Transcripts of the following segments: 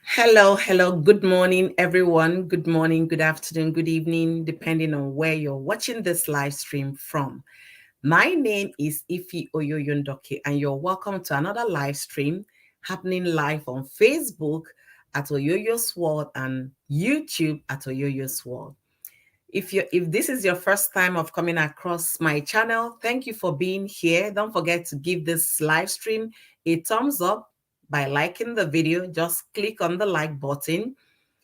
Hello, good morning, everyone. Good morning, good afternoon, good evening, depending on where you're watching this live stream from. My name is Ifi Oyoyondoke, and you're welcome to another live stream happening live on Facebook at Oyoyo's World and YouTube at Oyoyo's World. If this is your first time of coming across my channel, thank you for being here. Don't forget to give this live stream a thumbs up by liking the video. Just click on the like button.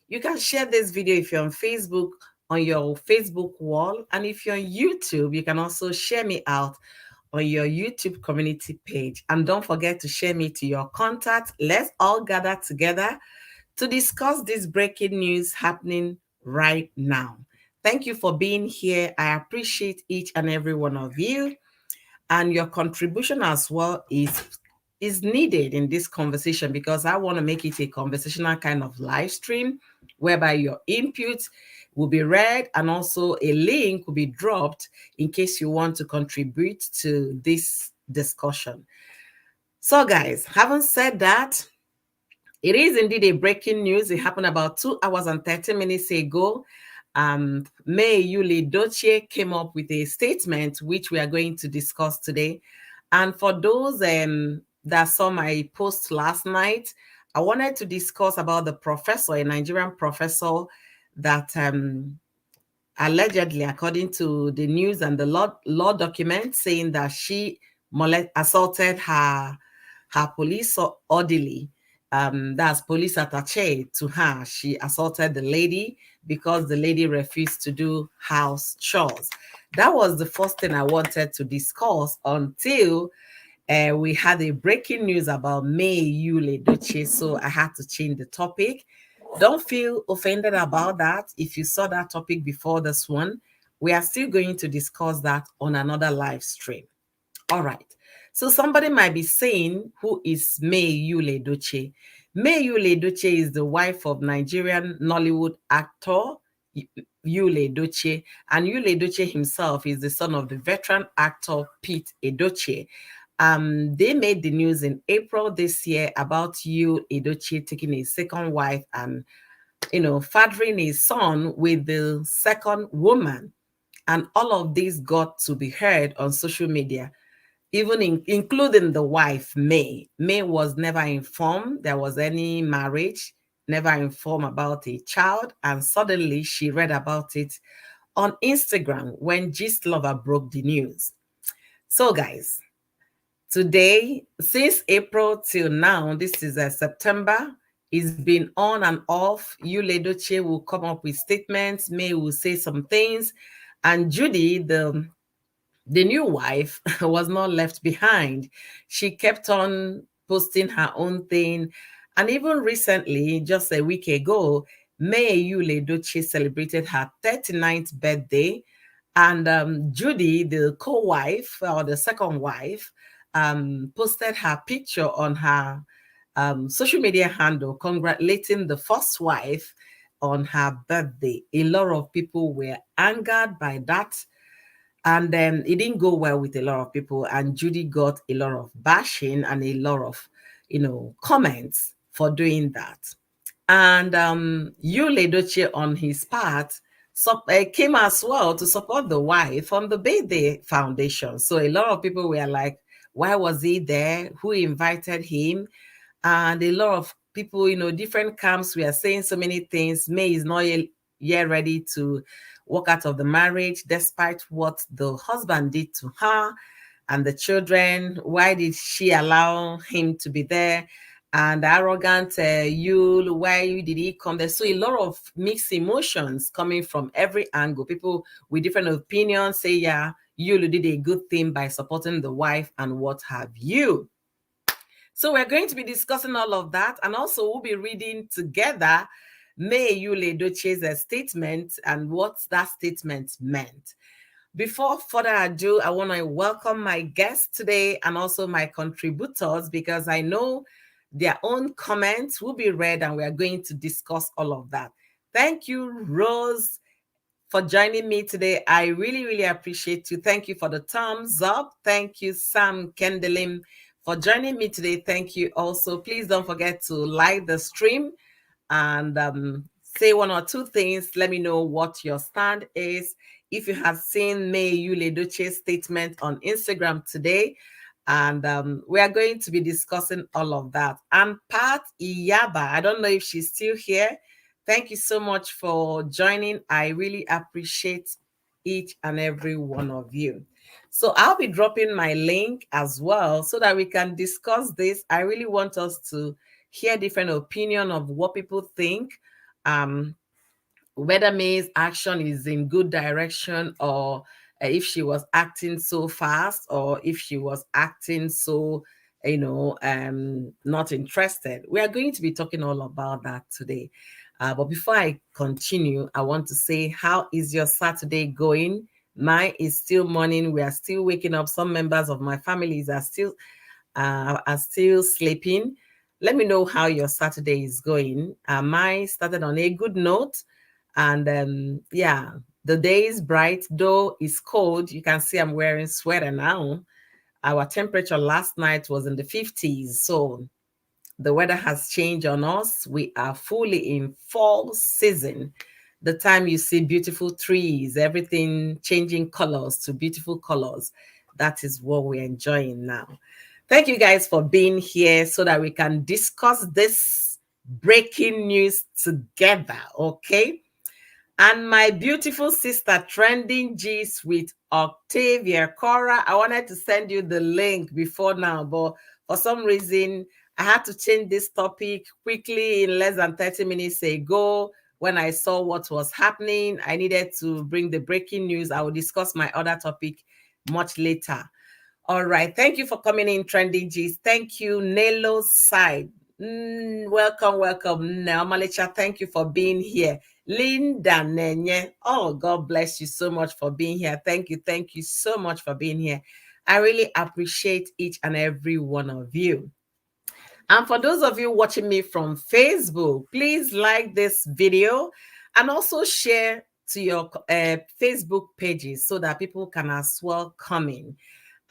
You can share this video if you're on Facebook on your Facebook wall, and if you're on YouTube, you can also share me out on your YouTube community page. And don't forget to share me to your contacts. Let's all gather together to discuss this breaking news happening right now. Thank you for being here. I appreciate each and every one of you, and your contribution as well is needed in this conversation because I want to make it a conversational kind of live stream whereby your input will be read and also a link will be dropped in case you want to contribute to this discussion. So guys, having said that, it is indeed a breaking news. It happened about 2 hours and 30 minutes ago. May Yul-Edochie came up with a statement which we are going to discuss today. And for those that saw my post last night, I wanted to discuss about the professor, a Nigerian professor that allegedly, according to the news and the law documents, saying that she assaulted her police orderly, that's police attaché to her. She assaulted the lady because the lady refused to do house chores. That was the first thing I wanted to discuss until we had a breaking news about May Yul-Edochie, so I had to change the topic. Don't feel offended about that. If you saw that topic before this one, we are still going to discuss that on another live stream. All right. So somebody might be saying, who is May Yul-Edochie? May Yul-Edochie is the wife of Nigerian Nollywood actor Yul-Edochie, and Yul-Edochie himself is the son of the veteran actor Pete Edochie. They made the news in April this year about Yul-Edochie taking a second wife and, fathering his son with the second woman. And all of this got to be heard on social media, even including the wife, May. May was never informed there was any marriage, never informed about a child, and suddenly she read about it on Instagram when Gist Lover broke the news. So, guys, today, since April till now, this is September, it's been on and off. Yul-Edochie will come up with statements, May will say some things, and Judy, the new wife, was not left behind. She kept on posting her own thing. And even recently, just a week ago, May Yul-Edochie celebrated her 39th birthday. And Judy, the co-wife or the second wife, posted her picture on her social media handle congratulating the first wife on her birthday. A lot of people were angered by that, and it didn't go well with a lot of people, and Judy got a lot of bashing and a lot of comments for doing that. And Yul-Edochie on his part came as well to support the wife on the birthday foundation. So a lot of people were like, why was he there? Who invited him? And a lot of people, different camps were saying so many things. May is not yet ready to walk out of the marriage despite what the husband did to her and the children. Why did she allow him to be there? And arrogant Yul, why did he come there? So a lot of mixed emotions coming from every angle. People with different opinions say, yeah, Yul did a good thing by supporting the wife and what have you. So we're going to be discussing all of that, and also we'll be reading together May Yul-Edochie's statement and what that statement meant. Before further ado, I want to welcome my guests today and also my contributors, because I know their own comments will be read and we are going to discuss all of that. Thank you, Rose, for joining me today. I really, really appreciate you. Thank you for the thumbs up. Thank you, Sam Kendelim, for joining me today. Thank you also. Please don't forget to like the stream and say one or two things. Let me know what your stand is. If you have seen May Yul-Edochie's statement on Instagram today, and we are going to be discussing all of that. And Pat Iyaba, I don't know if she's still here. Thank you so much for joining. I really appreciate each and every one of you. So I'll be dropping my link as well so that we can discuss this. I really want us to hear different opinion of what people think, whether May's action is in good direction, or if she was acting so fast, or if she was acting so, not interested. We are going to be talking all about that today. But before I continue, I want to say, how is your Saturday going? Mine is still morning. We are still waking up. Some members of my families are still sleeping. Let me know how your Saturday is going. Mine started on a good note, and yeah, the day is bright, though it's cold. You can see I'm wearing sweater now. Our temperature last night was in the 50s, so the weather has changed on us. We are fully in fall season. The time you see beautiful trees, everything changing colors to beautiful colors. That is what we're enjoying now. Thank you guys for being here so that we can discuss this breaking news together, okay? And my beautiful sister, Trending G's with Octavia Cora. I wanted to send you the link before now, but for some reason, I had to change this topic quickly in less than 30 minutes ago. When I saw what was happening, I needed to bring the breaking news. I will discuss my other topic much later. All right. Thank you for coming in, Trending G's. Thank you, Nelo's side. Welcome. Now, Malicha, thank you for being here. Linda Nenye. Oh, God bless you so much for being here. Thank you so much for being here. I really appreciate each and every one of you. And for those of you watching me from Facebook, please like this video and also share to your Facebook pages so that people can as well come in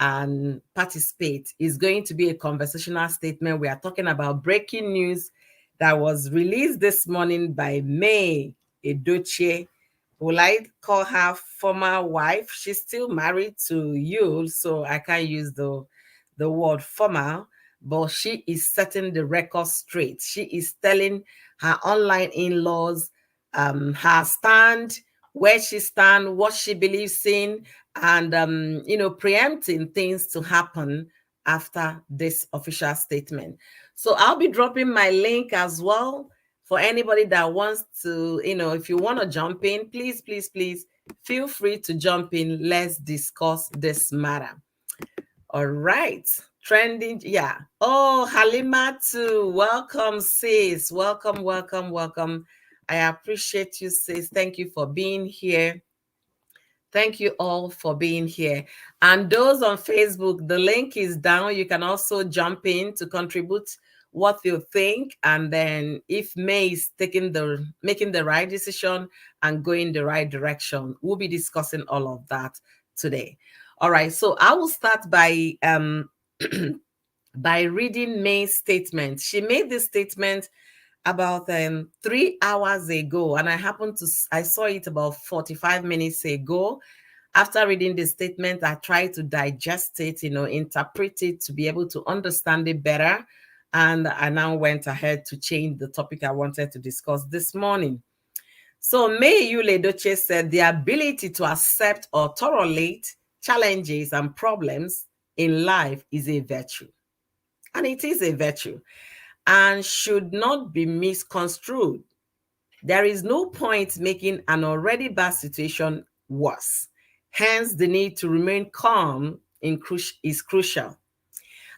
and participate. Is going to be a conversational statement. We are talking about breaking news that was released this morning by May Edochie. Will I call her former wife? She's still married to Yul, so I can't use the word former, but she is setting the record straight. She is telling her online in-laws her stand, where she stands, what she believes in, and preempting things to happen after this official statement. So I'll be dropping my link as well for anybody that wants to, if you want to jump in, please feel free to jump in. Let's discuss this matter. All right. Trending, yeah. Oh, Halima too. Welcome, sis. Welcome. I appreciate you, sis. Thank you for being here. Thank you all for being here. And those on Facebook, the link is down. You can also jump in to contribute what you think. And then if May is making the right decision and going the right direction, we'll be discussing all of that today. All right. So I will start by by reading May's statement. She made this statement about 3 hours ago, and I saw it about 45 minutes ago. After reading the statement, I tried to digest it, interpret it to be able to understand it better. And I now went ahead to change the topic I wanted to discuss this morning. So May Yul-Edochie said the ability to accept or tolerate challenges and problems in life is a virtue. And it is a virtue and should not be misconstrued. There is no point making an already bad situation worse. Hence, the need to remain calm is crucial.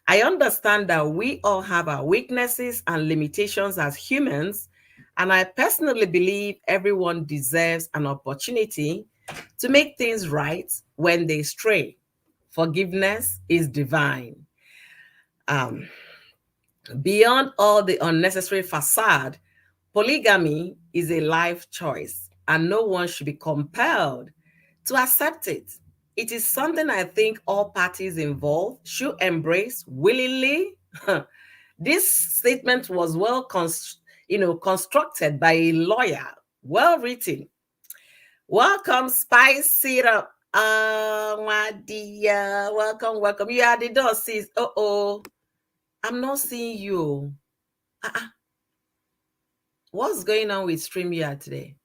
I understand that we all have our weaknesses and limitations as humans, and I personally believe everyone deserves an opportunity to make things right when they stray. Forgiveness is divine. Beyond all the unnecessary facade, polygamy is a life choice, and no one should be compelled to accept it. It is something I think all parties involved should embrace willingly. This statement was constructed by a lawyer, well written. Welcome, Spice It Up. My dear, welcome. You are the door, sis. I'm not seeing you. What's going on with StreamYard today?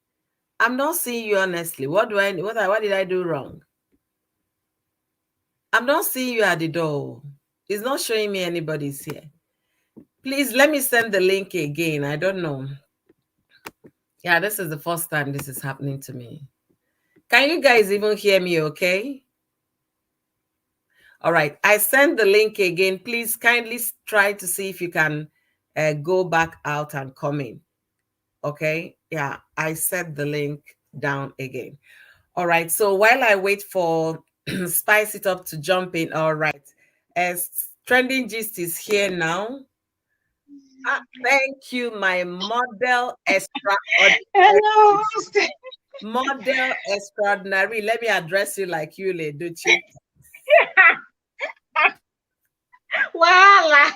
I'm not seeing you, honestly. What did I do wrong? I'm not seeing you at the door. It's not showing me anybody's here. Please let me send the link again. I don't know. Yeah, this is the first time this is happening to me. Can you guys even hear me okay? All right. I sent the link again. Please kindly try to see if you can go back out and come in. Okay. Yeah, I set the link down again. All right. So while I wait for Spice It Up to jump in. All right. As Trending Gist is here now. Thank you, my model extraordinary. Hello. Model extraordinary. Let me address you like Yul-Edochie. Voila.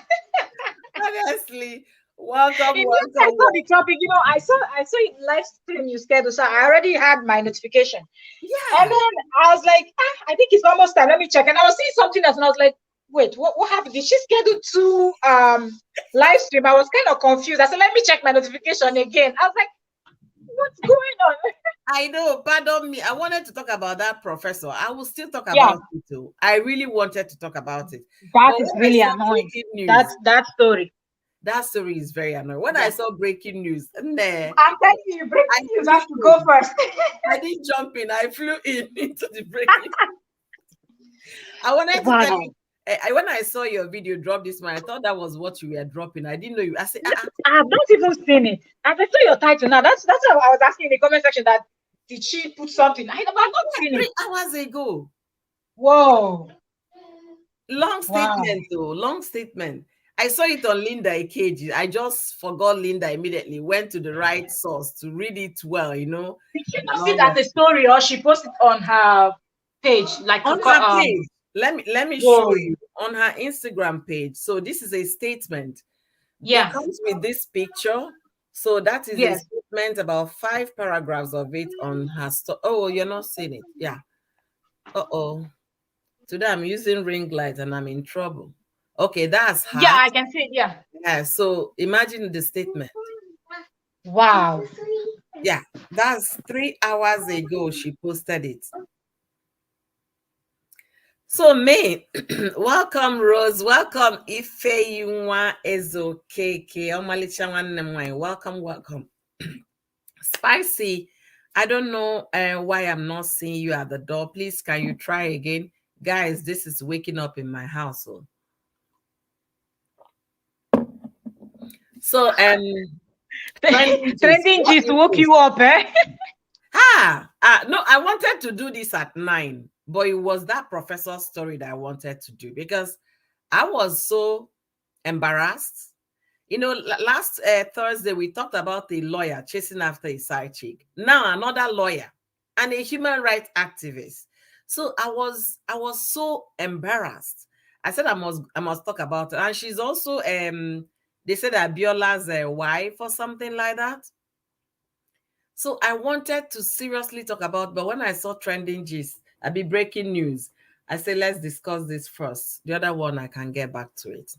Honestly, welcome. I saw the topic. I saw it live stream you scheduled, so I already had my notification. Yeah. And then I was like, I think it's almost time. Let me check. And I was seeing something else, and I was like, wait, what happened? Did she schedule 2 live stream? I was kind of confused. I said, let me check my notification again. I was like, what's going on? I know, pardon me. I wanted to talk about that professor. I will still talk about it too. I really wanted to talk about it. That is really annoying. That story. That story is very annoying. When I saw breaking news, I'm telling you, breaking news have to go first. I didn't jump in. I flew into the breaking. I wanted to tell you. When I saw your video drop this morning, I thought that was what you were dropping. I didn't know you. I said, I have not even seen it. As I saw your title now, that's what I was asking in the comment section. That did she put something? I have not seen it. 3 hours ago. Whoa. Long statement, though. Long statement. I saw it on Linda Ikeji. I just forgot Linda immediately. Went to the right source to read it well, Did she post it as a story or she posted on her page? Like on her page. Let me show you on her Instagram page. So this is a statement. Yeah. It comes with this picture. So that is a statement, about 5 paragraphs of it on her story. Oh, you're not seeing it. Yeah. Today I'm using ring light and I'm in trouble. Okay, that's her. Yeah, I can see it. Yeah. Yeah. So imagine the statement. Wow. Yeah, that's 3 hours ago she posted it. So May, welcome Rose, welcome Ifeyunwa Ezokeke, welcome. Spicy, I don't know why I'm not seeing you at the door. Please, can you try again? Guys, this is waking up in my household. So Trending Gist woke you up, eh? No, I wanted to do this at 9. But it was that professor's story that I wanted to do because I was so embarrassed. Last Thursday, we talked about the lawyer chasing after a side chick. Now another lawyer and a human rights activist. So I was so embarrassed. I said I must talk about it. And she's also, they said Abiola's wife or something like that. So I wanted to seriously talk about, but when I saw Trending Gist, I'd be breaking news. I said, let's discuss this first. The other one, I can get back to it.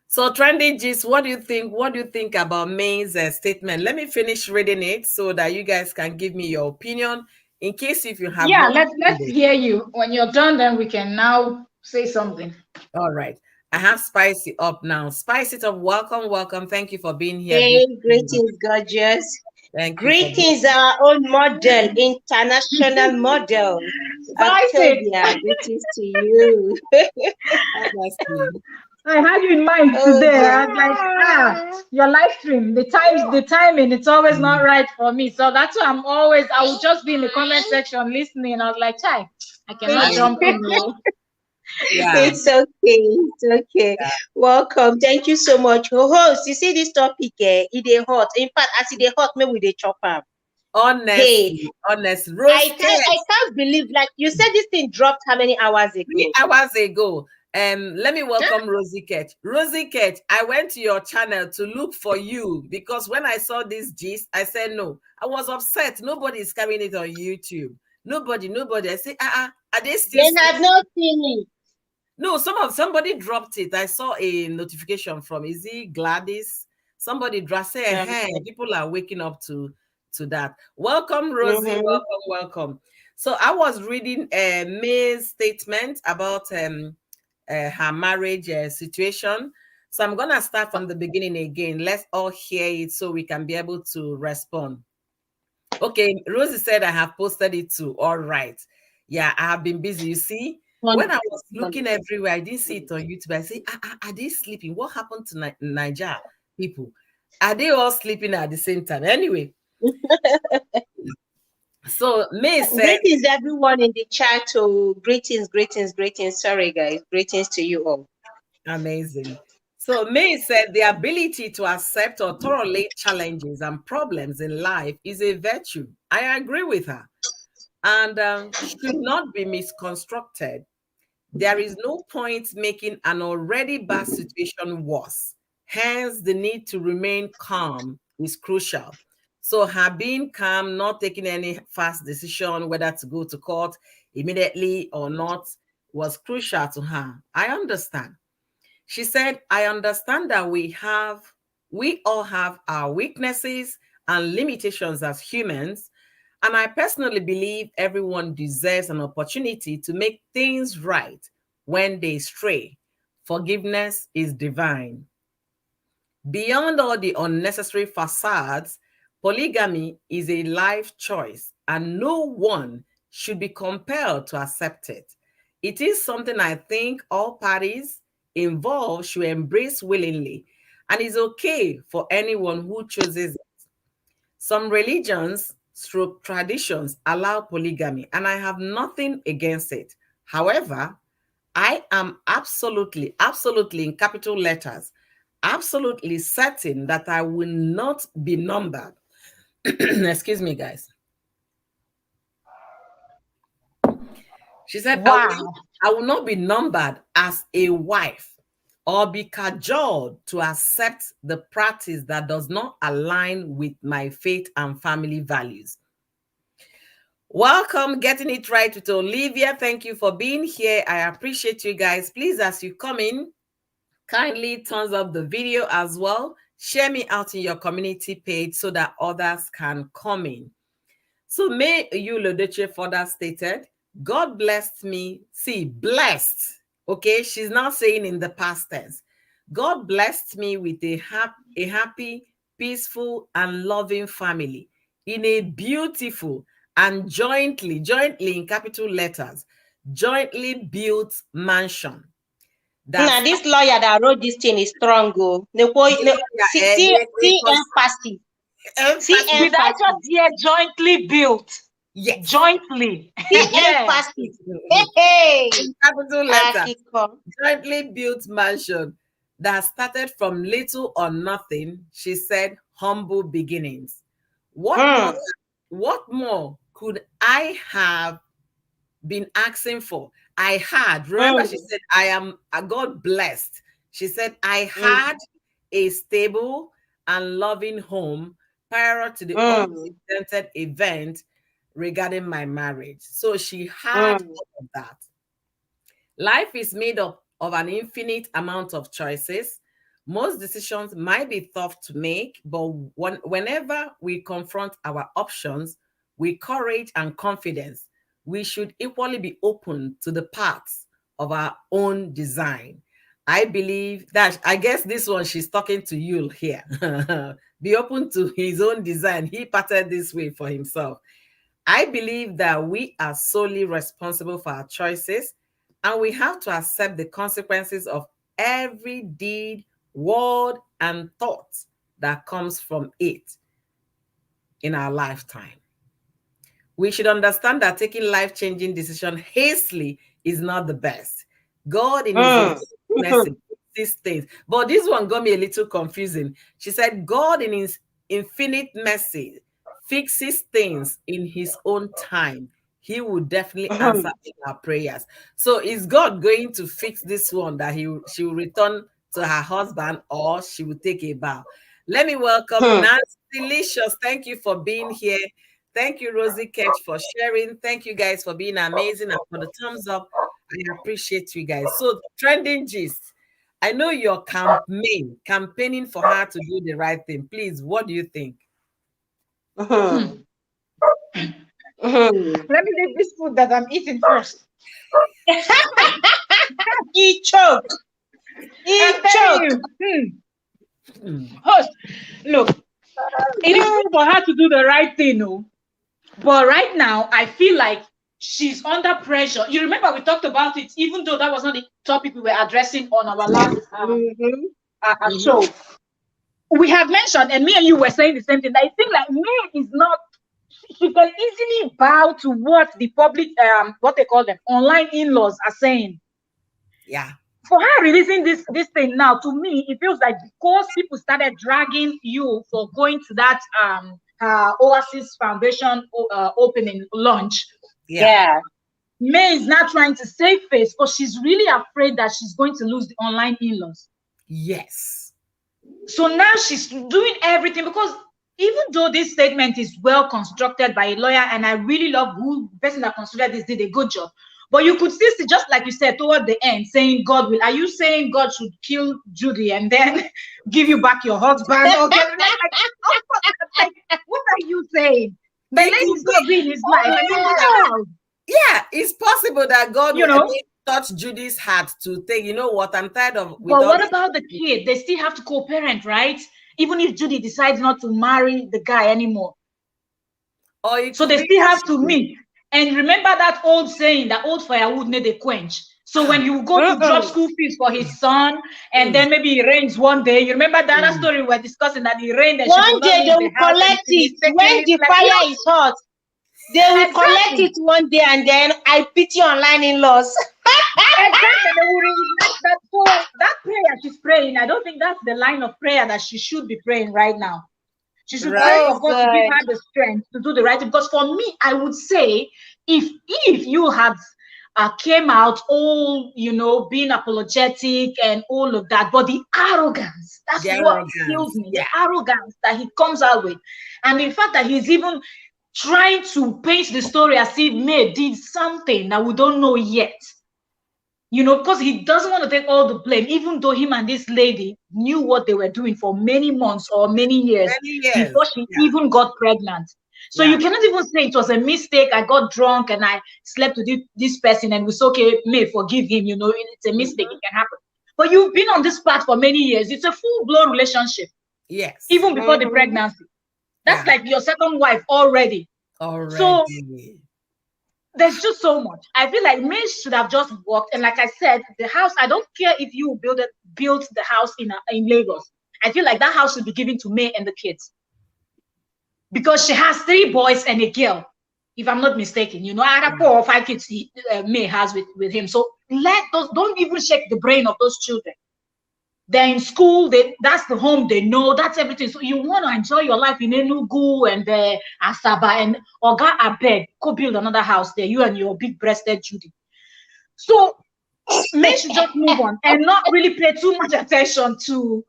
So Trending Gist, what do you think? What do you think about May's statement? Let me finish reading it so that you guys can give me your opinion. In case if you have... Yeah, let's hear you. When you're done, then we can now say something. All right. I have Spice It Up now. Spice It Up, welcome. Thank you for being here. Hey, greetings, gorgeous. Thank you. Greetings, our own model, international model. Octavia, greetings to you. I had you in mind today. I was like, your live stream, the timing, it's always not right for me. So that's why I will just be in the comment section listening. I was like, Chai, I cannot jump in. Yeah. It's okay. Yeah. Welcome. Thank you so much. Host, you see this topic, it hot. In fact, as it hot, maybe we dey chop up. Honest. I can't believe, like you said, this thing dropped how many hours ago? 3 hours ago. Let me welcome Rosie Ketch. Rosie Ketch, I went to your channel to look for you because when I saw this gist, I said no. I was upset. Nobody is carrying it on YouTube. Nobody. I say, are they still? They have not seen it. No, somebody dropped it. I saw a notification from, is it Gladys? Somebody dropped, say, hey, people are waking up to that. Welcome, Rosie. Welcome. So I was reading May's statement about her marriage situation. So I'm going to start from the beginning again. Let's all hear it so we can be able to respond. Okay, Rosie said I have posted it too. All right. Yeah, I have been busy. You see, when I was looking everywhere, I didn't see it on YouTube. I say, are they sleeping? What happened to Niger people? Are they all sleeping at the same time? Anyway. So May said, greetings everyone in the chat. Oh, greetings. Sorry guys, greetings to you all. Amazing. So May said the ability to accept or tolerate challenges and problems in life is a virtue. I agree with her, and should not be misconstructed. There is no point making an already bad situation worse. Hence, the need to remain calm is crucial. So her being calm, not taking any fast decision whether to go to court immediately or not, was crucial to her. I understand. She said, I understand that we all have our weaknesses and limitations as humans, and I personally believe everyone deserves an opportunity to make things right when they stray. Forgiveness is divine. Beyond all the unnecessary facades, polygamy is a life choice, and no one should be compelled to accept it. It is something I think all parties involved should embrace willingly, and it's okay for anyone who chooses it. Some religions stroke traditions allow polygamy, and I have nothing against it. However, I am absolutely in capital letters, absolutely certain that I will not be numbered. Excuse me, guys. She said, wow. I will not be numbered as a wife or be cajoled to accept the practice that does not align with my faith and family values. Welcome, Getting It Right with Olivia. Thank you for being here. I appreciate you guys. Please, as you come in, kindly thumbs up the video as well. Share me out in your community page so that others can come in. So May Yul-Edochie further stated, God blessed me. See, blessed. Okay, she's now saying in the past tense. God blessed me with a happy, peaceful, and loving family in a beautiful and jointly in capital letters, jointly built mansion. Now, this lawyer that wrote this thing is strong. See empathy. Did I just hear jointly built? Yes. Jointly. Empathy. Hey. Capital letter. Jointly built mansion that started from little or nothing. She said, humble beginnings. What more could I have been asking for? I had. Remember, she said, I am a God blessed. She said, I had a stable and loving home prior to the unprecedented event regarding my marriage. So she had all of that. Life is made up of an infinite amount of choices. Most decisions might be tough to make, but whenever we confront our options with courage and confidence, we should equally be open to the paths of our own design. I believe that, I guess this one, she's talking to Yul here. Be open to his own design. He patterned this way for himself. I believe that we are solely responsible for our choices, and we have to accept the consequences of every deed, word, and thought that comes from it in our lifetime. We should understand that taking life-changing decisions hastily is not the best. God in his mercy these things. But this one got me a little confusing. She said, God in his infinite mercy fixes things in his own time. he will definitely answer in our prayers. So is God going to fix this one that she will return to her husband, or she will take a vow? Let me welcome Nancy Delicious. Thank you for being here. Thank you, Rosie Ketch, for sharing. Thank you guys for being amazing and for the thumbs up. I appreciate you guys. So trending gist. I know you're campaigning for her to do the right thing. Please, what do you think? Let me leave this food that I'm eating first. He choked. He choked. Host, look, it is good for her to do the right thing, no? But right now, I feel like she's under pressure. You remember we talked about it, even though that was not the topic we were addressing on our last show. We have mentioned, and me and you were saying the same thing, that I think like May is not, she can easily bow to what the public, what they call them, online in-laws are saying. Yeah. For her releasing this thing now, to me, it feels like because people started dragging you for going to that Oasis Foundation opening launch. Yeah. May is not trying to save face, but she's really afraid that she's going to lose the online in-laws. Yes. So now she's doing everything, because even though this statement is well constructed by a lawyer, and I really love who the person that constructed this did a good job, but you could still see, just like you said, toward the end, saying God will. Are you saying God should kill Judy and then give you back your husband? Okay, like, what are you saying? The lady's gonna be in his life. I mean, yeah, it's possible that God will touch Judy's heart to think, you know what, I'm tired of. But what about the kid? They still have to co-parent, right? Even if Judy decides not to marry the guy anymore. So they still have to meet. And remember that old saying, that old firewood need a quench. So when you go to drop school fees for his son, and then maybe it rains one day, you remember the other story we were discussing, that it rained and one day they will collect it. When the fire is hot, they will collect it one day, and then I pity online in-laws. That prayer she's praying, I don't think that's the line of prayer that she should be praying right now. She should pray for God to give her the strength to do the right thing. Because for me, I would say, if you had came out all, being apologetic and all of that, but the arrogance, that's what kills me. The arrogance that he comes out with. And the fact that he's even trying to paint the story as if May did something that we don't know yet. Because he doesn't want to take all the blame, even though him and this lady knew what they were doing for many months or many years before she even got pregnant. So you cannot even say it was a mistake. I got drunk and I slept with this person and it's okay, May, forgive him. It's a mistake. It can happen. But you've been on this path for many years. It's a full-blown relationship. Yes. Even before the pregnancy. That's like your second wife already. So there's just so much. I feel like May should have just walked. And like I said, the house, I don't care if you built the house in Lagos. I feel like that house should be given to May and the kids. Because she has 3 boys and a girl, if I'm not mistaken. I have 4 or 5 kids May has with him. So don't even shake the brain of those children. They're in school, that's the home they know, that's everything. So you want to enjoy your life in Enugu and Asaba and Oga Abeg, go build another house there, you and your big-breasted Judy. So May should just move on and not really pay too much attention to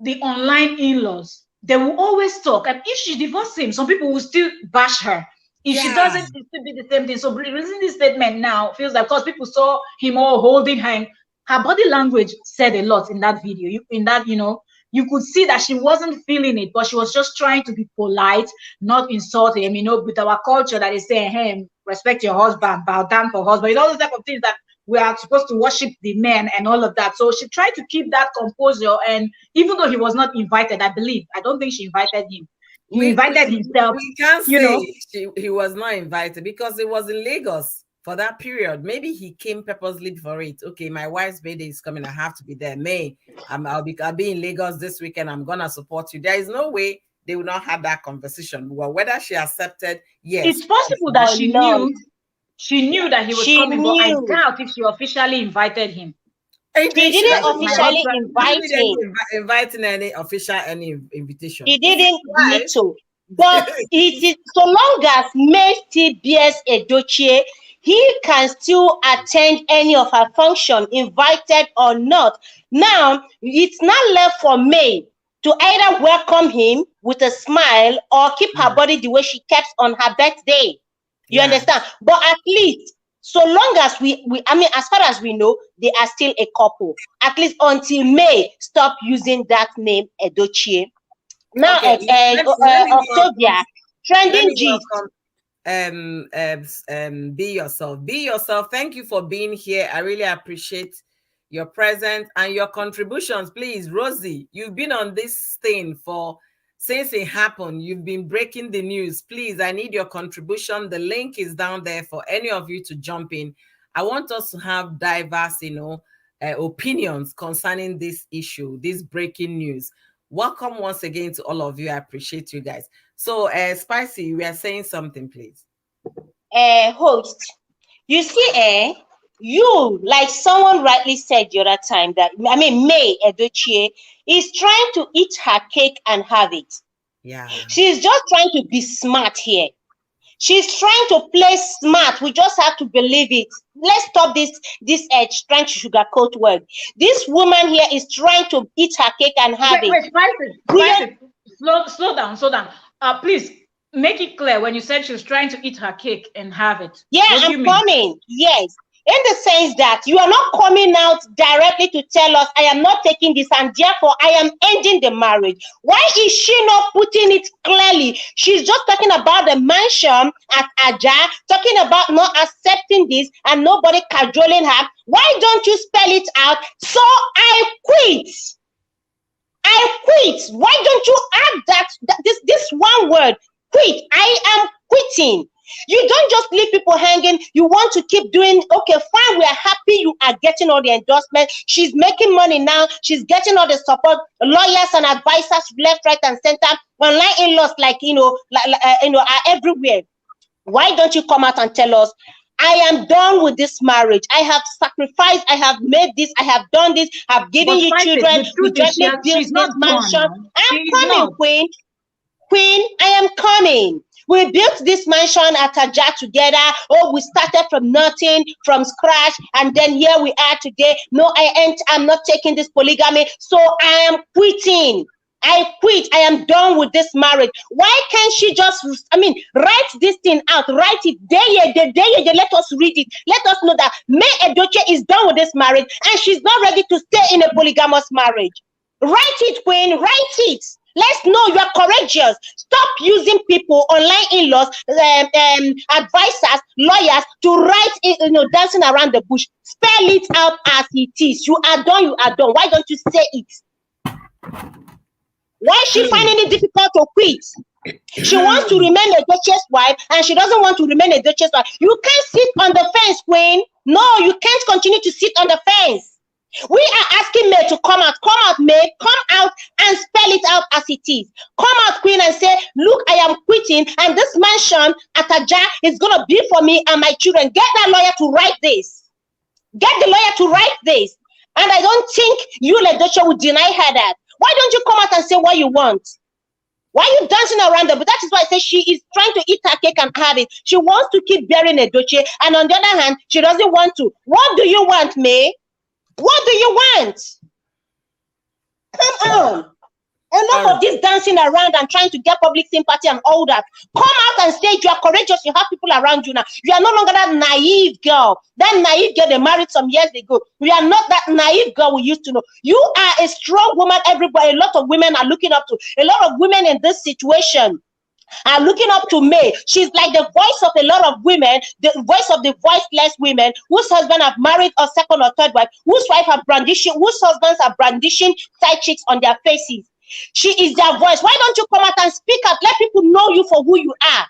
the online in-laws. They will always talk. And if she divorces him, some people will still bash her. If she doesn't, it still be the same thing. So releasing this statement now feels like, because people saw him all holding her. Her body language said a lot in that video. You could see that she wasn't feeling it, but she was just trying to be polite, not insult him. With our culture that is saying, hey, respect your husband, bow down for husband, all those type of things that we are supposed to worship the men and all of that. So she tried to keep that composure. And even though he was not invited, I don't think she invited him. He invited himself. We can't say he was not invited because it was in Lagos for that period. Maybe he came purposely for it. Okay, my wife's birthday is coming. I have to be there. May, I'll be in Lagos this weekend. I'm gonna support you. There is no way they would not have that conversation. Well, whether she accepted, yes, it's possible that she knew. She knew that he was coming, but I doubt if she officially invited him. He didn't officially invite him. Inviting any official invitation. He didn't need to. But it is so long as May still bears Edochie, he can still attend any of her function, invited or not. Now, it's not left for May to either welcome him with a smile or keep her body the way she kept on her birthday. You understand? But at least, so long as I mean, as far as we know, they are still a couple. At least until May stop using that name, Edochie. Now, Octavia, trending gist. Be yourself. Be yourself. Thank you for being here. I really appreciate your presence and your contributions. Please, Rosie, you've been on this thing since it happened. You've been breaking the news. Please, I need your contribution. The link is down there for any of you to jump in. I want us to have diverse, opinions concerning this issue, this breaking news. Welcome once again to all of you. I appreciate you guys. So, Spicy, we are saying something, please. Host, you see, you, like someone rightly said the other time, that, I mean, May Edochie is trying to eat her cake and have it. Yeah. She's just trying to be smart here. She's trying to play smart. We just have to believe it. Let's stop this trying to sugarcoat word. This woman here is trying to eat her cake and have it. Wait, slow down. Please make it clear when you said she was trying to eat her cake and have it. Yeah, I'm coming. Yes. In the sense that you are not coming out directly to tell us, I am not taking this and therefore I am ending the marriage. Why is she not putting it clearly? She's just talking about the mansion at Aja, talking about not accepting this and nobody cajoling her. Why don't you spell it out? So I quit. I quit. Why don't you add this one word? Quit. I am quitting. You don't just leave people hanging. You want to keep doing, okay, fine, we are happy you are getting all the endorsement. She's making money now. She's getting all the support, lawyers and advisors left, right, and center. Online in-laws, are everywhere. Why don't you come out and tell us, I am done with this marriage. I have sacrificed. I have made this. I have done this. I've given you children. We jointly built this mansion. I'm coming, Queen. Queen, I am coming. We built this mansion at Aja together. Oh, we started from nothing, from scratch, and then here we are today. No, I'm not taking this polygamy, so I am quitting. I quit. I am done with this marriage. Why can't she just, write this thing out, write it there, let us read it. Let us know that May Edochie is done with this marriage and she's not ready to stay in a polygamous marriage. Write it, Queen, write it. Let's know you are courageous. Stop using people, online in-laws, advisors, lawyers to write, dancing around the bush. Spell it out as it is. You are done, you are done. Why don't you say it? Why is she finding it difficult to quit? She wants to remain a duchess wife and she doesn't want to remain a duchess wife. You can't sit on the fence, Queen. No, you can't continue to sit on the fence. We are asking May to come out. Come out, May. Come out and spell it out as it is. Come out, Queen, and say, look, I am quitting, and this mansion at Aja is going to be for me and my children. Get that lawyer to write this. Get the lawyer to write this. And I don't think Yul-Edochie would deny her that. Why don't you come out and say what you want? Why are you dancing around her? But that is why I say she is trying to eat her cake and have it. She wants to keep bearing Edochie, and on the other hand, she doesn't want to. What do you want, May? What do you want? Come on. Enough of this dancing around and trying to get public sympathy and all that. Come out and say you are courageous. You have people around you now. You are no longer that naive girl. That naive girl they married some years ago. We are not that naive girl we used to know. You are a strong woman. Everybody, a lot of women are looking up to. A lot of women in this situation are looking up to May. She's like the voice of a lot of women, the voice of the voiceless women whose husband have married a second or third wife, whose husbands are brandishing side chicks on their faces. She is their voice. Why don't you come out and speak up? Let people know you for who you are.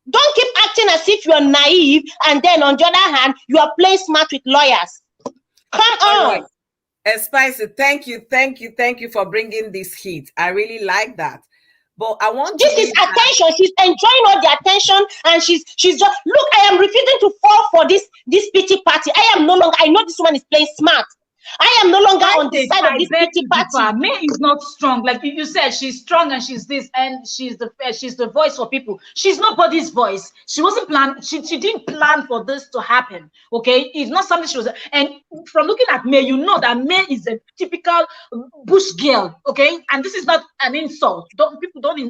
Don't keep acting as if you're naive and then on the other hand, you are playing smart with lawyers. Come on. Right. Spicy, thank you for bringing this heat. I really like that. But I want this is attention. She's enjoying all the attention, and she's just look. I am refusing to fall for this pity party. I am no longer. I know this woman is playing smart. I am no longer I on the think side of I this beg pity to party. differ. May is not strong. Like you said, she's strong and she's this and she's the voice for people. She's nobody's voice. She wasn't planned. She didn't plan for this to happen. Okay, it's not something she was. And from looking at May, you know that May is a typical bush girl. Okay, and this is not an insult. Don't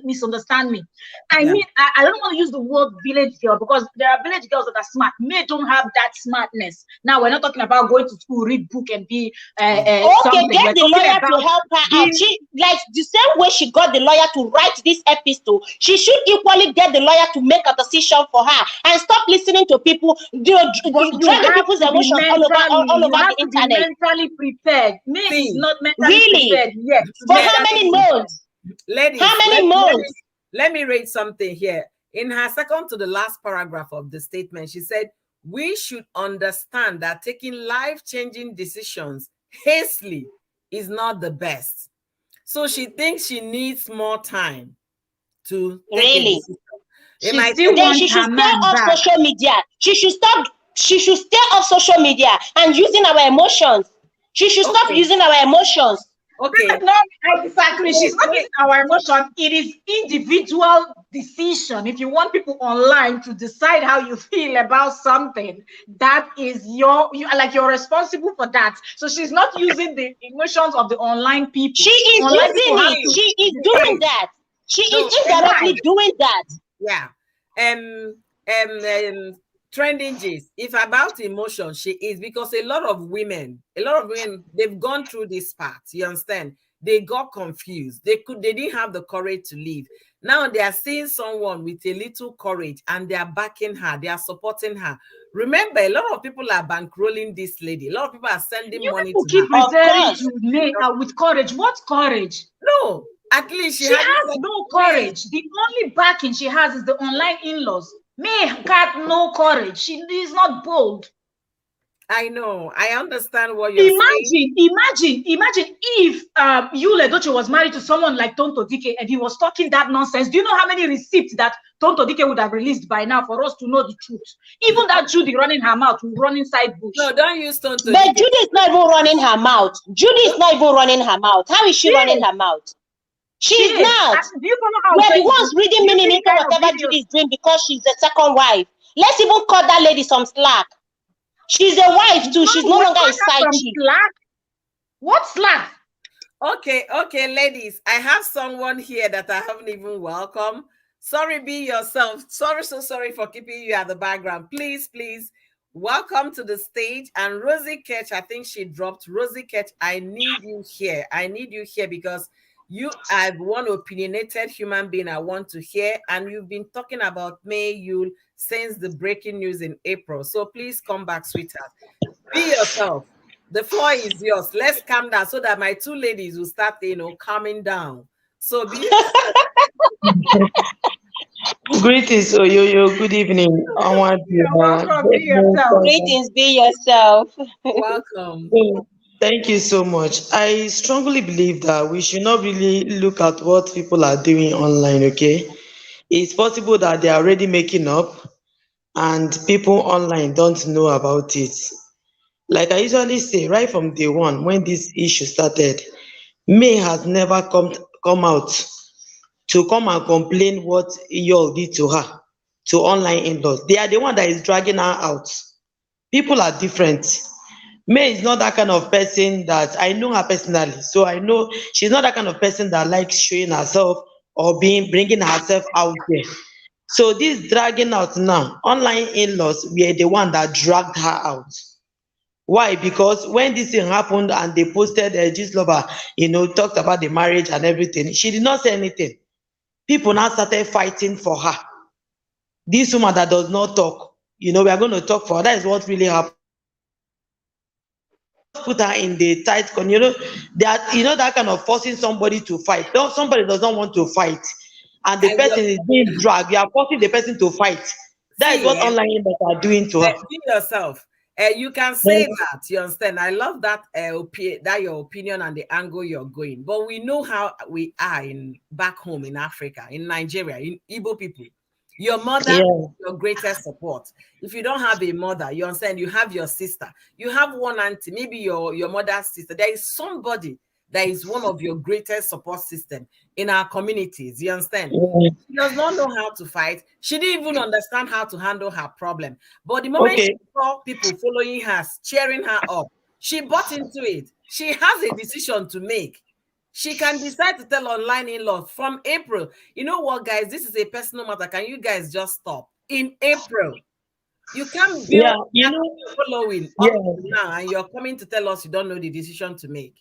misunderstand me. I Yeah. mean, I don't want to use the word village girl because there are village girls that are smart. May don't have that smartness. Now we're not talking about going to school, read book, and be Okay, something. get We're the talking lawyer about to help her out. being She, like the same way she got the lawyer to write this epistle, she should equally get the lawyer to make a decision for her and stop listening to people, but you dragging have people's to be emotions mentally all you over have the to be internet. mentally prepared. May is See, not mentally Really? prepared yet to For make how that many decision. months? ladies, How many months? let me read something here. In her second to the last paragraph of the statement, she said, we should understand that taking life-changing decisions hastily is not the best. So she thinks she needs more time to take a Really? decision. It She might still take- Then she wants should her stay man off back. social media. She should stop. She should stay off social media and using our emotions. She should stop Okay. using our emotions. Okay. No, I disagree. She's not Wait. using our emotion. It is individual decision. If you want people online to decide how you feel about something, that is you're responsible for that. So she's not using the emotions of the online people. She is Online using people have it. to She is doing that. She No, is indirectly doing that. yeah. Trending gist. If about emotion, she is, because a lot of women, they've gone through this part. You understand? They got confused. They didn't have the courage to leave. Now they are seeing someone with a little courage and they are backing her, they are supporting her. Remember, a lot of people are bankrolling this lady. A lot of people are sending You money people to keep her. Of referring course. to May with courage. What courage? No, at least She has no courage. The only backing she has is the online in-laws. May got no courage. She is not bold. I know. I understand what you're saying. Imagine if Yul-Edochie was married to someone like Tonto Dike and he was talking that nonsense. Do you know how many receipts that Tonto Dike would have released by now for us to know the truth? Even that Judy running her mouth will run inside bush. No, don't use tone to But Judy is not even running her mouth. Judy is not even running her mouth. How is she running her mouth? She's not. Do you follow how We're the ones reading meaning into whatever Judy is doing because she's the second wife. Let's even cut that lady some slack. She's a wife too. She's no longer a side chick. Slack? What slack? Okay, ladies. I have someone here that I haven't even welcomed. Sorry, be yourself. So sorry for keeping you at the background. Please, welcome to the stage. And Rosie Ketch, I think she dropped. Rosie Ketch, I need you here. I need you here because you are one opinionated human being I want to hear. And you've been talking about May Yul since the breaking news in April. So please come back, sweetheart. Be yourself. The floor is yours. Let's calm down so that my two ladies will start, calming down. So be yourself. Greetings, Oyoyo. Good evening. Welcome, be yourself. Greetings, be yourself. Welcome. Thank you so much. I strongly believe that we should not really look at what people are doing online, okay? It's possible that they are already making up and people online don't know about it. Like I usually say, right from day one, when this issue started, May has never come out to come and complain what y'all did to her, to online in-laws. They are the one that is dragging her out. People are different. May is not that kind of person that I know her personally, so I know she's not that kind of person that likes showing herself or bringing herself out there. So this dragging out now, online in-laws were the one that dragged her out. Why? Because when this thing happened and they posted Gist Lover, talked about the marriage and everything, she did not say anything. People now started fighting for her. This woman that does not talk, we are going to talk for her. That is what really happened. Put her in the tight corner. That kind of forcing somebody to fight. Somebody does not want to fight, and the person is being dragged. You are forcing the person to fight. That is what online investors are doing to her. Be yourself. You can say that. You understand? I love that that your opinion and the angle you're going. But we know how we are back home in Africa, in Nigeria, in Igbo people. Your mother Yeah. is your greatest support. If you don't have a mother, you understand, you have your sister, you have one auntie, maybe your mother's sister. There is somebody that is one of your greatest support system in our communities. You understand? Yeah. She does not know how to fight. She didn't even understand how to handle her problem. But the moment Okay. she saw people following her, cheering her up, she bought into it. She has a decision to make. She can decide to tell online in-laws from April. You know what, guys? This is a personal matter. Can you guys just stop? In April, you can't Yeah. build You that know. following up Yeah. to now, and you're coming to tell us you don't know the decision to make.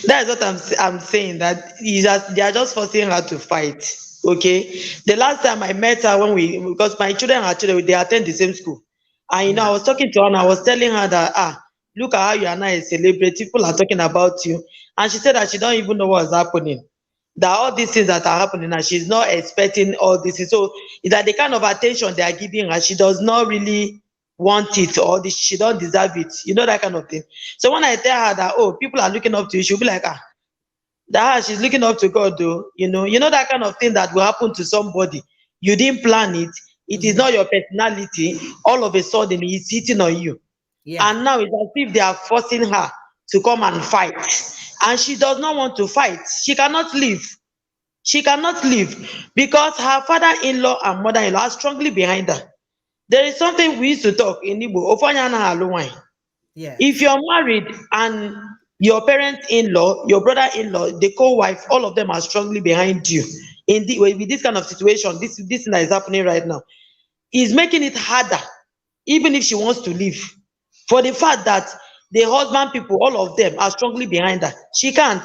That's what I'm saying. That they are just forcing her to fight. Okay. The last time I met her, because my children are children, they attend the same school, and Yeah. I was talking to her and I was telling her that look at how you are now a celebrity. People are talking about you, and she said that she don't even know what's happening. That all these things that are happening and she's not expecting all this. So is that the kind of attention they are giving her, she does not really want it, or she don't deserve it, that kind of thing. So when I tell her that, oh, people are looking up to you, she'll be like, she's looking up to God though. That kind of thing that will happen to somebody. You didn't plan it. It is not your personality. All of a sudden it's hitting on you. Yeah. And now it's as if they are forcing her to come and fight. And she does not want to fight. She cannot leave. She cannot leave because her father-in-law and mother-in-law are strongly behind her. There is something we used to talk in Igbo. "Ofanya anaghị alụ nwanyị." Yes. If you're married and your parents-in-law, your brother-in-law, the co-wife, all of them are strongly behind you with this kind of situation, this thing that is happening right now, is making it harder, even if she wants to leave, for the fact that the husband people, all of them are strongly behind her. She can't.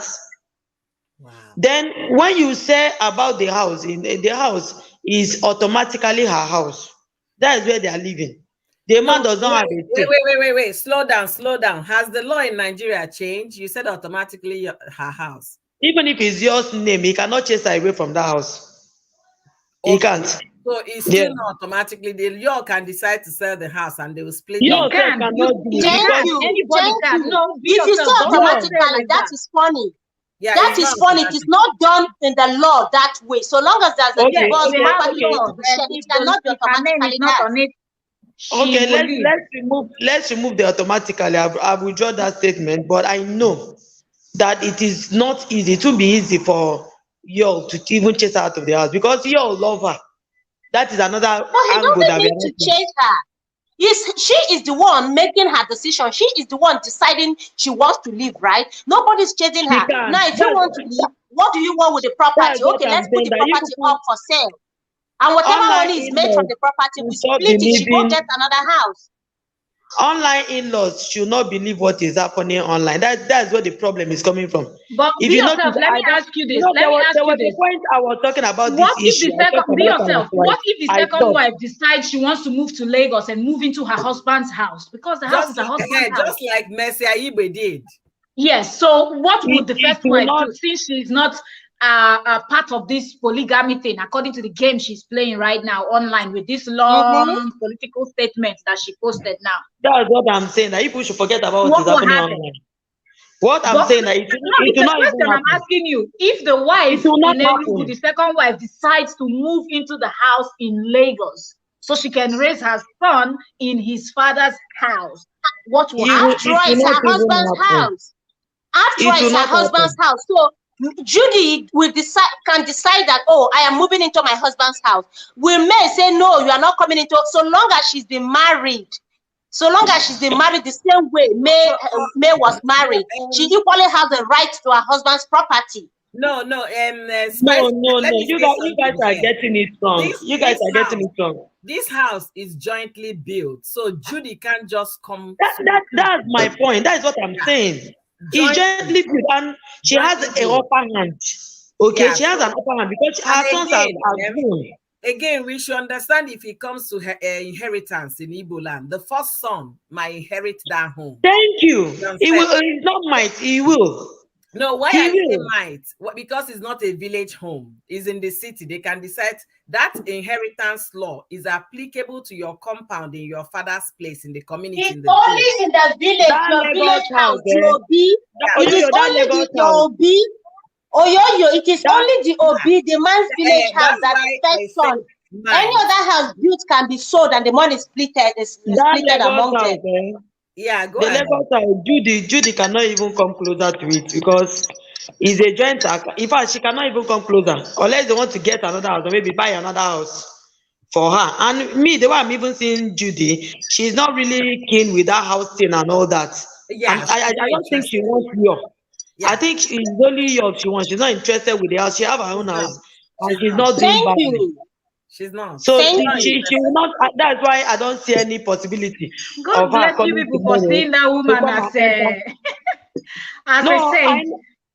Wow. Then when you say about the house, the house is automatically her house. That is where they are living. The man does not have a say. Wait. Slow down. Has the law in Nigeria changed? You said automatically her house. Even if it's yours name, he cannot chase her away from that house. He Okay. can't. So it's Yeah. still not automatically. You can decide to sell the house and they will split You it. can. cannot You do it Thank because you. Anybody Thank can. you. No, be It is yourself. so Don't say automatically. like That that. is funny. Yeah, That it's is not funny. It is not done in the law that way. So long as there's a Okay, divorce, We have property okay. needs law, to be and shared. It cannot be if her name is automatically not that. on it, she Okay, will leave. let's remove the automatically. I withdraw that statement, but I know that it is not easy. It won't be easy for y'all to even chase her out of the house because y'all love her. That is another No, he angle doesn't that we need are to not seeing. change her. She is the one making her decision. She is the one deciding she wants to leave, right? Nobody's chasing She her. can. Now, if you want to leave, what do you want with the That's property? what Okay, I'm let's put saying. the That you property people up for sale. And whatever online money is made from in-laws the property, we should stop split it. She go believing. get another house. Online in-laws should not believe what is happening online. That's where the problem is coming from. But If be you notice, yourself. Let me ask you this. Let there me was ask there you was a this. point I was talking about What this if issue. the I talked second, be about our yourself, wife. what if the I second thought wife decides she wants to move to Lagos and move into her husband's house? Because the house is her husband's house. Just like Mercy Ayibe did. Yes. So what would the it first will wife not. do, since she's not a part of this polygamy thing, according to the game she's playing right now online with this long political statement that she posted now? That's what I'm saying. That people should forget about what What is will happening happen? online. What I'm But saying that no, it it's will a not even question I'm happen. asking you. If the wife It will not in Enugu, the happen. second wife, decides to move into the house in Lagos so she can raise her son in his father's house, what will happen? After all, It will it's not her even husband's happen. house. After all, It will it's her not husband's happen. house. So Judy can decide that, oh, I am moving into my husband's house. We may say, no, you are not coming into, so long as she's been married. So long as she's been married the same way May was married, she equally has the right to her husband's property. No, No. Spice, let me You say guys something are here. getting it wrong. You guys are getting it wrong. This house is jointly built, so Judy can't just come. That's my point. That is what I'm saying. It's jointly built, and she has Jointly an built. upper hand. Okay, Yeah, she has an upper hand because her sons are grown. Again, we should understand if it comes to her, inheritance in Igbo land, the first son might inherit that home. Thank you. You He will. understand? It's not might. He will. No, why He I say will. might? Because it's not a village home, it's in the city. They can decide that inheritance law is applicable to your compound in your father's place in the community. It's in the only village. in the village, That your Lagos village house, house, the OB. It is that only Lagos the house. OB. Oyoyo, it is That- only the OB, the man's village house, That's that why first I son. said Any other house built can be sold and the money is split That among Lagos them. house, Yeah, go the ahead. Lagos house, Judy cannot even come closer to it because it's a joint account. In fact, she cannot even come closer unless they want to get another house or maybe buy another house for her. And me, the way I'm even seeing Judy, she's not really keen with that house thing and all that. Yeah, I don't think she wants York. Yeah. I think it's only York she wants. She's not interested with the house. She have her own house and she's not doing Thank badly. you. She's not. So Thank she will not. That's why I don't see any possibility God of her bless you coming people for tomorrow seeing that to woman come as and enter. a as No, a saint.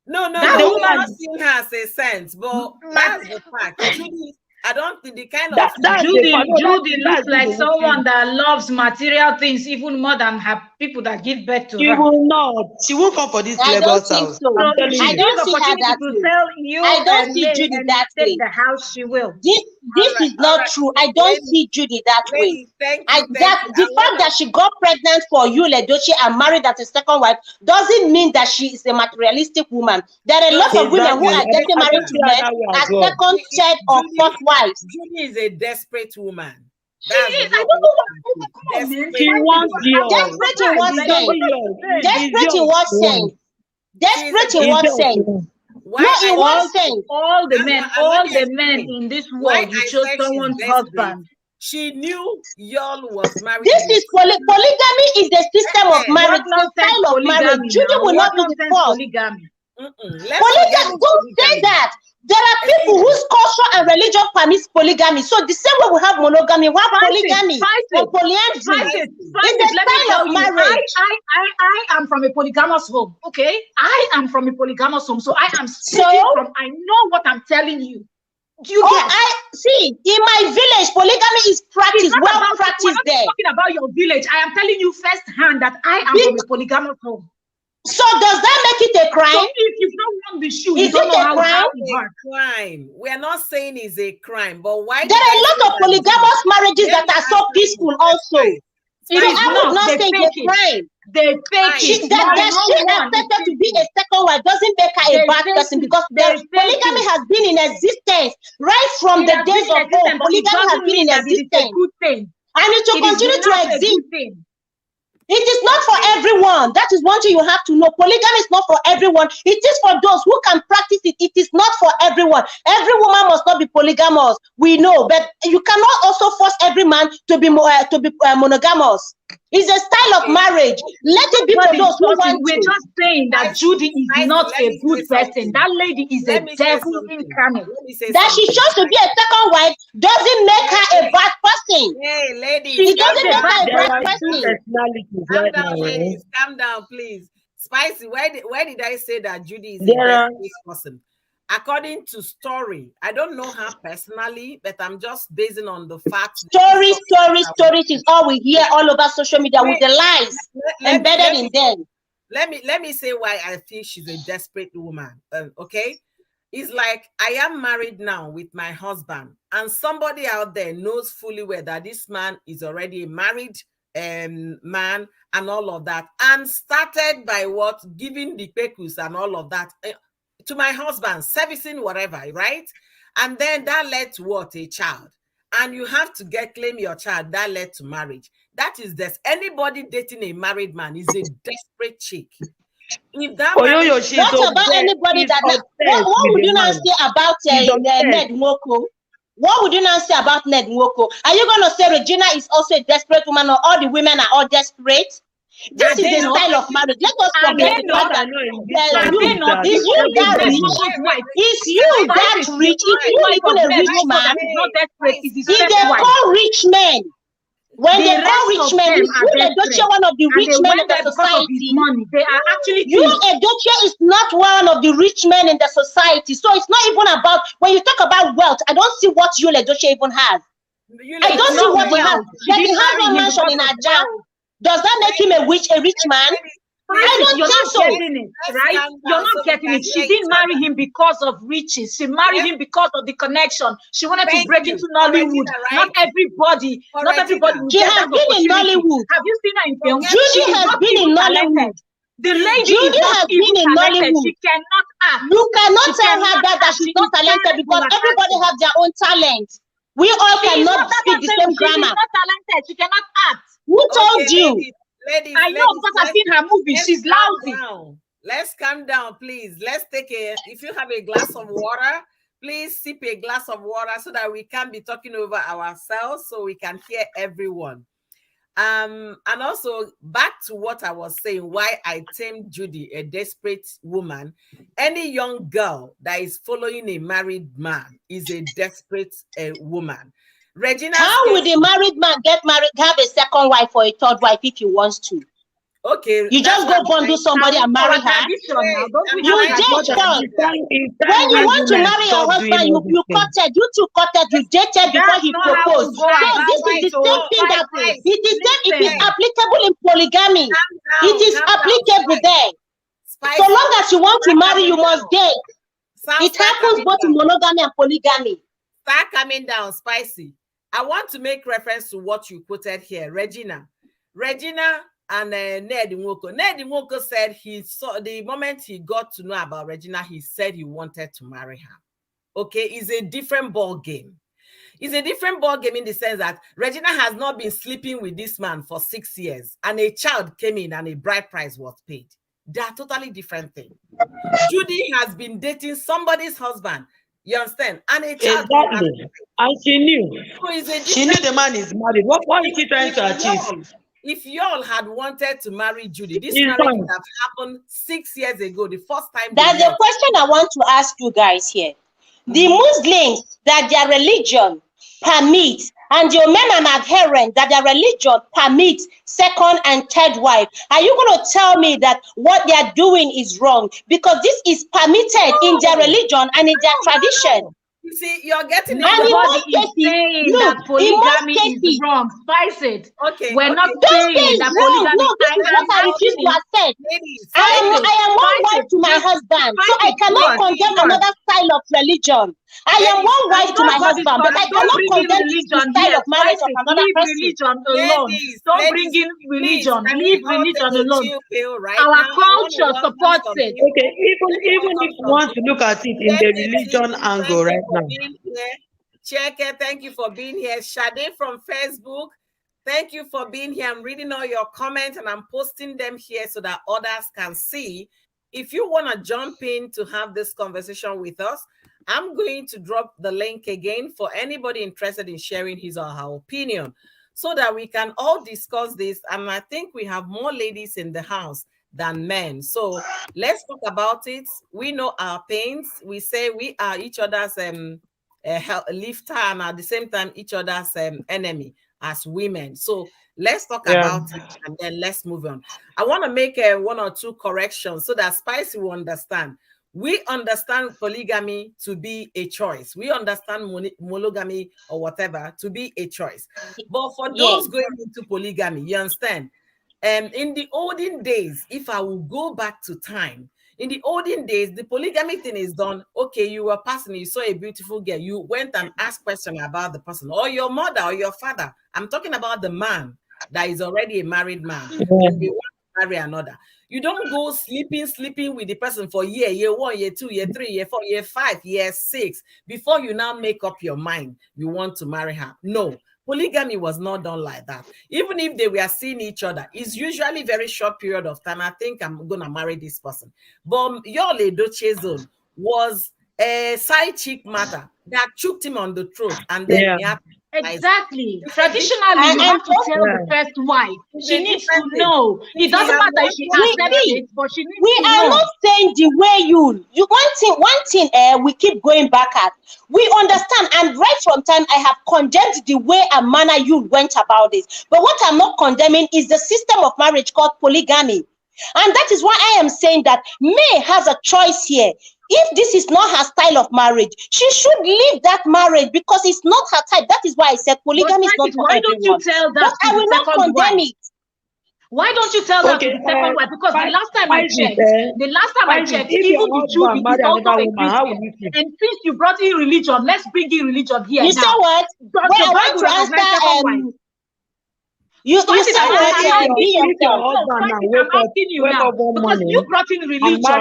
No, That the we're woman, not seeing her as a sense, but that's the fact. Judy, I don't think the kind of that's the Judy, part. No, Judy looks that's like the someone that loves material things even more than her people that give birth to She her. will not. She won't come for this I don't Lagos think house. so. I'm So if telling she I you. don't gives see her opportunity that to way. sell you I don't see May Judy and that take way. the house, she will. This is all not right. true. I don't Lady, see Judy that way. lady, thank you. The fact that she got pregnant for Yul-Edochie and married as a second wife doesn't mean that she is a materialistic woman. There are a lot of women who Exactly. are getting I married don't to see her men that way as as well. second, third, or fourth wives. Judy is a desperate woman. She That's is. I what don't know what. we can Come on, say. man. She wants yours. Desperate in what It's sense? only yours. Desperate in what sense? Desperate in She's what It's sense? yours. Why No, I in what all, sense? all the That's men, what, let all me the men explain. in this Why world, you I chose said she's someone's desperate. husband. She knew Yul was married. This is polygamy is the system of marriage, What the nonsense style of marriage. polygamy Judy now? will What not be the nonsense first. polygamy? Let's forget Polygamy, don't say polygamy. that. There are people whose culture and religion permits polygamy. So the same way we have monogamy, we have polygamy or polyandry. Fight it. It's a Let me style tell of you, marriage. I am from a polygamous home. Okay, I am from a polygamous home, so I am speaking from. I know what I'm telling you. Do you get? I see. In my village, polygamy is practiced, well practiced there. I'm talking about your village. I am telling you firsthand that I am from a polygamous home. So does that make it a crime? So if you don't want the shoe, is you don't it know a how crime? it works. Crime. We are not saying it's a crime, but why? There are a lot of polygamous marriages that are so peaceful also. So I would not say it's a crime. They fake it. That she accepted to be a second wife doesn't make her a bad person because polygamy has been in existence right from the days of old. Polygamy has been in existence. And it will continue to exist. It is not for everyone. That is one thing you have to know. Polygamy is not for everyone. It is for those who can practice it. It is not for everyone. Every woman must not be polygamous. We know, but you cannot also force every man to be monogamous. It's a style of marriage. Let it be for those who want We're just saying that Judy is not a good person. That lady is a devil incarnate. That she chose to be a second wife doesn't make her a bad person. Hey, ladies, it doesn't make her a bad person. Calm down, ladies. Calm down, please. Spicy, why did I say that Judy is a desperate person? According to story, I don't know her personally, but I'm just basing on the facts. Stories is all we hear all over social media with the lies embedded in them. Let me say why I feel she's a desperate woman. Okay, it's like I am married now with my husband, and somebody out there knows fully well that this man is already a married man and all of that, and started by what, giving the pekus and all of that to my husband, servicing whatever, right? And then that led to what? A child. And you have to claim your child. That led to marriage. That is this. Anybody dating a married man is a desperate chick. If that what about anybody that what would you now say about Ned Nwoko? What would you now say about Ned Nwoko? Are you going to say Regina is also a desperate woman, or all the women are all desperate? This is the style of marriage. Let us forget the fact that is you that rich? Is you that rich? If you even a rich man, if they call rich men, when they call rich men, Yul-Edochie one of the rich men in the society. They are actually Yul-Edochie is not one of the rich men in the society. So it's not even about, when you talk about wealth, I don't see what Yul-Edochie even has. I don't see what he has. That he has one mansion in Aja. Does that make him a rich man? I don't think so. Getting it, right? You're not getting it. She didn't marry him because of riches. She married him because of the connection. She wanted to break into Nollywood. Not everybody. She has been in Nollywood. Have you seen her in film? Judy has been in Nollywood. The lady Judy has been in Nollywood. She cannot act. You cannot tell her that she's not talented because everybody has their own talent. We all She is cannot not, that's speak what I'm the saying. same She is grammar. not talented. She cannot act. Who told Okay, you? ladies, I know because I've seen her movies. let's She's calm lousy. down. Let's calm down, please. Let's take if you have a glass of water, please sip a glass of water so that we can be talking over ourselves so we can hear everyone. And also back to what I was saying, why I termed Judy a desperate woman. Any young girl that is following a married man is a desperate woman. Regina, how would a married man get married, have a second wife or a third wife if he wants to? okay, you just go bundle somebody and marry her. You date first. When you want to marry your husband, you courted, you two courted, you dated before he proposed. So this is the same thing that it is applicable in polygamy. It is applicable there. So long as you want to marry, you must date. It happens both in monogamy and polygamy. Start coming down, Spicy. I want to make reference to what you quoted here, Regina. Regina and Ned Nwoko. Ned Nwoko said he saw the moment he got to know about Regina, he said he wanted to marry her. Okay, it's a different ball game. It's a different ball game in the sense that Regina has not been sleeping with this man for 6 years, and a child came in and a bride price was paid. They are totally different things. Judy has been dating somebody's husband. You understand? And a child. Exactly. And she knew. So she knew the man is married. What is he trying to achieve? If y'all had wanted to marry Judy, this marriage would have happened 6 years ago, the first time. That's the question I want to ask you guys here. The Muslims that their religion permits, and your men and adherents that their religion permits second and third wife, are you going to tell me that what they are doing is wrong? Because this is permitted in their religion and in their tradition. You see, you're getting nobody is saying that polygamy is wrong. Spice it. Okay. We're not saying that polygamy. No, this is what I refuse to accept. I am one wife to my husband, so I cannot condemn another style of religion. I am one wife to my husband, but I cannot condemn the style of marriage of another person. Religion alone. Don't bring in religion. Leave religion alone. Our culture supports it. Okay, even if you want to look at it in the religion angle right now. Cheke, thank you for being here. Shade from Facebook, thank you for being here. I'm reading all your comments and I'm posting them here so that others can see. If you want to jump in to have this conversation with us, I'm going to drop the link again for anybody interested in sharing his or her opinion so that we can all discuss this. And I think we have more ladies in the house than men. So let's talk about it. We know our pains. We say we are each other's lifter and at the same time each other's enemy as women. So let's talk about it and then let's move on. I want to make one or two corrections so that Spicy will understand. We understand polygamy to be a choice. We understand monogamy or whatever to be a choice. But for those going into polygamy, you understand? In the olden days, if I will go back to time, in the olden days, the polygamy thing is done. Okay, you were passing, you saw a beautiful girl, you went and asked questions about the person, or your mother or your father. I'm talking about the man that is already a married man and they want to marry another. You don't go sleeping with the person for year 1, year 2, year 3, year 4, year 5, year 6 before you now make up your mind you want to marry her. No. Polygamy was not done like that. Even if they were seeing each other, it's usually very short period of time. I think I'm going to marry this person. But Yul-Edochie zone was a side chick matter that choked him on the throat. And then exactly. Traditionally, you have to tell the first wife. She needs to know. It doesn't matter if she accepts it, but she needs to know. We are not saying the way you one thing we keep going back at. We understand, and right from time I have condemned the way and manner you went about this. But what I'm not condemning is the system of marriage called polygamy. And that is why I am saying that May has a choice here. If this is not her style of marriage, she should leave that marriage because it's not her type. That is why I said polygamy is not for why everyone. Don't you tell that but I will not condemn it. Why don't you tell that to the second wife? Because the last time I checked, even the Judy is also a Christian. And since you brought in religion, let's bring in religion here. You say what? Well, I want to answer. You say what? I'm asking you now because you brought in religion. So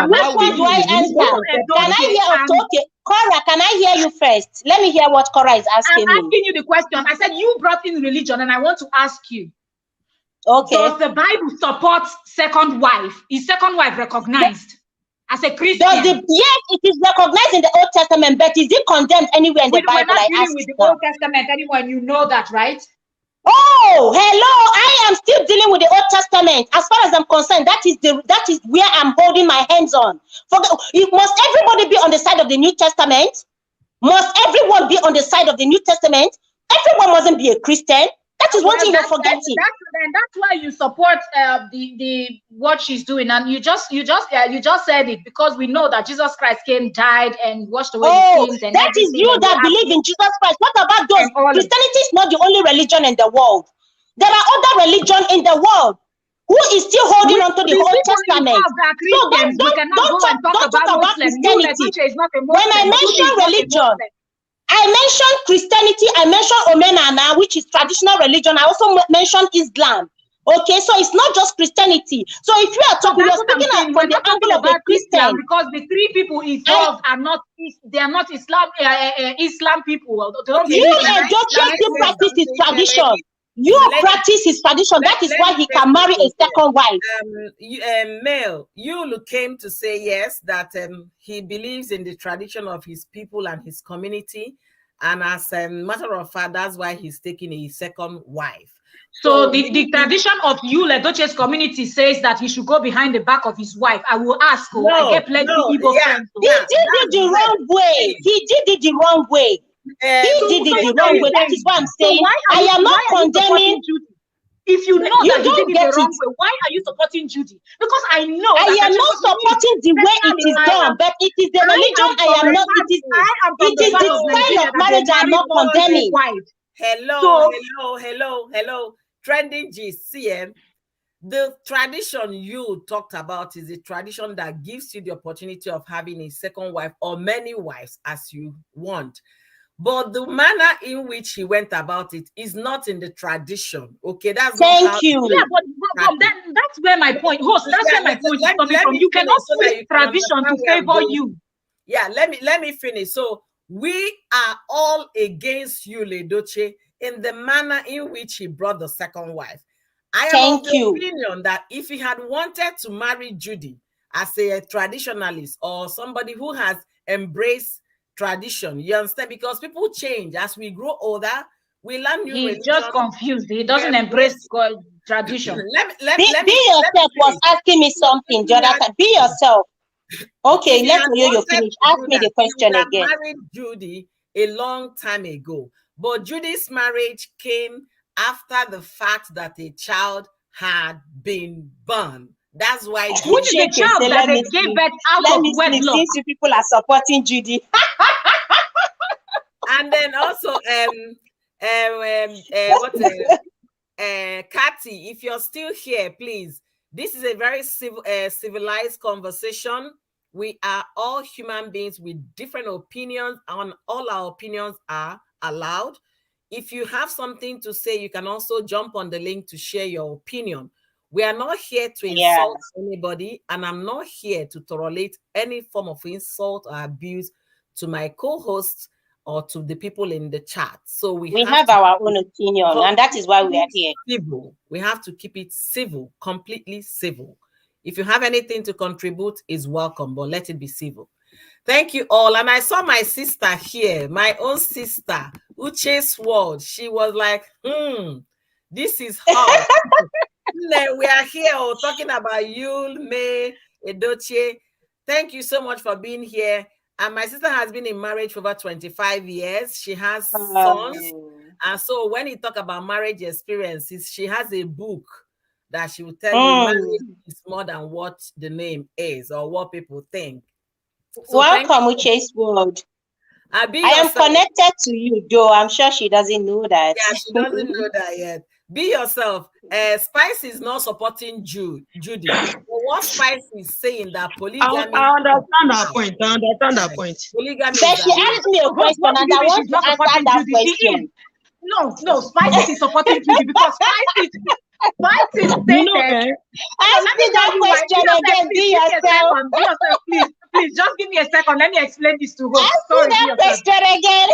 which one do I answer? Can I hear Otoke? Cora, can I hear you first? Let me hear what Cora is asking I'm me. asking you the question. I said you brought in religion, and I want to ask you. Okay. Does the Bible support second wife? Is second wife recognized as a Christian? Yes, it is recognized in the Old Testament, but is it condemned anywhere in the Bible? We're not dealing with the Old Testament anymore, and you know that, right? Oh, hello! I am still dealing with the Old Testament. As far as I'm concerned, that is where I'm holding my hands on. Must everybody be on the side of the New Testament? Must everyone be on the side of the New Testament? Everyone mustn't be a Christian. That is one thing you're forgetting. That's why you support the what she's doing, and you just said it because we know that Jesus Christ came, died, and washed away the sins. And that is you that believe in Jesus Christ. What about those? Christianity is not the only religion in the world. There are other religions in the world who is still holding on to the Old Testament. So don't talk about Christianity. When I mention religion, I mentioned Christianity, I mentioned Omenana, which is traditional religion. I also mentioned Islam. Okay, so it's not just Christianity. So if you are talking, you're speaking from the angle of a Christian. Because the three people involved are not Islam people. Yul-Edochie still practice his tradition. You practice his tradition. That is why he can marry a second wife. Male, Yul came to say yes, that he believes in the tradition of his people and his community. And as a matter of fact, that's why he's taking a second wife. So the tradition of Yul-Edochie's community says that he should go behind the back of his wife. I will ask. I get plenty Igbo friends. He did it the wrong way. He did it the wrong way. He did it the wrong way. That is why I'm saying I am not condemning. If you know that he did it the wrong way, why are you supporting Judy? Because I know I am not supporting the way it is done, but it is the religion I am not. It is the style of marriage I am not condemning. Hello. Trending GCM. The tradition you talked about is a tradition that gives you the opportunity of having a second wife or many wives as you want. But the manner in which he went about it is not in the tradition. Okay, that's thank you. Yeah, but that's where my point, host. That's where my point is coming from. You cannot twist tradition to favor you. Yeah, let me finish. So we are all against Yul-Edochie in the manner in which he brought the second wife. I am of the opinion that if he had wanted to marry Judy as a traditionalist or somebody who has embraced tradition, you understand? Because people change as we grow older. We learn new religion. He's just confused. He doesn't embrace tradition. Be yourself was asking me something, Jonathan. Be yourself. Okay, let you finish. Ask me the question again. Married Judy a long time ago, but Judy's marriage came after the fact that a child had been born. That's why who is the child that they gave birth out of wedlock? Since you people are supporting Judy. And then also Kathy, if you're still here, please. This is a very civilized conversation. We are all human beings with different opinions, and all our opinions are allowed. If you have something to say, you can also jump on the link to share your opinion. We are not here to insult anybody, and I'm not here to tolerate any form of insult or abuse to my co-hosts or to the people in the chat. So we have our own opinion, and that is why we are here. Civil. We have to keep it civil, completely civil. If you have anything to contribute, is welcome, but let it be civil. Thank you all. And I saw my sister here, my own sister, Uche's World. She was like, this is hot. We are here talking about Yul-Edochie. Thank you so much for being here. And my sister has been in marriage for over 25 years. She has sons. And so when you talk about marriage experiences, she has a book that she will tell you marriage is more than what the name is or what people think. So welcome, Uche's World. I am connected to you, though. I'm sure she doesn't know that. Yeah, she doesn't know that yet. Be yourself. Spice is not supporting Judy. But what Spice is saying that polygamy. I understand that point. Polygamy. But she asked me a question, and I want to answer that question. No, Spice is supporting Judy because Spice is stated. Ask me that question again. Be yourself. Please, just give me a a second. Let me explain this to her. Ask Sorry, me that question again.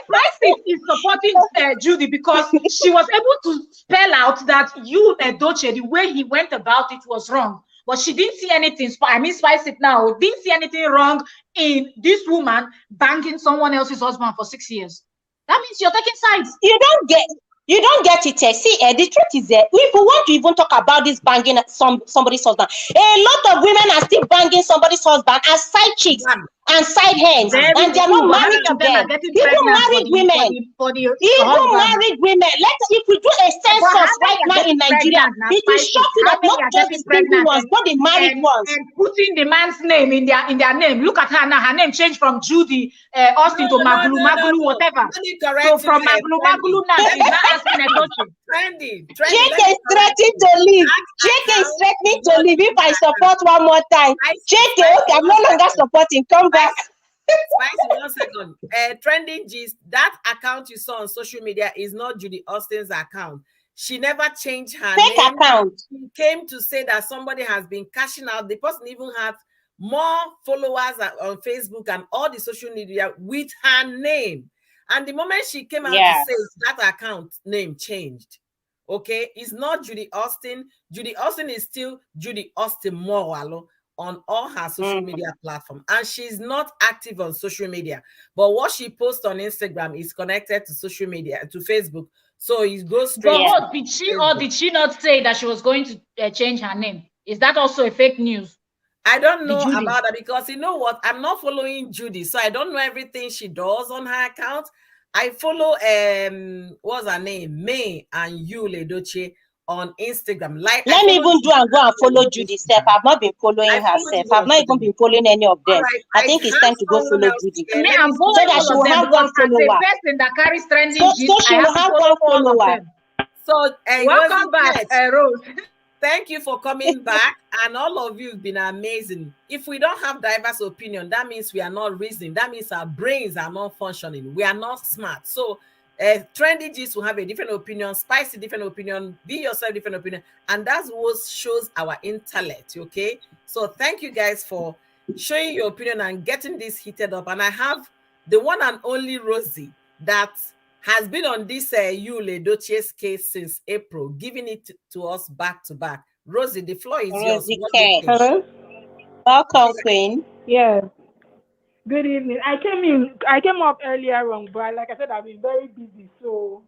Spicy is supporting Judy because she was able to spell out that Yul-Edochie, the way he went about it was wrong. But she didn't see anything. I mean, Spicy now didn't see anything wrong in this woman banging someone else's husband for 6 years. That means you're taking sides. You don't get it. See, the truth is that if we want to even talk about this banging somebody's husband, a lot of women are still banging somebody's husband as side chicks and side hands, and they're not married to them. Even married women, married women. If we do a census right now in Nigeria, it will show you that not just the single ones, but the married ones. And putting the man's name in their name. Look at her now. Her name changed from Judy Austin to Magulu, whatever. So from Magulu now, she's not asking Edochie. Trendy. JK is threatening to leave. JK is threatening to leave if I support one more time. JK, okay, I'm no longer supporting. Come back. Spicy, 1 second. Trending gist, that account you saw on social media is not Judy Austin's account. She never changed her fake name. Account. She came to say that somebody has been cashing out. The person even had more followers on Facebook and all the social media with her name. And the moment she came out to say that account name changed. Okay, it's not Judy Austin. Judy Austin is still Judy Austin Morwalo on all her social media platforms, and she's not active on social media. But what she posts on Instagram is connected to social media, to Facebook. So it goes straight. But did she or did she not say that she was going to change her name? Is that also a fake news? I don't know about that because you know what? I'm not following Judy, so I don't know everything she does on her account. I follow what's her name, May and Yul-Edochie on Instagram. Like, let me even go and follow Judy Steph. I've not been following herself. I've not even been following any of them. Right. I think it's time to go follow Judy. So that she will have one follower. As a person that carries trending so she will have one follower. So welcome back, Rose. Thank you for coming back, and all of you have been amazing. If we don't have diverse opinion, that means we are not reasoning. That means our brains are not functioning. We are not smart. So trendy G's will have a different opinion, Spicy different opinion, Be Yourself different opinion, and that's what shows our intellect. Okay, so thank you guys for showing your opinion and getting this heated up. And I have the one and only Rosie that has been on this Yul-Edochie's case since April, giving it to us back to back. Rosie, the floor is yours. Hello. Welcome, Queen. Yes. Good evening. I came up earlier on, but like I said, I've been very busy. So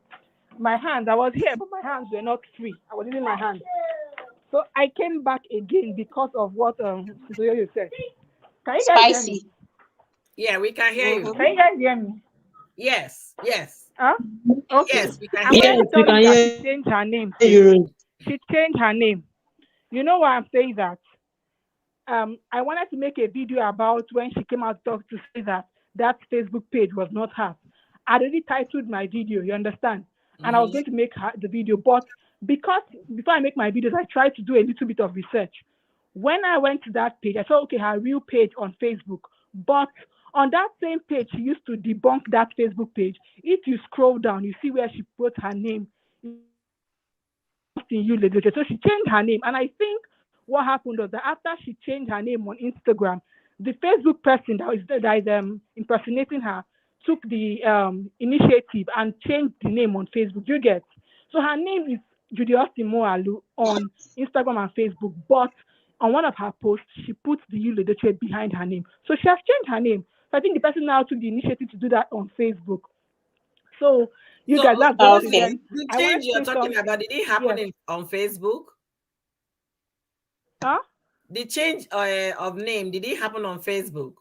my hands, I was here, but my hands were not free. I was using my hands. So I came back again because of what Yul said. Can you guys hear me? Yeah, we can hear you. Can you guys hear me? Yes. Huh? Okay. Yes, we can hear you. She changed her name. She changed her name. You know why I'm saying that? I wanted to make a video about when she came out to say that Facebook page was not hers. I already titled my video, you understand? And I was going to make the video, but because before I make my videos, I tried to do a little bit of research. When I went to that page, I saw, okay, her real page on Facebook, but on that same page, she used to debunk that Facebook page. If you scroll down, you see where she put her name. So she changed her name. And I think what happened was that after she changed her name on Instagram, the Facebook person that is impersonating her took the initiative and changed the name on Facebook. You get? So her name is Judy Austin Moalu on Instagram and Facebook, but on one of her posts, she put the Yul-Edochie behind her name. So she has changed her name. So I think the person now took the initiative to do that on Facebook. So guys, that's okay. The change you're talking about, did it happen on Facebook? Huh? The change of name, did it happen on Facebook?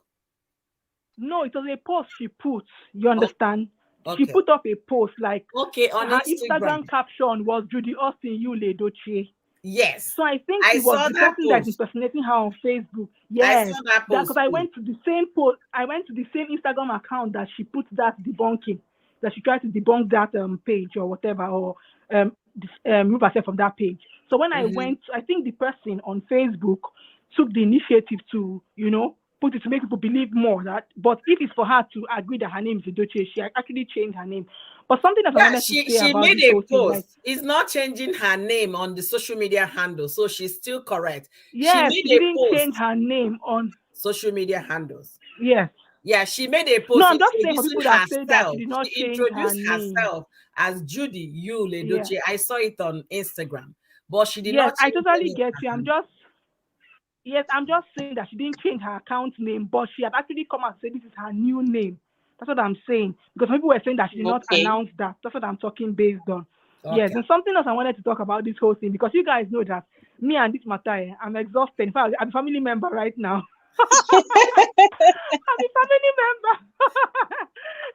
No, it was a post she put. You understand? Okay. She put up a post like on her Instagram caption was Judy Austin Yul-Edochie. Yes. So I think it was the person that's impersonating her on Facebook. Yes. I saw that post. Because I went to the same post. I went to the same Instagram account that she put that debunking, that she tried to debunk that page or whatever, or remove herself from that page. So when I went, I think the person on Facebook took the initiative to, put it to make people believe more that. But if it's for her to agree that her name is Edochie, she actually changed her name. But something that I wanted to say about she made a post. Like, it's not changing her name on the social media handle, so she's still correct. Yes, she didn't change her name on social media handles. Yes. Yeah, she made a No, post I'm just saying for introducing people that say that she herself. did not She change her introduced name. herself as Judy Yeah. Yul-Edochie. I saw it on Instagram, but she did Yes, not I change totally any of get her you. I'm handle. just saying that she didn't change her account name, but she had actually come out and said this is her new name. That's what I'm saying. Because some people were saying that she did not Okay. announce that. That's what I'm talking based on. Yes, Okay. and something else I wanted to talk about this whole thing, because you guys know that me and this matter, I'm exhausted. In fact, I'm a family member right now. I'm a family member.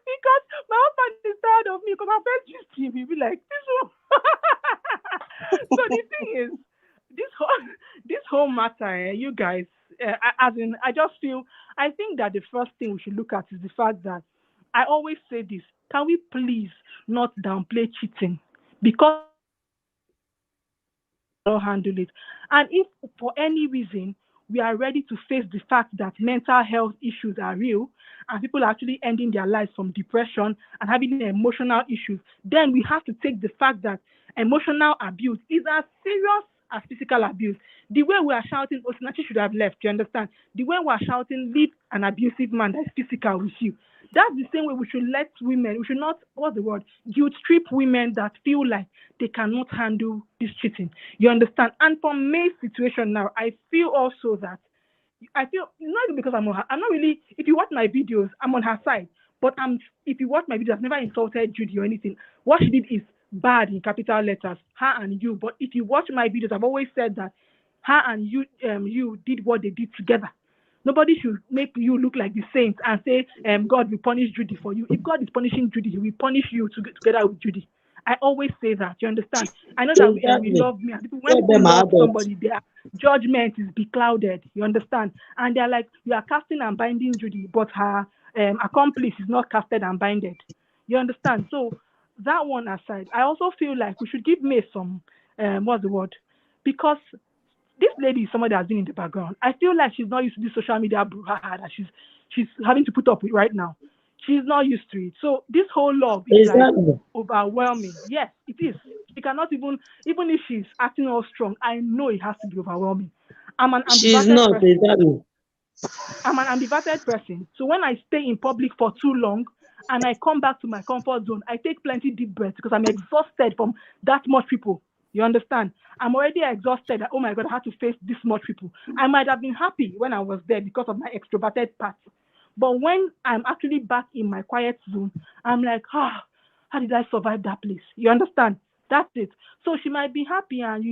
Because my husband is tired of me, because I first used him. He'll be like, this one. So the thing is, this whole matter, you guys, as in, I think that the first thing we should look at is the fact that I always say this: can we please not downplay cheating? Because not handle it. And if for any reason we are ready to face the fact that mental health issues are real and people are actually ending their lives from depression and having emotional issues, then we have to take the fact that emotional abuse is as serious as physical abuse. The way we are shouting, Osinachi should have left, you understand? The way we are shouting, leave an abusive man that is physical with you. That's the same way we should let women, we should not, what's the word, guilt trip women that feel like they cannot handle this cheating. You understand? And for May's situation now, I feel also that not even because I'm not really. If you watch my videos, I'm on her side. But if you watch my videos, I've never insulted Judy or anything. What she did is bad in capital letters, her and you. But if you watch my videos, I've always said that her and you did what they did together. Nobody should make you look like the saints and say, God will punish Judy for you. If God is punishing Judy, he will punish you together with Judy. I always say that. You understand? I know that we Exactly. love me. And when Let people them love adults. somebody, their judgment is beclouded. You understand? And they're like, you are casting and binding Judy, but her accomplice is not casted and binded. You understand? So that one aside, I also feel like we should give May some what's the word? Because this lady is somebody that has been in the background. I feel like she's not used to this social media brouhaha that she's having to put up with right now. She's not used to it. So this whole love is like Exactly. overwhelming. Yes, it is. She cannot even if she's acting all strong, I know it has to be overwhelming. I'm an She's ambiverted not. person. Exactly. I'm an ambiverted person. So when I stay in public for too long and I come back to my comfort zone, I take plenty deep breaths because I'm exhausted from that much people. You understand? I'm already exhausted. Oh my God, I had to face this much people. I might have been happy when I was there because of my extroverted part. But when I'm actually back in my quiet zone, I'm like, how did I survive that place? You understand? That's it. So she might be happy and,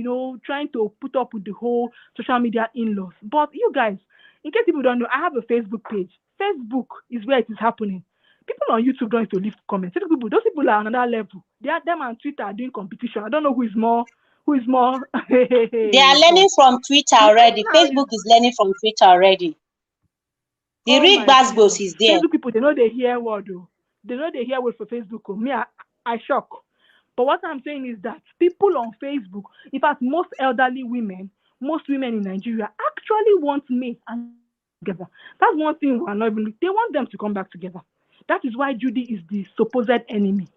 trying to put up with the whole social media in-laws. But you guys, in case people don't know, I have a Facebook page. Facebook is where it is happening. People on YouTube don't need to leave comments. Those people are on another level. Them and Twitter are doing competition. I don't know who is more. They are God. learning from Twitter The thing already. now is, Facebook is learning from Twitter already. The oh real my Basbos Jesus. is there. Facebook people, they know they hear word though. They know they hear word for Facebook. Oh. Me, I shock. But what I'm saying is that people on Facebook, in fact, most elderly women, most women in Nigeria actually want me and together. That's one thing we're not even. They want them to come back together. That is why Judy is the supposed enemy.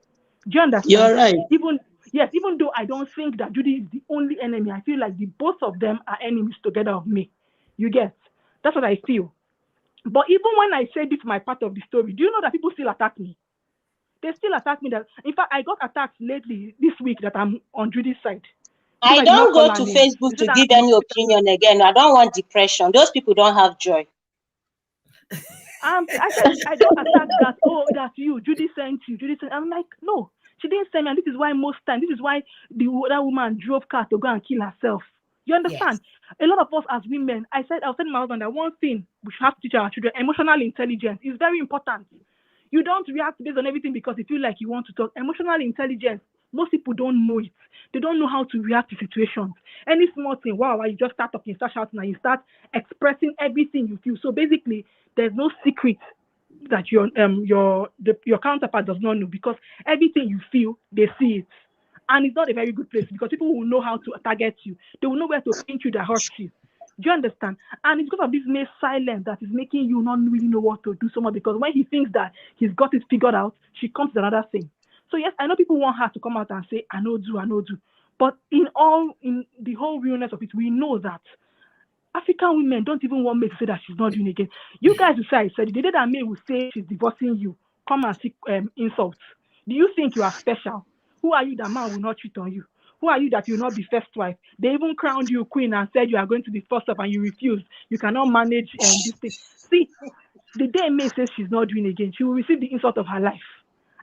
Do you understand? You're right. Even though I don't think that Judy is the only enemy, I feel like the both of them are enemies together of me. You get? That's what I feel. But even when I say this my part of the story, do you know that people still attack me? They still attack me. That in fact I got attacked lately this week that I'm on Judy's side because I I did not don't call go her to name. Facebook They said to that give any opinion again. I don't want depression. Those people don't have joy. I said I don't attack that. Oh, that's you. Judy sent you. Judy sent. I'm like, no, she didn't send me. And this is why most times, this is why that woman drove car to go and kill herself. You understand? Yes. A lot of us as women, I was telling my husband that one thing we should have to teach our children: emotional intelligence is very important. You don't react based on everything because you feel like you want to talk. Emotional intelligence, most people don't know it. They don't know how to react to situations. Any small thing, wow, you just start talking, start shouting, and you start expressing everything you feel. So basically, there's no secret that your counterpart does not know because everything you feel, they see it. And it's not a very good place because people will know how to target you. They will know where to pinch you that hurts you. Do you understand? And it's because of this mere silence that is making you not really know what to do so much because when he thinks that he's got it figured out, she comes with another thing. So yes, I know people want her to come out and say, I know do. But in the whole realness of it, we know that African women don't even want May to say that she's not doing it again. You guys will say I said it. The day that May will say she's divorcing you, come and seek insults. Do you think you are special? Who are you that man will not cheat on you? Who are you that you will not be first wife? They even crowned you queen and said you are going to be first wife and you refused. You cannot manage this thing. See, the day May says she's not doing it again, she will receive the insult of her life.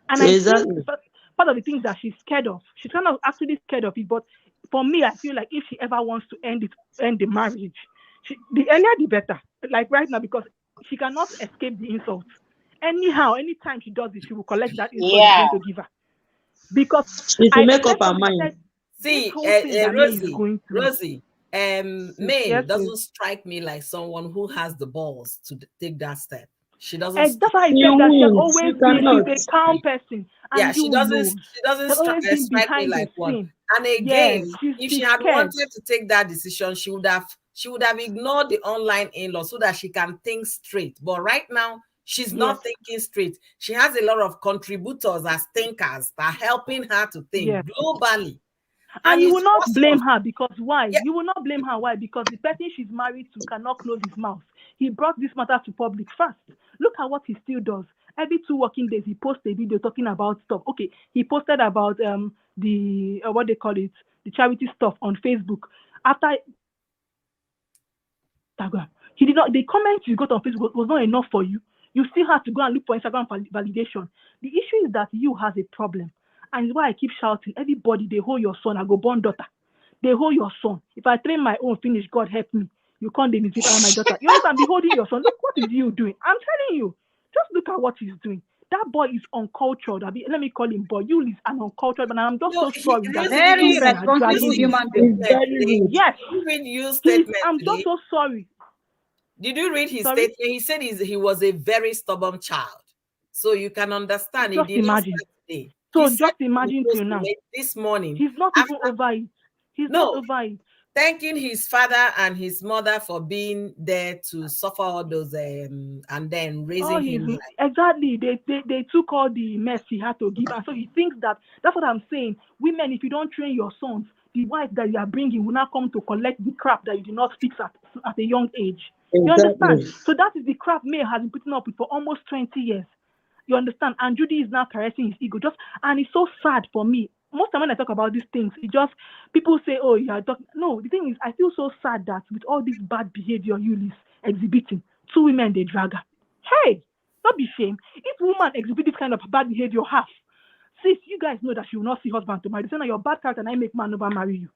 And I think part of the things that she's scared of, she's kind of actually scared of it. But for me, I feel like if she ever wants to end the marriage, the earlier the better. Like right now, because she cannot escape the insult. Anyhow, anytime she does it, she will collect that insult they're going to give her. Because she should make up her mind. See, Rosie, May doesn't strike me like someone who has the balls to take that step. She doesn't. That's why I said that she has always been a calm person. And she doesn't strike me like one. And again, if she had wanted to take that decision, she would have ignored the online in-law so that she can think straight. But right now, she's not thinking straight. She has a lot of contributors as thinkers that are helping her to think globally. And you will not blame her because why? You will not blame her. Why? Because the person she's married to cannot close his mouth. He brought this matter to public first. Look at what he still does. Every 2 working days, he posts a video talking about stuff. Okay, he posted about the what they call it, the charity stuff on Facebook. After he did not, the comments you got on Facebook was not enough for you. You still have to go and look for Instagram validation. The issue is that you has a problem. And it's why I keep shouting, everybody, they hold your son. I go born daughter. They hold your son. If I train my own finish, God help me. You can't demonstrate my daughter. You understand? Be holding your son. Look, what is you doing? I'm telling you. Just look at what he's doing. That boy is uncultured. Let me call him boy. Yul is an uncultured, but I'm just so sorry. Very responsible human being. Yes. I'm just so sorry. Did you read his statement? He said he was a very stubborn child. So you can understand. Just imagine. So just imagine till now. This morning. He's not even over it. He's not over it. Thanking his father and his mother for being there to suffer all those and then raising him. Exactly. They took all the mess he had to give. And so he thinks that's what I'm saying. Women, if you don't train your sons, the wife that you are bringing will not come to collect the crap that you did not fix at a young age. You understand? So that is the crap May has been putting up with for almost 20 years. You understand? And Judy is now caressing his ego. And it's so sad for me. Most time when I talk about these things, people say, oh, yeah, no, the thing is, I feel so sad that with all this bad behavior Yul is exhibiting, 2 women, they drag her. Hey, don't be shame. If woman exhibit this kind of bad behavior, sis, you guys know that she will not see husband to marry. They say, now your bad character and I make man never marry you.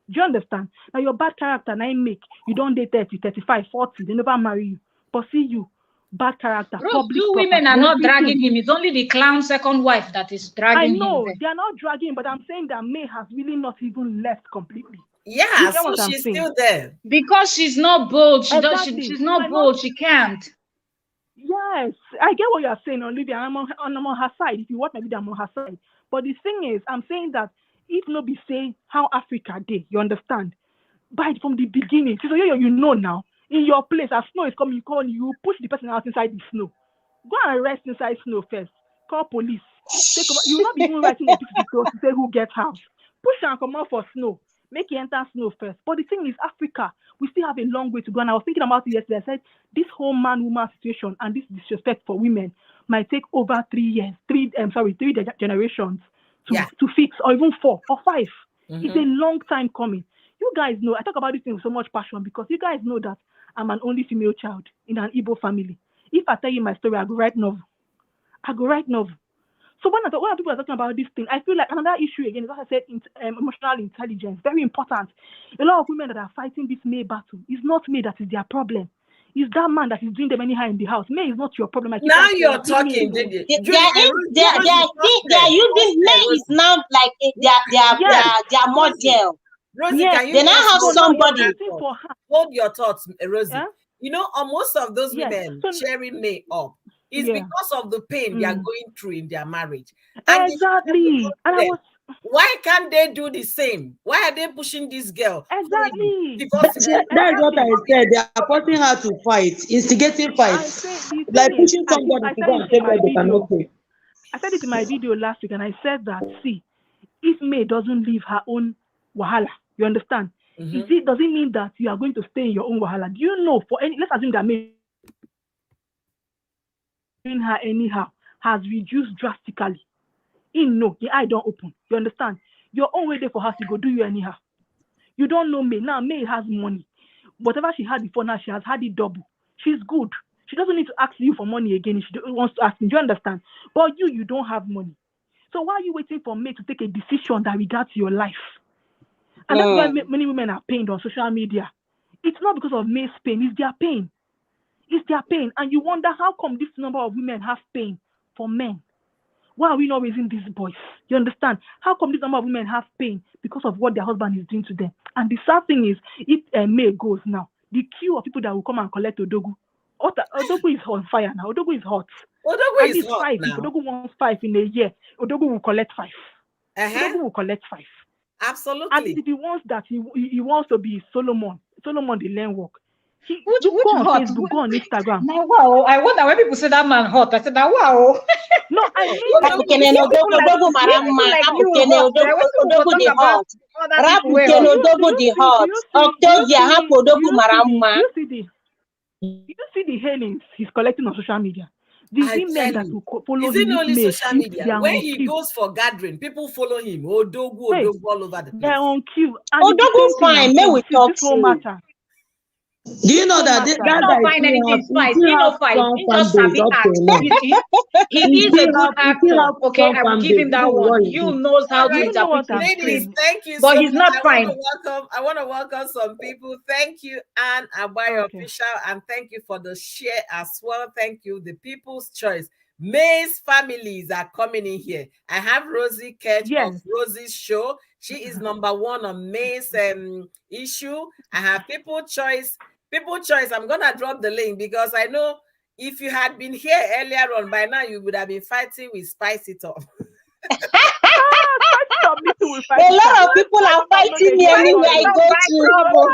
Do you understand? Now your bad character and I make, you don't date 30, 35, 40, they never marry you. But see you, bad character. Bro, 2 women are not dragging him. It's only the clown second wife that is dragging him. I know, they are not dragging, but I'm saying that May has really not even left completely. Yeah, so she's still there. Because she's not bold. She's not bold. She can't. Yes, I get what you're saying, Olivia. I'm on her side. If you want, maybe I'm on her side. But the thing is, I'm saying that if nobody say how Africa did, you understand? But from the beginning, so you know now. In your place, as snow is coming, you push the person out inside the snow. Go and rest inside snow first. Call police. You will not be even writing a piece to say who gets house. Push and come out for snow. Make it enter snow first. But the thing is, Africa, we still have a long way to go. And I was thinking about it yesterday. I said, this whole man-woman situation and this disrespect for women might take over 3 generations to fix, or even 4 or 5. Mm-hmm. It's a long time coming. You guys know, I talk about this thing with so much passion because you guys know that I'm an only female child in an Igbo family. If I tell you my story, I go write novel. So when people are talking about this thing, I feel like another issue again is what I said, emotional intelligence, very important. A lot of women that are fighting this May battle, it's not May that is their problem. It's that man that is doing them anyhow in the house. May is not your problem. Now you're talking. They are using May is now like their model. Rosie, they now have somebody. Hold your thoughts, Rosie. Yeah? You know, most of those women cheering May up is because of the pain they are going through in their marriage. And exactly. Why can't they do the same? Why are they pushing this girl? Exactly. That's what I said. They are forcing her to fight, instigating fights. Like pushing somebody to go and take what they cannot take. I said it in my video last week, and I said that, see, if May doesn't leave her own wahala, you understand? Does it mean that you are going to stay in your own wahala? Do you know, let's assume that maybe her anyhow has reduced drastically. No, the eye don't open. You understand? Your own way there for her to go do you anyhow. You don't know May. Now May has money. Whatever she had before, now she has had it double. She's good. She doesn't need to ask you for money again if she wants to ask me. Do you understand? But you don't have money. So why are you waiting for May to take a decision that regards your life? And that's why many women are pained on social media. It's not because of May's pain. It's their pain. It's their pain. And you wonder how come this number of women have pain for men? Why are we not raising these boys? You understand? How come this number of women have pain because of what their husband is doing to them? And the sad thing is, if May goes now, the queue of people that will come and collect Odogu, Odogu is on fire now. Odogu is hot. Odogu is hot 5. now. If Odogu wants 5 in a year, Odogu will collect 5. Odogu will collect 5. Absolutely. And if he wants that, he wants to be Solomon the learn work. Which go on hot? Facebook, go on Instagram. Now, wow, I wonder when people say that man hot. I said, now, wow. No, I mean, Odogu marama. Odogu the hot. Odogu the hot. Octavia, Odogu marama. You see the hailings he's collecting on social media. The women that will follow him. Is it only social media? When he goes for gathering, people follow him. Odogu all over the place. They're on queue. Odogu fine. May we talk matter. Do you know that he don't find anything spice? He don't fight. He just sabi act. He is a good actor. Okay, I will give him that one. You knows how to interpret his ladies, thank you. But so he's not fine. I want to welcome some people. Thank you, Anne Abayo Official, and thank you for the share as well. Thank you, the People's Choice. May's families are coming in here. I have Rosie Ketch of Rosie's show. She is number 1 on May's issue. I have People's Choice. I'm gonna drop the link because I know if you had been here earlier on by now, you would have been fighting with Spice It Up. A lot of people are fighting me anywhere I go to.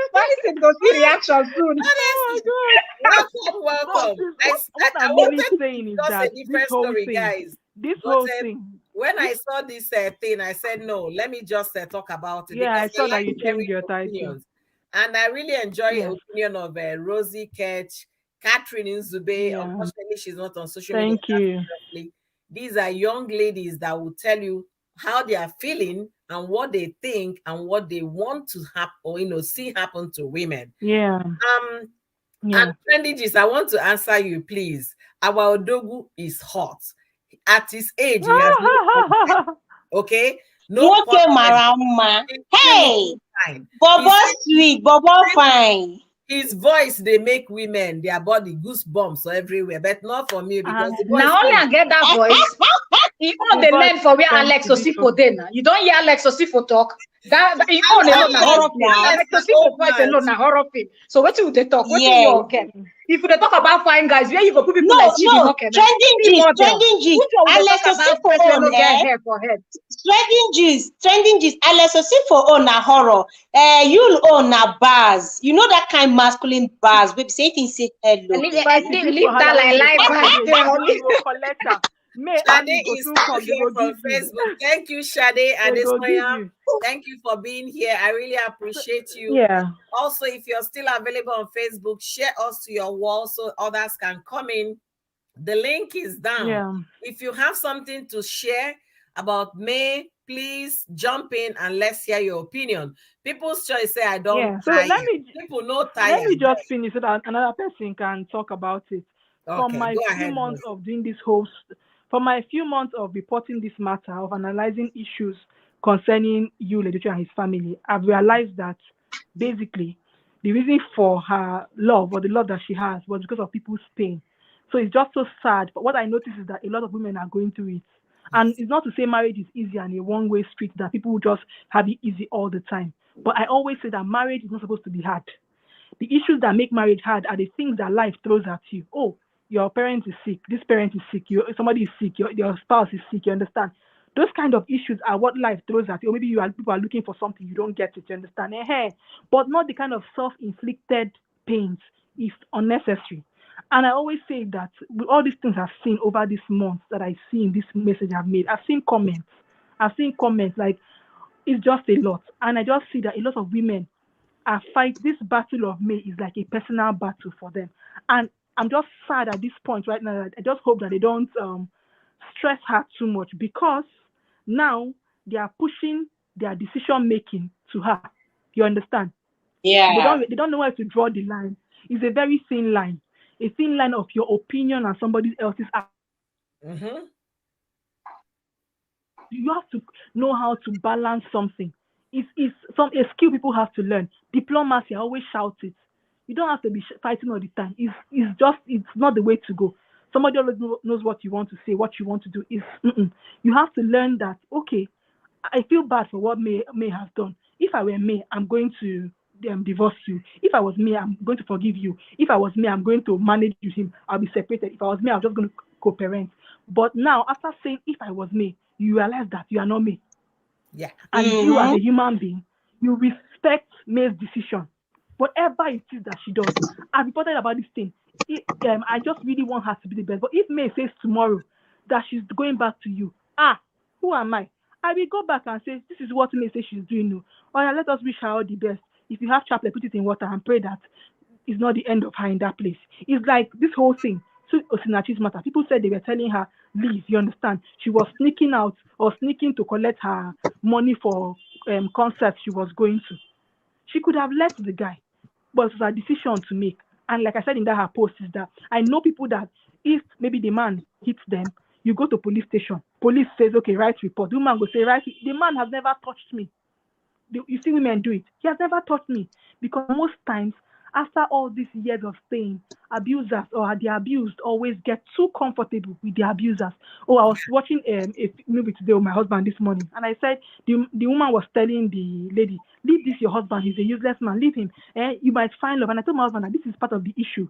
Spice It go see reaction soon. Welcome. I wanted saying is that a different story, guys. This whole thing. When I saw this thing, I said no. Let me just talk about it. Yeah, I saw that you changed your title. And I really enjoy the opinion of Rosie Ketch, Catherine Nzube. Yeah. Unfortunately, she's not on social media. Thank you. These are young ladies that will tell you how they are feeling and what they think and what they want to happen or see happen to women. Yeah. And Trendy, I want to answer you, please. Our Odogu is hot. At his age, he has okay. No marama. Hey, Bobo sweet, Bobo fine. His voice, they make women, their body goosebumps everywhere, but not for me because now only I get that voice. You know the learn for where Alex Osifo then. You don't hear Alex Osifo talk. That you know alone na horror film. Alex Osifo voice alone na horror film. So what you they talk? What you all get? If they talk about fine guys, where you go put people like trending G's. Alex Osifo on hair for head. Trending G's. Alex Osifo on a horror. You'll own a bars. You know that kind of masculine bars. Baby, say things say hello. Leave that like Shade is talking from Facebook. Thank you, Shade Adesoya. Thank you for being here. I really appreciate you. Yeah. Also, if you're still available on Facebook, share us to your wall so others can come in. The link is down. Yeah. If you have something to share about May, please jump in and let's hear your opinion. People's Choice say I don't. Yeah. So people know tired. Let me just finish so that another person can talk about it. Okay, From my few months of doing this host. For my few months of reporting this matter, of analyzing issues concerning Yul-Edochie and his family, I've realized that basically the reason for her love or the love that she has was because of people's pain. So it's just so sad. But what I notice is that a lot of women are going through it. And it's not to say marriage is easy and a one-way street that people will just have it easy all the time. But I always say that marriage is not supposed to be hard. The issues that make marriage hard are the things that life throws at you. Oh, your parent is sick, this parent is sick, somebody is sick, your spouse is sick, you understand? Those kind of issues are what life throws at you. Or maybe people are looking for something, you don't get it, you understand? But not the kind of self-inflicted pains is unnecessary. And I always say that with all these things I've seen over this month that I see in this message I've made, I've seen comments like, it's just a lot. And I just see that a lot of women are fight this battle of May is like a personal battle for them. And I'm just sad at this point right now. I just hope that they don't stress her too much, because now they are pushing their decision making to her. You understand? Yeah. They don't know where to draw the line. It's a very thin line. A thin line of your opinion and somebody else's Mm-hmm. you have to know how to balance something. It's a skill people have to learn. Diplomacy, I always shout it. You don't have to be fighting all the time. It's not the way to go. Somebody always knows what you want to say, what you want to do. You have to learn that. Okay, I feel bad for what May has done. If I were May, I'm going to divorce you. If I was me, I'm going to forgive you. If I was me, I'm going to manage with him. I'll be separated. If I was me, I'm just going to co-parent. But now, after saying if I was me, you realize that you are not me. Yeah. And you as a human being, you respect May's decision. Whatever it is that she does. I reported about this thing. I just really want her to be the best. But if May says tomorrow that she's going back to you, who am I? I will go back and say, this is what May says she's doing now. Oh yeah, let us wish her all the best. If you have chaplet, put it in water and pray that it's not the end of her in that place. It's like this whole thing. So Osinachi's matter. People said they were telling her, leave, you understand? She was sneaking out or sneaking to collect her money for concerts she was going to. She could have left the guy, but it was a decision to make. And like I said in that her post, is that I know people that if maybe the man hits them, you go to police station. Police says, okay, write report. The woman will say, right, the man has never touched me. You see women do it. He has never touched me. Because most times, after all these years of staying, abusers or the abused always get too comfortable with the abusers. Oh, I was watching a movie today with my husband this morning, and I said the woman was telling the lady, leave this your husband, he's a useless man, leave him. You might find love. And I told my husband that this is part of the issue.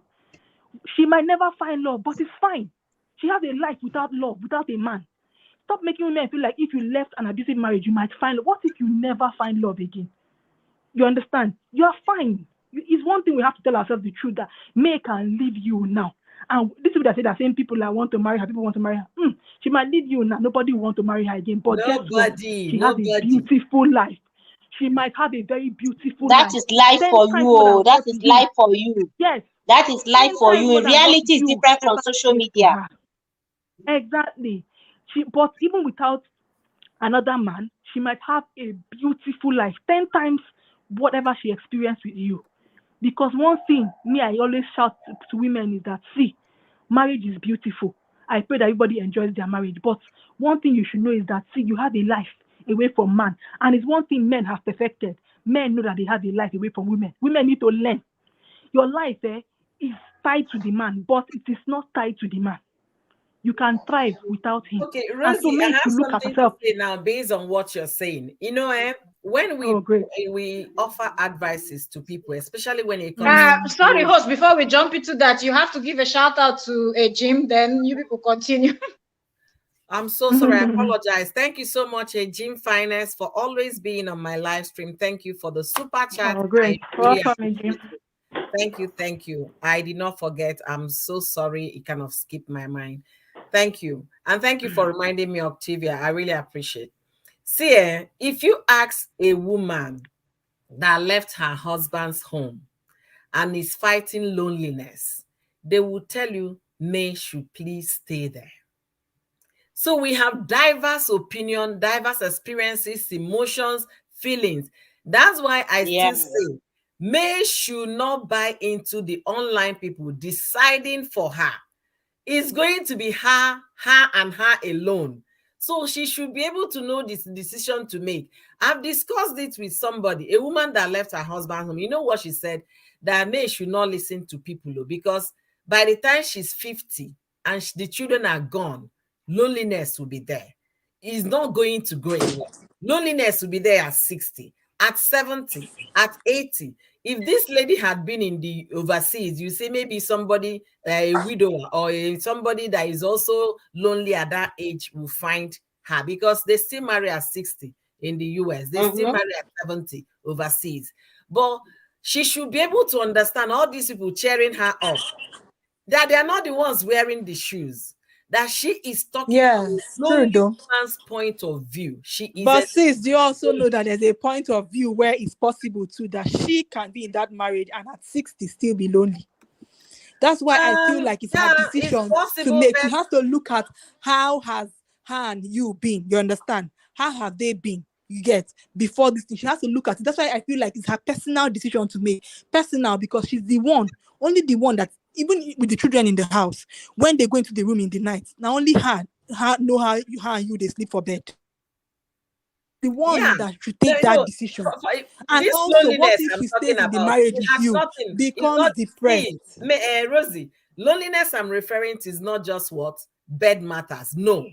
She might never find love, but it's fine. She has a life without love, without a man. Stop making women feel like if you left an abusive marriage, you might find love. What if you never find love again? You understand? You are fine. It's one thing we have to tell ourselves the truth, that May can leave you now. And this people that say that same people that want to marry her, people want to marry her. She might leave you now. Nobody will want to marry her again. But guess what? She has a beautiful life. She might have a very beautiful life. That is life for you. That is life for you. Yes. That is life for you. In reality, it's different from social media. Exactly. But even without another man, she might have a beautiful life, 10 times whatever she experienced with you. Because one thing I always shout to women is that, see, marriage is beautiful. I pray that everybody enjoys their marriage. But one thing you should know is that, see, you have a life away from man. And it's one thing men have perfected. Men know that they have a life away from women. Women need to learn. Your life is tied to the man, but it is not tied to the man. You can thrive without him. Okay, Rosie, I have something to say now based on what you're saying. When we offer advices to people, especially when it comes sorry, host, before we jump into that, you have to give a shout out to a Jim, then you people continue. I'm so sorry. I apologize. Thank you so much, Jim Finest, for always being on my live stream. Thank you for the super chat. Oh, great. Welcome, Jim. Thank you. I did not forget. I'm so sorry. It kind of skipped my mind. Thank you. And thank you for reminding me, Octavia. I really appreciate it. See, if you ask a woman that left her husband's home and is fighting loneliness, they will tell you, May should please stay there. So we have diverse opinion, diverse experiences, emotions, feelings. That's why I still say May should not buy into the online people deciding for her. It's going to be her and her alone. So she should be able to know this decision to make. I've discussed it with somebody, a woman that left her husband home. You know what she said? That May should not listen to people, because by the time she's 50 and the children are gone, loneliness will be there. It's not going to go away. Loneliness will be there at 60, at 70, at 80. If this lady had been in the overseas, you say maybe somebody, a widower or somebody that is also lonely at that age will find her, because they still marry at 60 in the US. They still marry at 70 overseas. But she should be able to understand all these people cheering her up, that they are not the ones wearing the shoes. that she is talking Yes, from a true lonely though. woman's point of view. She is But sis, do you also know that there's a point of view where it's possible too that she can be in that marriage and at 60 still be lonely? That's why I feel like it's her yeah, it's decision to possible, make. She but has to look at how has her and you been. You understand? How have they been? You get before this thing. She has to look at it. That's why I feel like it's her personal decision to make. Personal, because she's the one, only the one that even with the children in the house, when they go into the room in the night, now only her know how her and you they sleep for bed. The yeah, one that should take that decision. And this also, what loneliness if I'm she talking stays in the about, marriage it with has you, nothing. It's becomes not depressed? Rosie. Loneliness I'm referring to is not just what bed matters. No,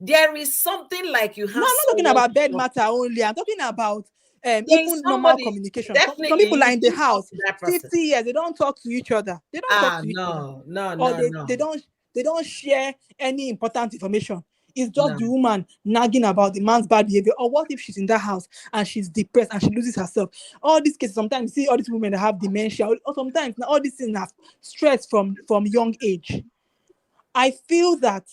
there is something like you have. No, I'm not talking someone about bed to talk matter only. I'm talking about There is even normal somebody, communication. Some definitely people you are in the still talk house to that person. 50 years, they don't talk to each other. They don't talk to each other. Or they don't share any important information. It's just the woman nagging about the man's bad behavior. Or what if she's in that house and she's depressed and she loses herself? All these cases, sometimes you see all these women that have dementia, or sometimes now all these things have stress from young age. I feel that,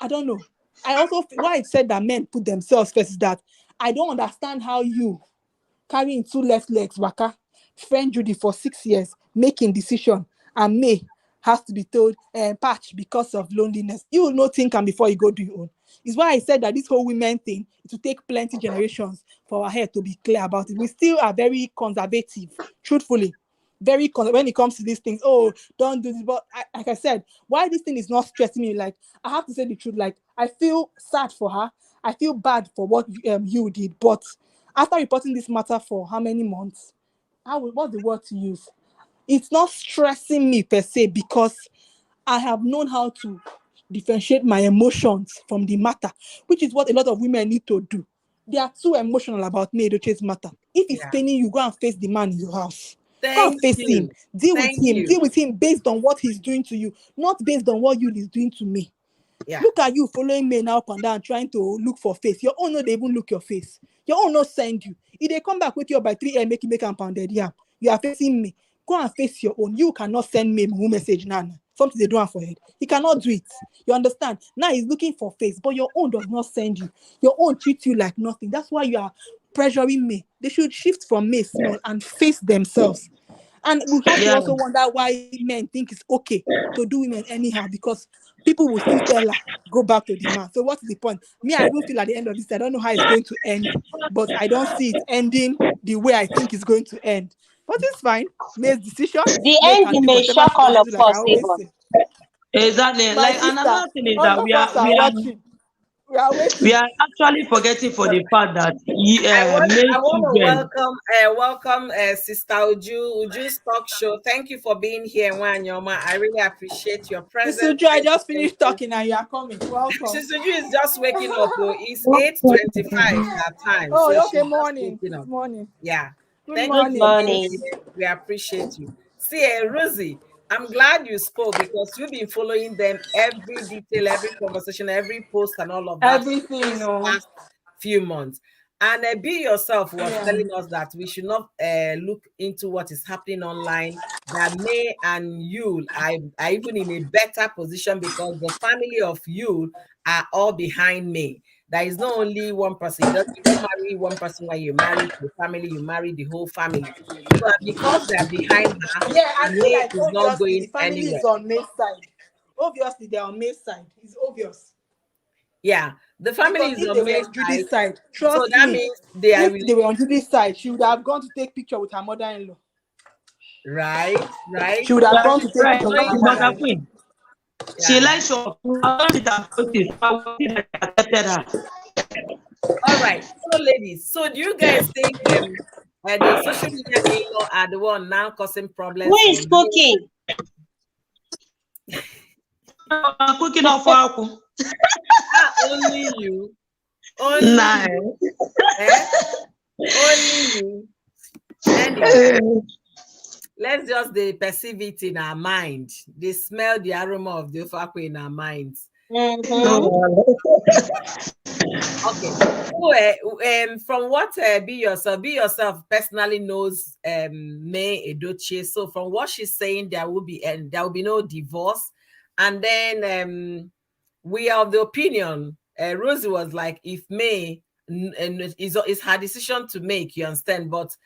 I don't know. I also why I said that men put themselves first is that I don't understand how you carrying 2 left legs, waka, friend Judy for 6 years, making decision, and May has to be told patch because of loneliness. You will know think and before you go do your own. It's why I said that this whole women thing, it will take plenty generations for our head to be clear about it. We still are very conservative, truthfully. Very when it comes to these things. Oh, don't do this. But like I said, why this thing is not stressing me, like I have to say the truth, like I feel sad for her. I feel bad for what you did, but after reporting this matter for how many months, what's the word to use? It's not stressing me per se because I have known how to differentiate my emotions from the matter, which is what a lot of women need to do. They are too emotional about Yul-Edochie's matter. If it's paining you, go and face the man in your house. Go and face him. Deal with him based on what he's doing to you, not based on what you is doing to me. Yeah. Look at you following me now up and down, trying to look for face. Your own no, they even look your face. Your own no send you. If they come back with you by 3 a.m., make and pounded yam, you are facing me. Go and face your own. You cannot send me a message now. Something they do for head. He cannot do it. You understand? Now he's looking for face, but your own does not send you. Your own treats you like nothing. That's why you are pressuring me. They should shift from me small and face themselves. And we have to also wonder why men think it's okay to do women anyhow, because people will still tell her, go back to the man. So what's the point? Me, I even feel at the end of this, I don't know how it's going to end, but I don't see it ending the way I think it's going to end. But it's fine. May's decision. The May can ending do may whatever shock she all wants of to do, like I us, always Avon. say. Exactly. My Like sister, another thing is all that of us are watching. We are waiting. we are actually forgetting for the fact that I male want children. to welcome Sister Uju's talk show. Thank you for being here, Wanyoma. I really appreciate your Miss presence. Uju, I just finished talking and you are coming. Welcome. Sister Uju is just waking up. Oh, it's 8:25 that time, so Oh, she's okay, just morning. waking It's up. morning. Yeah. Good Thank you Good for morning, being morning. sis. here. We appreciate you. See, Rosie, I'm glad you spoke because you've been following them every detail, every conversation, every post, and all of that Everything, you these know. past few months. And Be yourself was Yeah. telling us that we should not look into what is happening online. That May and Yul are even in a better position because the family of Yul are all behind me. There is not only one person. You don't marry one person when you marry the family, you marry the whole family. So because they are behind her, Yeah, I feel May like is not obviously the going family anywhere. is on May's side. Obviously, they're on May's side. It's obvious. Yeah, the family Because is if they on were May's on side. Judy's side, So trust that me, means they are if they were on Judy's side, she would have gone to take picture with her mother-in-law. right. She would have gone to Like, take right, picture with Knowing her like that, Mother mother-in-law. Queen. She yeah. likes your I want it as notice. I will see that I accepted her. All right. So, ladies, so do you guys think the social media in-law are the one now causing Who problems for is me? cooking? I'm cooking up for Aku. Only you. Only Nice. you. Eh? Only you. Anyway, let's just perceive it in our mind. They smell the aroma of the ofakwe in our minds. Okay. So, from what Be Yourself personally knows May Edochie. So from what she's saying, there will be no divorce. And then we are of the opinion, Rosie was like, if May, and it's her decision to make, you understand, but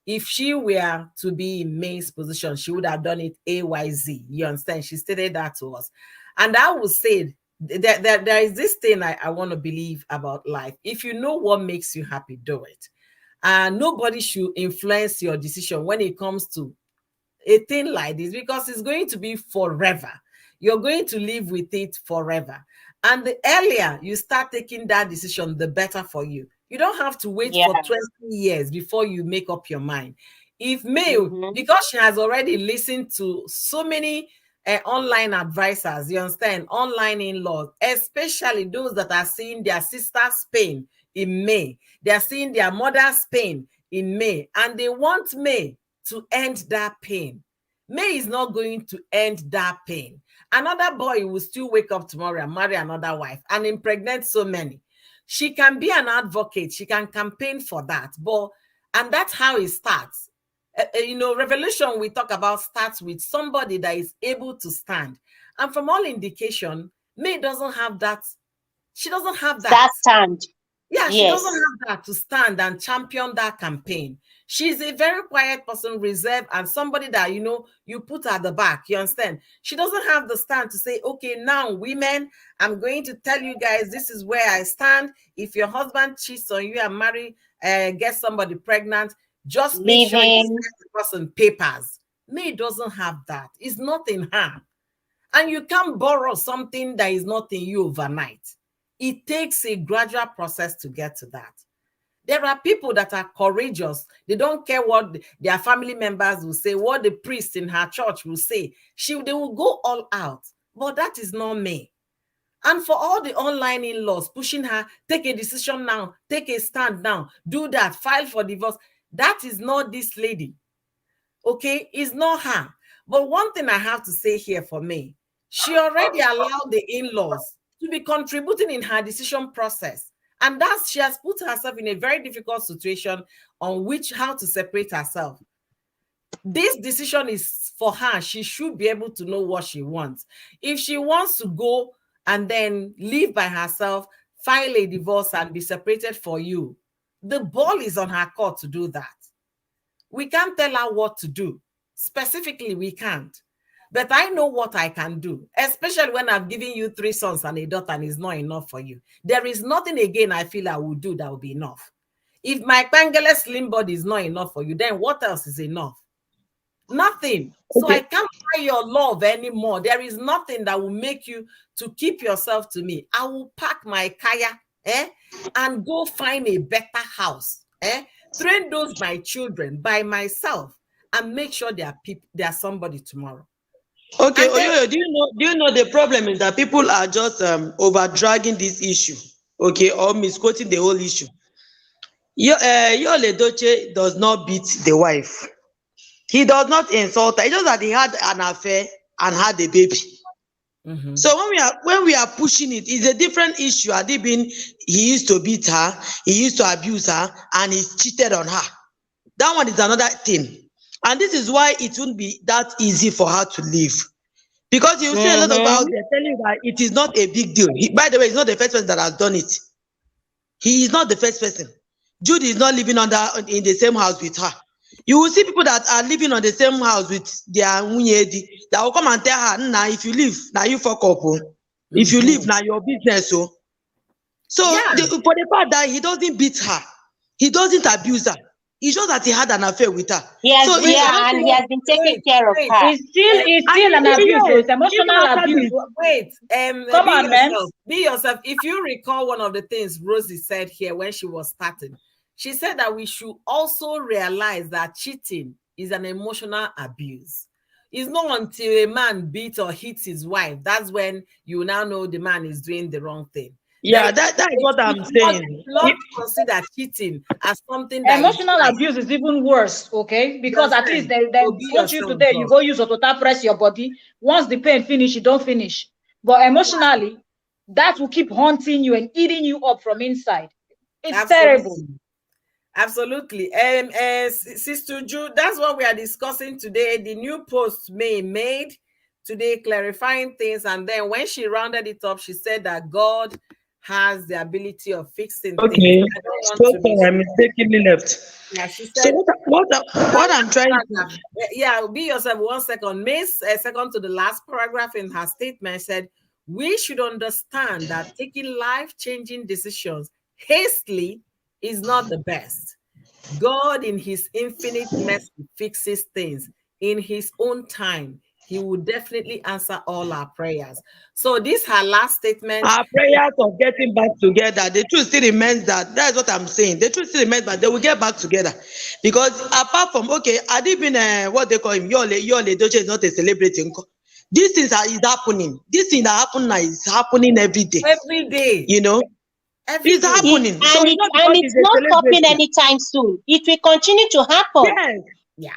if she were to be in May's position, she would have done it AYZ. You understand? She stated that to us. And I would say that there is this thing I want to believe about life. If you know what makes you happy, do it. And nobody should influence your decision when it comes to a thing like this, because it's going to be forever. You're going to live with it forever. And the earlier you start taking that decision, the better for you. You don't have to wait for 20 years before you make up your mind. If May, because she has already listened to so many online advisors, you understand, online in-laws, especially those that are seeing their sister's pain in May. They are seeing their mother's pain in May, and they want May to end that pain. May is not going to end that pain. Another boy will still wake up tomorrow and marry another wife and impregnate so many. She can be an advocate. She can campaign for that. And that's how it starts. Revolution we talk about starts with somebody that is able to stand. And from all indication, May doesn't have that. She doesn't have that. That stand. Yeah, she doesn't have that to stand and champion that campaign. She's a very quiet person, reserved, and somebody that, you put at the back. You understand? She doesn't have the stand to say, okay, now, women, I'm going to tell you guys, this is where I stand. If your husband cheats on you and get somebody pregnant, just make sure you send the person papers. May doesn't have that. It's not in her. And you can't borrow something that is not in you overnight. It takes a gradual process to get to that. There are people that are courageous. They don't care what their family members will say, what the priest in her church will say. They will go all out. But that is not me. And for all the online in-laws pushing her, take a decision now, take a stand now, do that, file for divorce. That is not this lady. Okay? It's not her. But one thing I have to say here for me, she already allowed the in-laws to be contributing in her decision process. And she has put herself in a very difficult situation on how to separate herself. This decision is for her. She should be able to know what she wants. If she wants to go and then live by herself, file a divorce and be separated for you, the ball is on her court to do that. We can't tell her what to do. Specifically, we can't. But I know what I can do, especially when I've given you 3 sons and a daughter and it's not enough for you. There is nothing again I feel I will do that will be enough. If my Pangele slim body is not enough for you, then what else is enough? Nothing. So I can't buy your love anymore. There is nothing that will make you to keep yourself to me. I will pack my kaya and go find a better house. Train those my children by myself and make sure they are somebody tomorrow. Okay, Oyoyo, do you know the problem is that people are just over dragging this issue, okay, or misquoting the whole issue. Yul-Edochie does not beat the wife. He does not insult her. It's just that he had an affair and had a baby. So when we are pushing it, it's a different issue. He used to beat her, he used to abuse her, and he cheated on her. That one is another thing. And this is why it won't be that easy for her to leave. Because you see a lot of people out there telling you that it is not a big deal. By the way, he's not the first person that has done it. He is not the first person. Judy is not living in the same house with her. You will see people that are living on the same house with their Unyedi that will come and tell her, nah, if you leave, now you fuck up. If you leave, now your business. So for the part that he doesn't beat her, he doesn't abuse her. It's just that he had an affair with her. Yes, and he has been taking care of her. It's still an abuse. So it's emotional abuse. Wait, come on, man. Be yourself. If you recall one of the things Rosie said here when she was starting, she said that we should also realize that cheating is an emotional abuse. It's not until a man beats or hits his wife, that's when you now know the man is doing the wrong thing. Yeah, that is what I'm saying. Not consider cheating as something that emotional abuse is even worse, okay? Because at least they want you today, you go use Otota, press your body. Once the pain finish, you don't finish. But emotionally, that will keep haunting you and eating you up from inside. It's terrible. Absolutely. Sister Jude, that's what we are discussing today. The new post May made today clarifying things. And then when she rounded it up, she said that God has the ability of fixing things. Okay. I don't want So to sorry, I mistakenly left. Yeah, she So said. what I'm trying to Yeah, be yourself 1 second. Miss, second to the last paragraph in her statement said, we should understand that taking life-changing decisions hastily is not the best. God, in his infinite mercy, fixes things in his own time. He will definitely answer all our prayers. So this her last statement. our prayers of getting back together, the truth still remains that's what I'm saying. The truth still remains, but they will get back together. Because apart from, okay, had it been what they call him, Yul-Edochie is not a celebrity. These things is happening. This thing that happen now is happening every day. Every day. You know? It's happening. So it's not stopping anytime soon. It will continue to happen. Yes. Yeah.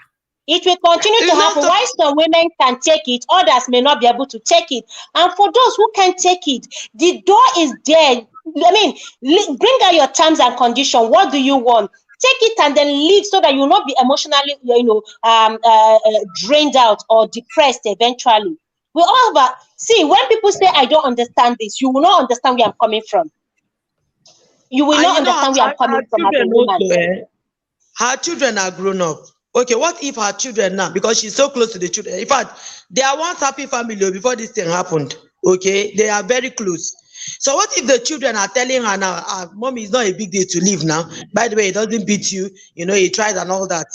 It will continue to happen. Why some women can take it, others may not be able to take it. And for those who can take it, the door is there. I mean, bring out your terms and conditions. What do you want? Take it and then leave so that you will not be emotionally, drained out or depressed eventually. We all about see when people say I don't understand this, you will not understand where I'm coming from. You will not understand where I'm coming from as a woman. Her children are grown up. Okay, what if her children now, because she's so close to the children, in fact, they are once happy family before this thing happened. Okay, they are very close. So what if the children are telling her now, mommy, it's not a big deal to leave now. By the way, it doesn't beat you, he tried and all that.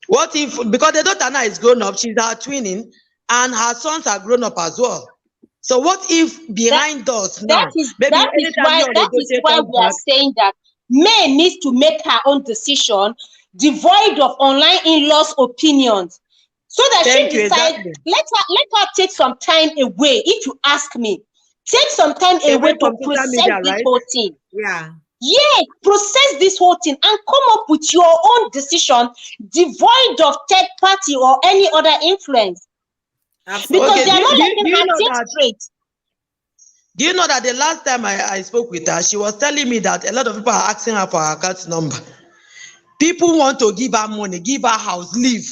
What if, because the daughter now is grown up, she's her twinning, and her sons are grown up as well. So what if behind us now? That is why we are saying that May needs to make her own decision, devoid of online in-laws' opinions, so that she decides. Exactly. Let her take some time away. If you ask me, take some time away to process this whole thing. Yeah. Yes, process this whole thing and come up with your own decision, devoid of third party or any other influence. Absolutely. Because they are not letting her think straight. Do you know that the last time I spoke with her, she was telling me that a lot of people are asking her for her account number. People want to give her money, give her house, leave.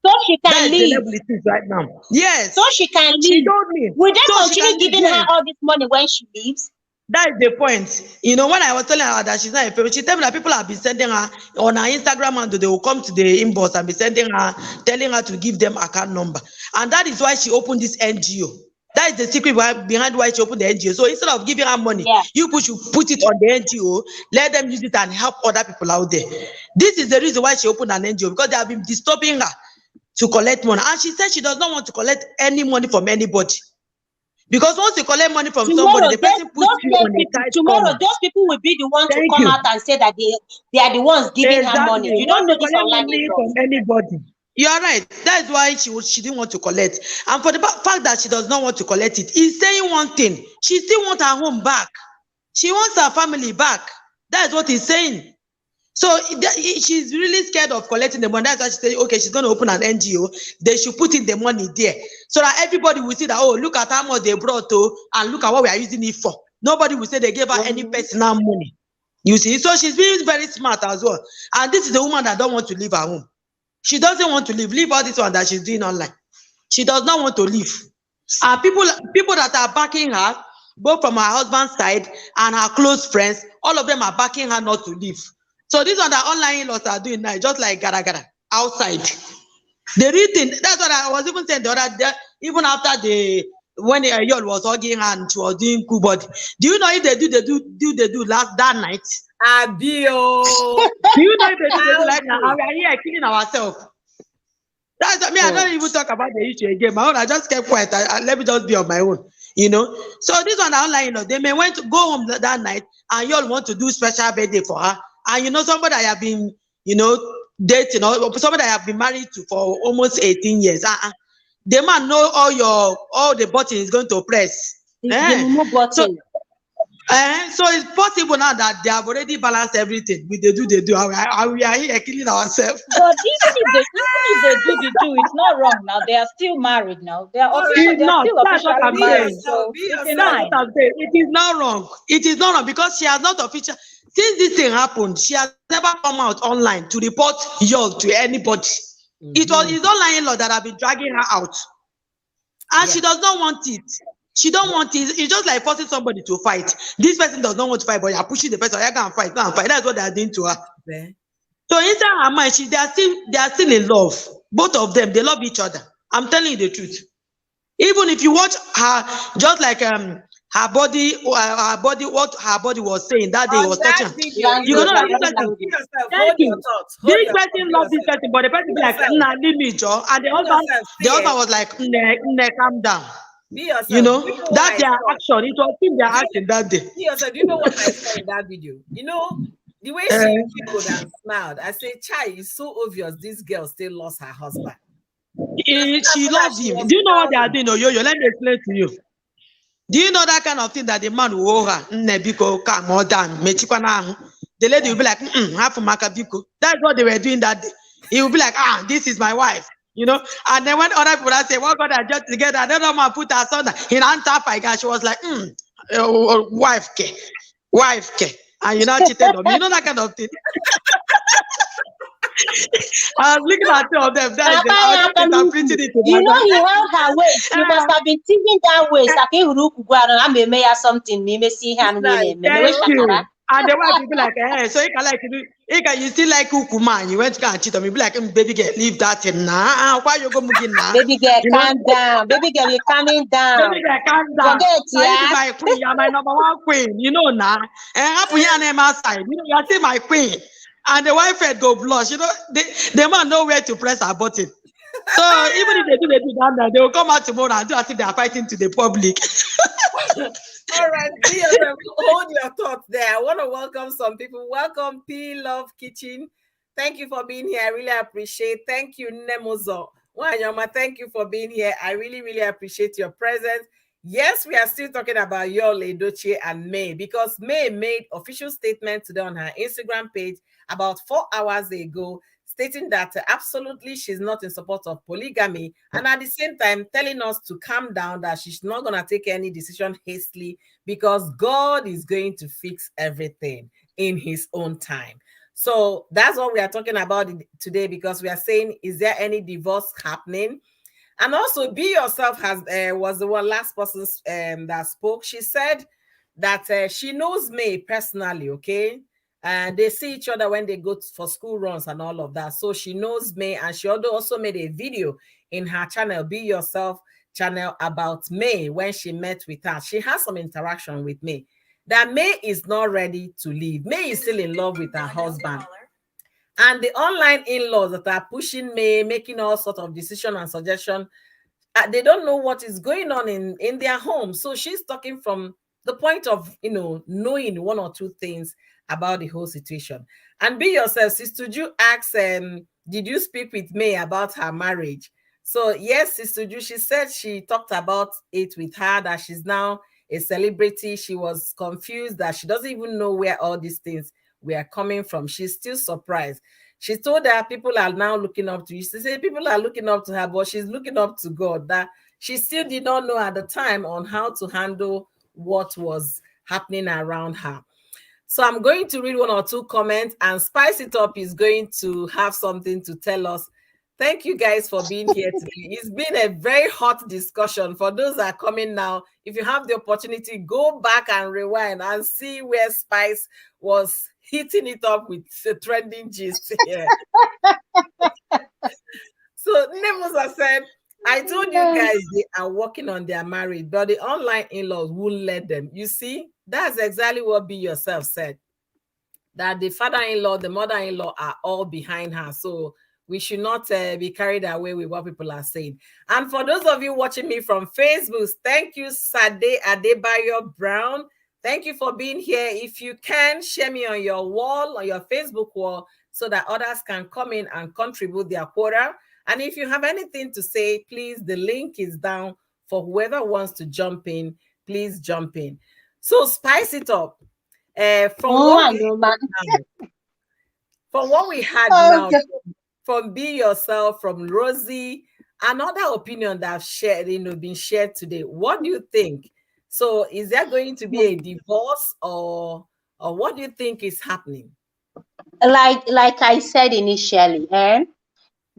So she can leave. The level it is right now. Yes. So she can leave. She told me. Will they continue giving her all this money when she leaves? That is the point. When I was telling her that she's not a favorite, she told me that people have been sending her on her Instagram and they will come to the inbox and be sending her, telling her to give them account number. And that is why she opened this NGO. That is the secret behind why she opened the NGO. So instead of giving her money, you should put it on the NGO, let them use it and help other people out there. This is the reason why she opened an NGO, because they have been disturbing her to collect money. And she said she does not want to collect any money from anybody. Because once you collect money from somebody, the person puts you on a tight corner. Those people will be the ones to come out and say that they are the ones giving her money. You don't know this online from anybody. You are right. That is why she didn't want to collect. And for the fact that she does not want to collect it, is saying one thing. She still wants her home back. She wants her family back. That is what he's saying. So she's really scared of collecting the money. That's why she said, okay, she's going to open an NGO. They should put in the money there, so that everybody will see that, oh, look at how much they brought to, and look at what we are using it for. Nobody will say they gave her any personal money. You see, so she's being very smart as well. And this is the woman that don't want to leave her home. She doesn't want to leave all this one that she's doing online. She does not want to leave. And people that are backing her, both from her husband's side and her close friends, all of them are backing her not to leave. So this one that online in-laws are doing now, just like gara outside. The real thing, that's what I was even saying the other day, even after when Yul was hugging her and she was doing cool body. Do you know if they do that night? Adio. Do you know if they do like now? We are here killing ourselves. That's me. I don't even talk about the issue again. My own, I just kept quiet. Let me just be on my own. So this one online, they may want to go home that night, and Yul want to do special birthday for her. And somebody I have been, dating, or somebody I have been married to for almost 18 years. The man know all the button is going to press. The button. So it's possible now that they have already balanced everything. They do. We are here killing ourselves. But even if they do, it's not wrong now. They are still married now. They are officially married. So it is not wrong. It is not wrong because she has not official. Since this thing happened, she has never come out online to report Yul to anybody. It's online law that have been dragging her out. And she does not want it. She don't want it. It's just like forcing somebody to fight. This person does not want to fight, but you're pushing the person. You go and fight, go and fight. That's what they are doing to her. Okay. So inside her mind, they are still in love. Both of them, they love each other. I'm telling you the truth. Even if you watch her, just like her body, what her body was saying that day, was touching. You know, thank you. This person loves this person, but the person be like, nah, leave me, Joe. And the husband was like, calm down. You know, that's their action. It was their action that day. Do you know what I saw in that video? You know, the way she giggled and smiled. I said, Chai, it's so obvious this girl still lost her husband. She loves him. Do you know what they are doing? Yo, let me explain to you. Do you know that kind of thing that the man will owe her? The lady will be like, that's what they were doing that day. He will be like, this is my wife. You know, and then when other people say, "What God are just together," another man put her son in answer. She was like, wife, and you know, cheated on me. You know that kind of thing. I was looking at two of them. You know, he held her waist. He must have been thinking that waist. I may something. Me see him. And the wife will be like, so you still like Ukuman. You went to go and cheat on me. Be like, baby girl, leave that thing now. Why you go moving now? Baby girl, calm down. Baby girl, you're calming down. Baby girl, calm down. You're my queen. You're my number one queen. You know now. And up here name outside. You know, you're still my queen. And the wife head go blush. You know, the man know where to press her button. So even if they do that, they will come out tomorrow and do as if they are fighting to the public. All right, hold your thoughts there. I want to welcome some people. Welcome, P Love Kitchen. Thank you for being here. I really appreciate. Thank you, Nemozo. Wanyama, thank you for being here. I really, really appreciate your presence. Yes, we are still talking about Yul-Edochie and May, because May made official statement today on her Instagram page about 4 hours ago, stating that absolutely she's not in support of polygamy, and at the same time telling us to calm down, that she's not going to take any decision hastily because God is going to fix everything in his own time. So that's what we are talking about today, because we are saying, is there any divorce happening? And also, Be Yourself was the last person that spoke. She said that she knows May personally, okay? And they see each other when they go for school runs and all of that. So she knows May, and she also made a video in her channel, Be Yourself channel, about May when she met with her. She has some interaction with May. That May is not ready to leave. May is still in love with her husband. And the online in-laws that are pushing May, making all sorts of decisions and suggestions, they don't know what is going on in their home. So she's talking from the point of, knowing one or two things about the whole situation. And Be Yourself, Sister Ju asks, did you speak with May about her marriage? So yes, Sister Ju, she said she talked about it with her, that she's now a celebrity. She was confused, that she doesn't even know where all these things were coming from. She's still surprised. She told her people are now looking up to you. She said people are looking up to her, but she's looking up to God. That she still did not know at the time on how to handle what was happening around her. So I'm going to read one or two comments, and Spice It Up is going to have something to tell us. Thank you guys for being here today. It's been a very hot discussion. For those that are coming now, if you have the opportunity, go back and rewind and see where Spice was hitting it up with the trending gist here. So Nemosa said, I told you guys they are working on their marriage, but the online in-laws won't let them. You see, that's exactly what Be Yourself said. That the father-in-law, the mother-in-law are all behind her. So we should not be carried away with what people are saying. And for those of you watching me from Facebook, thank you, Sade Adebayo Brown. Thank you for being here. If you can, share me on your wall, on your Facebook wall, so that others can come in and contribute their quota. And if you have anything to say, please, the link is down for whoever wants to jump in. Please jump in. So Spice It Up. From what we had now, from Be Yourself, from Rosie, another opinion that I've shared, been shared today. What do you think? So is there going to be a divorce, or what do you think is happening? Like I said initially,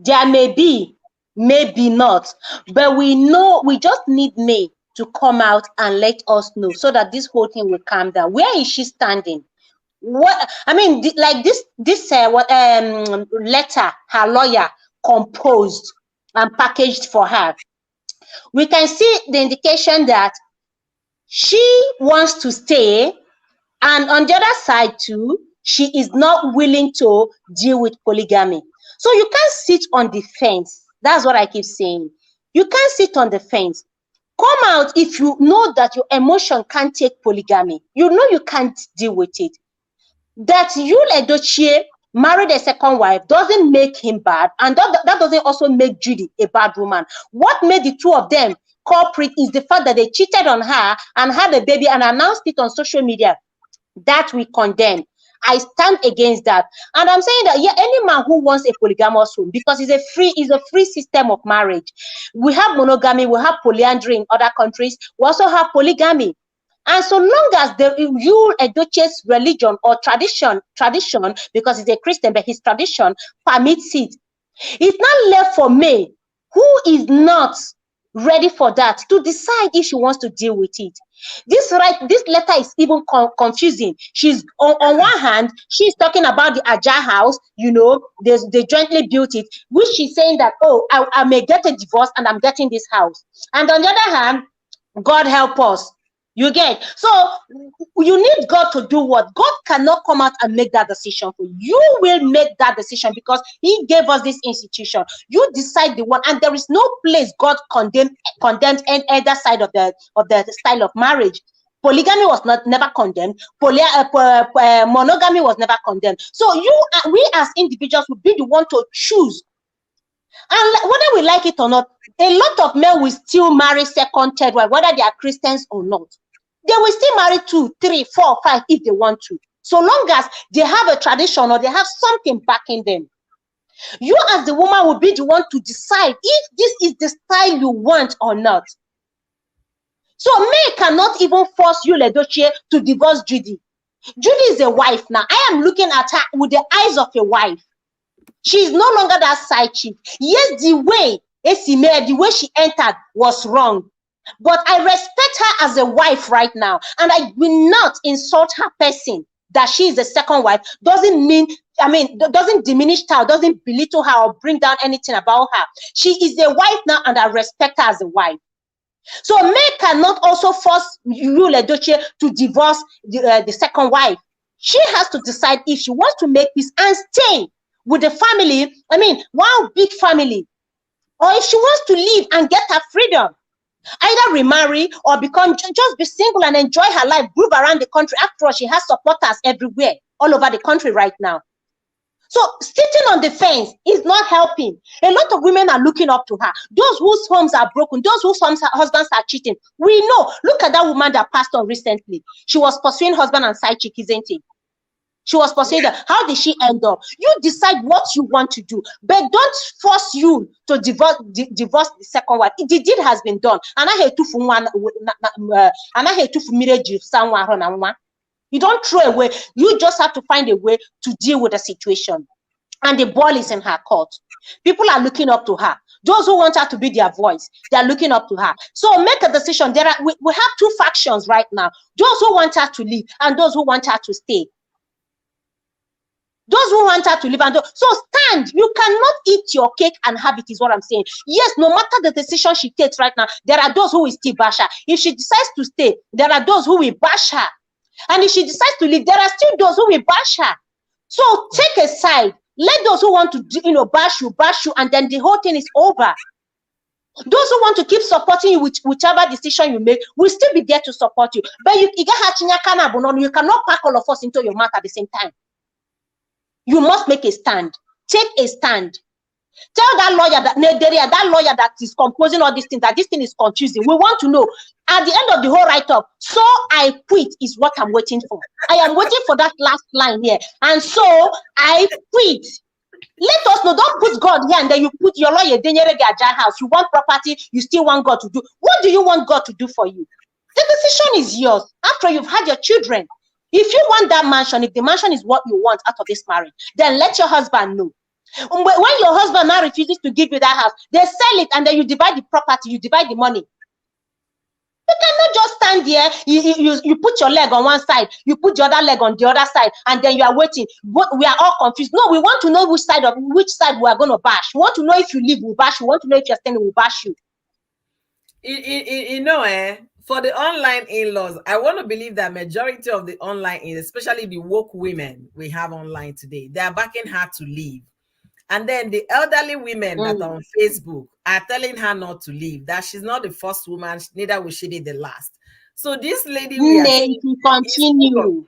There may be, maybe not, but we know, we just need May to come out and let us know so that this whole thing will calm down. Where is she standing? What I mean, like this letter her lawyer composed and packaged for her, we can see the indication that she wants to stay, and on the other side too, she is not willing to deal with polygamy. So you can't sit on the fence. That's what I keep saying. You can't sit on the fence. Come out if you know that your emotion can't take polygamy. You know you can't deal with it. That Yul-Edochie married a second wife doesn't make him bad, and that doesn't also make Judy a bad woman. What made the two of them culprit is the fact that they cheated on her and had a baby and announced it on social media. That we condemn. I stand against that. And I'm saying that, yeah, any man who wants a polygamous home, because it's a free system of marriage. We have monogamy, we have polyandry in other countries, we also have polygamy. And so long as the Yul-Edochie's religion or tradition, because he's a Christian, but his tradition permits it, it's not left for May, who is not ready for that, to decide if she wants to deal with it. This letter is even confusing. She's on one hand, she's talking about the Aja house, you know, they jointly built it, which she's saying that, oh, I may get a divorce and I'm getting this house. And on the other hand, God help us. You get? So you need God to do what? God cannot come out and make that decision for you. You will make that decision because he gave us this institution. You decide the one, and there is no place God condemned either side of the style of marriage. Polygamy was never condemned. Monogamy was never condemned. So we as individuals will be the one to choose. And whether we like it or not, a lot of men will still marry second, third wife, whether they are Christians or not. They will still marry 2, 3, 4, 5 if they want to, so long as they have a tradition or they have something backing them. You as the woman will be the one to decide if this is the style you want or not. So May cannot even force Yul-Edochie to divorce Judy. Judy is a wife now. I am looking at her with the eyes of a wife. She is no longer that side chick. Yes, the way she entered was wrong. But I respect her as a wife right now. And I will not insult her person that she is a second wife. Doesn't diminish her, doesn't belittle her or bring down anything about her. She is a wife now and I respect her as a wife. So May cannot also force Yul-Edochie to divorce the second wife. She has to decide if she wants to make peace and stay with the family, one big family, or if she wants to leave and get her freedom. Either remarry or just be single and enjoy her life, move around the country. After all, she has supporters everywhere, all over the country right now. So sitting on the fence is not helping. A lot of women are looking up to her. Those whose homes are broken, those whose husbands are cheating. We know. Look at that woman that passed on recently. She was pursuing husband and side chick, isn't it? She was pursuing them. How did she end up? You decide what you want to do, but don't force you to divorce the second wife. The deed has been done. And I hate to someone. You don't throw away. You just have to find a way to deal with the situation. And the ball is in her court. People are looking up to her. Those who want her to be their voice, they are looking up to her. So make a decision. We have two factions right now. Those who want her to leave and those who want her to stay. Those who want her to live so stand. You cannot eat your cake and have it, is what I'm saying. Yes, no matter the decision she takes right now, there are those who will still bash her. If she decides to stay, there are those who will bash her. And if she decides to leave, there are still those who will bash her. So take a side. Let those who want to bash you, and then the whole thing is over. Those who want to keep supporting you with whichever decision you make will still be there to support you. But you cannot pack all of us into your mouth at the same time. You must make a stand. Take a stand. Tell that lawyer that is composing all these things, that this thing is confusing. We want to know at the end of the whole write-up. So I quit is what I'm waiting for. I am waiting for that last line here. And so I quit. Let us know. Don't put God here and then you put your lawyer in the house. You want property, you still want God to do. What do you want God to do for you? The decision is yours after you've had your children. If you want that mansion, if the mansion is what you want out of this marriage, then let your husband know. When your husband now refuses to give you that house, they sell it and then you divide the property, you divide the money. You cannot just stand there, you put your leg on one side, you put the other leg on the other side, and then you are waiting. We are all confused. No, we want to know which side we are going to bash. We want to know if you leave, we'll bash you. We want to know if you're standing, we'll bash you. You know, for the online in-laws, I want to believe that majority of the online, especially the woke women we have online today, they are backing her to leave. And then the elderly women that are on Facebook are telling her not to leave, that she's not the first woman, neither will she be the last. So this lady it will continue.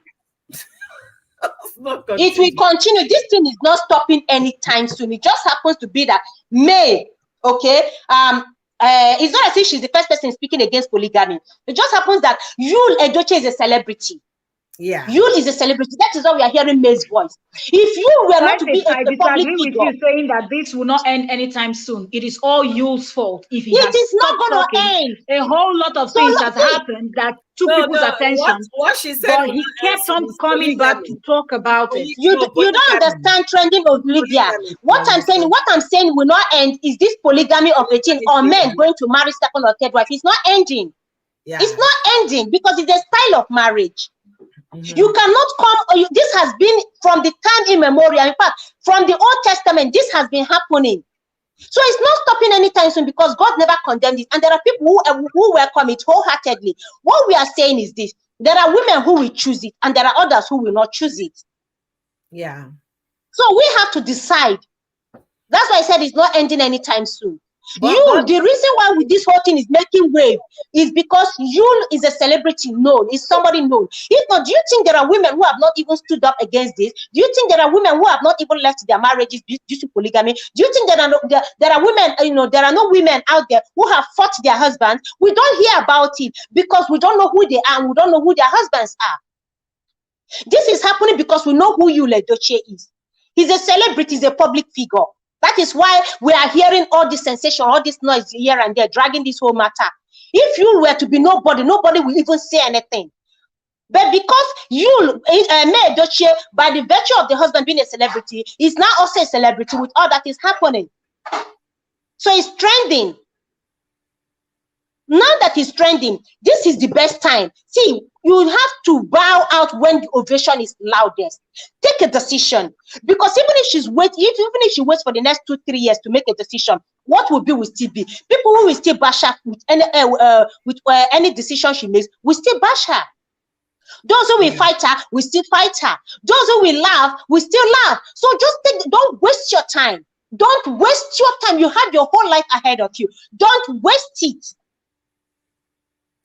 It will continue. This thing is not stopping anytime soon. It just happens to be that May, okay, it's not as if she's the first person speaking against polygamy. It just happens that Yul-Edochie is a celebrity. Yeah, Yul is a celebrity. That is why we are hearing May's voice. If you were not to be I a public disagree with figure, you saying that this will not end anytime soon. It is all Yul's fault. If he it is not going to end. A whole lot of things has happened that took people's attention. What she said, but he kept on coming back to talk about it. You don't understand trending of Lydia. What I'm saying will not end is this polygamy of 18 or men going to marry second or third wife. It's not ending. Yeah. It's not ending because it's a style of marriage. You cannot come. This has been from the time immemorial. In fact, from the Old Testament, this has been happening. So it's not stopping anytime soon because God never condemned it. And there are people who welcome it wholeheartedly. What we are saying is this: there are women who will choose it, and there are others who will not choose it. Yeah. So we have to decide. That's why I said it's not ending anytime soon. The reason why this whole thing is making wave is because Yul is a celebrity known, is somebody known. If not, do you think there are women who have not even stood up against this? Do you think there are women who have not even left their marriages due to polygamy? Do you think there are women, there are no women out there who have fought their husbands? We don't hear about it because we don't know who they are and we don't know who their husbands are. This is happening because we know who Yul-Edochie is. He's a celebrity, he's a public figure. That is why we are hearing all this sensation, all this noise here and there, dragging this whole matter. If you were to be nobody, nobody will even say anything. But because Yul-Edochie, by the virtue of the husband being a celebrity, is now also a celebrity with all that is happening. So it's trending. Now that it's trending, this is the best time. See, you have to bow out when the ovation is loudest. Take a decision. Because even if she waits for the next 2-3 years to make a decision, what will still be? People who will still bash her with any decision she makes will still bash her. Those who will fight her will still fight her. Those who will laugh will still laugh. So don't waste your time. Don't waste your time. You have your whole life ahead of you. Don't waste it.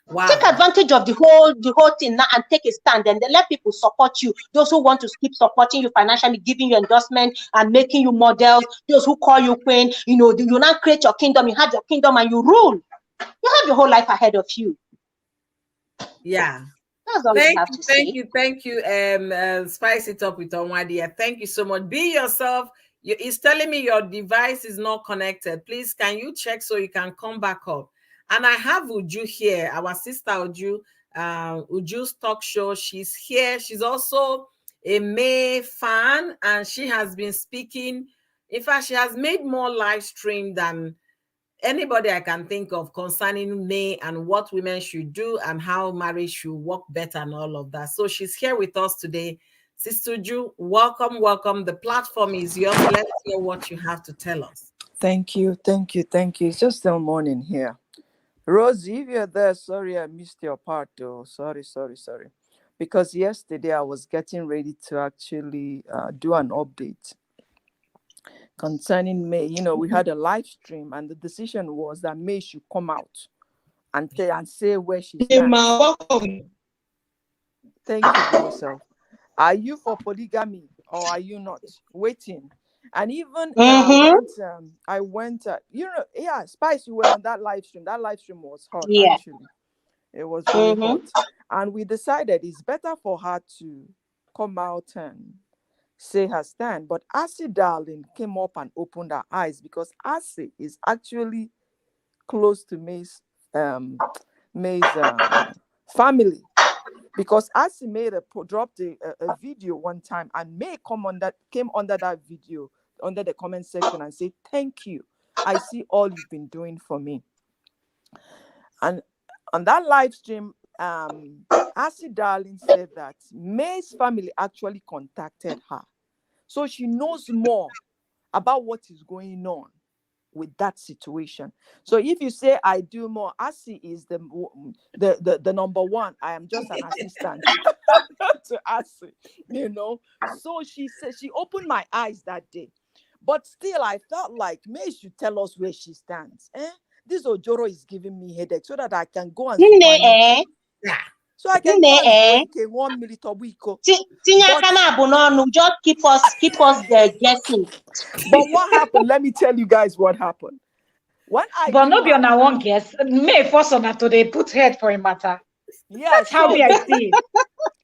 Wow. Take advantage of the whole thing now and take a stand and then let people support you. Those who want to keep supporting you financially, giving you endorsement and making you models. Those who call you queen. You now create your kingdom. You have your kingdom and you rule. You have your whole life ahead of you. Yeah. That's all I have to say. Thank you. Spice it up with Onwadia. Thank you so much. Be yourself. It's telling me your device is not connected. Please, can you check so you can come back up? And I have Uju here, our sister Uju, Uju's talk show. She's here. She's also a May fan, and she has been speaking. In fact, she has made more live stream than anybody I can think of concerning May and what women should do and how marriage should work better and all of that. So she's here with us today. Sister Uju, welcome, welcome. The platform is yours. Let's hear what you have to tell us. Thank you. It's just the morning here. Rosie, if you're there, sorry I missed your part though. Sorry. Because yesterday I was getting ready to actually do an update concerning May. We had a live stream and the decision was that May should come out and say where she stands. Thank you for yourself. Are you for polygamy or are you not? Waiting. And even I went, Spice, you were on that live stream. That live stream was hot, actually. It was really hot. And we decided it's better for her to come out and say her stand. But Asi Darling came up and opened her eyes because Asi is actually close to May's family. Because Asi dropped a video one time and May came under that video under the comment section and say, thank you. I see all you've been doing for me. And on that live stream, Asi Darling said that May's family actually contacted her. So she knows more about what is going on with that situation. So if you say I do more, Asi is the number one. I am just an assistant to Asi, you know. So she said, she opened my eyes that day. But still, I felt like May should tell us where she stands. This Ojoro is giving me headache so that I can go and Yeah. so I can go and 1 minute a week. Just keep us there guessing. But what happened? Let me tell you guys what happened. When I but no be on our one guess. May force on that to they put head for a matter. Yeah, that's how we I see it.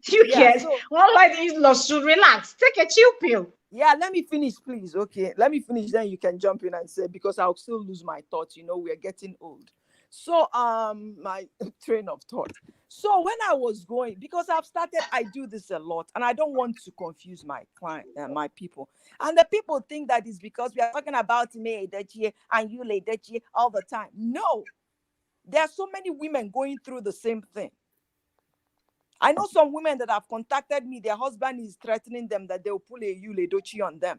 You guess one like these laws should relax. Take a chill pill. Yeah, let me finish, please. Okay, let me finish. Then you can jump in and say, because I'll still lose my thoughts. You know, we're getting old. So, my train of thought. So when I was going, because I've started, I do this a lot, and I don't want to confuse my client and my people. And the people think that it's because we are talking about Yul-Edochie and Yul-Edochie all the time. No, there are so many women going through the same thing. I know some women that have contacted me, their husband is threatening them that they'll pull a Yul-Edochie on them.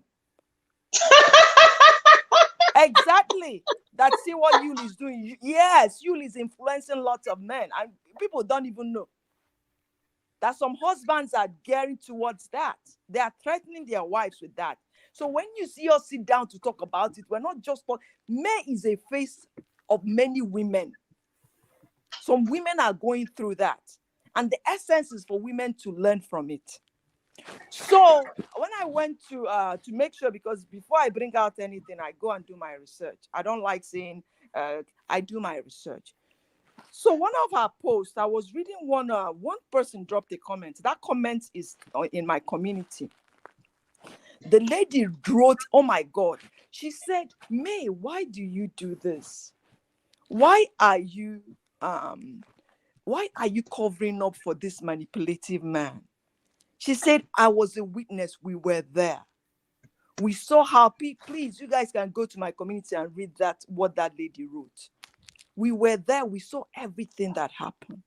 Exactly. That's see what Yul is doing. Yes, Yul is influencing lots of men, and people don't even know that some husbands are gearing towards that. They are threatening their wives with that. So when you see us sit down to talk about it, we're not just May is a face of many women. Some women are going through that, and the essence is for women to learn from it. So when I went to make sure, because before I bring out anything, I go and do my research. I don't like saying I do my research. So one of our posts, I was reading one person dropped a comment. That comment is in my community. The lady wrote, oh my God. She said, May, why do you do this? Why are you covering up for this manipulative man? She said, I was a witness. We were there. We saw how, please, you guys can go to my community and read what that lady wrote. We were there. We saw everything that happened.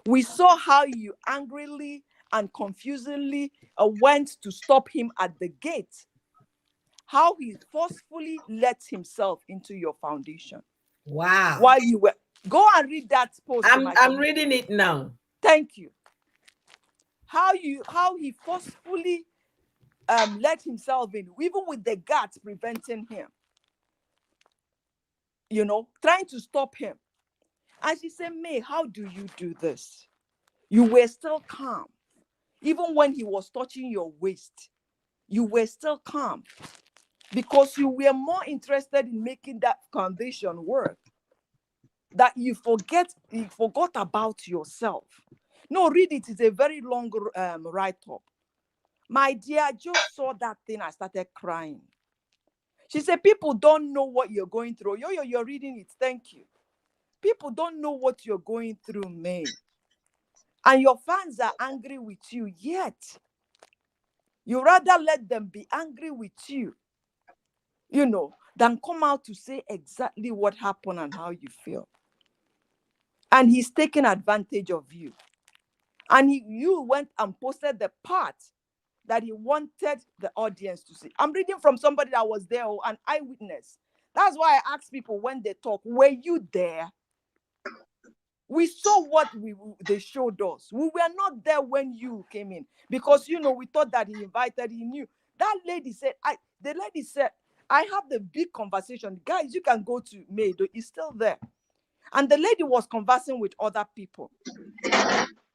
We saw how you angrily and confusingly went to stop him at the gate. How he forcefully let himself into your foundation. Wow. While you were, go and read that post. I'm reading it now. Thank you. How he forcefully let himself in, even with the guards preventing him, you know, trying to stop him. And she said, May, how do you do this? You were still calm. Even when he was touching your waist, you were still calm because you were more interested in making that foundation work that you forgot about yourself. No, read it. It's a very long write-up. My dear, I just saw that thing. I started crying. She said, people don't know what you're going through. You're reading it. Thank you. People don't know what you're going through, May. And your fans are angry with you, yet you rather let them be angry with you, you know, than come out to say exactly what happened and how you feel. And he's taking advantage of you. And you went and posted the part that he wanted the audience to see. I'm reading from somebody that was there, an eyewitness. That's why I ask people when they talk, were you there? We saw what they showed us. We were not there when you came in because, you know, we thought that he knew. That lady said, I have the big conversation. Guys, you can go to May, he's still there. And the lady was conversing with other people.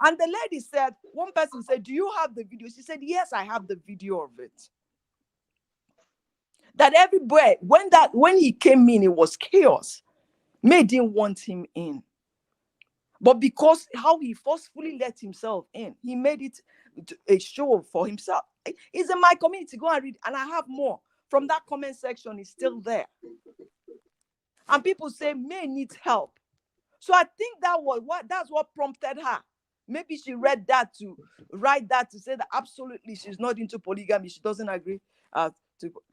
And the lady said, one person said, do you have the video? She said, yes, I have the video of it. That everywhere, when he came in, it was chaos. May didn't want him in. But because how he forcefully let himself in, he made it a show for himself. It's in my community. Go and read. And I have more. From that comment section, it's still there. And people say, May needs help. So I think that's what prompted her. Maybe she read that to write that to say that absolutely she's not into polygamy. She doesn't agree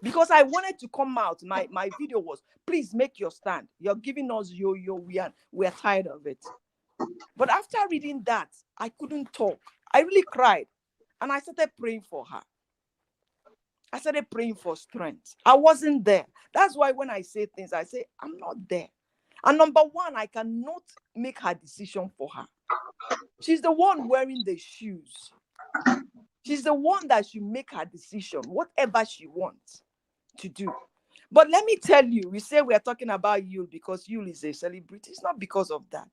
because I wanted to come out. My video was, please make your stand. You're giving us yo-yo. We're tired of it. But after reading that, I couldn't talk. I really cried. And I started praying for her. I started praying for strength. I wasn't there. That's why when I say things, I say, I'm not there. And number one, I cannot make her decision for her. She's the one wearing the shoes. She's the one that should make her decision, whatever she wants to do. But let me tell you, we say we are talking about Yul because Yul is a celebrity. It's not because of that.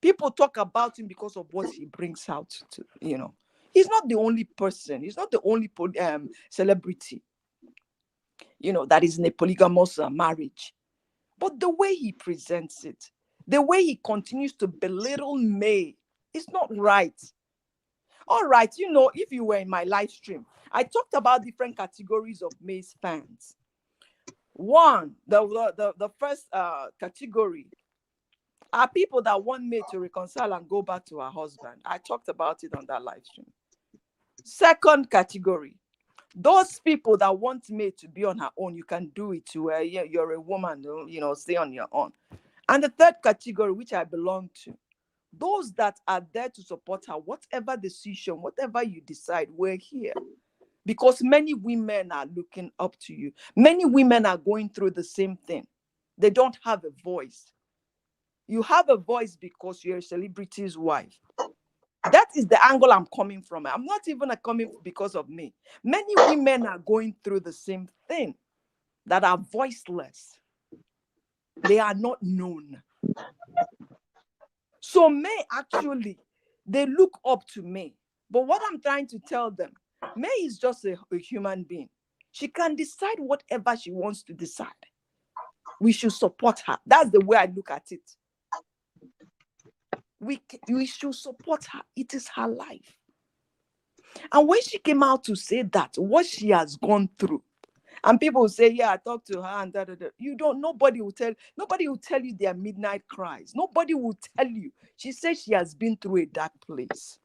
People talk about him because of what he brings out to, He's not the only person. He's not the only celebrity, that is in a polygamous marriage. But the way he presents it, the way he continues to belittle May, is not right. All right, if you were in my live stream, I talked about different categories of May's fans. One, the first category are people that want May to reconcile and go back to her husband. I talked about it on that live stream. Second category, those people that want May to be on her own, you can do it too. You're a woman, stay on your own. And the third category, which I belong to, those that are there to support her, whatever decision, whatever you decide, we're here. Because many women are looking up to you. Many women are going through the same thing. They don't have a voice. You have a voice because you're a celebrity's wife. That is the angle I'm coming from. I'm not even coming because of me. Many women are going through the same thing, that are voiceless. They are not known. So May, actually, they look up to May. But what I'm trying to tell them, May is just a human being. She can decide whatever she wants to decide. We should support her. That's the way I look at it. We should support her. It is her life. And when she came out to say that, what she has gone through, and people will say, yeah, I talked to her and da. Nobody will tell you their midnight cries. Nobody will tell you. She says she has been through a dark place.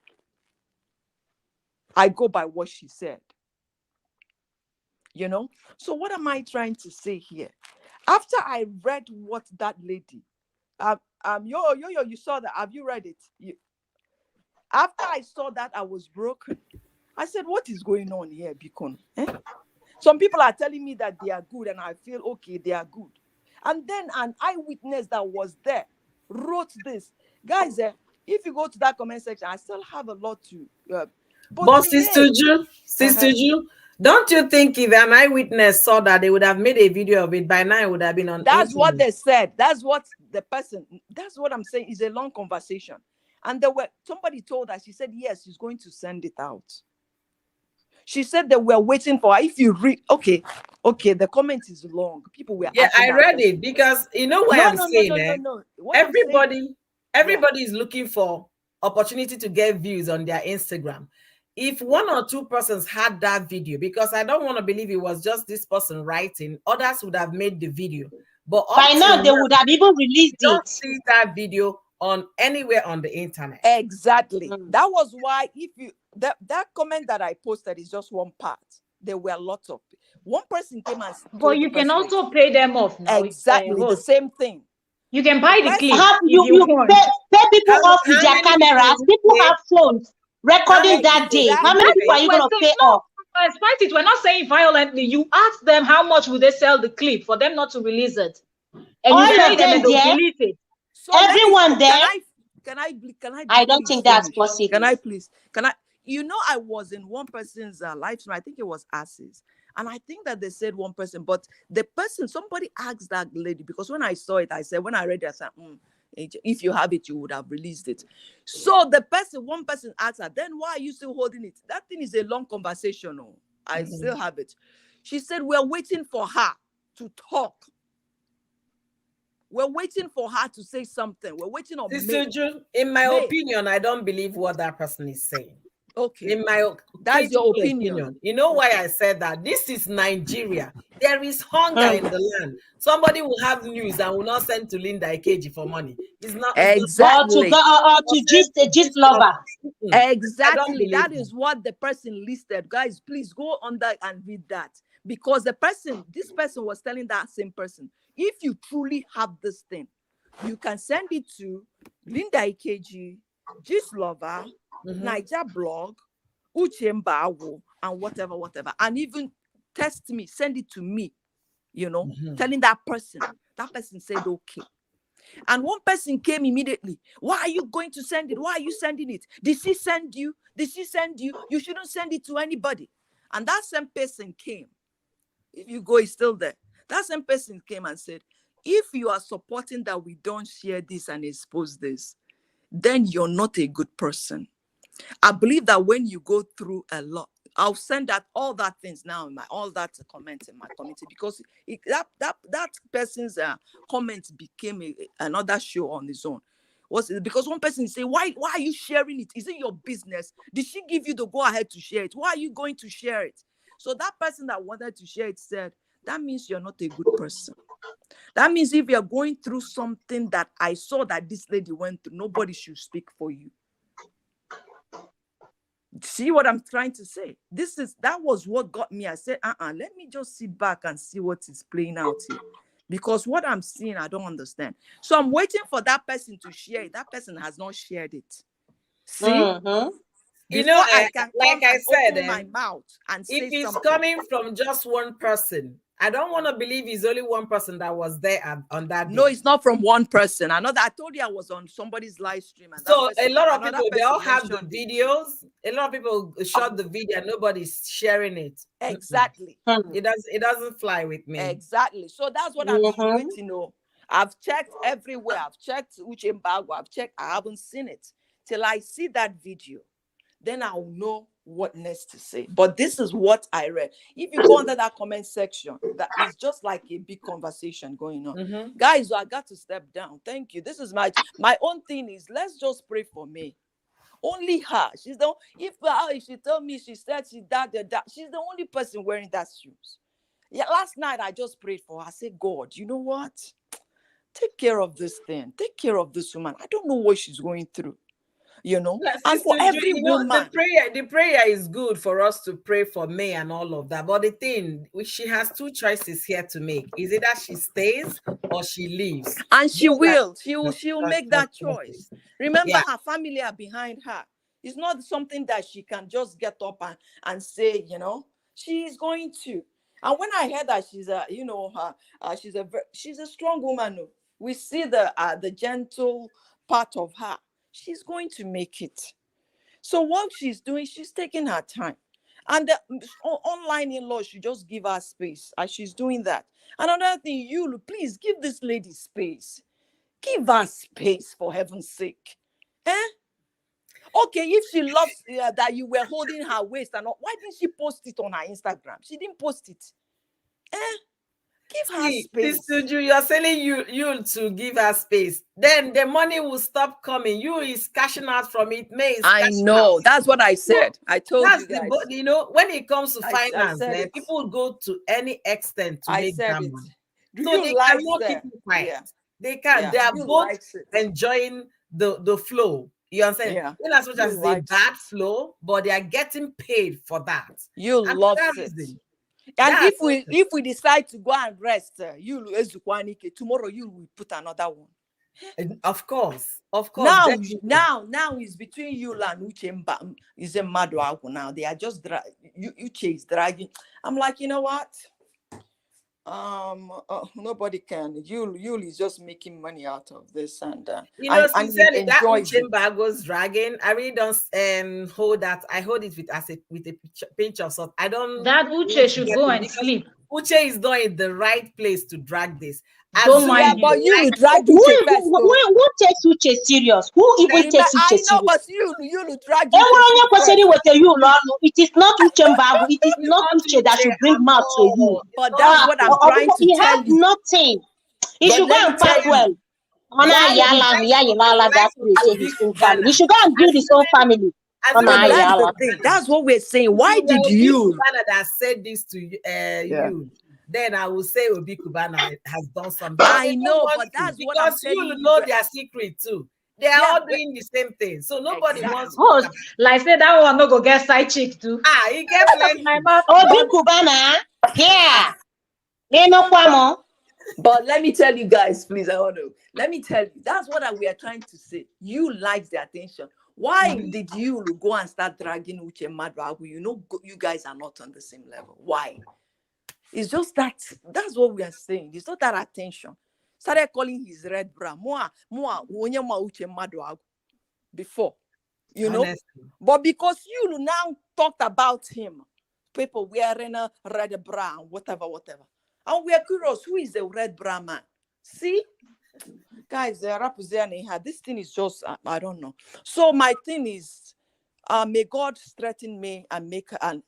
I go by what she said. So what am I trying to say here? After I read what that lady, you saw that. Have you read it? After I saw that, I was broken. I said, what is going on here, Bikon? Some people are telling me that they are good, and I feel, okay, they are good. And then an eyewitness that was there wrote this. Guys, if you go to that comment section, I still have a lot to... but Sister Ju, don't you think if an eyewitness saw that, they would have made a video of it? By now, it would have been on That's internet. what they said. That's what the person... That's what I'm saying. It's a long conversation. And somebody told her, she said, yes, she's going to send it out. She said that we're waiting for her. If you read, okay, the comment is long. People were I read it because what I'm saying. Everybody is looking for opportunity to get views on their Instagram. If one or two persons had that video, because I don't want to believe it was just this person writing, others would have made the video. But by now they would have even released it. Don't see that video on anywhere on the internet. Exactly. That was why that comment that I posted is just one part. There were lots of one person came and but you can also pay them off now. Exactly the same thing. You can buy the clip. You pay people off with their cameras. People have phones recording that day. How many people are you going to pay off? Despite it, we're not saying violently. You ask them how much would they sell the clip for them not to release it, and all you pay of them them and they there. release it. So everyone there. Can I don't think that's possible. Can I? I was in one person's live stream. I think it was Asses. And I think that they said one person, but somebody asked that lady, because when I saw it, when I read it, I said, if you have it, you would have released it. So one person asked her, then why are you still holding it? That thing is a long conversation. I still have it. She said, we're waiting for her to talk. We're waiting for her to say something. We're waiting on Sister Ju, in my opinion, I don't believe what that person is saying. Okay. That's your opinion. You know why I said that? This is Nigeria. There is hunger in the land. Somebody will have news and will not send to Linda Yul-Edochie for money. It's not exactly. Or to gist lover. Exactly. That is what the person listed. Guys, please go on that and read that. Because this person was telling that same person, if you truly have this thing, you can send it to Linda Ikeji, Gist Lover, Niger Blog, Uche Mbawo, and whatever, and even text me, send it to me, telling that person. That person said okay. And one person came immediately. Why are you going to send it? Why are you sending it? Did she send you? Did she send you? You shouldn't send it to anybody. And that same person came. If you go, it's still there. That same person came and said, if you are supporting that we don't share this and expose this, then you're not a good person. I believe that when you go through a lot, I'll send all that things now in all that comments in my community, because that person's comment became another show on its own. Because one person say, why are you sharing it? Is it your business? Did she give you the go ahead to share it? Why are you going to share it? So that person that wanted to share it said, that means you're not a good person. That means if you're going through something that I saw that this lady went through, nobody should speak for you. See what I'm trying to say? That was what got me. I said, let me just sit back and see what is playing out here. Because what I'm seeing, I don't understand. So I'm waiting for that person to share it. That person has not shared it. See? Before I can like I said, open my mouth and say if it's something. coming from just one person, I don't want to believe it's only one person that was there on that day. No, it's not from one person. I told you I was on somebody's live stream. And so a lot of people, they all have the videos. A lot of people shot the video and nobody's sharing it. Exactly. It doesn't fly with me. Exactly. So that's what I'm doing to know. I've checked everywhere. I've checked Uche Mbago. I've checked. I haven't seen it. Till I see that video, then I'll know what next to say. But this is what I read. If you go under that comment section, that is just like a big conversation going on. Guys, I got to step down. Thank you. This is my own thing is, let's just pray for me. Only her. She's the if she told me she said she's the only person wearing that shoes. Yeah, last night I just prayed for her. I said, God, you know what? Take care of this thing. Take care of this woman. I don't know what she's going through. And for every woman, the prayer is good for us to pray for me and all of that. But the thing, she has two choices here to make. Is it that she stays or she leaves? And she'll make that choice. Remember, her family are behind her. It's not something that she can just get up and say, she's going to. And when I heard that she's a strong woman. We see the gentle part of her. She's going to make it. So what she's doing, she's taking her time. And the online in-law should just give her space as she's doing that. And another thing, please give this lady space. Give her space, for heaven's sake. Okay, if she loves that you were holding her waist, and all, why didn't she post it on her Instagram? She didn't post it. Give her space. You're telling you to give her space. Then the money will stop coming. You is cashing out from it. I know. That's what I said. I told you guys. When it comes to finance, people go to any extent to make that money. So they cannot keep it quiet. Yeah. They can't. They are both enjoying the flow. You understand? Yeah. In as much as it's a bad flow, but they are getting paid for that. You love it. And if we decide to go and rest, tomorrow you will put another one. Of course. Now it's between you and Uche is a Madwago now. They are just Uche is dragging. I'm like, you know what? Nobody can. Yul is just making money out of this, and sincerely, that Uche Mbago's dragging. I really don't hold that. I hold it with a pinch of salt. I don't. That Uche should go and sleep. Uche is not in the right place to drag this. Don't mind but you will drag who takes Uche serious? Who even takes Uche serious? I know, but you drag it is not Uche Mbago. It is not Uche that should bring mouth to you. But that's what I'm trying to tell you. He has nothing. He should go and fight well. He should go and build his own family. That's what we're saying. Why did you? That said this to you? Then I will say Obi Kubana has done something. I know, but that's what I'm saying. Because you know their secret too. They are all doing the same thing. So nobody wants to host. Like say that one no go get side chick too. He get plenty. My mouth. Obi Kubana. Yeah. They no kwamo. But let me tell you guys, please, let me tell you, that's what we are trying to say. You like the attention. Why did you go and start dragging Uche Madragu? You know, you guys are not on the same level. Why? It's just that. That's what we are saying. It's not that attention. Started calling his red bra. Uche Madragu before, you know. Honestly. But because you now talked about him, people wearing a red bra, whatever. And we are curious, who is the red bra man? See? Guys, this thing is just, I don't know. So my thing is, may God strengthen me and make her, and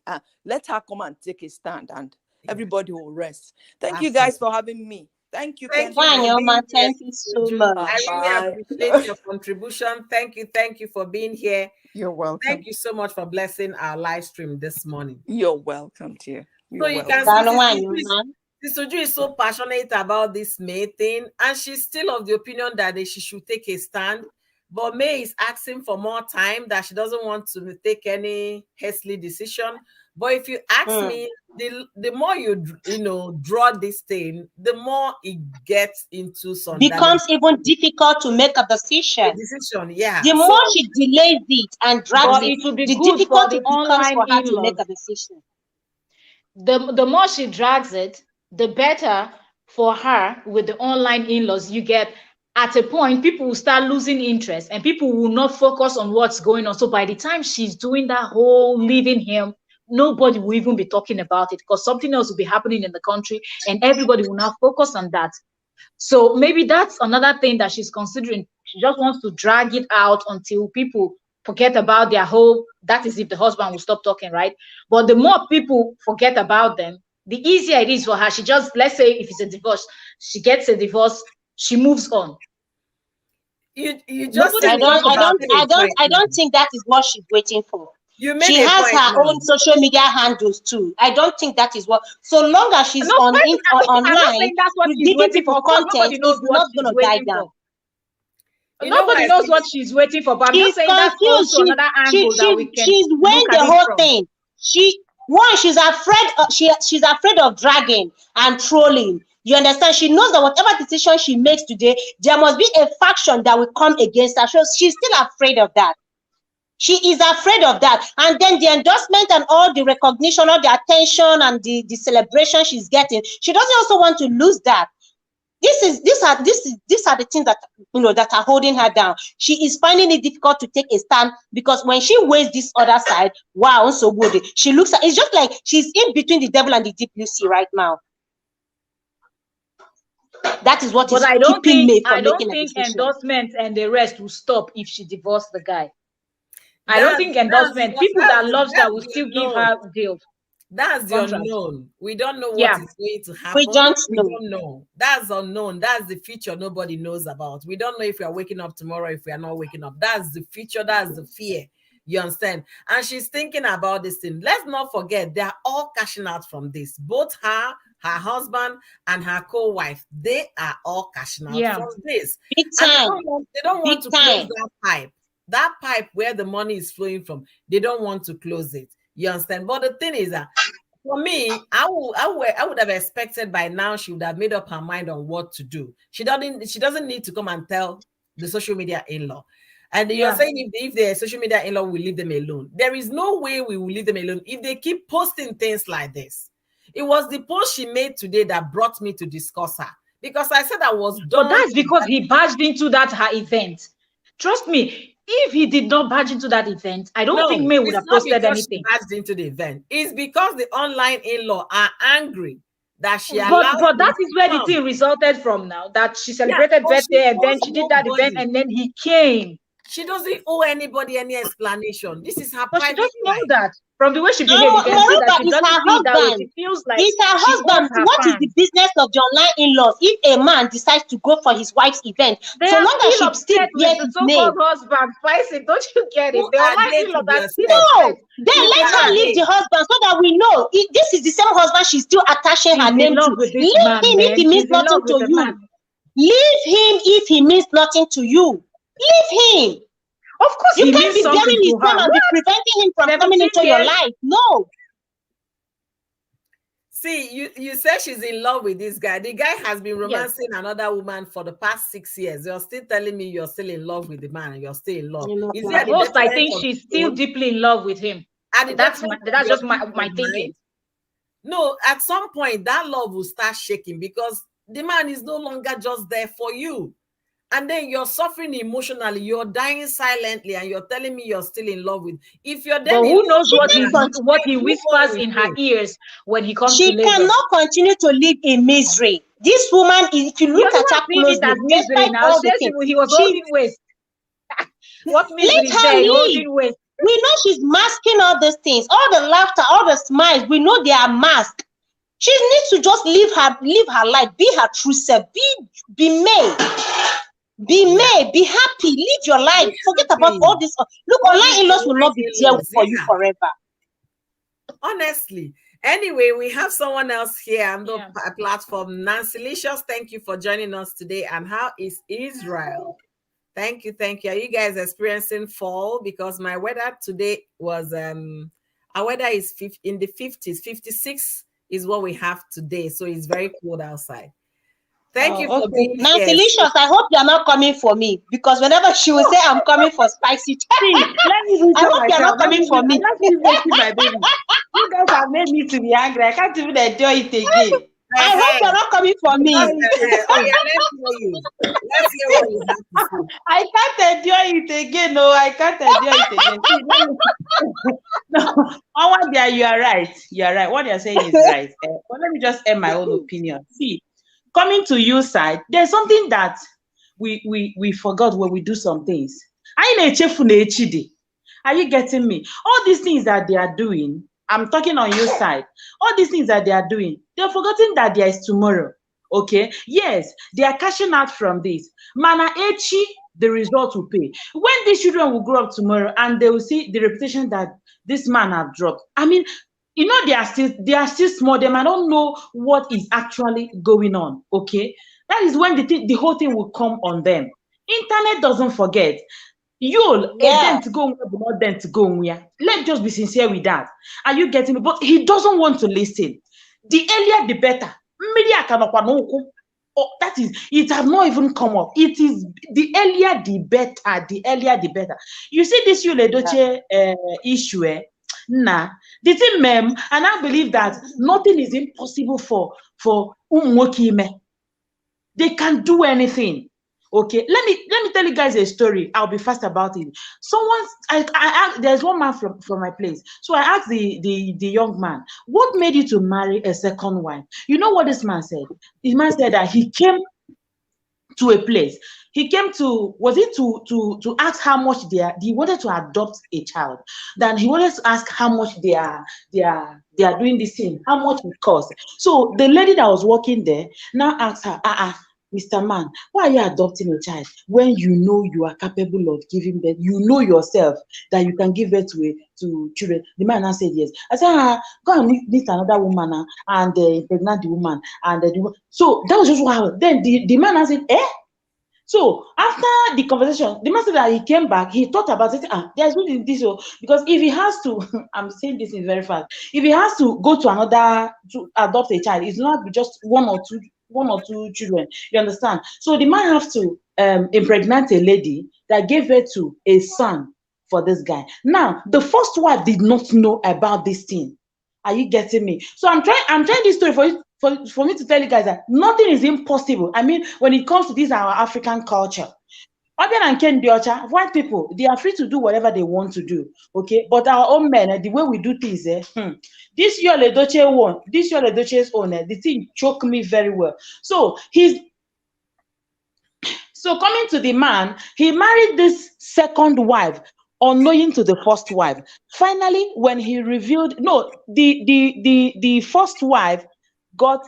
let her come and take a stand, and everybody will rest. Thank you guys for having me. Thank you. Thank you so much. I really appreciate your contribution. Thank you for being here. You're welcome. Thank you so much for blessing our live stream this morning. You're welcome, dear. So you can see Suju is so passionate about this May thing, and she's still of the opinion that she should take a stand. But May is asking for more time, that she doesn't want to take any hastily decision. But if you ask me, the more you draw this thing, the more it gets into some becomes even difficult to make a decision. Yeah. The more she delays it and drags it, will be the good difficult for it becomes for her to make a decision. The more she drags it, the better for her with the online in-laws. You get, at a point, people will start losing interest and people will not focus on what's going on. So by the time she's doing that whole leaving him, nobody will even be talking about it, because something else will be happening in the country and everybody will now focus on that. So maybe that's another thing that she's considering. She just wants to drag it out until people forget about their whole, that is if the husband will stop talking, right? But the more people forget about them, the easier it is for her. She just, let's say if it's a divorce, she gets a divorce, she moves on. I don't think that is what she's waiting for. She has her own social media handles too. I don't think that is what. So long as she's online, giving people content, is not going to die down. Nobody knows what she's waiting for. But I'm just saying that's also another angle that we can. She's weighing the whole thing. She's afraid. She's afraid of dragging and trolling. You understand? She knows that whatever decision she makes today, there must be a faction that will come against her. So she's still afraid of that. She is afraid of that. And then the endorsement and all the recognition, all the attention and the celebration she's getting, she doesn't also want to lose that. These are the things that that are holding her down. She is finding it difficult to take a stand because when she weighs this other side, wow, so good. She looks at it's just like she's in between the devil and the deep blue sea right now. That is what is keeping me from making a decision. Endorsement and the rest will stop if she divorced the guy. I don't think endorsement, people that love her will still give her deals. That's the unknown. We don't know what is going to happen. We don't know. That's unknown. That's the future nobody knows about. We don't know if we are waking up tomorrow, if we are not waking up. That's the future. That's the fear. You understand? And she's thinking about this thing. Let's not forget, they are all cashing out from this. Both her husband, and her co-wife. They are all cashing out from this. Big time. They don't want to close that pipe. That pipe where the money is flowing from, they don't want to close it. You understand? But the thing is that for me, I would have expected by now she would have made up her mind on what to do. She doesn't need to come and tell the social media in-law. And you're saying if the social media in-law will leave them alone. There is no way we will leave them alone if they keep posting things like this. It was the post she made today that brought me to discuss her. Because I said I was done. But that's because he barged into her event. Trust me. If he did not barge into that event, I don't think May would have posted anything. She barged into the event. It's because the online in-law are angry that she allowed. But that is where the thing resulted from now. That she celebrated birthday and then she did that event and then he came. She doesn't owe anybody any explanation. This is her private. She doesn't know that. From the way she behaved, you can see that she doesn't feel that way. She feels like it's her husband. What is the business of the online in-laws if a man decides to go for his wife's event? So long as she still bears his name. Husband, don't you get it? The online in-laws then let her leave the husband so that we know this is the same husband she's still attaching her name to. Leave him if he means nothing to you. Leave him if he means nothing to you. Leave him. Of course, You he can't means be something bearing his to her. name and be preventing him from coming 17 into your years? life. No. See, you say she's in love with this guy. The guy has been romancing another woman for the past 6 years. You're still telling me you're still in love with the man and you're still in love. Is there the Most, I detriment think of she's his still own? deeply in love with him. At the That's detriment of that's your just peace my of thinking. mind? No, at some point that love will start shaking because the man is no longer just there for you. And then you're suffering emotionally, you're dying silently, and you're telling me you're still in love with. If you're then But in who love knows with what the he man, Continue. what he move on whispers with in her him. ears when he comes to She Lagos? cannot continue to live in misery. This woman, if you You're look the at one her seeing it closely, as misery despite now. all the Says things, he was she holding waist. What misery let is her there in live. holding waist? We know she's masking all these things, all the laughter, all the smiles. We know they are masked. She needs to just live her life, be her true self, be May. Be May, be happy, live your life. Forget about all this. Look, All online these in-laws will not be there in-laws, for you forever. Honestly. Anyway, we have someone else here on the Yeah. platform. Nancy Licious, thank you for joining us today. And how is Israel? Thank you. Are you guys experiencing fall? Because my weather today was our weather is in the 50s. 56 is what we have today. So it's very cold outside. Thank you for being Nancy here. Licious, I hope you're not coming for me, because whenever she will say I'm coming for spicy See, let me even I tell hope you're not myself. coming for me. Let me even see my baby. You guys have made me to be angry. I can't even enjoy it again. I hope you're not coming for me. Oh yeah, let's hear you. Let's hear what you have to say. I can't enjoy it again. No, I can't enjoy it again. See, no, Mama, dear, you are right. You are right. What you're saying is right. But let me just add my own opinion. See, coming to your side, there's something that we forgot when we do some things. Are you getting me? All these things that they are doing, I'm talking on your side. All these things that they are doing, they're forgetting that there is tomorrow. Okay? Yes, they are cashing out from this. Mana echi, the result will pay. When these children will grow up tomorrow and they will see the reputation that this man have dropped. I mean, you know, they are still small. They might not know what is actually going on. Okay? That is when the whole thing will come on them. Internet doesn't forget. Yul, Yeah. to go but not then to go where. Let's just be sincere with that. Are you getting me? But he doesn't want to listen. The earlier the better. Media cannot. Oh, that is, it has not even come up. It is the earlier the better. The earlier the better. You see this Yul-Edochie issue, nah. The thing, ma'am, and I believe that nothing is impossible for Umwokime. They can do anything. Okay, let me tell you guys a story. I'll be fast about it. I asked, there's one man from my place. So I asked the young man, what made you to marry a second wife? You know what this man said? This man said that he came to a place. He came to, was it to ask how much he wanted to adopt a child. Then he wanted to ask how much they are doing this thing, how much it costs. So the lady that was working there now asked her, Mr. Man, why are you adopting a child when you know you are capable of giving birth? You know yourself that you can give birth to children. The man now said yes. I said, go and meet another woman and impregnate the woman. So that was just what happened. Then the man now said, So after the conversation, the man said that he came back, he thought about it. There's really this, because if he has to, I'm saying this in very fast. If he has to go to another to adopt a child, it's not just one or two children. You understand? So the man have to impregnate a lady that gave birth to a son for this guy. Now, the first wife did not know about this thing. Are you getting me? So I'm trying this story for me to tell you guys that nothing is impossible. I mean, when it comes to this our African culture, other than Ken Diocha, white people, they are free to do whatever they want to do. Okay, but our own men, the way we do things, this Yul-Edochie's own, the thing choked me very well. So coming to the man, he married this second wife, unknowing to the first wife. Finally, when he revealed, no, the first wife got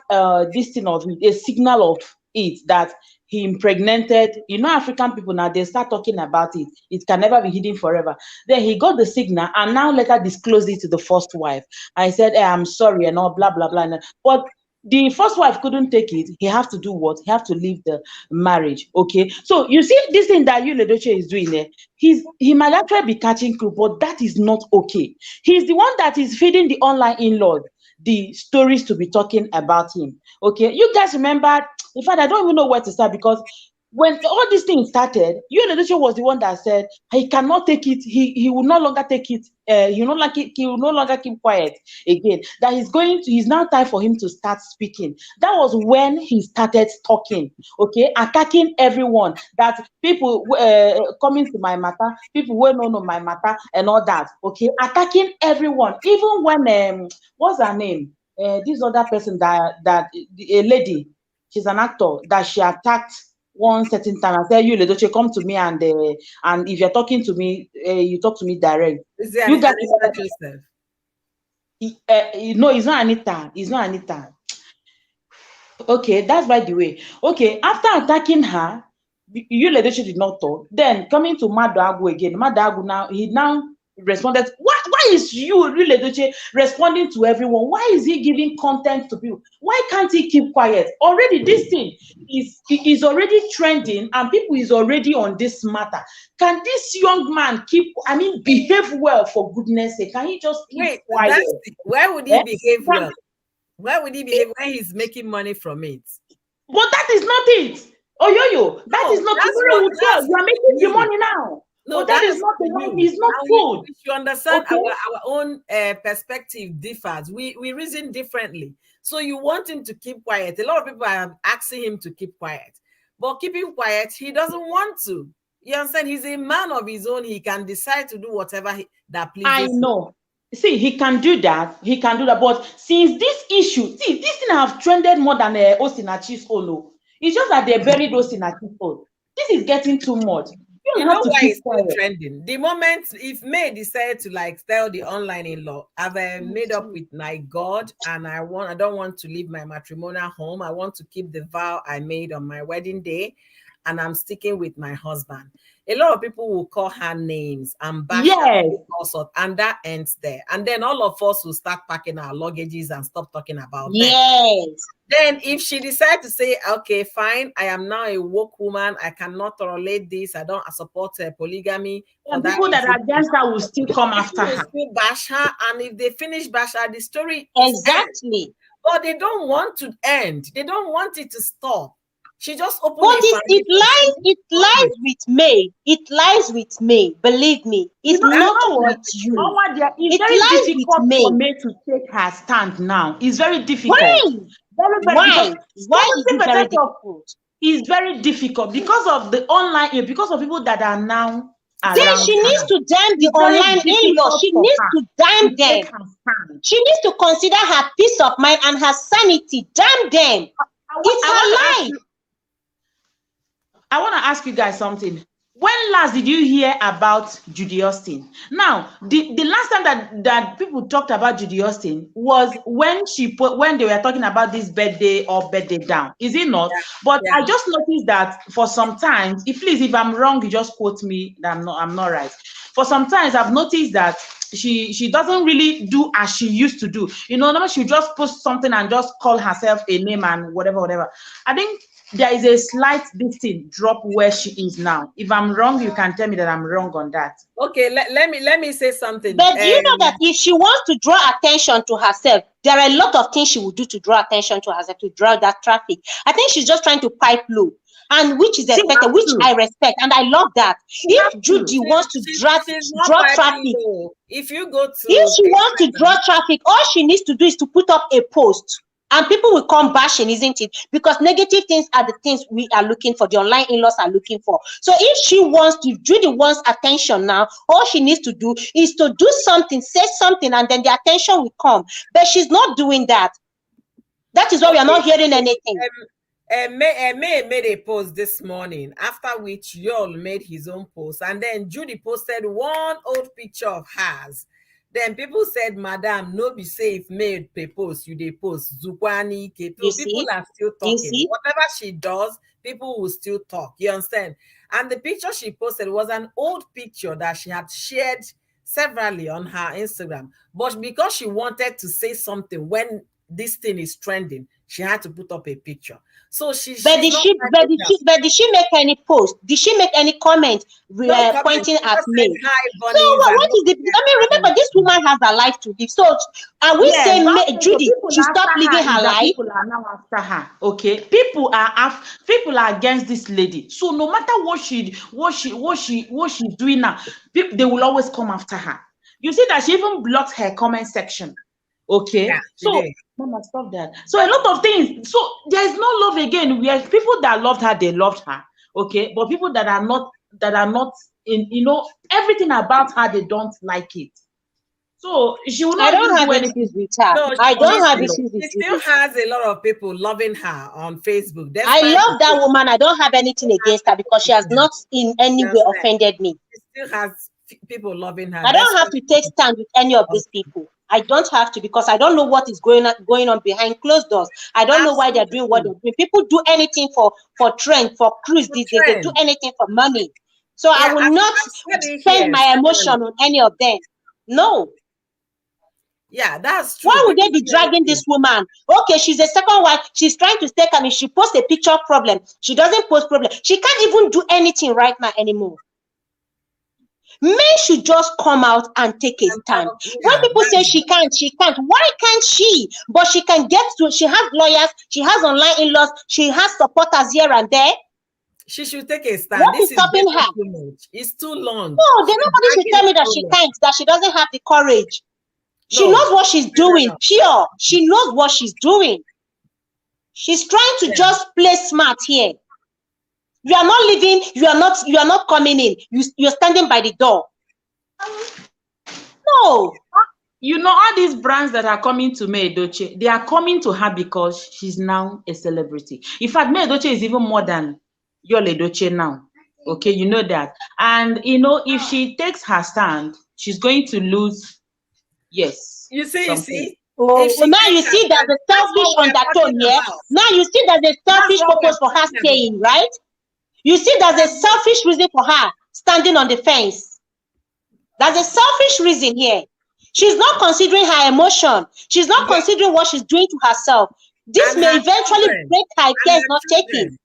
this thing of it, a signal of it that he impregnated. You know, African people now, they start talking about it. It can never be hidden forever. Then he got the signal and now later disclosed it to the first wife. I said, hey, I'm sorry and all blah blah blah. But the first wife couldn't take it. He have to do what? He have to leave the marriage. Okay. So you see this thing that Yul-Edochie is doing there. He might actually be catching crew, but that is not okay. He's the one that is feeding the online in-laws the stories to be talking about him. Okay. You guys remember? In fact, I don't even know where to start, because when all these things started, Yul-Edochie was the one that said he cannot take it. He will no longer take it. He will no longer keep quiet again. That he's now time for him to start speaking. That was when he started talking. Okay, attacking everyone. That people coming to my matter, people who don't know my matter, and all that. Okay, attacking everyone. Even when what's her name? This other person that a lady, she's an actor, that she attacked one certain time. I said, Yul-Edochie, come to me, and if you're talking to me, you talk to me direct. Is it You guys, Anita Joseph? no, it's not Anita. It's not Anita. Okay, that's by the way. Okay, after attacking her, Yul-Edochie did not talk. Then coming to Madagu again. Madagu now responded. Why is Yul-Edochie responding to everyone? Why is he giving content to people? Why can't he keep quiet? Already this thing is already trending, and people is already on this matter. Can this young man behave well, for goodness sake? Can he just keep quiet? Where would he behave well? Where would he behave when he's making money from it? But that is not it. That is not it. You are making the money now. No, that is not the one. It's not good. You understand, okay? Our own perspective differs. We reason differently. So you want him to keep quiet. A lot of people are asking him to keep quiet. But keeping quiet, he doesn't want to. You understand? He's a man of his own. He can decide to do whatever that pleases him. I know. See, he can do that. But since this issue, this thing have trended more than Osinachi's Olo. It's just that they buried Osinachi's Olo. This is getting too much. You know why it's still trending? The moment if May decided to tell the online in-law, I've made up with my God, and I don't want to leave my matrimonial home. I want to keep the vow I made on my wedding day, and I'm sticking with my husband. A lot of people will call her names and bash her, and that ends there. And then all of us will start packing our luggages and stop talking about them. Then if she decides to say, okay, fine, I am now a woke woman, I cannot tolerate this, I don't support polygamy. And people that are against her will still come after her. Still bash her, and if they finish bash her, the story exactly. But they don't want to end. They don't want it to stop. She just opened it lies with May. It lies with May. Believe me, it's not with you. It's very difficult for May to take her stand now. It's very difficult. Why is it very difficult? It's very difficult because of the online, because of people that are now. Then she needs to damn the online in-law. She needs to damn them. She needs to consider her peace of mind and her sanity. Damn them. It's her life. I want to ask you guys something. When last did you hear about Judy Austin? Now, the last time that people talked about Judy Austin was when they were talking about this birthday up, birthday down. Is it not? Yeah. But I just noticed that for some times, if I'm wrong, you just quote me that I'm not right. For some times I've noticed that she doesn't really do as she used to do. Normally she just post something and just call herself a name and whatever. I think there is a slight drop where she is now. If I'm wrong, you can tell me that I'm wrong on that. Okay, let me say something. But do you know that if she wants to draw attention to herself, there are a lot of things she will do to draw attention to herself, to draw that traffic. I think she's just trying to pipe low, and which is expected, which I respect, and I love that. If Judy wants to draw traffic, if she wants to draw traffic, all she needs to do is to put up a post. And people will come bashing, isn't it? Because negative things are the things we are looking for, the online in-laws are looking for. So if she wants to, Judy wants attention now, all she needs to do is to do something, say something, and then the attention will come. But she's not doing that. That is why we are not hearing anything. May made a post this morning, after which Yul made his own post. And then Judy posted one old picture of hers. Then people said, Madam, no be safe made post, you they post. Zukwani, people are still talking. Whatever she does, people will still talk. You understand? And the picture she posted was an old picture that she had shared severally on her Instagram. But because she wanted to say something when this thing is trending, she had to put up a picture. So But did she make any post? Did she make any comment pointing at me? So what is the? I mean, remember, this woman has a life to live. So are we saying Judy should stop living her life? People are now after her. Okay, people are against this lady. So no matter what she's doing now, they will always come after her. You see that she even blocked her comment section. Okay, yeah, so Mama, stop that. So a lot of things. So there's no love again. We are people that loved her, they loved her. Okay, but people that are not in, everything about her, they don't like it. So she will not. I don't have issues with her. No, I don't have issues with her. She still has a lot of people loving her on Facebook. I love that woman. I don't have anything against her because she has not in any way offended me. She still has people loving her. I don't have to take stand with any of these people. I don't have to, because I don't know what is going on behind closed doors. I don't know why they're doing what they're doing. People do anything for trend, for cruise these days. They do anything for money. So I will not spend my emotion on any of them. No. Yeah, that's true. Why would they be dragging this woman? Okay, she's a second wife. She's trying to stay calm. If she posts a picture problem, she doesn't post problem. She can't even do anything right now anymore. Men should just come out and take a stand. When people say she can't, why can't she? But she can get to, she has lawyers, she has online in-laws, she has supporters here and there. She should take a stand. What is stopping her? It's too long. No, then nobody should tell me that she can't, that she doesn't have the courage. She knows what she's doing, pure. She knows what she's doing. She's trying to just play smart here. You are not leaving, you are not coming in. You're standing by the door. No. You know, all these brands that are coming to Yul-Edochie, they are coming to her because she's now a celebrity. In fact, Yul-Edochie is even more than Yul-Edochie now. Okay, you know that. And if she takes her stand, she's going to lose. Yes. You see. Oh, now you see there's a selfish undertone here. Now you see there's a selfish purpose for her staying, right? You see there's a selfish reason for her standing on the fence. There's a selfish reason here. She's not considering her emotion. She's not considering what she's doing to herself. This may eventually break her if care is not taken.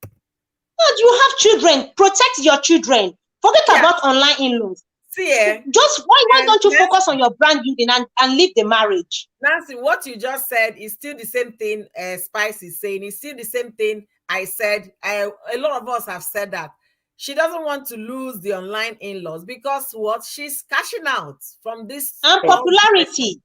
No, you have children. Protect your children. Forget about online in-laws. Just why don't you focus on your brand building and leave the marriage? Nancy, what you just said is still the same thing Spice is saying. It's still the same thing I said. A lot of us have said that. She doesn't want to lose the online in-laws because what? She's cashing out from this. And popularity.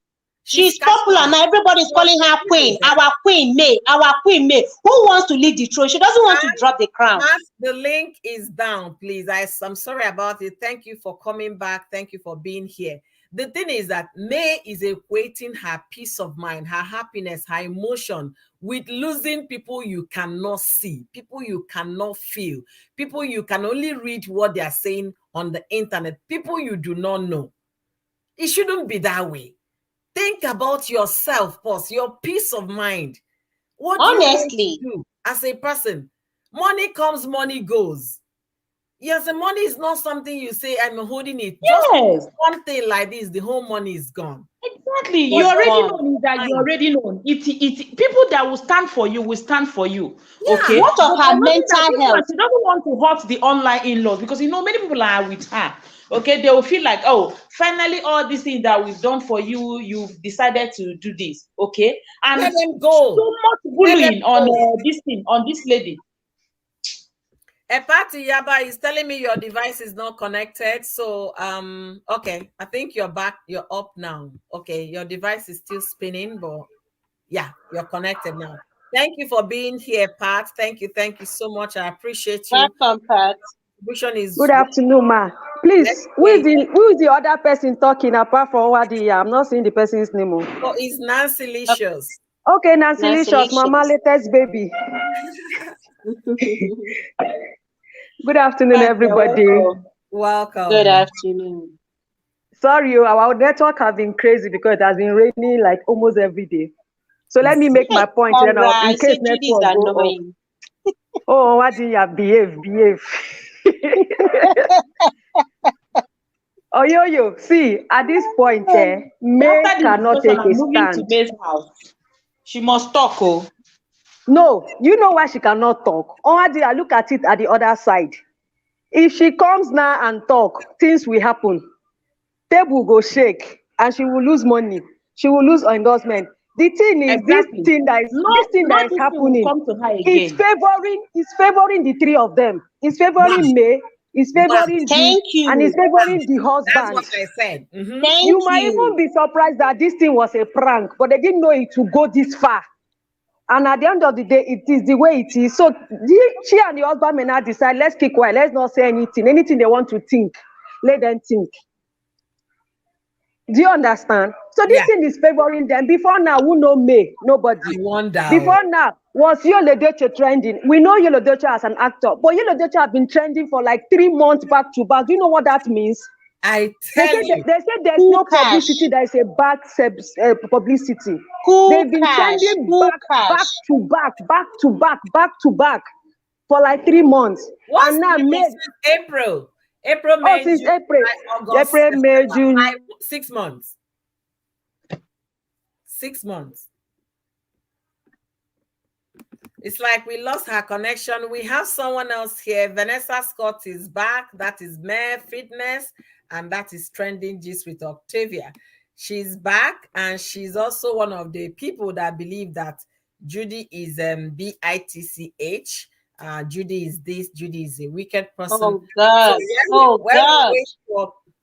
She's popular now. Everybody's calling her queen. Our queen May. Our queen May. Who wants to leave the throne? She doesn't want to drop the crown. The link is down, please. I'm sorry about it. Thank you for coming back. Thank you for being here. The thing is that May is equating her peace of mind, her happiness, her emotion with losing people you cannot see, people you cannot feel, people you can only read what they are saying on the internet, people you do not know. It shouldn't be that way. Think about yourself first, your peace of mind. What honestly do you do as a person? Money comes, money goes. Yes, the money is not something you say, I'm holding it. Yes. Just one thing like this, the whole money is gone. Exactly. You already know that you already know. It's people that will stand for you will stand for you. Yeah. Okay. What of her mental health? She doesn't want to hurt the online in-laws because many people are with her. Okay, they will feel like, oh, finally, all these things that we've done for you, you've decided to do this. Okay, and let them go. So much bullying on this lady. Epati Yaba is telling me your device is not connected. So, okay, I think you're back. You're up now. Okay, your device is still spinning, but yeah, you're connected now. Thank you for being here, Pat. Thank you so much. I appreciate you. Welcome, Pat. Good afternoon, ma. Please, who is the other person talking apart from Wadi? I'm not seeing the person's name. Oh, it's Nancy Licious. Okay, Nancy Licious, Mama latest baby. Good afternoon, everybody. Welcome. Good afternoon. Sorry, our network has been crazy because it has been raining like almost every day. So let me make my point in case network go off. Oh, what do you behave? Oh, yo, see, at this point, May cannot take a stand. She must talk, oh. No, you know why she cannot talk. Already, I look at it at the other side. If she comes now and talk, things will happen. Table go shake, and she will lose money. She will lose endorsement. The thing is, Exactly. this thing that is happening come to her is again. favoring the three of them. It's favoring May, it's favoring Jude, Thank you. and it's favoring the That's husband. what I said. Thank You might even be surprised that this thing was a prank, but they didn't know it would go this far. And at the end of the day, it is the way it is. So she and the husband may not decide, let's keep quiet, let's not say anything. Anything they want to think, let them think. Do you understand? So this thing is favoring them. Before now, who know May? Nobody. I wonder. Before now, was Yul-Edochie trending? We know Yul-Edochie as an actor, but Yul-Edochie has been trending for like 3 months back to back. Do you know what that means? I tell you. They say there's no publicity, there is a bad publicity. They've been trending back to back for like 3 months. What's and now May, April, May, since June, April, August, April, May, June. 6 months. 6 months. It's like we lost her connection. We have someone else here. Vanessa Scott is back. That is Mere Fitness, and that is Trending Gist with Octavia. She's back, and she's also one of the people that believe that Judy is bitch. Judy is this. Judy is a wicked person. Oh God!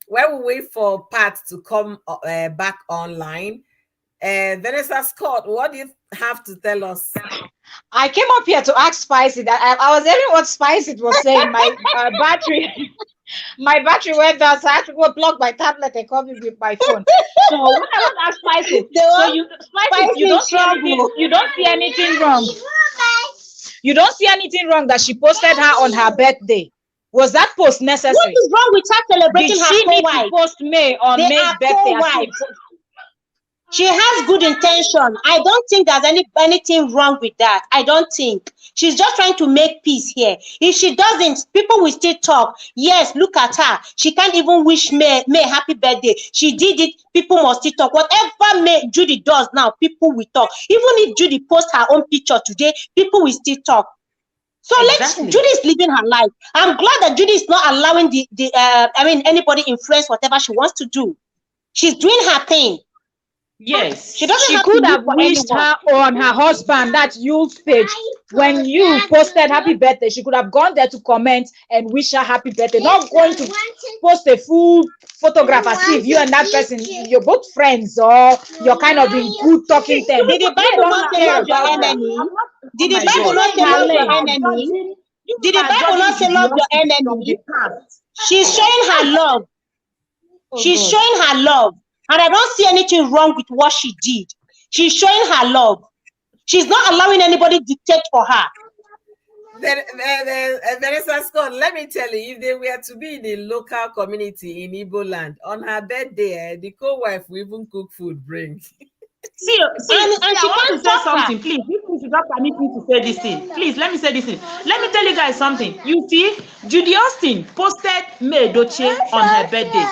While we wait for Pat to come back online, Vanessa Scott, what do you have to tell us? I came up here to ask Spicy that I was hearing what Spicy was saying. My my battery went down, so I had to go plug my tablet and copy with my phone. So when I was asked Spicy, you don't see anything wrong. You don't see anything wrong that she posted her on her birthday. Was that post necessary? What is wrong with her celebrating her co-wife? Did she need to post May on May's birthday? She has good intention. I don't think there's anything wrong with that. I don't think. She's just trying to make peace here. If she doesn't, people will still talk. Yes, look at her. She can't even wish May happy birthday. She did it. People must still talk. Whatever Judy does now, people will talk. Even if Judy posts her own picture today, people will still talk. So Judy is living her life. I'm glad that Judy is not allowing anybody influence whatever she wants to do. She's doing her thing. Yes, she could have wished her on her husband, that Yul's page. When you posted happy birthday, she could have gone there to comment and wish her happy birthday. Not going to post a full photograph as if you and that person, you're both friends or you're kind of in good talking terms. Did the Bible not say love your enemy? Did the Bible not say love your enemy? Did the Bible not say love your enemy? She's showing her love. She's showing her love. And I don't see anything wrong with what she did. She's showing her love. She's not allowing anybody dictate for her. Vanessa Scott, let me tell you, if they were to be in the local community in Igbo land, on her birthday, the co-wife will even cook food, bring. See, and she wants to say something, please. You should not permit me to say this thing. Please, let me say this thing. Let me tell you guys something. You see, Judy Austin posted Yul-Edochie on her birthday.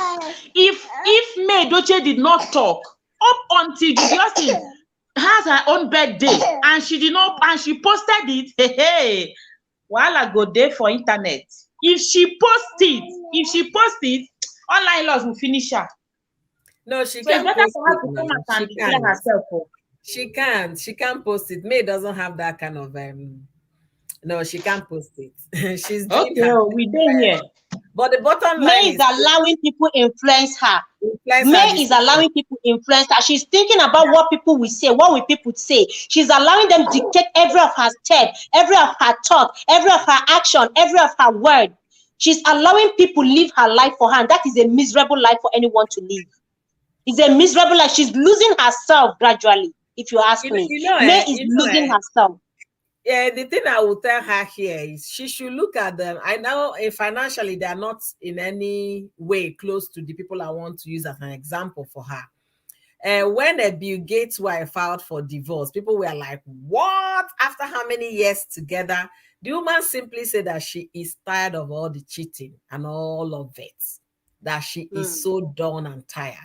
If Yul-Edochie did not talk up until Judy Austin has her own birthday and she did not, and she posted it, while I go there for internet. If she posts it, online laws will finish her. No, she can't post it. She can't post it. May doesn't have that kind of no, she can't post it. She's okay. We did here. But the bottom line May is allowing people influence her. May is allowing people influence her. She's thinking about what people will say. What will people say? She's allowing them dictate every of her step, every of her thought, every of her action, every of her word. She's allowing people live her life for her, and that is a miserable life for anyone to live. It's a miserable life. She's losing herself gradually, if you ask me. May is losing herself. Yeah, the thing I will tell her here is she should look at them. I know financially they are not in any way close to the people I want to use as an example for her. When a Bill Gates wife filed for divorce, people were like, what? After how many years together? The woman simply said that she is tired of all the cheating and all of it. that she is so done and tired.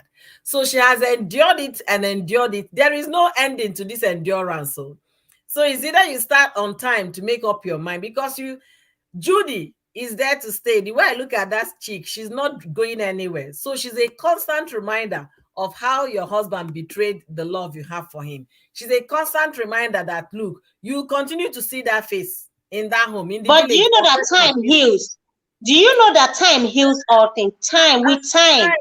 So she has endured it and endured it. There is no ending to this endurance. So it's either you start on time to make up your mind, because Judy is there to stay. The way I look at that chick, she's not going anywhere. So she's a constant reminder of how your husband betrayed the love you have for him. She's a constant reminder that, look, you continue to see that face in that home. In the but village, do you know that time heals? Do you know that time heals all things? Time, with time.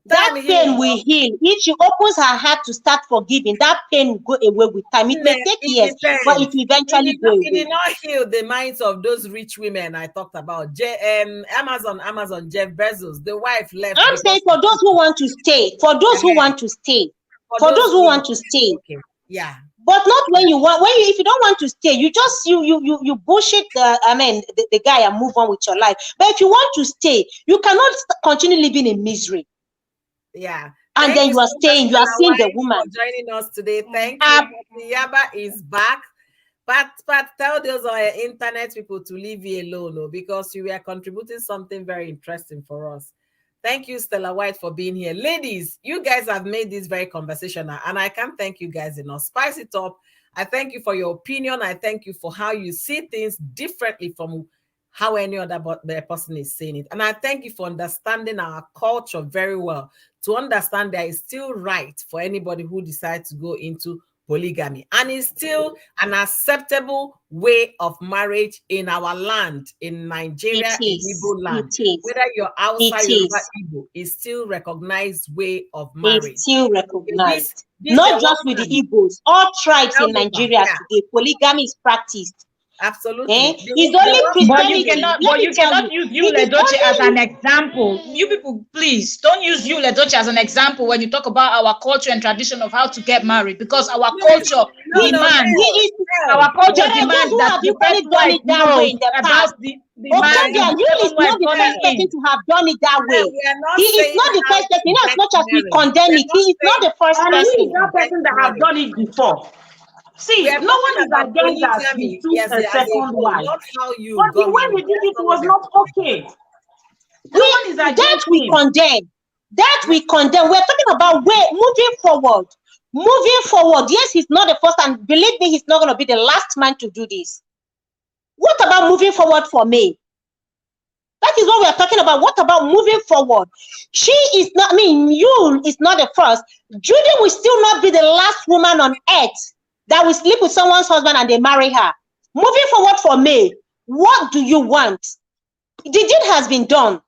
That pain will heal. If she opens her heart to start forgiving, that pain will go away with time. It may take years, but it will eventually go away. It did not heal the minds of those rich women I talked about. Amazon, Jeff Bezos, the wife left. I'm saying for those who want to stay, for those who want to stay, for those who want to stay. Okay. Yeah. But not when you want. If you don't want to stay, you just you bullshit the guy and move on with your life. But if you want to stay, you cannot continue living in misery. Yeah. And then you are staying, you are seeing the woman. For joining us today. Thank you. Yaba is back. But tell those internet people to leave you alone, because you are contributing something very interesting for us. Thank you, Stella White, for being here. Ladies, you guys have made this very conversational, and I can't thank you guys enough. Spice it up. I thank you for your opinion. I thank you for how you see things differently from how any other person is saying it. And I thank you for understanding our culture very well, to understand that it's still right for anybody who decides to go into polygamy, and it's still an acceptable way of marriage in our land, in Nigeria, in Igbo land. Whether you're outside Yoruba Igbo, it's still recognized way of marriage. It's still recognized. Not just with the Igbos, all tribes in Nigeria today, polygamy is practiced. Absolutely. It's only Christianity. But you cannot use Yul-Edochie as an example. You people, please don't use Yul-Edochie as an example when you talk about our culture and tradition of how to get married, because our culture demands that the first wife knows about the man. Yul is not the first person to have done it that way. He is not the first person. As much as we condemn it, he is not the first person. He is that person that have done it before. See, no one is against that he took a second wife. But the way he did it was not okay. That we condemn. That we condemn. We're talking about moving forward. Moving forward. Yes, he's not the first, and believe me, he's not going to be the last man to do this. What about moving forward for me? That is what we are talking about. What about moving forward? She is not, Yul is not the first. Judy will still not be the last woman on earth that will sleep with someone's husband and they marry her. Moving forward for me, what do you want? The deed has been done.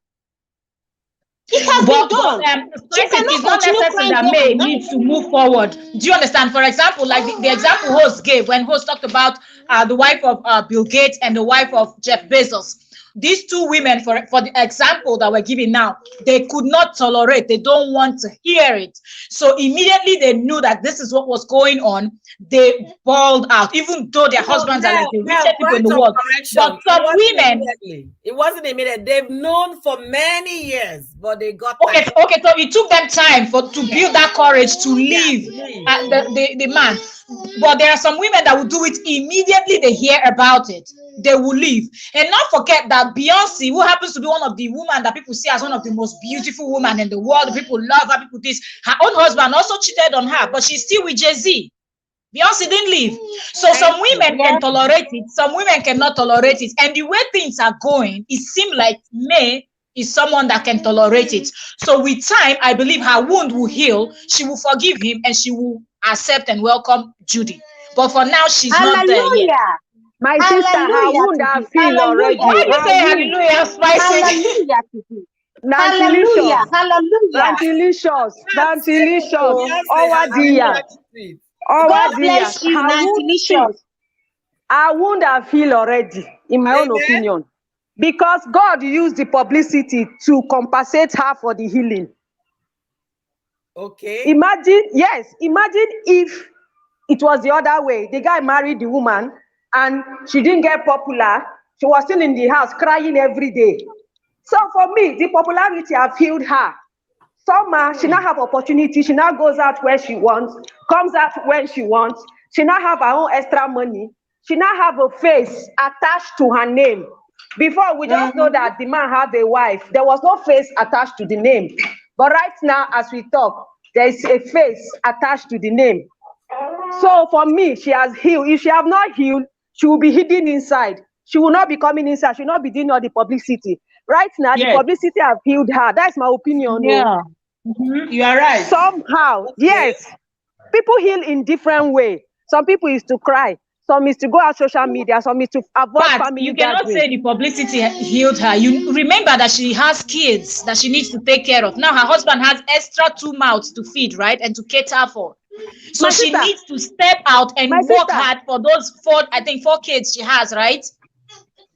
It has been done. It's not necessary that May needs to move forward. Do you understand? For example, like the example host gave when host talked about the wife of Bill Gates and the wife of Jeff Bezos. These two women, for the example that we're giving now, they could not tolerate. They don't want to hear it. So immediately they knew that this is what was going on. They bawled out, even though their husbands are like the richest people in the world. But some women, it wasn't immediate. They've known for many years, but they got okay. So it took them time to build that courage to leave the man. But there are some women that will do it immediately they hear about it. They will leave. And not forget that Beyonce, who happens to be one of the women that people see as one of the most beautiful women in the world, people love her, people this, her own husband also cheated on her, but she's still with Jay-Z. Beyonce didn't leave. So some women can tolerate it, some women cannot tolerate it. And the way things are going, it seems like May is someone that can tolerate it. So with time, I believe her wound will heal. She will forgive him and she will accept and welcome Judy. But for now, she's not there yet. My sister, her wound I feel already. Why do you say hallelujah, spicy? Hallelujah. Hallelujah. Delicious. Oh, dear. God bless you, delicious. Her wound I feel already, in my own opinion. Because God used the publicity to compensate her for the healing. Okay. Imagine if it was the other way. The guy married the woman and she didn't get popular. She was still in the house crying every day. So for me, the popularity have healed her. Somehow, she now have opportunity. She now goes out where she wants, comes out when she wants. She now have her own extra money. She now have a face attached to her name. Before, we just know that the man had a wife. There was no face attached to the name. But right now, as we talk, there is a face attached to the name. So for me, she has healed. If she have not healed, she will be hidden inside. She will not be coming inside. She will not be doing all the publicity. Right now, the publicity have healed her. That's my opinion. Yeah. You are right. Somehow, yes. People heal in different ways. Some people is to cry. Some is to go out social media. Some is to avoid family you cannot gathering. say the publicity healed her. You remember that she has kids that she needs to take care of. Now her husband has extra 2 mouths to feed, right, and to cater for. So she needs to step out and work hard for those 4 kids she has, right?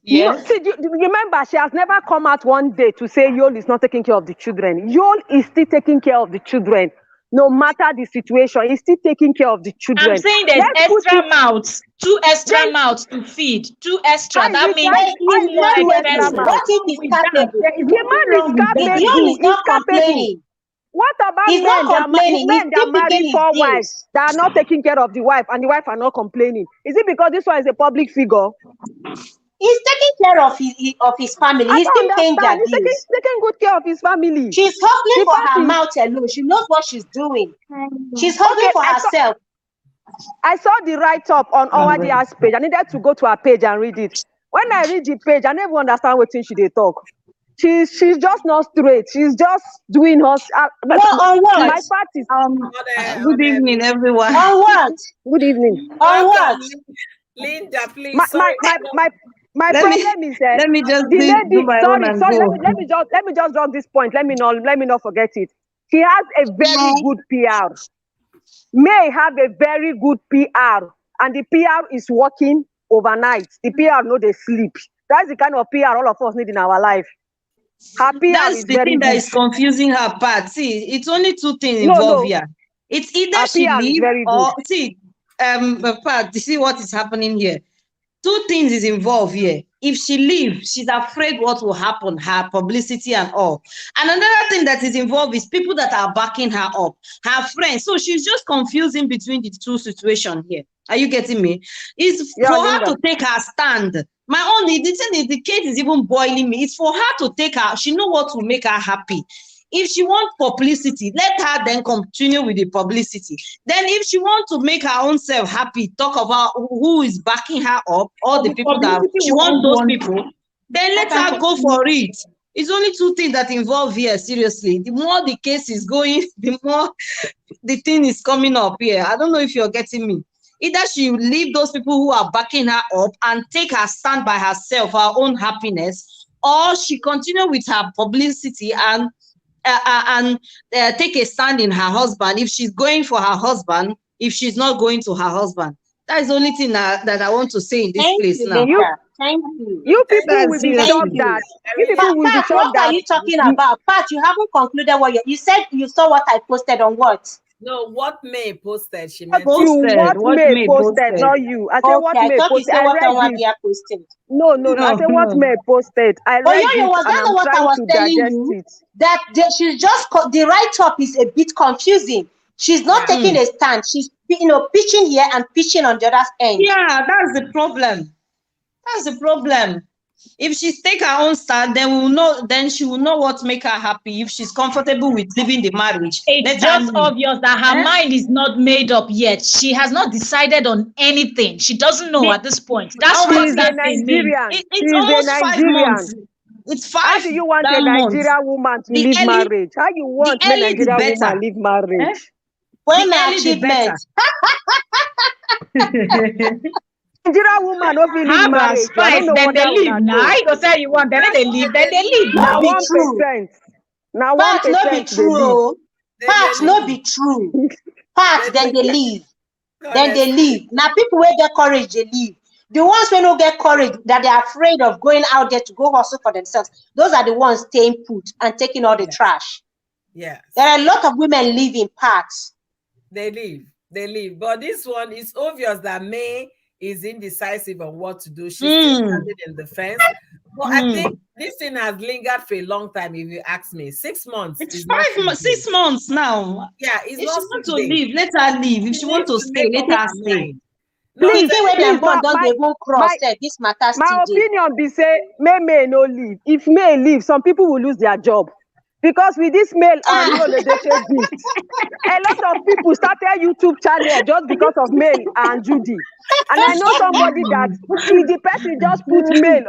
Yes. See, remember, she has never come out one day to say Yul is not taking care of the children. Yul is still taking care of the children. No matter the situation, he's still taking care of the children. I'm saying there's extra mouths, 2 extra mouths to feed, 2 extra. That means it's not expensive. What if he's capable? The man is capable. Yul is not complaining. What about he's men? Not complaining. Men that marry 4 wives that are not taking care of the wife, and the wife are not complaining? Is it because this one is a public figure? He's taking care of his family. He's still paying their bills. He's taking good care of his family. She's hustling for her mouth alone. She knows what she's doing. She's hustling for herself. I saw the write-up on Owadia's page. I needed to go to her page and read it. When I read the page, I never understand what she they talk. She's just not straight. She's just doing her. On what? My part is good evening, everyone. On what? Good evening. On what? Linda, please. My problem is that let me just do my own and go. Let me just drop this point. Let me not forget it. She has a very good PR. May have a very good PR, and the PR is working overnight. The PR no they sleep. That's the kind of PR all of us need in our life. Her PR That's is the very thing good. that is confusing her part. See, it's only 2 things involved here. It's either her she PR leaves or see, part. You see what is happening here. 2 things is involved here. If she leaves, she's afraid what will happen, her publicity and all. And another thing that is involved is people that are backing her up, her friends. So she's just confusing between the 2 situations here. Are you getting me? It's for her to take her stand. My only, the case is even boiling me. It's for her to take her, she know what will make her happy. If she wants publicity, let her then continue with the publicity. Then if she wants to make her own self happy, talk about who is backing her up, all the people that she wants those people, then let her go for it. It's only 2 things that involve here, seriously. The more the case is going, the more the thing is coming up here. I don't know if you're getting me. Either she leave those people who are backing her up and take her stand by herself, her own happiness, or she continue with her publicity and take a stand in her husband if she's going for her husband, if she's not going to her husband. That is the only thing that I want to say in this place now. Thank you. You people will be shocked that. You people will be shocked what are you talking about? Pat, you haven't concluded what you said. You saw what I posted on what? No, what May posted. She meant what May posted, not you. I said what May posted. I read it. No. I said what May posted. I read it was and I'm what I trying was to telling digest you? it. That she's just the write-up is a bit confusing. She's not taking a stand. She's pitching here and pitching on the other end. Yeah, that's the problem. That's the problem. If she take her own stand, then we will know. Then she will know what make her happy. If she's comfortable with leaving the marriage, it's just obvious that her mind is not made up yet. She has not decided on anything. She doesn't know at this point. That's what that thing means. It's almost 5 months. It's 5. How do you want a Nigerian woman to leave marriage? How you want a Nigerian woman leave marriage? When my achievement. Nigerian woman don't leave marriage. Then they leave. Now I go say you want, then they leave. Then they leave. Now 1%. Now 1% not be true. Part not be true. Part then they leave. Then they leave. Now people where get courage they leave. The ones who don't get courage that they're afraid of going out there to go hustle for themselves. Those are the ones staying put and taking all the trash. Yes. There are a lot of women leaving parts. They leave. But this one is obvious that May is indecisive on what to do. She's still standing in the fence. But I think this thing has lingered for a long time, if you ask me. 6 months. It's 5 months, 6 months now. Yeah, it's if not she wants to leave, let her leave. If she wants to stay, let her stay. Please, please, my opinion be say May no leave. If May leave, some people will lose their job. Because with this male and Yul-Edochie gist, a lot of people started YouTube channel just because of Male and Judy. And I know somebody that if the person just put Male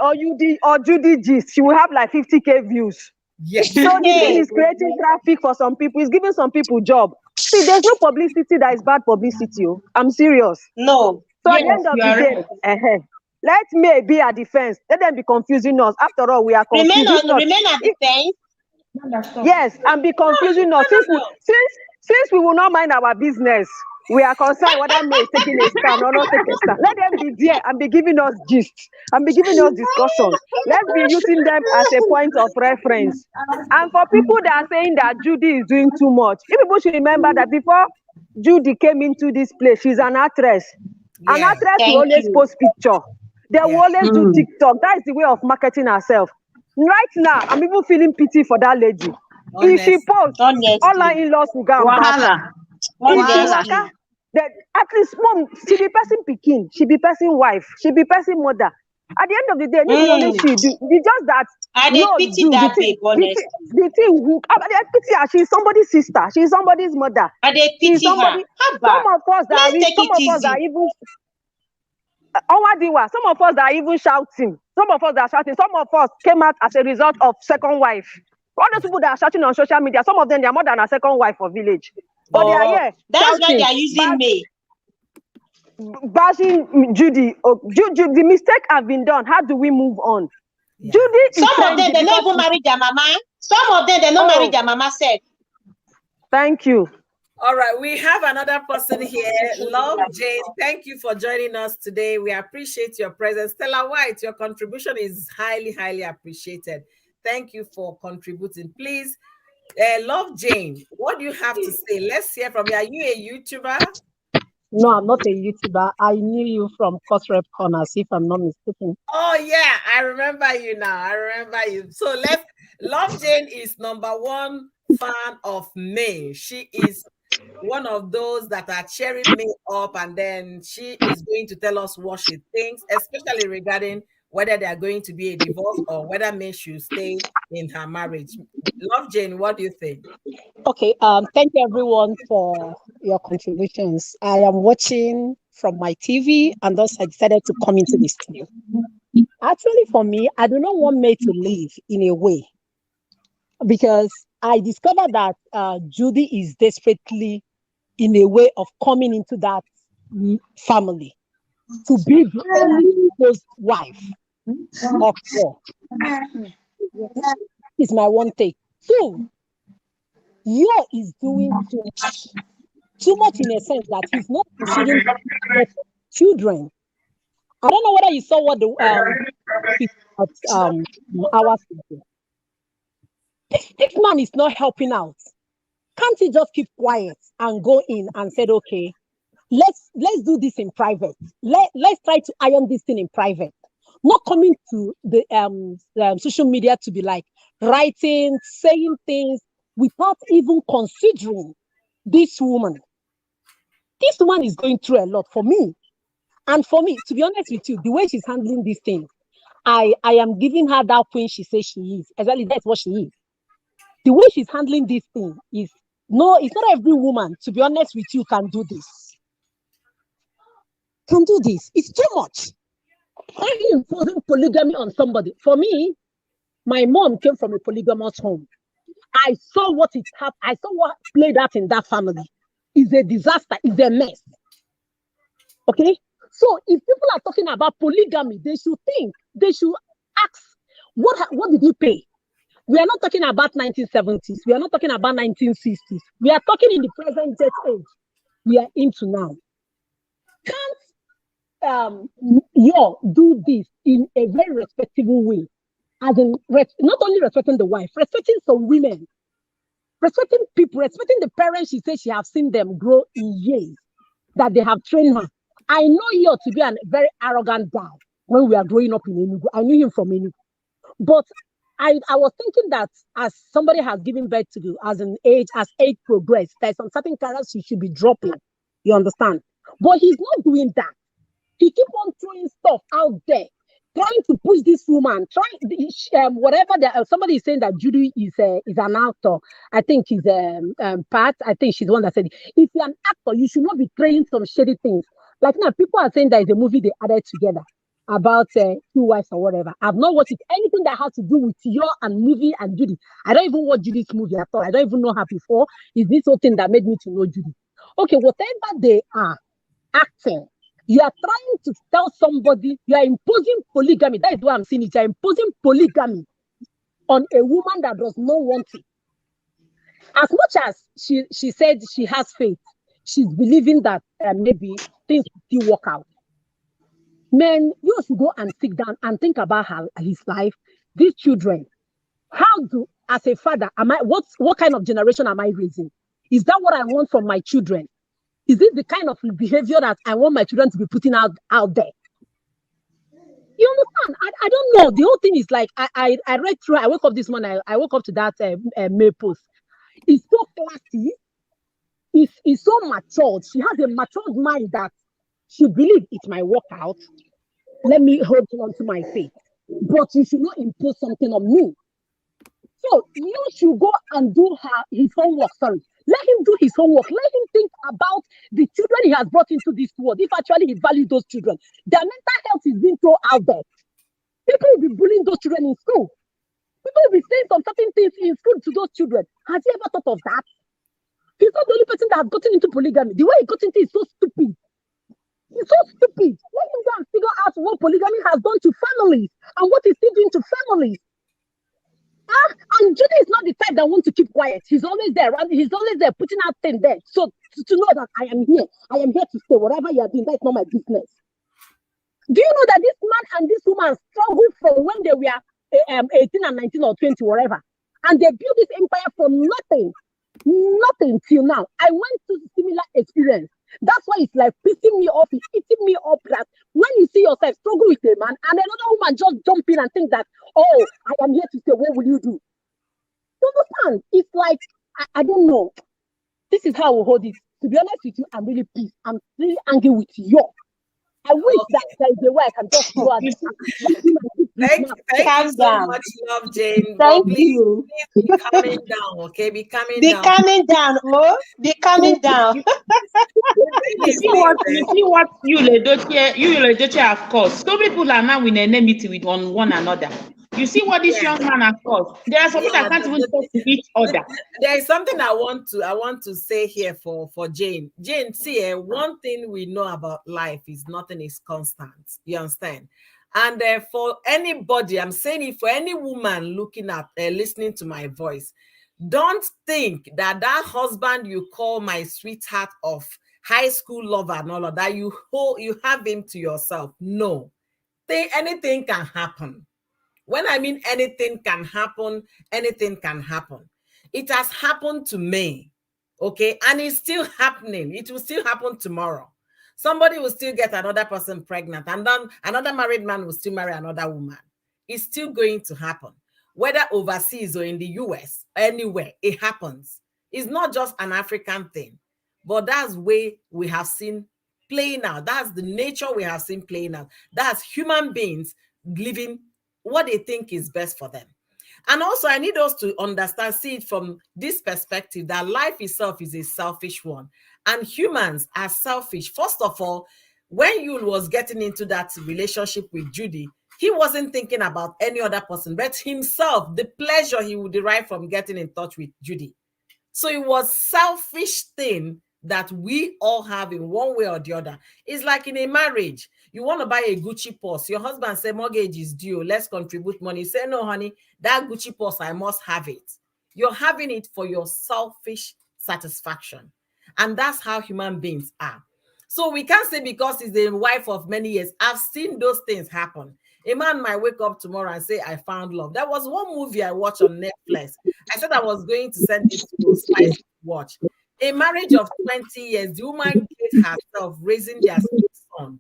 or Judy gist, she will have like 50K views. Yes. So the thing is creating traffic for some people. It's giving some people job. See, there's no publicity that is bad publicity. Oh. I'm serious. No. So at the end of the day, let May be a defense. Let them be confusing us. After all, we are confused. Remain at defense. Yes, and be confusing us. Since we will not mind our business, we are concerned whether May is taking a stand or not taking a stand. Let them be there and be giving us gist and be giving us discussions. Let's be using them as a point of reference. And for people that are saying that Judy is doing too much, you people should remember that before Judy came into this place, she's an actress. Yeah. An actress will always post picture. They will always do TikTok. That is the way of marketing herself. Right now, I'm even feeling pity for that lady. Honestly. If she posts, all her in-laws will go and back. At least, mom, she be person picking, she be person wife, she be person mother. At the end of the day, this only she do. It's just that I pity that babe, honestly. The thing who I pity her. She's somebody's sister. She's somebody's mother. I pity her. Some of us that are even. Some of us that are even shouting. Some of us that are shouting. Some of us came out as a result of second wife. All those people that are shouting on social media, some of them they are more than a second wife for village. But they are here. That's why they are using me. Bashing Judy. The mistake has been done. How do we move on? Yeah. Judy. Some of them they not even marry their mama. Some of them they not marry their mama self. Thank you. All right, we have another person here. Love Jane, thank you for joining us today. We appreciate your presence. Stella White, your contribution is highly, highly appreciated. Thank you for contributing. Please, Love Jane, what do you have to say? Let's hear from you. Are you a YouTuber? No, I'm not a YouTuber. I knew you from Cosrep Corners, if I'm not mistaken. Oh, yeah, I remember you now. I remember you. So Love Jane is #1 fan of May. She is one of those that are cheering me up, and then she is going to tell us what she thinks, especially regarding whether they are going to be a divorce or whether May should stay in her marriage. Love Jane, what do you think? Okay, thank you everyone for your contributions. I am watching from my TV and thus I decided to come into this studio. Actually, for me, I do not want May to leave in a way because I discovered that Judy is desperately in a way of coming into that family to be the only close wife of four. Is my one take. Two, Yo is doing too much. Too much in a sense that he's not considering children. I don't know whether you saw what the hours ago. This man is not helping out. Can't he just keep quiet and go in and said, okay, let's do this in private. Let's try to iron this thing in private. Not coming to the social media to be like writing, saying things without even considering this woman. This woman is going through a lot for me. And for me, to be honest with you, the way she's handling this thing, I am giving her that queen she says she is. Exactly, that's what she is. The way she's handling this thing is, no, it's not every woman, to be honest with you, can do this. Can do this. It's too much. Why are you imposing polygamy on somebody? For me, my mom came from a polygamous home. I saw what it happened. I saw what played out in that family. It's a disaster. It's a mess. Okay? So if people are talking about polygamy, they should think, they should ask, what did you pay? We are not talking about 1970s. We are not talking about 1960s. We are talking in the present day age. We are into now. Can't you do this in a very respectable way? As in, not only respecting the wife, respecting some women, respecting people, respecting the parents she says she has seen them grow in years, that they have trained her. I know you to be a very arrogant guy when we are growing up in Enugu. I knew him from Enugu. But I was thinking that as somebody has given birth to you, as age progresses, there's some certain characters you should be dropping. You understand? But he's not doing that. He keep on throwing stuff out there, trying to push this woman. Whatever somebody is saying that Judy is an actor. I think she's Pat. I think she's the one that said, if you're an actor, you should not be trying some shady things. Like now, people are saying there is a movie they added together about two wives or whatever. I've not watched it. Anything that has to do with your and movie and Judy. I don't even watch Judy's movie at all. I don't even know her before. Is this whole thing that made me to know Judy? Okay, whatever they are acting, you are trying to tell somebody, you are imposing polygamy. That is what I'm saying. You are imposing polygamy on a woman that does not want it. As much as she said she has faith, she's believing that maybe things will still work out. Man, you should go and sit down and think about his life, these children. As a father, what kind of generation am I raising? Is that what I want from my children? Is this the kind of behavior that I want my children to be putting out there? You understand? I don't know. The whole thing is like, I read through, I woke up this morning, I woke up to that May post. It's so classy. It's so matured. She has a matured mind that she believes it might work out. Let me hold on to my faith. But you should not impose something on me. So you should go and do his homework. Sorry. Let him do his homework. Let him think about the children he has brought into this world. If actually he values those children. Their mental health is being thrown out there. People will be bullying those children in school. People will be saying some certain things in school to those children. Has he ever thought of that? He's not the only person that has gotten into polygamy. The way he got into it is so stupid. It's so stupid. Let him go and figure out what polygamy has done to families and what it's still doing to families. And Judy is not the type that wants to keep quiet. He's always there. He's always there putting out things there. So to know that I am here to stay. Whatever you are doing, that's not my business. Do you know that this man and this woman struggled from when they were 18 and 19 or 20, whatever, and they built this empire from nothing till now. I went through similar experience. That's why it's like pissing me off, it's eating me up that when you see yourself struggle with a man and another woman just jump in and think that, oh, I am here to stay, what will you do? You understand? It's like, I don't know. This is how we hold it. To be honest with you, I'm really pissed. I'm really angry with you. I wish that there is a way I can just go out. Thank you so much, love, Jane. Thank you. Please be coming down, okay? Be coming down. Be coming down. You see what Yul-Edochie have caused. So people are now in enmity with one another. You see what this young man has caused. There are some people that can't even talk to each other. There is something I want to say here for Jane. Jane, see, one thing we know about life is nothing is constant. You understand? And for anybody, I'm saying it for any woman looking at, listening to my voice, don't think that husband you call my sweetheart of high school lover and all of that, you have him to yourself. No, anything can happen. When I mean anything can happen, anything can happen. It has happened to me, okay? And it's still happening. It will still happen tomorrow. Somebody will still get another person pregnant, and then another married man will still marry another woman. It's still going to happen. Whether overseas or in the US, anywhere, it happens. It's not just an African thing, but that's the way we have seen playing out. That's the nature we have seen playing out. That's human beings living what they think is best for them. And also, I need us to understand, see it from this perspective, that life itself is a selfish one. And humans are selfish. First of all, when Yul was getting into that relationship with Judy, he wasn't thinking about any other person, but himself, the pleasure he would derive from getting in touch with Judy. So it was selfish thing that we all have in one way or the other. It's like in a marriage. You want to buy a Gucci purse. Your husband say mortgage is due. Let's contribute money. Say, no, honey, that Gucci purse, I must have it. You're having it for your selfish satisfaction. And that's how human beings are. So we can't say because he's the wife of many years. I've seen those things happen. A man might wake up tomorrow and say, I found love. There was one movie I watched on Netflix. I said I was going to send it to Spice to watch. A marriage of 20 years, the woman killed herself raising their son.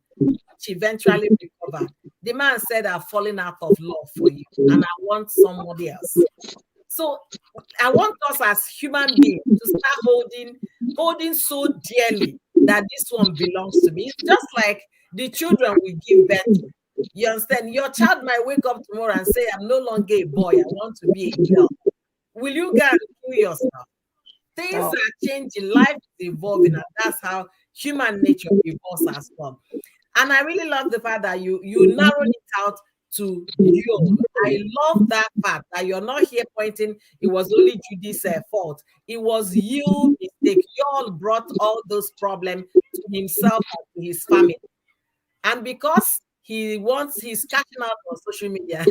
She eventually recovered. The man said, I've fallen out of love for you and I want somebody else. So I want us as human beings to start holding so dearly that this one belongs to me. It's just like the children we give birth to. You understand? Your child might wake up tomorrow and say, I'm no longer a boy, I want to be a girl. Will you go and kill yourself? Things are changing, life is evolving, and that's how human nature evolves as well. And I really love the fact that you narrowed it out to you. I love that part that you're not here pointing it was only Judy's fault. It was you mistake. You all brought all those problems to himself and to his family. And because he's catching out on social media,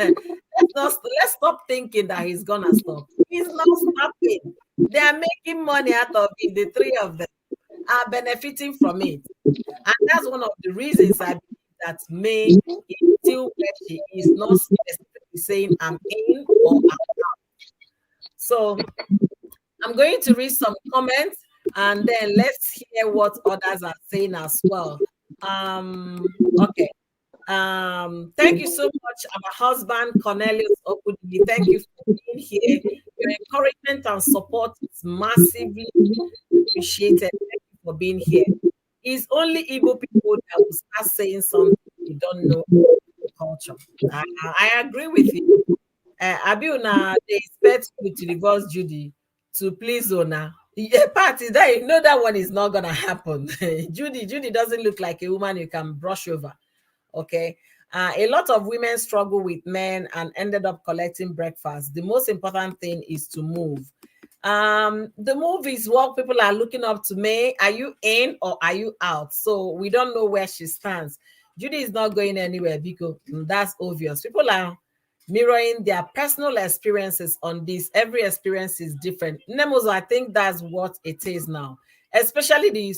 let's stop thinking that he's gonna stop. He's not stopping. They are making money out of it. The three of them are benefiting from it. And that's one of the reasons I believe that May is still where she is, not specifically saying I'm in or I'm out. So I'm going to read some comments and then let's hear what others are saying as well. Okay. Thank you so much, our husband Cornelius Okudili. Thank you for being here. Your encouragement and support is massively appreciated. Thank you for being here. It's only Igbo people that will start saying something you don't know the culture. I agree with you. Abiuna, they expect you to divorce Judy to please Ona. Yeah, party that you know that one is not gonna happen. Judy doesn't look like a woman you can brush over. Okay. A lot of women struggle with men and ended up collecting breakfast. The most important thing is to move. The move is what people are looking up to me. Are you in or are you out? So we don't know where she stands. Judy is not going anywhere because that's obvious. People are mirroring their personal experiences on this. Every experience is different. Nemozo, I think that's what it is now. Especially the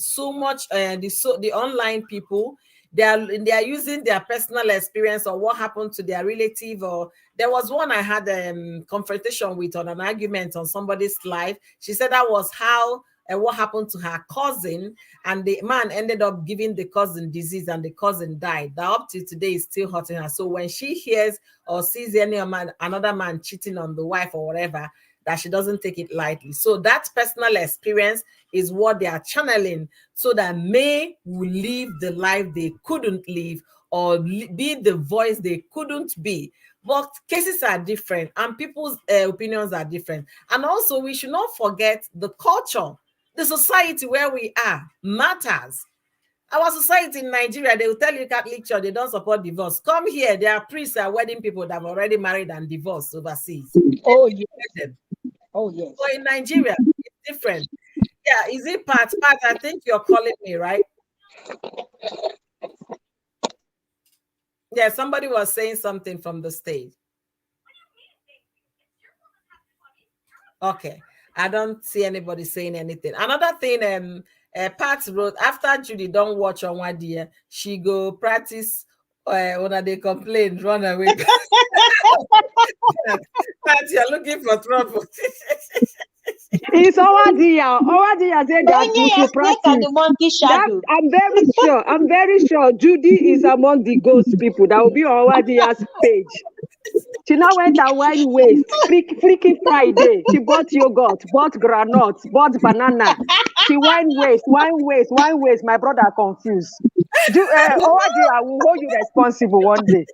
online people. They are using their personal experience or what happened to their relative. Or there was one I had a confrontation with on an argument on somebody's life. She said that was how what happened to her cousin, and the man ended up giving the cousin disease and the cousin died. That up to today is still hurting her. So when she hears or sees another man cheating on the wife or whatever, that she doesn't take it lightly. So that personal experience is what they are channeling so that May will live the life they couldn't live or be the voice they couldn't be. But cases are different and people's opinions are different. And also we should not forget the culture, the society where we are matters. Our society in Nigeria, they will tell you Catholic Church, they don't support divorce. Come here, there are priests and wedding people that have already married and divorced overseas. Oh, yes. Oh, yes. So in Nigeria, it's different. Yeah, is it Pat? Pat, I think you're calling me, right? Yeah, somebody was saying something from the stage. Okay, I don't see anybody saying anything. Another thing, Pat wrote, after Judy don't watch on one day, she go practice when they complain, run away. Pat, you're looking for trouble. It's Owadia said that you should practice. That, I'm very sure Judy is among the ghost people that will be on Owadia's page. She now went and wine waste, freaking Friday. She bought yogurt, bought granuts, bought banana. She wine waste. My brother confused. Owadia will hold you responsible one day.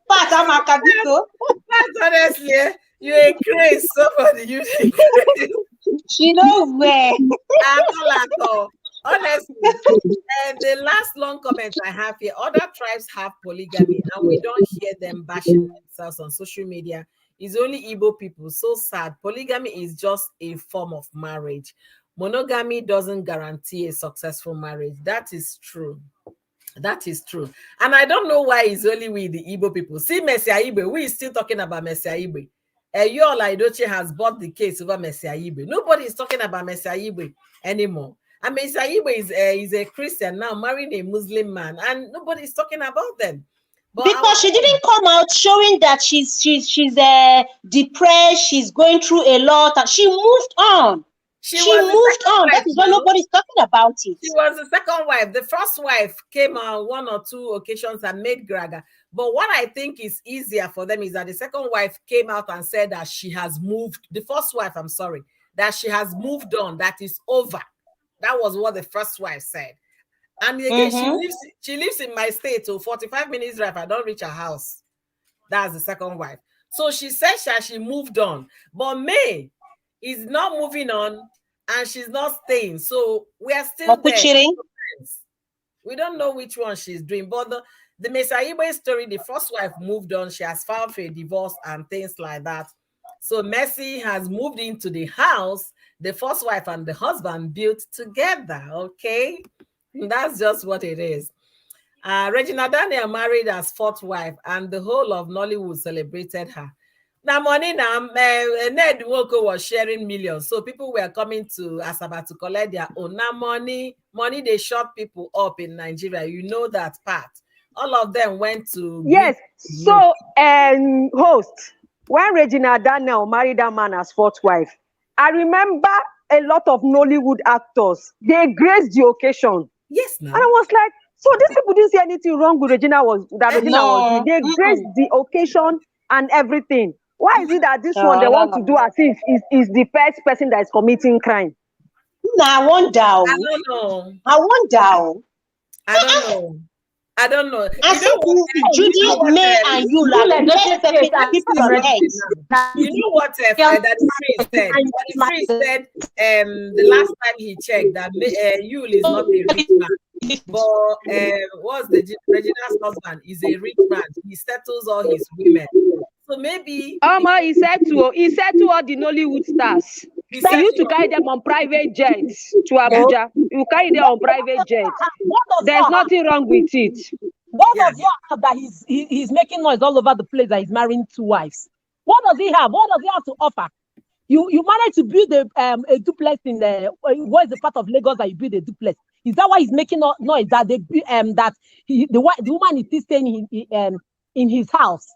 But I'm a cabito. That's honestly, you ain't crazy. Somebody, you ain't crazy. She knows where. At all. Honestly, the last long comment I have here, other tribes have polygamy and we don't hear them bashing themselves on social media. It's only Igbo people. So sad. Polygamy is just a form of marriage. Monogamy doesn't guarantee a successful marriage. That is true. That is true. And I don't know why it's only we, the Igbo people. See, Messia Igbe, we are still talking about Messia Igbe. Yul-Edochie has bought the case over Messia Igbe. Nobody is talking about Messia Igbe anymore. And Messia Igbe is a Christian now, marrying a Muslim man, and nobody is talking about them. But because she didn't come out showing that she's depressed, she's going through a lot, and she moved on. She moved on. That is why nobody's talking about it. She was the second wife. The first wife came on one or two occasions and made Graga. But what I think is easier for them is that the second wife came out and said that she has moved. The first wife, I'm sorry, that she has moved on. That is over. That was what the first wife said. And again, she lives in my state, so 45 minutes drive. I don't reach her house. That's the second wife. So she said she moved on, but May is not moving on, and she's not staying. So we are still there. We don't know which one she's doing, but the Mesaibe story, the first wife moved on. She has filed for a divorce and things like that. So Mercy has moved into the house the first wife and the husband built together. Okay, that's just what it is. Regina Daniel married as fourth wife, and the whole of Nollywood celebrated her. Now, money now, Ned Woko was sharing millions, so people were coming to Asaba to collect their own. Now, money, they shut people up in Nigeria. You know that part. All of them went to. Yes. So, host, when Regina Daniel married that man as fourth wife, I remember a lot of Nollywood actors, they graced the occasion. Yes, no. And I was like, so these people didn't see anything wrong with Regina was doing. They graced the occasion and everything. Why is it that this one they want to do as if is the first person that is committing crime? I wonder. I don't know. I don't know. I think Judy, May, and you like people on heads. You know what that Free said? Free said the last time he checked that Yul is not a rich man. But what's the Regina's husband is a rich man. He settles all his women. So maybe he said to all the Nollywood stars. He used to carry them on private jets to Abuja. You carry them on private jets. There's nothing wrong with it. What does he have that he's making noise all over the place that he's marrying two wives? What does he have? What does he have to offer? You managed to build a duplex in what is the part of Lagos that you build a duplex? Is that why he's making noise that the woman is still staying in his house?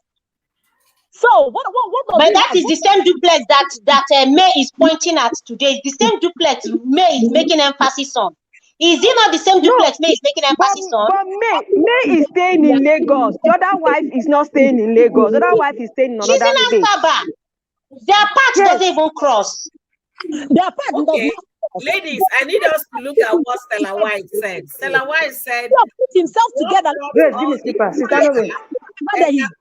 So what but that is the same duplex that May is pointing at today. The same duplex May is making emphasis on. Is it not the same duplex May is making emphasis on? But May is staying in Lagos. The other wife is not staying in Lagos. The other wife is staying in another state. She's in Asaba. Their path doesn't even cross. Their path doesn't. Ladies, I need us to look at what Stella White said. Stella White said, put himself together.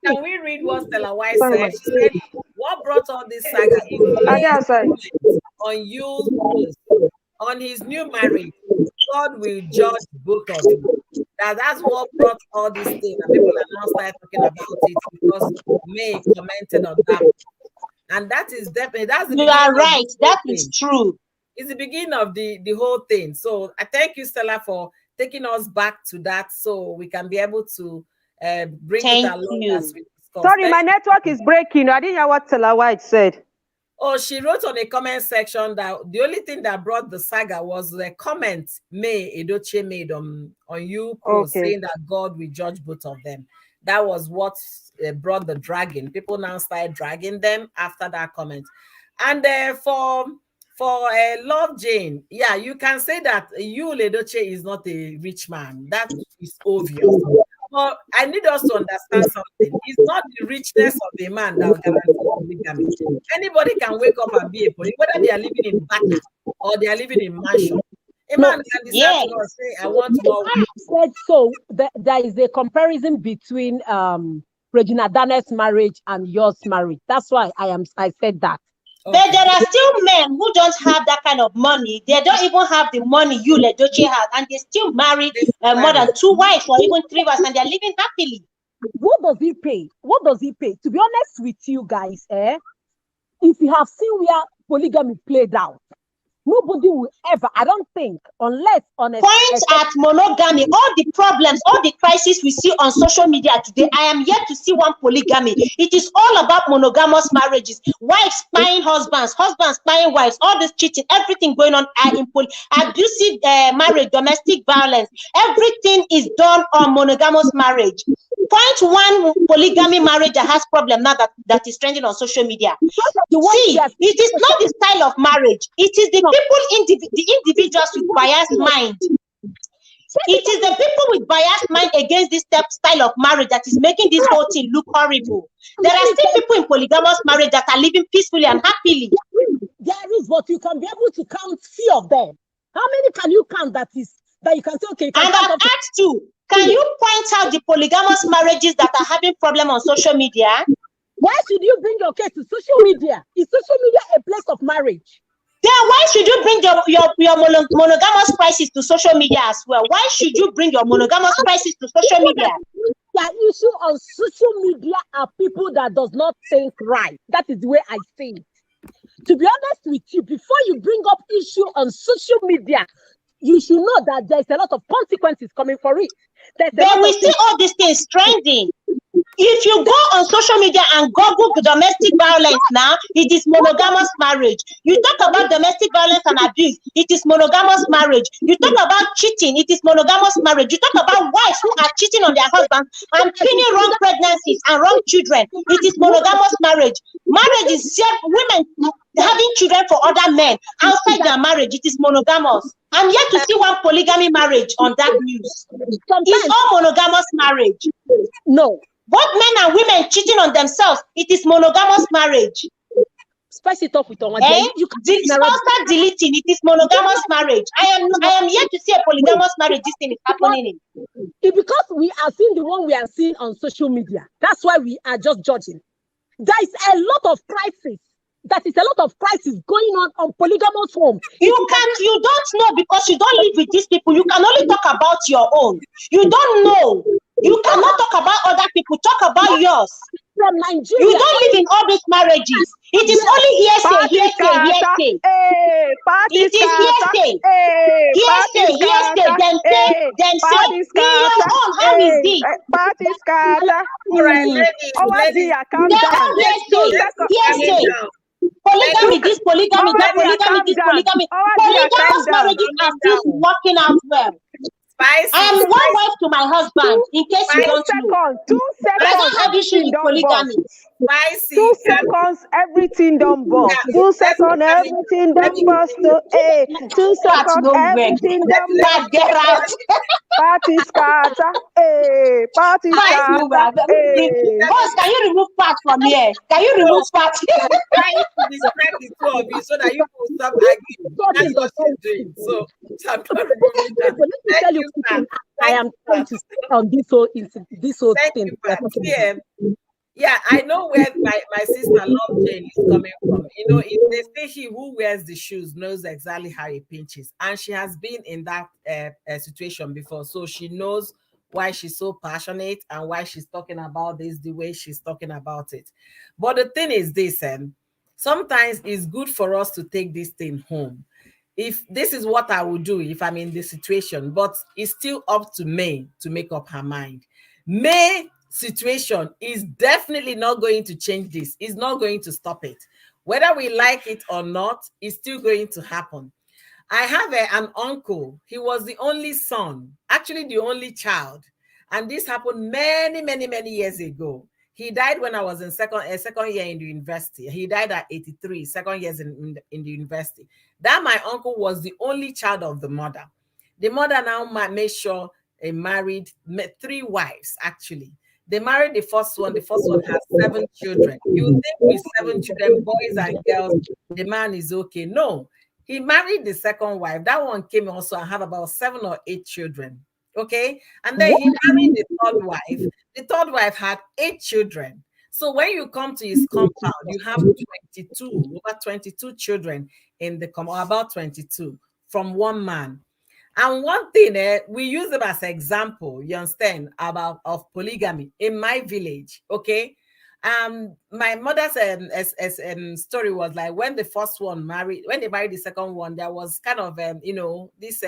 Can we read what Stella White said? She said, what brought all this saga is on Yul's post, on his new marriage. God will judge both of you. That's what brought all this thing. And people are now starting talking about it because May commented on that. And that is definitely, you are right. That is true. It's the beginning of the whole thing. So I thank you, Stella, for taking us back to that so we can be able to bring it along as we discussed. Sorry, my network is breaking. I didn't hear what Stella White said. Oh, she wrote on a comment section that the only thing that brought the saga was the comment Yul-Edochie made on you saying that God will judge both of them. That was what brought the dragging. People now started dragging them after that comment. And for Love Jane, yeah, you can say that Yul-Edochie is not a rich man. That is obvious. But I need us to understand something. It's not the richness of the man that will guarantee polygamy. Anybody can wake up and be a polygamist, whether they are living in Baki or they are living in mansion. A man can decide to say, I want more. Said so. There is a comparison between Regina Daniel's marriage and yours marriage. That's why I said that. Okay. But there are still men who don't have that kind of money. They don't even have the money Yul-Edochie has, and they still marry more than 2 wives or even 3 wives, and they're living happily. What does he pay? What does he pay? To be honest with you guys, if you have seen where polygamy played out, nobody will ever, I don't think, unless on a point at monogamy, all the problems, all the crises we see on social media today, I am yet to see one polygamy. It is all about monogamous marriages, wives spying husbands, husbands spying wives, all this cheating, everything going on in abusive marriage, domestic violence, everything is done on monogamous marriage. Point one polygamy marriage that has problem now that is trending on social media. See, it is not the style of marriage. It is the people, the individuals with biased mind. It is the people with biased mind against this style of marriage that is making this whole thing look horrible. There are still people in polygamous marriage that are living peacefully and happily. There is, but you can be able to count few of them. How many can you count that is that you can say, okay, you can And I've asked you, can you point out the polygamous marriages that are having problem on social media? Why should you bring your case to social media? Is social media a place of marriage? Then why should you bring your monogamous crisis to social media as well? Why should you bring your monogamous crisis to social media? The issue on social media are people that does not think right. That is the way I see it. To be honest with you, before you bring up issue on social media, you should know that there's a lot of consequences coming for it. Then we see all these things trending. If you go on social media and Google domestic violence now, it is monogamous marriage. You talk about domestic violence and abuse, it is monogamous marriage. You talk about cheating, it is monogamous marriage. You talk about wives who are cheating on their husbands and pinning wrong pregnancies and wrong children, it is monogamous marriage. Marriage is women having children for other men outside their marriage, it is monogamous. I'm yet to see one polygamy marriage on that news. It's all monogamous marriage. No. Both men and women cheating on themselves, it is monogamous marriage. Spice it up with Tom. You can start deleting, it is monogamous marriage. I am yet to see a polygamous marriage. This thing is happening in. It's because we are seeing the one we are seeing on social media. That's why we are just judging. There is a lot of crisis. That is a lot of crisis going on polygamous home. You don't know because you don't live with these people. You can only talk about your own. You don't know. You cannot talk about other people. Talk about yours. From Nigeria. You don't live in all these marriages. It is only hearsay. It is hearsay. Them say, in your own, how is it? Hearsay. Polygamy, this polygamy, that polygamy, this polygamy. Polygamous marriages are still working out well. I am one wife to my husband, in case you don't know. 2 seconds. I don't have issue with polygamy. 2 seconds, everything done bust. 2 seconds, everything done bust. 2 seconds, everything done bust. Get right. Party scatter. Party scatter. Boss, can you remove part from here? Can you remove part? Trying to distract the two of you so that you will stop arguing. That's what she's doing. So, I'm not removing that. Tell you, I am trying to stay on this whole thing. Yeah, I know where my sister Love Jane is coming from. You know, if they say he who wears the shoes knows exactly how it pinches, and she has been in that situation before, so she knows why she's so passionate and why she's talking about this the way she's talking about it. But the thing is this, sometimes it's good for us to take this thing home. If this is what I would do if I'm in this situation, but it's still up to May to make up her mind. May situation is definitely not going to change this. It's not going to stop it. Whether we like it or not, it's still going to happen. I have an uncle. He was the only son, actually the only child. And this happened many years ago. He died when I was in second year in the university. He died at 83, 2nd years in the university. That my uncle was the only child of the mother. The mother now made sure he married 3 wives, actually. They married the first one. The first one has 7 children. You think with 7 children, boys and girls, the man is okay. No, he married the second wife. That one came also and have about 7 or 8 children. Okay. And then he married the 3rd wife. The 3rd wife had 8 children. So when you come to his compound, you have over 22 children in the compound, about 22 from one man. And one thing, we use them as an example, you understand, of polygamy in my village, okay? My mother's story was like when the first one married, when they married the second one, there was kind of, this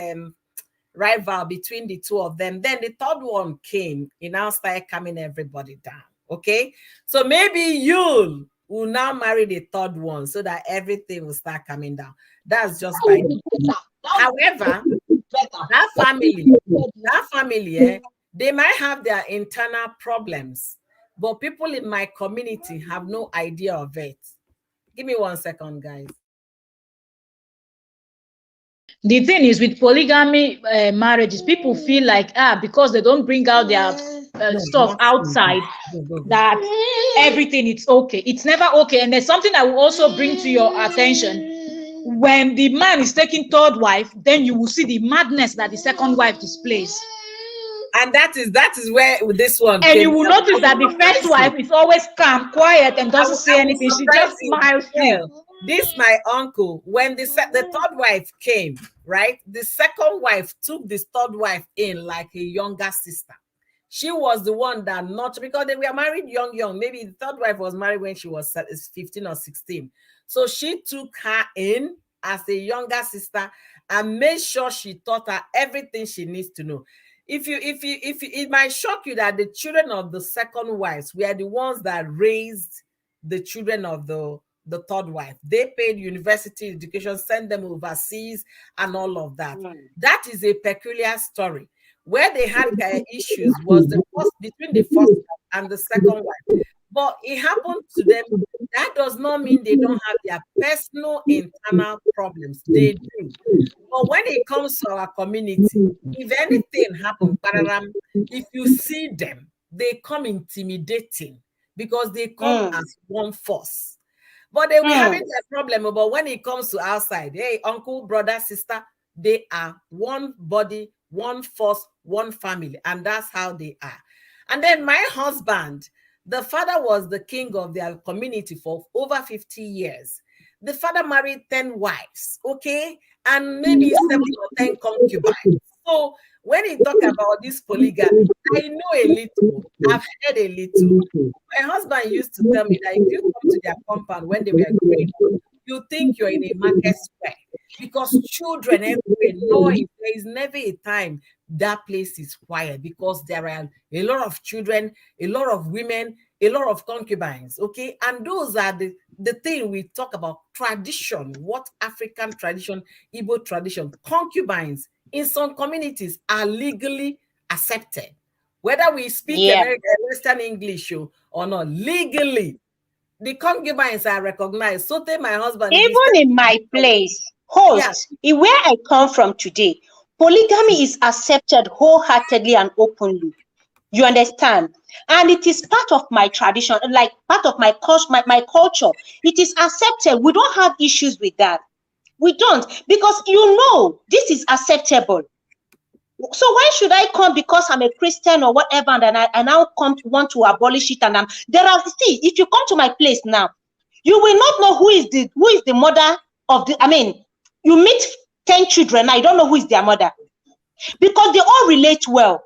rival between the two of them. Then the 3rd one came, he now started calming everybody down, okay? So maybe you will now marry the 3rd one so that everything will start coming down. That's just by however, that family, they might have their internal problems, but people in my community have no idea of it. Give me 1 second, guys. The thing is with polygamy marriages, people feel like because they don't bring out their stuff outside, that everything is okay. It's never okay. And there's something I will also bring to your attention. when the man is taking third wife, then you will see the madness that the second wife displays. And that is where this one and came. You will notice that the first wife is always calm, quiet, and doesn't say anything. She just smiles through. This my uncle, when the third wife came, right? The second wife took this third wife in like a younger sister. She was the one that not, because they were married young. Maybe the third wife was married when she was 15 or 16. So she took her in as a younger sister and made sure she taught her everything she needs to know. It might shock you that the children of the second wives were the ones that raised the children of the third wife. They paid university education, sent them overseas, and all of that. That is a peculiar story. Where they had issues was between the first and the second wife. But it happened to them. That does not mean they don't have their personal internal problems. They do. But when it comes to our community, if anything happens, if you see them, they come intimidating because they come as one force. But they will be having a problem. But when it comes to outside, hey, uncle, brother, sister, they are one body, one force, one family. And that's how they are. And then my husband, the father was the king of their community for over 50 years. The father married 10 wives, okay? And maybe 7 or 10 concubines. So when he talk about this polygamy, I know a little. I've heard a little. My husband used to tell me that if you come to their compound when they were growing up, you think you're in a market square because children everywhere know it. There is never a time that place is quiet because there are a lot of children, a lot of women, a lot of concubines, okay? And those are the thing we talk about, tradition, what African tradition, Igbo tradition, concubines in some communities are legally accepted. Whether we speak American, Western English or not, legally, the concubines are recognized. So tell my husband. Even in my place, host, where I come from today, polygamy is accepted wholeheartedly and openly. You understand? And it is part of my tradition, like part of my culture. It is accepted. We don't have issues with that. We don't, because this is acceptable. So why should I come because I'm a Christian or whatever, and then I now want to abolish it? And if you come to my place now, you will not know who is the mother of the. I mean, you meet 10 children, I don't know who is their mother, because they all relate well.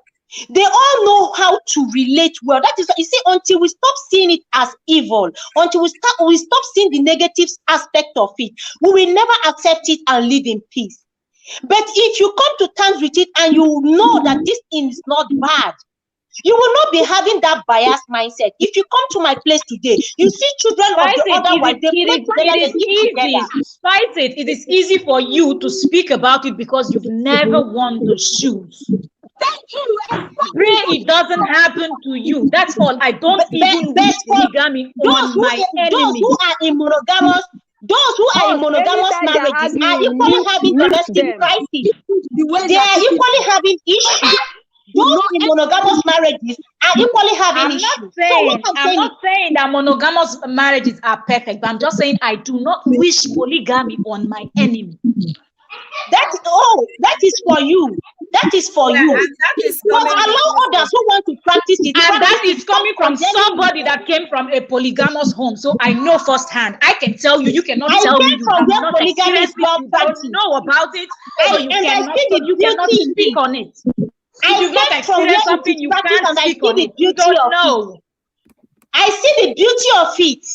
They all know how to relate well. That is, you see, until we stop seeing it as evil, until we stop seeing the negative aspect of it, we will never accept it and live in peace. But if you come to terms with it and you know that this thing is not bad, you will not be having that biased mindset. If you come to my place today, you see children of the other wife, they play together, they eat together. Despite it is easy for you to speak about it because you've never worn the shoes. Thank you. Pray it doesn't happen to you. That's all. I don't even wish polygamy on my enemy. Those who are in monogamous marriages are equally having domestic crisis. They are equally having issues. Those in monogamous marriages are equally having issues. I'm not saying that monogamous marriages are perfect, but I'm just saying I do not wish polygamy on my enemy. That is for you. That is for you. But allow others who want to practice it. And that is coming from somebody that came from a polygamous home. So I know firsthand. I can tell you. You cannot tell me. From where polygamy is not practiced. You don't know about it. So you cannot speak on it. If you've not experienced something, you can't speak on it. You don't know. I see the beauty of it.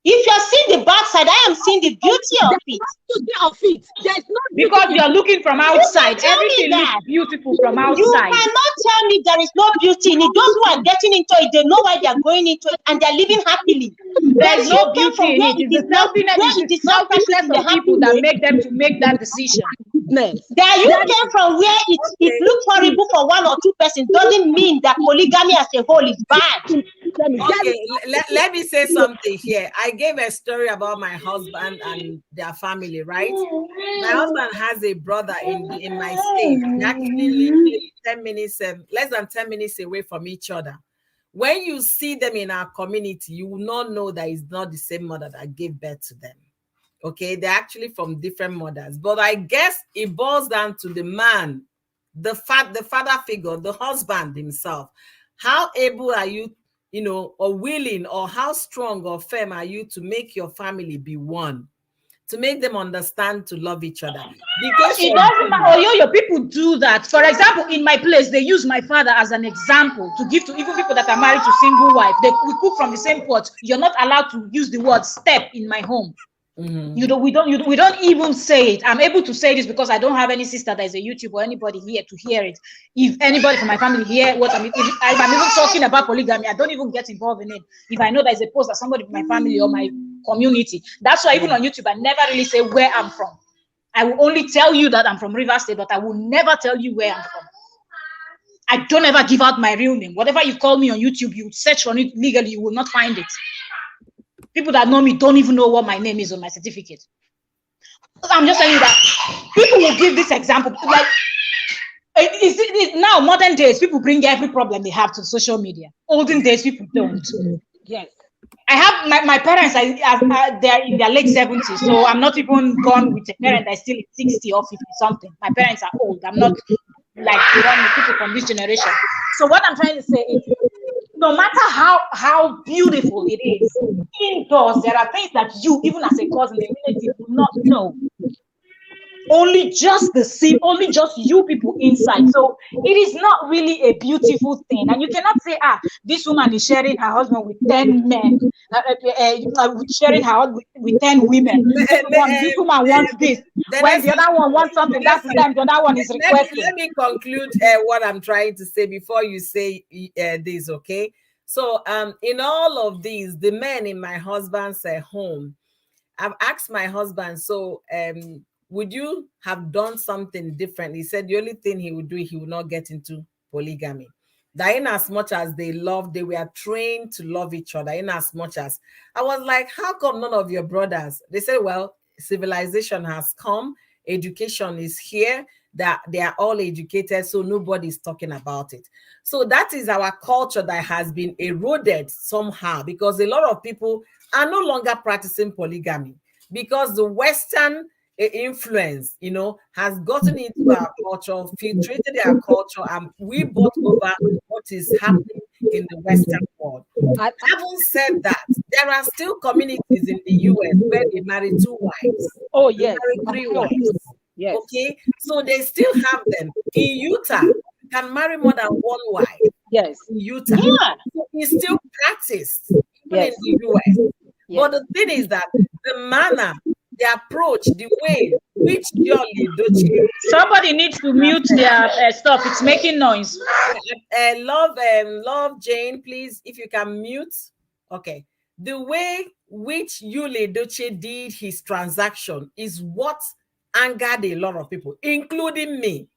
If you're seeing the bad side, I am seeing the beauty of it. There's no because you're looking from outside. Everything looks beautiful from outside. You cannot tell me there is no beauty in it. Those who are getting into it, they know why they are going into it and they're living happily. There's no beauty in it. It's the selfishness of people that make them to make that decision. That you came from where it looks horrible for one or two persons doesn't mean that polygamy as a whole is bad. Okay, let me say something here. I gave a story about my husband and their family, right? My husband has a brother in my state. They actually live 10 minutes, less than 10 minutes away from each other. When you see them in our community, you will not know that it's not the same mother that gave birth to them. Okay, they're actually from different mothers, but I guess it boils down to the man, the father figure, the husband himself. How able are you, or willing, or how strong or firm are you to make your family be one, to make them understand to love each other? Because it doesn't matter. Your people do that. For example, in my place, they use my father as an example to give to even people that are married to single wife. We cook from the same pot. You're not allowed to use the word step in my home. We don't even say it. I'm able to say this because I don't have any sister that is a YouTuber or anybody here to hear it. If anybody from my family hear what if I'm even talking about polygamy, I don't even get involved in it. If I know there's a post that somebody from my family or my community, that's why even on YouTube, I never really say where I'm from. I will only tell you that I'm from Rivers State, but I will never tell you where I'm from. I don't ever give out my real name. Whatever you call me on YouTube, you search on it legally, you will not find it. People that know me don't even know what my name is on my certificate. I'm just telling you that people will give this example. Like, now, modern days, people bring every problem they have to social media. Olden days, people don't. Yes. I have my parents, they're in their late 70s, so I'm not even gone with a parent that's still 60 or 50 something. My parents are old. I'm not like people from this generation. So what I'm trying to say is, no matter how beautiful it is, indoors, there are things that you, even as a cousin, a relative, do not know. Only just you people inside. So it is not really a beautiful thing. And you cannot say, this woman is sharing her husband with 10 men, sharing her husband with 10 women. This woman wants this. When the other one wants something, that's the time the other one is requesting. Let me conclude what I'm trying to say before you say this, okay? So in all of these, the men in my husband's home, I've asked my husband, so would you have done something different? He said the only thing he would do, he would not get into polygamy. That in as much as they were trained to love each other, in as much as I was like, how come none of your brothers? They said, well, civilization has come, education is here, that they are all educated, so nobody's talking about it. So that is our culture that has been eroded somehow, because a lot of people are no longer practicing polygamy because the Western influence, has gotten into our culture, filtrated our culture, and we brought over what is happening in the Western world. Having said that, there are still communities in the US where they marry 2 wives. Oh, yes. They marry 3 wives. Yes. Okay, so they still have them. In Utah, you can marry more than 1 wife. Yes. In Utah. Yeah. So it's still practiced, even in the US. Yes. But the thing is that the manner, the approach, the way which Yul-Edochie. Somebody needs to mute their stuff. It's making noise. Love Jane, please, if you can mute. Okay. The way which Yul-Edochie did his transaction is what angered a lot of people, including me,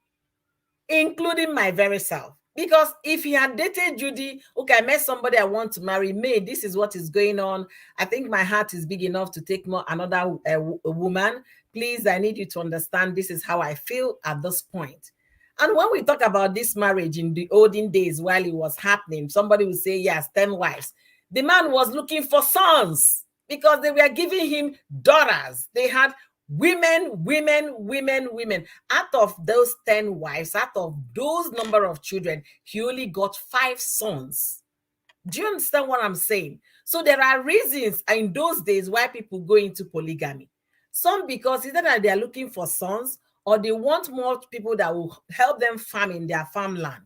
including my very self. Because if he had dated Judy, okay, I met somebody I want to marry, May, this is what is going on. I think my heart is big enough to take another woman. Please, I need you to understand this is how I feel at this point. And when we talk about this marriage in the olden days while it was happening, somebody would say, yes, 10 wives. The man was looking for sons because they were giving him daughters. They had women. Out of those 10 wives, out of those number of children, he only got 5 sons. Do you understand what I'm saying? So there are reasons in those days why people go into polygamy. Some because either that they are looking for sons or they want more people that will help them farm in their farmland.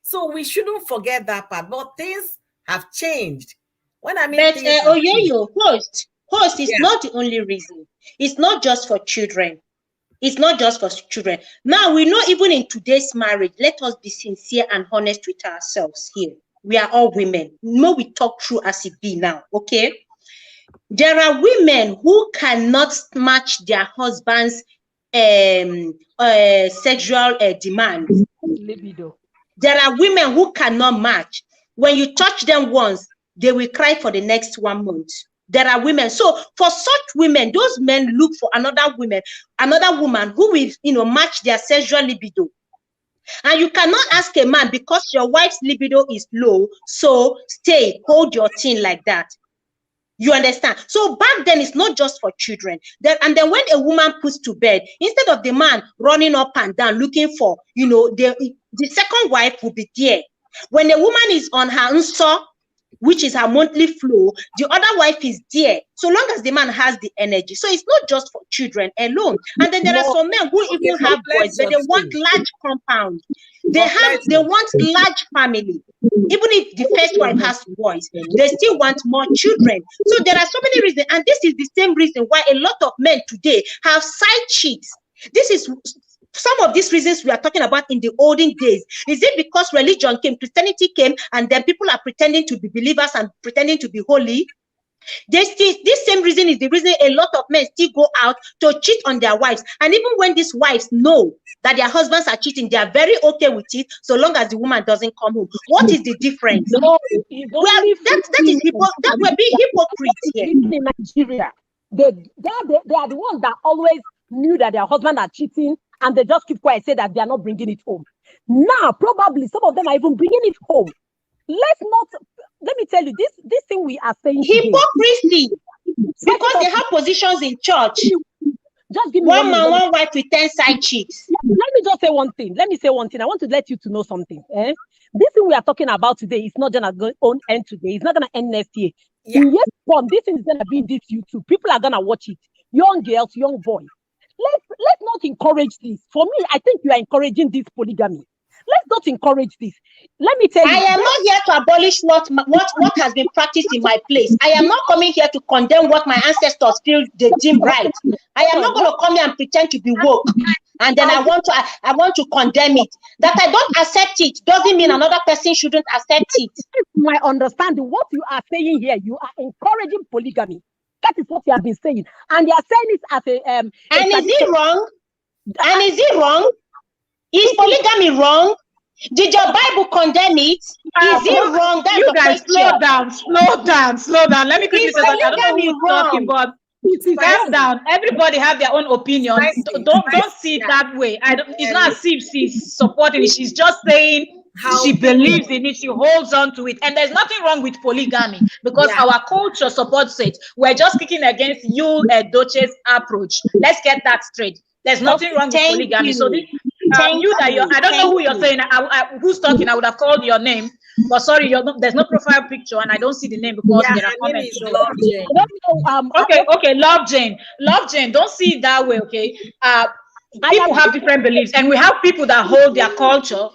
So we shouldn't forget that part. But things have changed. When I mean, but host is not the only reason. It's not just for children. It's not just for children. Now we know even in today's marriage, let us be sincere and honest with ourselves here. We are all women. No, we talk true as it be now. Okay. There are women who cannot match their husband's sexual demands. Libido. There are women who cannot match. When you touch them once, they will cry for the next 1 month. There are women. So for such women, those men look for another woman who will, match their sexual libido. And you cannot ask a man because your wife's libido is low, so stay, hold your thing like that. You understand? So back then, it's not just for children. And then when a woman puts to bed, instead of the man running up and down looking for, the second wife will be there. When a woman is on her unso, which is her monthly flow, the other wife is there, so long as the man has the energy. So it's not just for children alone. And then there are some men who even have boys, but they want large compound. They want large family. Even if the first wife has boys, they still want more children. So there are so many reasons, and this is the same reason why a lot of men today have side chicks. This is some of these reasons we are talking about in the olden days. Is it because religion came, Christianity came, and then people are pretending to be believers and pretending to be holy? This same reason is the reason a lot of men still go out to cheat on their wives. And even when these wives know that their husbands are cheating, they are very okay with it, so long as the woman doesn't come home. What is the difference? No, that will be hypocrites here. In Nigeria, they are the ones that always knew that their husbands are cheating, and they just keep quiet, say that they are not bringing it home. Now, probably some of them are even bringing it home. Let me tell you, this thing we are saying hypocrisy, because they have positions in church. Just give me one man, one wife with 10 side chicks. Let me just say one thing. Let me say one thing. I want to let you to know something. This thing we are talking about today is not gonna end today. It's not gonna end next year. Yeah. In years to come, this thing is gonna be in this YouTube. People are gonna watch it. Young girls, young boys. Let's not encourage this. For me, I think you are encouraging this polygamy. Let's not encourage this. Let me tell you. I am not here to abolish what has been practiced in my place. I am not coming here to condemn what my ancestors feel they deem right. I am not going to come here and pretend to be woke. And then I want to condemn it. That I don't accept it doesn't mean another person shouldn't accept it. My understanding, what you are saying here, you are encouraging polygamy. That is what you have been saying. And you are saying it as a and is it wrong? And is it wrong? Is polygamy wrong? Did your Bible condemn it? Is it wrong? That's you guys question. slow down. Let me quickly say that I don't know who's talking, but calm down. Everybody have their own opinion. Don't see it that way. It's not as if she's supporting it. She's just saying she believes in it. She holds on to it. And there's nothing wrong with polygamy because our culture supports it. We're just kicking against Yul-Edochie's approach. Let's get that straight. There's nothing wrong with polygamy. So this, I don't know who you're saying. Who's talking? I would have called your name, but sorry, there's no profile picture, and I don't see the name because there are comments. Okay, Love Jane. Don't see it that way. Okay, people have different beliefs, and we have people that hold their culture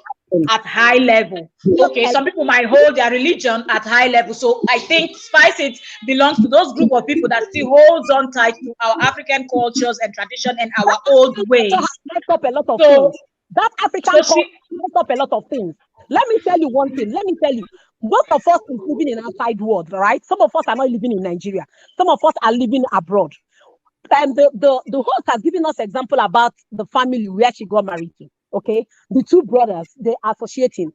at high level. Okay, some people might hold their religion at high level. So I think Spice It belongs to those group of people that still holds on tight to our African cultures and tradition and our old ways. Up a lot of things. That African culture messed up a lot of things. Let me tell you one thing. Most of us is living in outside world, right? Some of us are not living in Nigeria. Some of us are living abroad. And the host has given us example about the family where she got married to. Okay, the two brothers, they're associating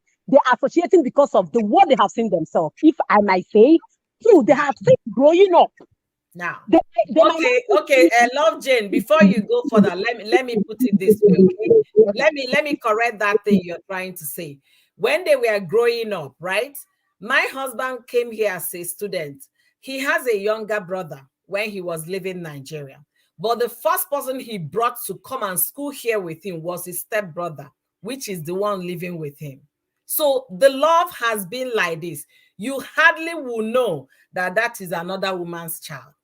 because of the what they have seen themselves. If I might say, too, they have seen growing up. Now, okay, Love Jane, before you go further, let me put it this way. Okay? Let me correct that thing you're trying to say. When they were growing up, right? My husband came here as a student. He has a younger brother when he was living in Nigeria. But the first person he brought to come and school here with him was his stepbrother, which is the one living with him. So the love has been like this. You hardly will know that is another woman's child.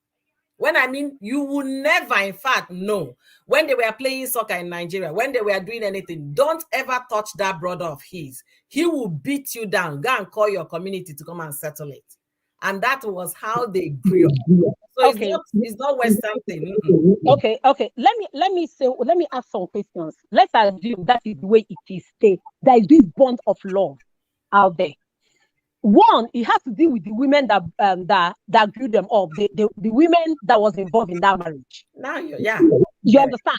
When I mean, you will never, in fact, know. When they were playing soccer in Nigeria, when they were doing anything, don't ever touch that brother of his. He will beat you down. Go and call your community to come and settle it. And that was how they grew up. So it's not Western thing. Okay. Let me ask some questions. Let's assume that is the way it is. There is this bond of love out there. One, it has to do with the women that grew them up, the women that was involved in that marriage. Now you understand.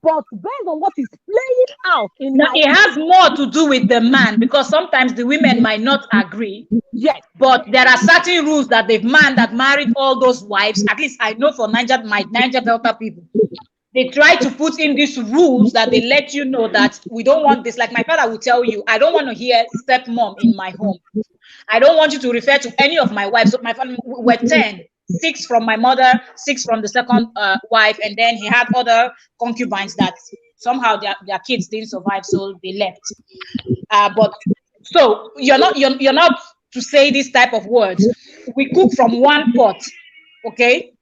But based on what is playing out it has more to do with the man, because sometimes the women might not agree. Yes, but there are certain rules that the man that married all those wives, at least I know for Niger Delta people, they try to put in these rules that they let you know that we don't want this. Like my father will tell you, I don't want to hear stepmom in my home. I don't want you to refer to any of my wives. So my family were 10. 6 from my mother, 6 from the second wife, and then he had other concubines that somehow their kids didn't survive, so they left. But so you're not to say this type of words. We cook from one pot, okay?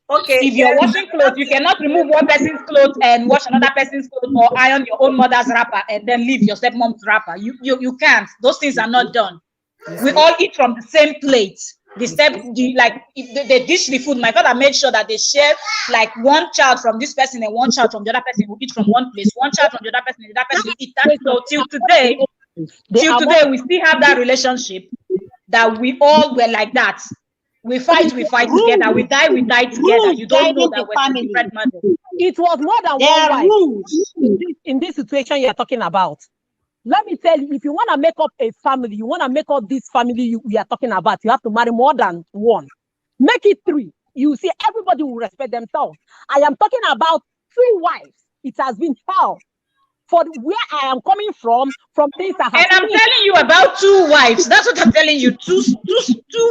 Okay. If you're washing clothes, you cannot remove one person's clothes and wash another person's clothes, or iron your own mother's wrapper and then leave your stepmom's wrapper. You can't. Those things are not done. We all eat from the same plate. They dish the food. My father made sure that they share, like, one child from this person and one child from the other person will eat from one place. One child from the other person and the other person will eat that. So till today, we still have that relationship that we all were like that. We fight together. We die together. You don't know that we're different mothers. It was more than one wife in this situation you are talking about. Let me tell you, if you want to make up a family, you want to make up this family we are talking about, you have to marry more than one. Make it 3. You see, everybody will respect themselves. I am talking about 2 wives. It has been hell. For where I am coming from things that and I'm telling you about 2 wives. That's what I'm telling you. Two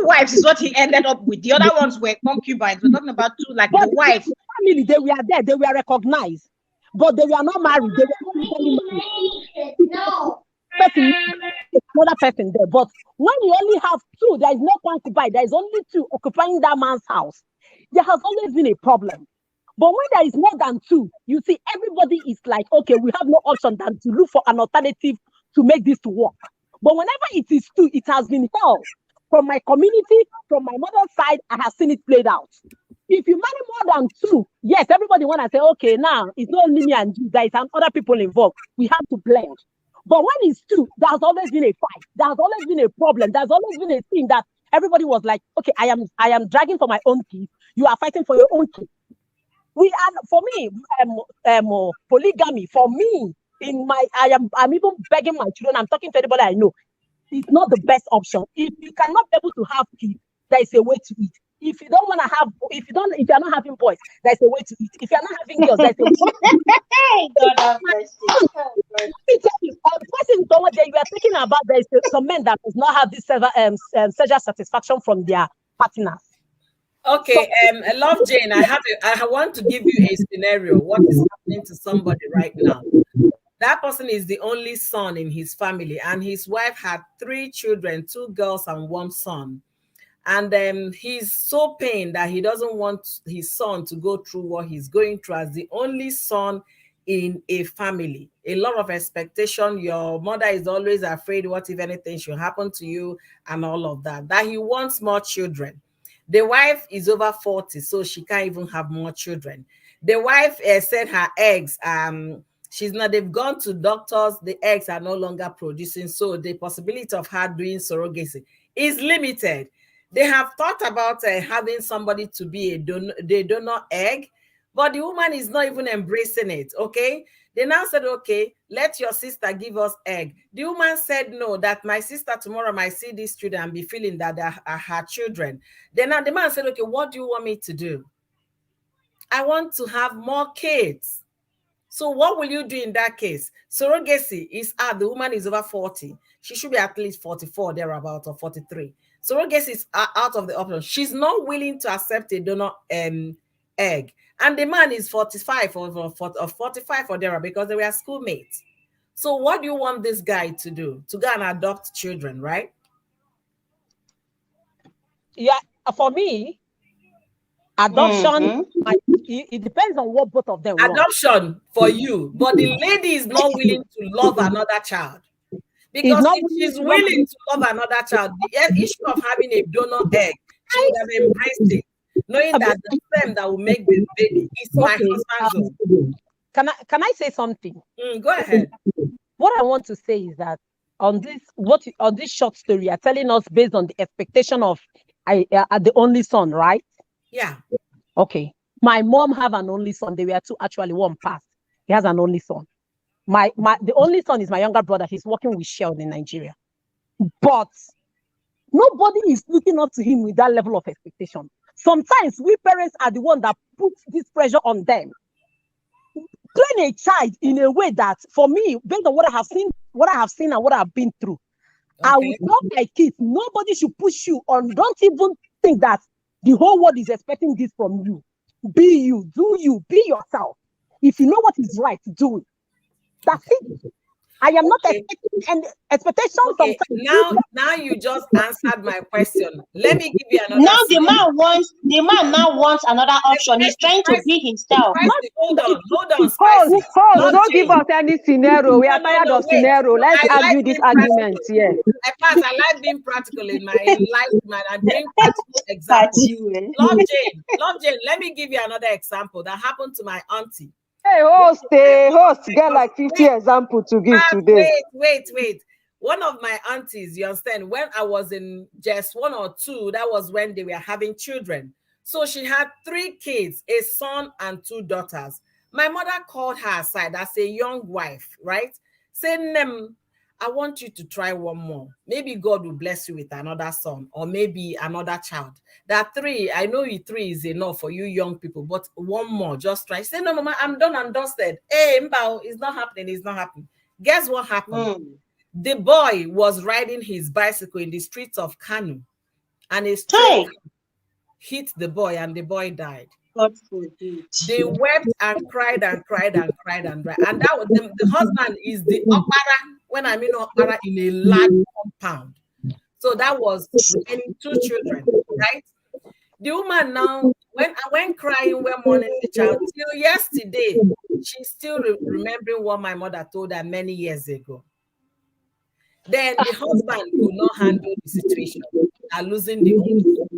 wives is what he ended up with. The other ones were concubines. We're talking about 2, like the wife. Family, they were there, they were recognized, but they were not married. They were not legally married. No. Another person there. But when you only have 2, there is no concubine. There is only 2 occupying that man's house. There has always been a problem. But when there is more than 2, you see, everybody is like, okay, we have no option than to look for an alternative to make this to work. But whenever it is 2, it has been hell. From my community, from my mother's side, I have seen it played out. If you marry more than 2, yes, everybody want to say, okay, now it's not only me and you, there is other people involved. We have to blend. But when it's 2, there's always been a fight. There's always been a problem. There's always been a thing that everybody was like, okay, I am dragging for my own kids. You are fighting for your own kids. For me, polygamy, for me, I'm even begging my children, I'm talking to anybody I know, it's not the best option. If you cannot be able to have kids, there is a way to eat. If you don't want to have, if you're not having boys, there's a way to eat. If you're not having girls, there's a way to eat. God have mercy. Person you are thinking about, there is some men that does not have this sexual satisfaction from their partners. Okay, Love Jane, I want to give you a scenario. What is happening to somebody right now? That person is the only son in his family, and his wife had 3 children, 2 girls and 1 son. And he's so pained that he doesn't want his son to go through what he's going through as the only son in a family. A lot of expectation. Your mother is always afraid what if anything should happen to you and all of that. That he wants more children. The wife is over 40, so she can't even have more children. The wife said her eggs, they've gone to doctors, the eggs are no longer producing, so the possibility of her doing surrogacy is limited. They have thought about having somebody to be a donor egg, but the woman is not even embracing it, okay? They now said, okay, let your sister give us egg. The woman said no, that my sister tomorrow might see these children and be feeling that they are her children. Then now the man said, okay, what do you want me to do? I want to have more kids. So what will you do in that case? Surrogacy is the woman is over 40. She should be at least 44 thereabout, or 43. Surrogacy is out of the option. She's not willing to accept a donor egg. And the man is 45 or 45 or there, because they were schoolmates. So what do you want this guy to do? To go and adopt children, right? Yeah, for me, adoption, it depends on what both of them want. Adoption for you, but the lady is not willing to love another child. Because if she's willing to love another child, the issue of having a donor egg, she would have embraced it, knowing that the sperm that will make the baby is my husband's own. Can I say something? Go ahead. What I want to say is that on this short story, you're telling us based on the expectation of the only son, right? Yeah. Okay. My mom have an only son. They were 2 actually. 1 passed. He has an only son. The only son is my younger brother. He's working with Shell in Nigeria. But nobody is looking up to him with that level of expectation. Sometimes we parents are the one that put this pressure on them. Train a child in a way that, for me, based on what I have seen and what I've been through, okay, I will tell my kids, nobody should push you on. Don't even think that The whole world is expecting this from you. Be you, do you, be yourself. If you know what is right, do it. That's it. I am not expecting any expectations. Okay, now you just answered my question. Let me give you another. Now the man now wants another option. He's trying to be himself. Hold on, Hold, don't give us any scenario. We are tired of scenario. Let's argue this argument here. I like being practical in my life, and bring practical examples. Love Jane, let me give you another example that happened to my auntie. Hey, host, get like 50 examples to give today. Wait. One of my aunties, you understand, when I was in just 1 or 2, that was when they were having children. So she had 3 kids, a son and 2 daughters. My mother called her aside as a young wife, right? Saying, Nem, I want you to try one more. Maybe God will bless you with another son or maybe another child. That 3, I know 3 is enough for you young people, but one more, just try. Say, no, Mama, I'm done and dusted. Hey, Mbao, it's not happening. Guess what happened? The boy was riding his bicycle in the streets of Kanu, and a stroke hit the boy, and the boy died. God forbid. They wept and cried. And that was the husband is the opera. When I mean opera, in a large compound. So that was 2 children, right? The woman now, when crying, when mourning the child, till yesterday, she's still remembering what my mother told her many years ago. Then the husband could not handle the situation, losing the home.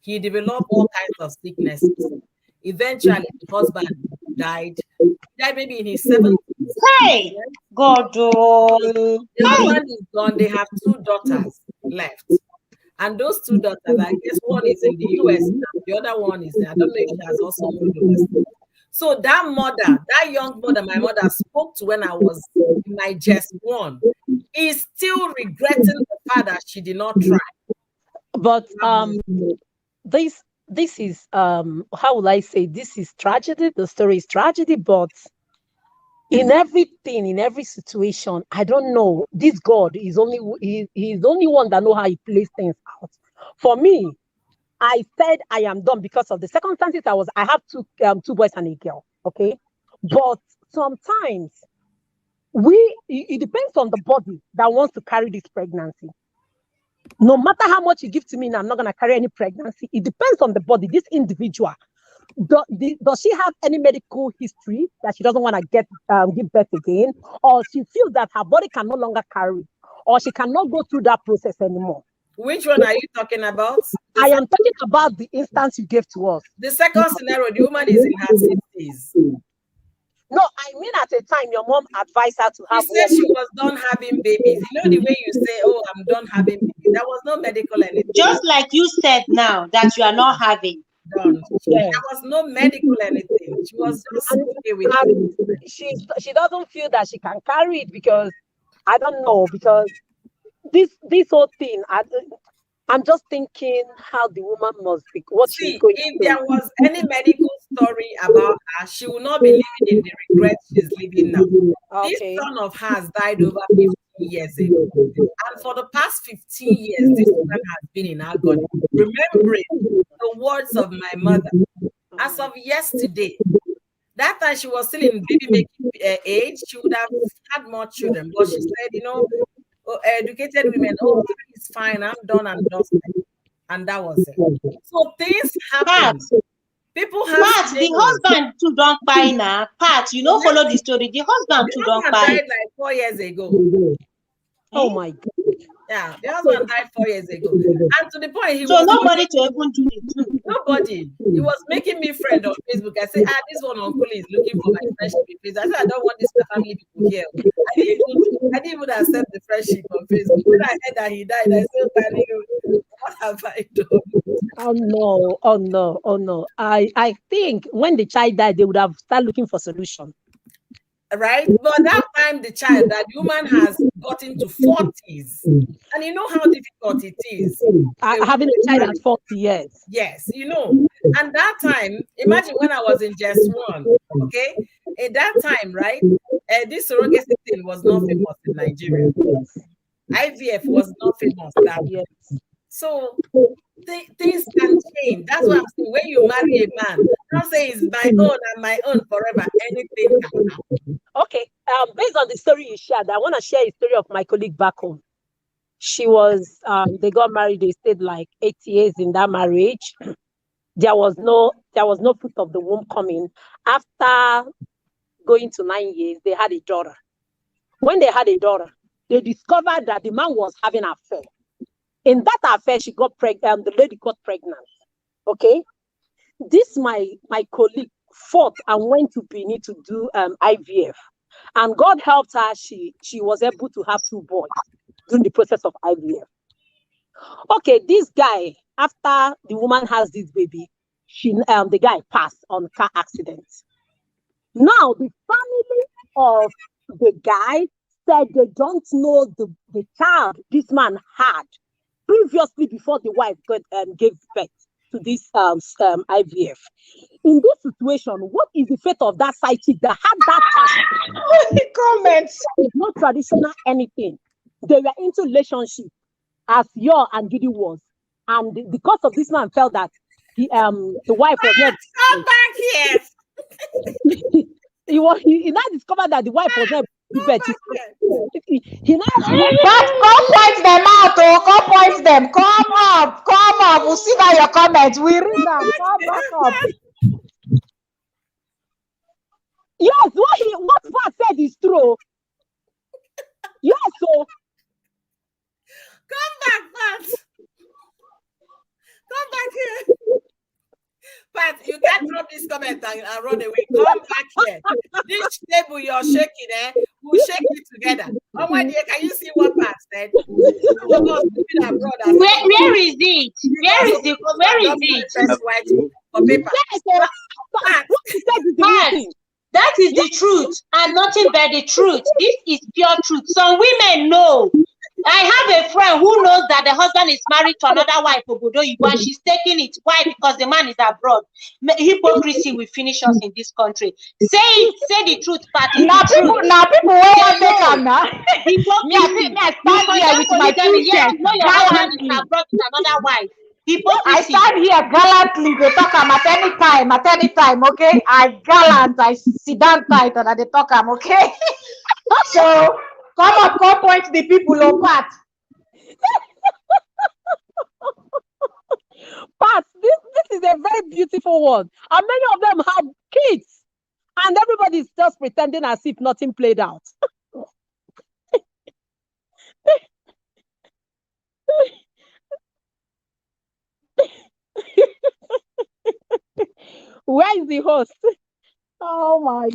He developed all kinds of sicknesses. Eventually, the husband died. He died maybe in his 70s. Hey, God. The husband is gone. They have 2 daughters left. And those 2 daughters, I guess one is in the US now. The other one is there. I don't know if she has also moved overseas. So that young mother, my mother spoke to when I was in my just 1, is still regretting the fact that she did not try. But this is how will I say, this is tragedy. The story is tragedy, but in everything, in every situation, I don't know. This God is he's the only one that knows how he plays things out. For me, I said I am done because of the circumstances I have 2 boys and a girl. Okay. But sometimes it depends on the body that wants to carry this pregnancy. No matter how much you give to me, I'm not going to carry any pregnancy. It depends on the body, this individual. Does she have any medical history that she doesn't want to give birth again? Or she feels that her body can no longer carry, or she cannot go through that process anymore? Which one are you talking about? I am talking about the instance you gave to us. The second scenario, the woman is in her 60s. No, I mean at a time your mom advised her to have. She said she was done having babies. You know the way you say, "Oh, I'm done having babies." There was no medical anything. Just like you said now that you are not having. Done. There was no medical anything. She was just okay with it. She doesn't feel that she can carry it because I don't know, because this whole thing. I'm just thinking how the woman must be. What she's going if through. there was any medical story about her, she would not be living in the regret she's living now. Okay. This son of hers died over 15 years ago. And for the past 15 years, this woman has been in agony, remembering the words of my mother. As of yesterday, that time she was still in baby-making age, she would have had more children. But she said, educated women, it's fine, I'm done and dusted. And that was it. So things happen. People have the husband too don't buy now. Pat, follow the story. The husband too don't buy. Died like 4 years ago. Oh my God. Yeah, the husband died 4 years ago. And to the point nobody to even do it. Nobody. He was making me friend on Facebook. I said, this one uncle is looking for my friendship. I said, I don't want this family people here. I didn't even accept the friendship on Facebook. When I heard that he died, I said, what have I done? Oh no. I think when the child died, they would have started looking for solution. Right? But that time that woman has gotten to 40s. And you know how difficult it is. Having a child at 40 years. Yes, And that time, imagine when I was in just 1, okay? At that time, right? This surrogacy thing was not famous in Nigeria. IVF was not famous that year. So things can change. That's what I'm saying. When you marry a man, don't say it's my own and my own forever. Anything can happen. Okay. Based on the story you shared, I want to share a story of my colleague back home. She was they got married, they stayed like 8 years in that marriage. There was no fruit of the womb coming. After going to 9 years, they had a daughter. When they had a daughter, they discovered that the man was having an affair. In that affair, she got pregnant. The lady got pregnant. Okay, this my colleague fought and went to Benin to do IVF, and God helped her. She was able to have 2 boys during the process of IVF. Okay, this guy, after the woman has this baby, the guy passed on a car accident. Now the family of the guy said they don't know the child this man had previously before the wife gave birth to this IVF. In this situation, what is the fate of that side chick that had that child? Comments. It's not traditional anything. They were into relationship as Yor and Judy was, and because of this man felt that the wife was not. Come back here. He now discovered that the wife was not. He now But come point them out, oh, come point them. Come up. We'll see by your comments. We read them. Come back up. Yes, what Pat said is true. Yes, so Come back, Pat. Come back here. Pat, you can't drop this comment and run away. Come back here. This table you're shaking, we'll shake it together. Oh my dear, can you see what Pat said? Where is it? Where is it? White or paper. Pat, that is the truth and nothing but the truth. This is pure truth. Some women know. I have a friend who knows that the husband is married to another wife, and she's taking it. Why? Because the man is abroad. Hypocrisy will finish us in this country. Say the truth, Pat. Now people will take them now. Me, I stand here with my two chest. Your husband is abroad with another wife. I stand here gallantly. They talk at any time, okay? I sit down tight and they talk okay? So come point the people on Pat. Pat, this is a very beautiful one. And many of them have kids. And everybody's just pretending as if nothing played out. Where is the host? Oh my.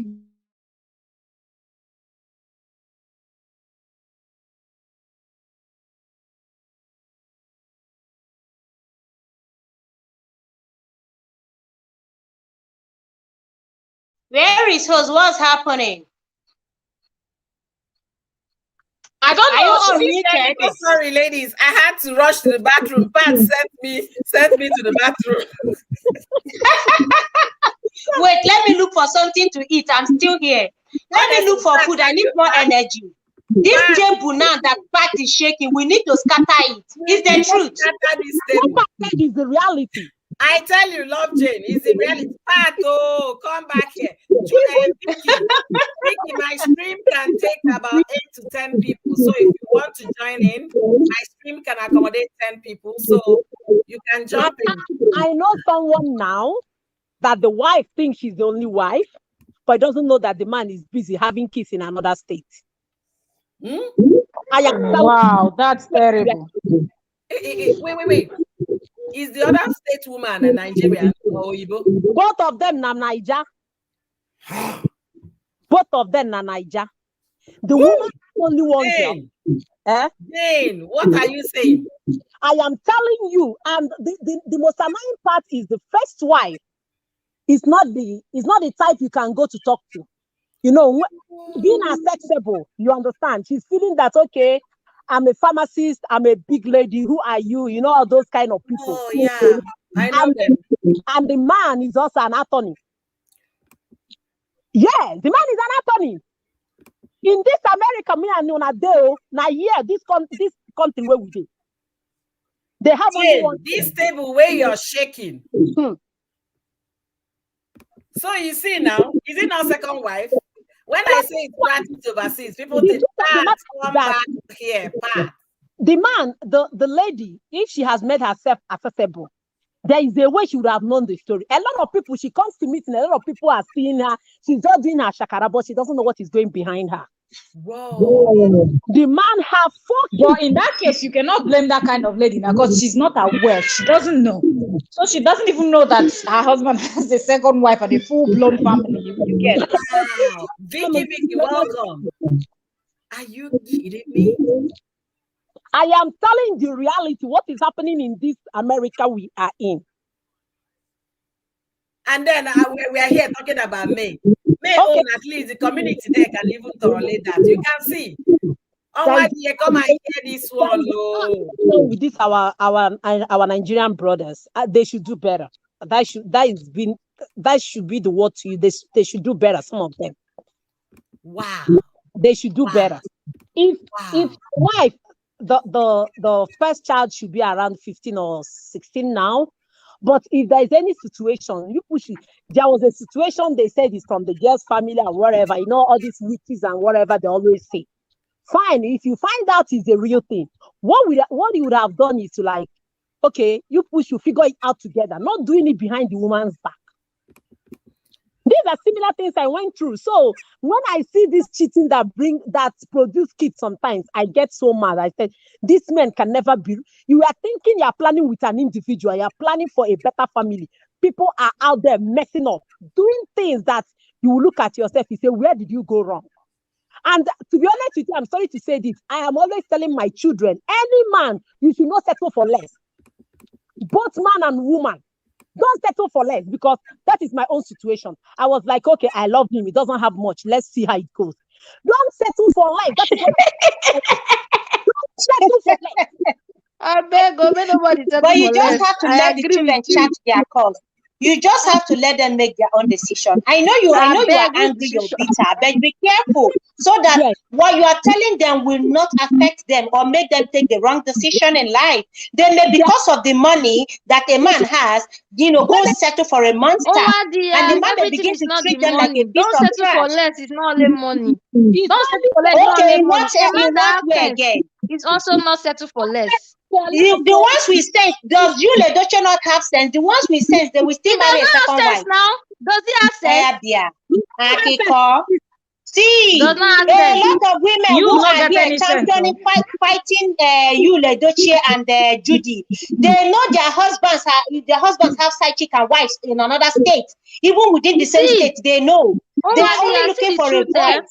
Where is host? What's happening? I don't know. Oh, sorry, ladies. I had to rush to the bathroom. Pat sent me to the bathroom. Wait, let me look for something to eat. I'm still here. Let me look for food. I need more energy. This table now that Pat is shaking, we need to scatter it. Is the truth? Scatter this table. That is the reality. I tell you, Love Jane, is the reality. Pat, come back here. Vicky, my stream can take about 8 to 10 people. So if you want to join in, my stream can accommodate 10 people. So you can jump in. I know someone now that the wife thinks she's the only wife, but doesn't know that the man is busy having kids in another state. Wow, that's terrible. Wait. Is the other state woman a Nigerian or Igbo? Both of them are Niger. Both of them are Niger. The woman is only one girl. Jane, what are you saying? I am telling you, and the most annoying part is the first wife is not the type you can go to talk to. You know, being accessible, you understand. She's feeling that, okay, I'm a pharmacist, I'm a big lady, who are you? You know, all those kind of people. Oh, yeah, I know them. And the man is also an attorney. Yeah, the man is an attorney. In this America, me and Nonadeo, now this country where we do. They have only one. This table where you're shaking. So you see now, is it not second wife? When I say it's practice overseas, people think, come back here, Pat. The man, the lady, if she has made herself accessible, there is a way she would have known the story. A lot of people, she comes to meeting, a lot of people are seeing her. She's just doing her shakara, but she doesn't know what is going behind her. Whoa. The man have fucked. But in that case, you cannot blame that kind of lady now because she's not aware. She doesn't know. So she doesn't even know that her husband has a second wife and a full-blown family. You get it? Wow. Vicky, welcome. Are you kidding me? I am telling the reality, what is happening in this America we are in. And then we are here talking about May. May own at least the community there can even tolerate that. You can see. Oh, why do you come and hear this one? With this, our Nigerian brothers, they should do better. That should be the word to you. They should do better. Some of them. Wow. They should do better. If wife, the first child should be around 15 or 16 now. But if there is any situation, you push it. There was a situation they said is from the girl's family or whatever, all these witches and whatever they always say. Fine, if you find out it's a real thing, what you would have done is to you figure it out together, not doing it behind the woman's back. These are similar things I went through. So when I see this cheating that produce kids, sometimes I get so mad. I said, this man can never be. You are thinking you are planning with an individual. You are planning for a better family. People are out there messing up, doing things that you will look at yourself and say, where did you go wrong? And to be honest with you, I'm sorry to say this. I am always telling my children, any man, you should not settle for less. Both man and woman. Don't settle for less, because that is my own situation. I was like, okay, I love him. He doesn't have much. Let's see how it goes. Don't settle for less. Don't settle for less. I beg, nobody. But you just have to let the children chat their calls. You just have to let them make their own decision. I know you are angry, you're bitter, but be careful so that what you are telling them will not affect them or make them take the wrong decision in life. They may, because of the money that a man has, go settle for a monster. And the man may begin to treat them like a piece of trash. Don't settle for less, it's not only money. Don't settle for less, okay, in what way again? It's also not settle for less. The ones we sense, does Yul-Edochie not have sense? The ones we sense, they will still marry a second wife. Now, does he have sense? See, a lot of women who are here championing, fighting Yul-Edochie and Judy. They know their husbands have side chick and wives in another state. Even within the same state, they know. They are only looking for a wife.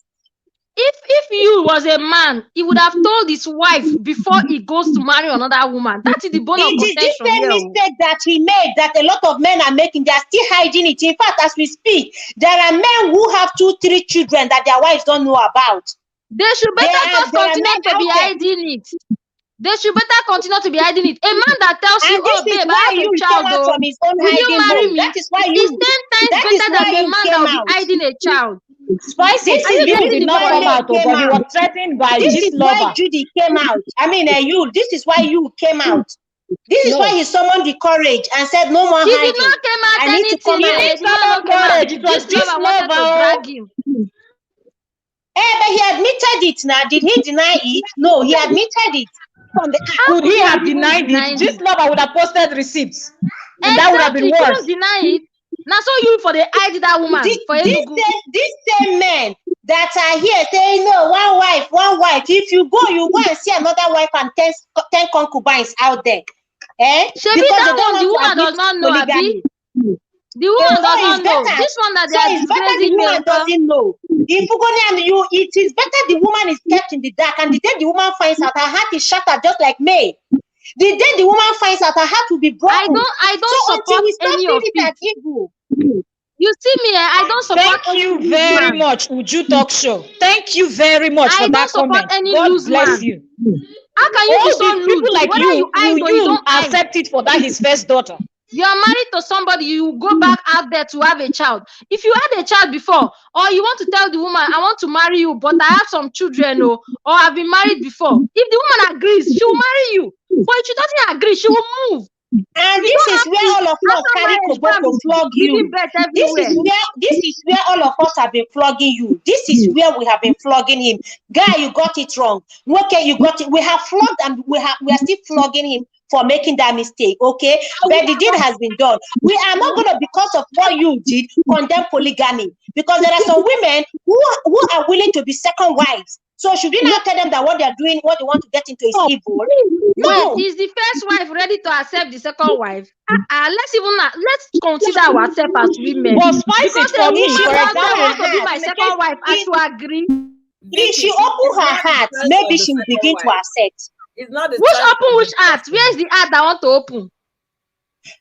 If you was a man, he would have told his wife before he goes to marry another woman. That is the bone of contention. It is the same mistake that he made, that a lot of men are making. They are still hiding it. In fact, as we speak, there are men who have 2-3 children that their wives don't know about. They should better continue to be hiding it. They should better continue to be hiding it. A man that tells you, oh, babe, I have a child, will you marry me? That is why it's 10 times better than a man that will be hiding a child. Spicy did not come out, but he was threatened by this lover. Why Judy came out. I mean, this is why you came out. This is why he summoned the courage and said, no more hiding. He did not come out anything. He did not courage. It was this lover to drag him. But he admitted it now. Did he deny it? No, he admitted it. Could he have denied it? This lover would have posted receipts. And that would have been worse. He deny it. Now, so you for the ID that woman. These same men that are here saying, no, one wife. If you go and see another wife and 10 concubines out there. Because that one, the woman does not know, Abi. The woman does not know. This one that they are disgracing the woman doesn't know. If you go there and it is better the woman is kept in the dark, and the day the woman finds out, her heart is shattered just like May. The day the woman finds out, her heart will be broken. I don't support any of it. You see me, I don't support. Thank you very much, Uju Talk Show. Thank you very much for that comment. God bless you. How can you be so rude? People like you don't accept it for that his first daughter. You are married to somebody, you go back out there to have a child. If you had a child before, or you want to tell the woman, I want to marry you, but I have some children, or I've been married before. If the woman agrees, she will marry you. But if she doesn't agree, she will move. And this is where all of us carry to flog you. This is where all of us have been flogging you. This is where we have been flogging him. Guy, you got it wrong. Okay, you got it. We have flogged and we are still flogging him for making that mistake. Okay, but the deed has been done. We are not gonna, because of what you did, condemn polygamy, because there are some women who are willing to be second wives. So should we not tell them that what they are doing, what they want to get into is evil? No. Wait, is the first wife ready to accept the second wife? Let's consider ourselves as women. But spice it for me. For example, want to be my second wife, I should agree. If she open her heart, maybe she will begin to accept. It's not the which heart? Where is the heart that want to open?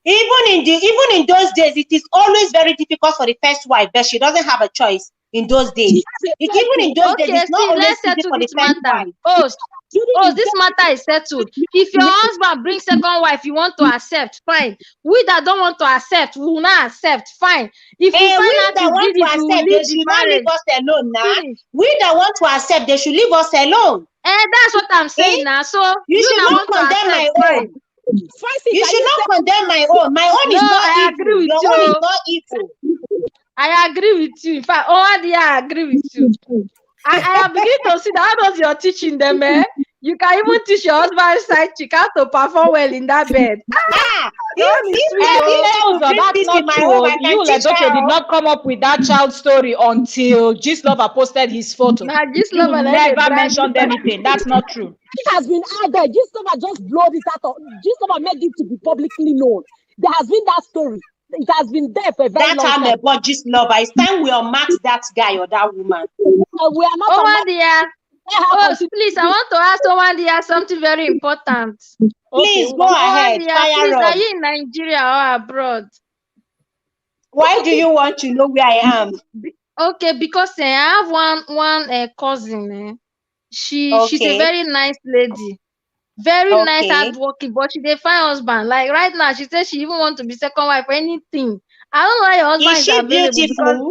Even in those days, it is always very difficult for the first wife, but she doesn't have a choice in those days. Even in those days, it's not always easy for the first wife. This matter is settled. If your husband brings second wife, you want to accept, fine. We that don't want to accept, we will not accept, fine. If we find out that want to accept, they should not leave us alone now. We that want to accept, they should leave us alone. That's what I'm saying now. So you should not condemn my own. You should not condemn my own. My own is not evil. Your own is not evil. I agree with you. In fact, I agree with you. I am beginning to see that. How does your teaching them, eh? You can even teach your husband's side chick how to perform well in that bed. That's not true. Yul-Edochie did not come up with that child story until Gistlover posted his photo. Nah, Gistlover never mentioned anything. That's not true. It has been out there. Gistlover just blowed it out. Gistlover made it to be publicly known. There has been that story. It has been there for a very long time. That time, Gistlover. It's time we unmask that guy or that woman. We are not. Please, I want to ask Owandia something very important. Please go ahead. Please, are you in Nigeria or abroad? Why do you want to know where I am? Okay, because I have one cousin. She's a very nice lady. Very nice, hardworking, but she dey find husband. Like right now, she says she even want to be second wife or anything. I don't know why your husband is available.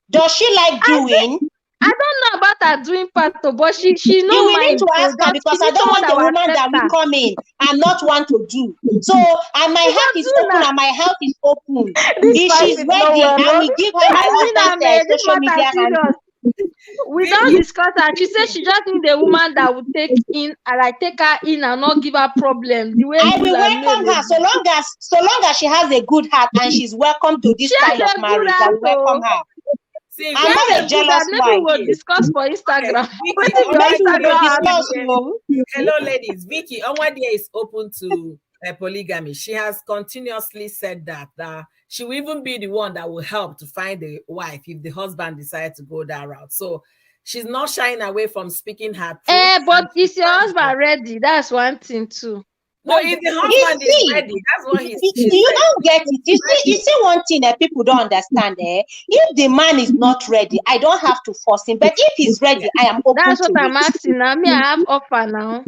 Does she like doing? I don't know about her doing part, but she knows. You will need to ask her, because I don't want the woman that will come in and not want to do. So, and my heart is open and my heart is open. If she's ready, I will give her my husband's social media handle. We don't discuss her. She said she just need a woman that would take her in and not give her problem. The way I will welcome her so long as she has a good heart and she's welcome to this style of marriage. I will welcome her. See, I'm not a jealous wife. We'll discuss for Instagram. Hello, ladies. Vicky, Onwadia is open to polygamy. She has continuously said that she will even be the one that will help to find a wife if the husband decides to go that route. So she's not shying away from speaking her truth. But is your husband ready? That's one thing too. No, if the husband is ready, that's what he's you don't get it. You see one thing that people don't understand. If the man is not ready, I don't have to force him. But if he's ready, I am open. That's what I'm asking now. Me, I have offer now.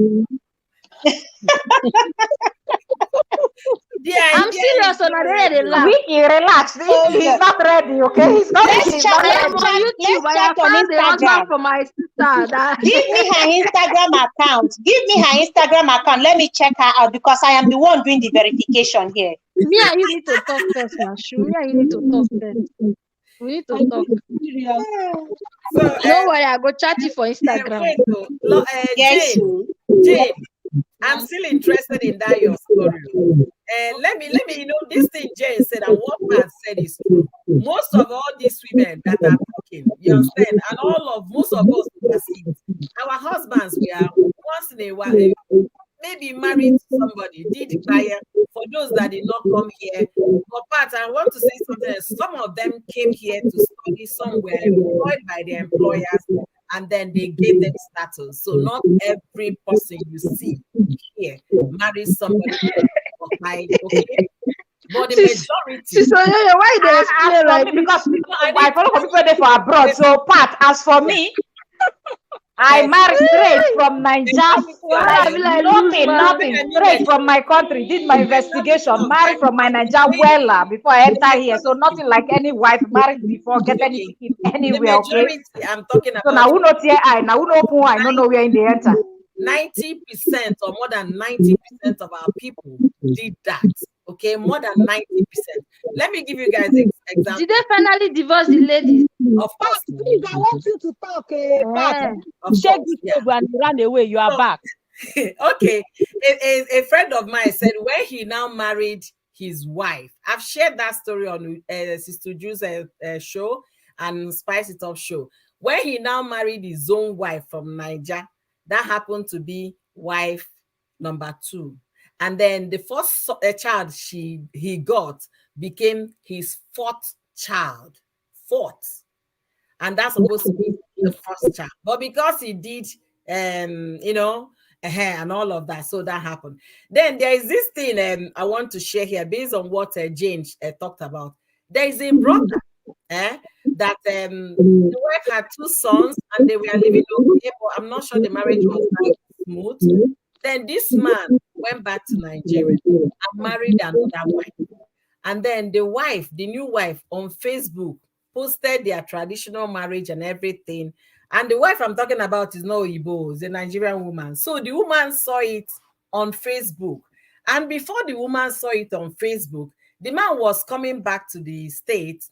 I'm serious on a Vicky, relax. He's not ready, okay? He's not ready. Let's chat on Instagram. For my sister. Give me her Instagram account. Let me check her out, because I am the one doing the verification here. Me and you need to talk first, Mashu. Me and you need to talk first. We need to talk. So, don't worry, I go chat you for Instagram. Jane, I'm still interested in that your story. Let me, this thing Jane said and what man said is true. Most of all these women that are talking, you understand, and most of us, our husbands, we are once in a while, maybe married to somebody, did fire. For those that did not come here, but I want to say something. Some of them came here to study somewhere, employed by their employers, and then they gave them status. So not every person you see here marries somebody. Okay? But the majority. So why they explain like because I follow people there for abroad. So Pat, as for me, I married straight from Nigeria. Nothing. Straight from my country. Did my investigation. Married from my Nigeria before I enter here. So nothing like any wife married before get anything anywhere. Okay. I'm talking about. So now who not here? Now who know who I don't know where in the enter. 90% or more than 90% of our people did that. Okay, more than 90%. Let me give you guys an example. Did they finally divorce the lady? Of course. Please, I want you to talk. Pat. Shake this table and run away. You are back. Okay, a friend of mine said when he now married his wife, I've shared that story on Sister Ju's show and Spice It Up show. When he now married his own wife from Niger, that happened to be wife number 2. And then the first child he got became his 4th child. 4th. And that's supposed to be the first child. But because he did, you know, and all of that, so that happened. Then there is this thing I want to share here based on what Jane talked about. There is a brother that the wife had 2 sons and they were living okay, but I'm not sure the marriage was like smooth. Then this man went back to Nigeria and married another wife. And then the wife, the new wife, on Facebook posted their traditional marriage and everything. And the wife I'm talking about is not Igbo, it's a Nigerian woman. So the woman saw it on Facebook. And before the woman saw it on Facebook, the man was coming back to the States.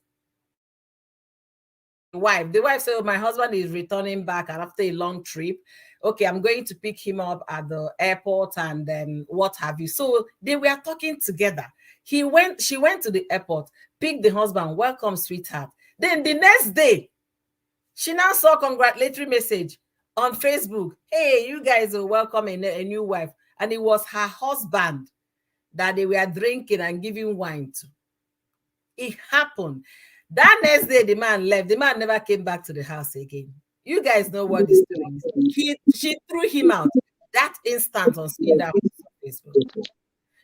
The wife said, oh, my husband is returning back after a long trip. Okay, I'm going to pick him up at the airport and then what have you. So they were talking together. She went to the airport, picked the husband, welcome, sweetheart. Then the next day, she now saw a congratulatory message on Facebook. Hey, you guys are welcoming a new wife. And it was her husband that they were drinking and giving wine to. It happened. That next day, the man left. The man never came back to the house again. You guys know what the story is. She threw him out that instant on seeing that Facebook.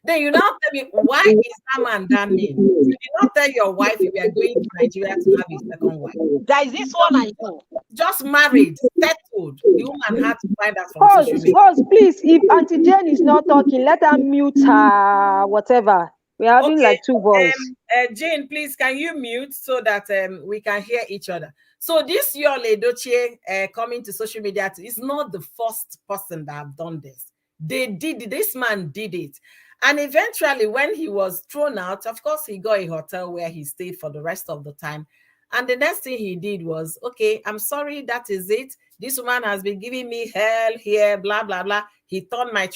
Then you now tell me, why is that man that name? You did not tell your wife you were going to Nigeria to have a second wife. There is this one I know. Just married, settled. The woman had to find out from social media. Please, if Auntie Jane is not talking, let her mute her, whatever. We're having like 2 voices. Jane, please, can you mute so that we can hear each other? So this Yul-Edochie coming to social media is not the first person that have done this. This man did it. And eventually, when he was thrown out, of course, he got a hotel where he stayed for the rest of the time. And the next thing he did was, okay, I'm sorry, that is it. This woman has been giving me hell here, blah, blah, blah. She turned my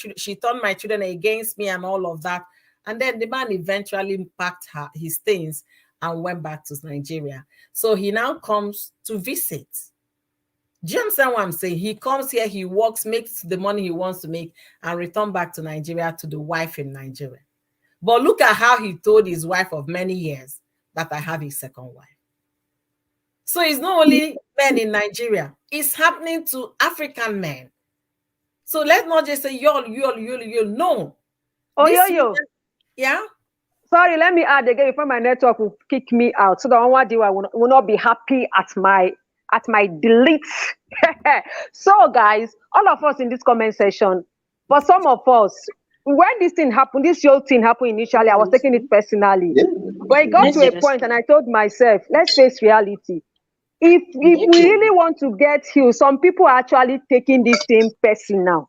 children against me and all of that. And then the man eventually packed his things and went back to Nigeria. So he now comes to visit. Do you understand what I'm saying? He comes here, he works, makes the money he wants to make, and return back to Nigeria to the wife in Nigeria. But look at how he told his wife of many years that I have a second wife. So it's not only men in Nigeria, it's happening to African men. So let's not just say Yul. No. Yo. Yeah. Sorry, let me add again before my network will kick me out. So the one I will not be happy at my delete. So guys, all of us in this comment section, for some of us, when this thing happened, this whole thing happened initially, I was taking it personally. But it got to a point and I told myself, let's face reality. If we really want to get healed, some people are actually taking this thing personal.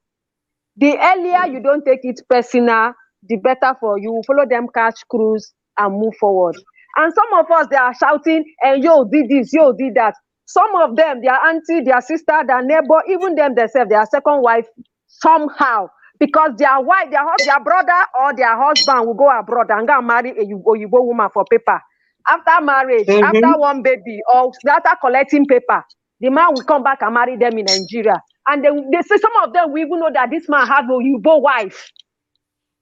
The earlier you don't take it personal, the better for you. Follow them, catch cruise, and move forward. And some of us, they are shouting, and yo, did this, yo, did that. Some of them, their auntie, their sister, their neighbor, even them themselves, their second wife, somehow. Because their wife, their brother or their husband will go abroad and go and marry a Yoruba woman for paper. After marriage, after one baby, or after collecting paper, the man will come back and marry them in Nigeria. And they say some of them will even know that this man has a Yoruba wife.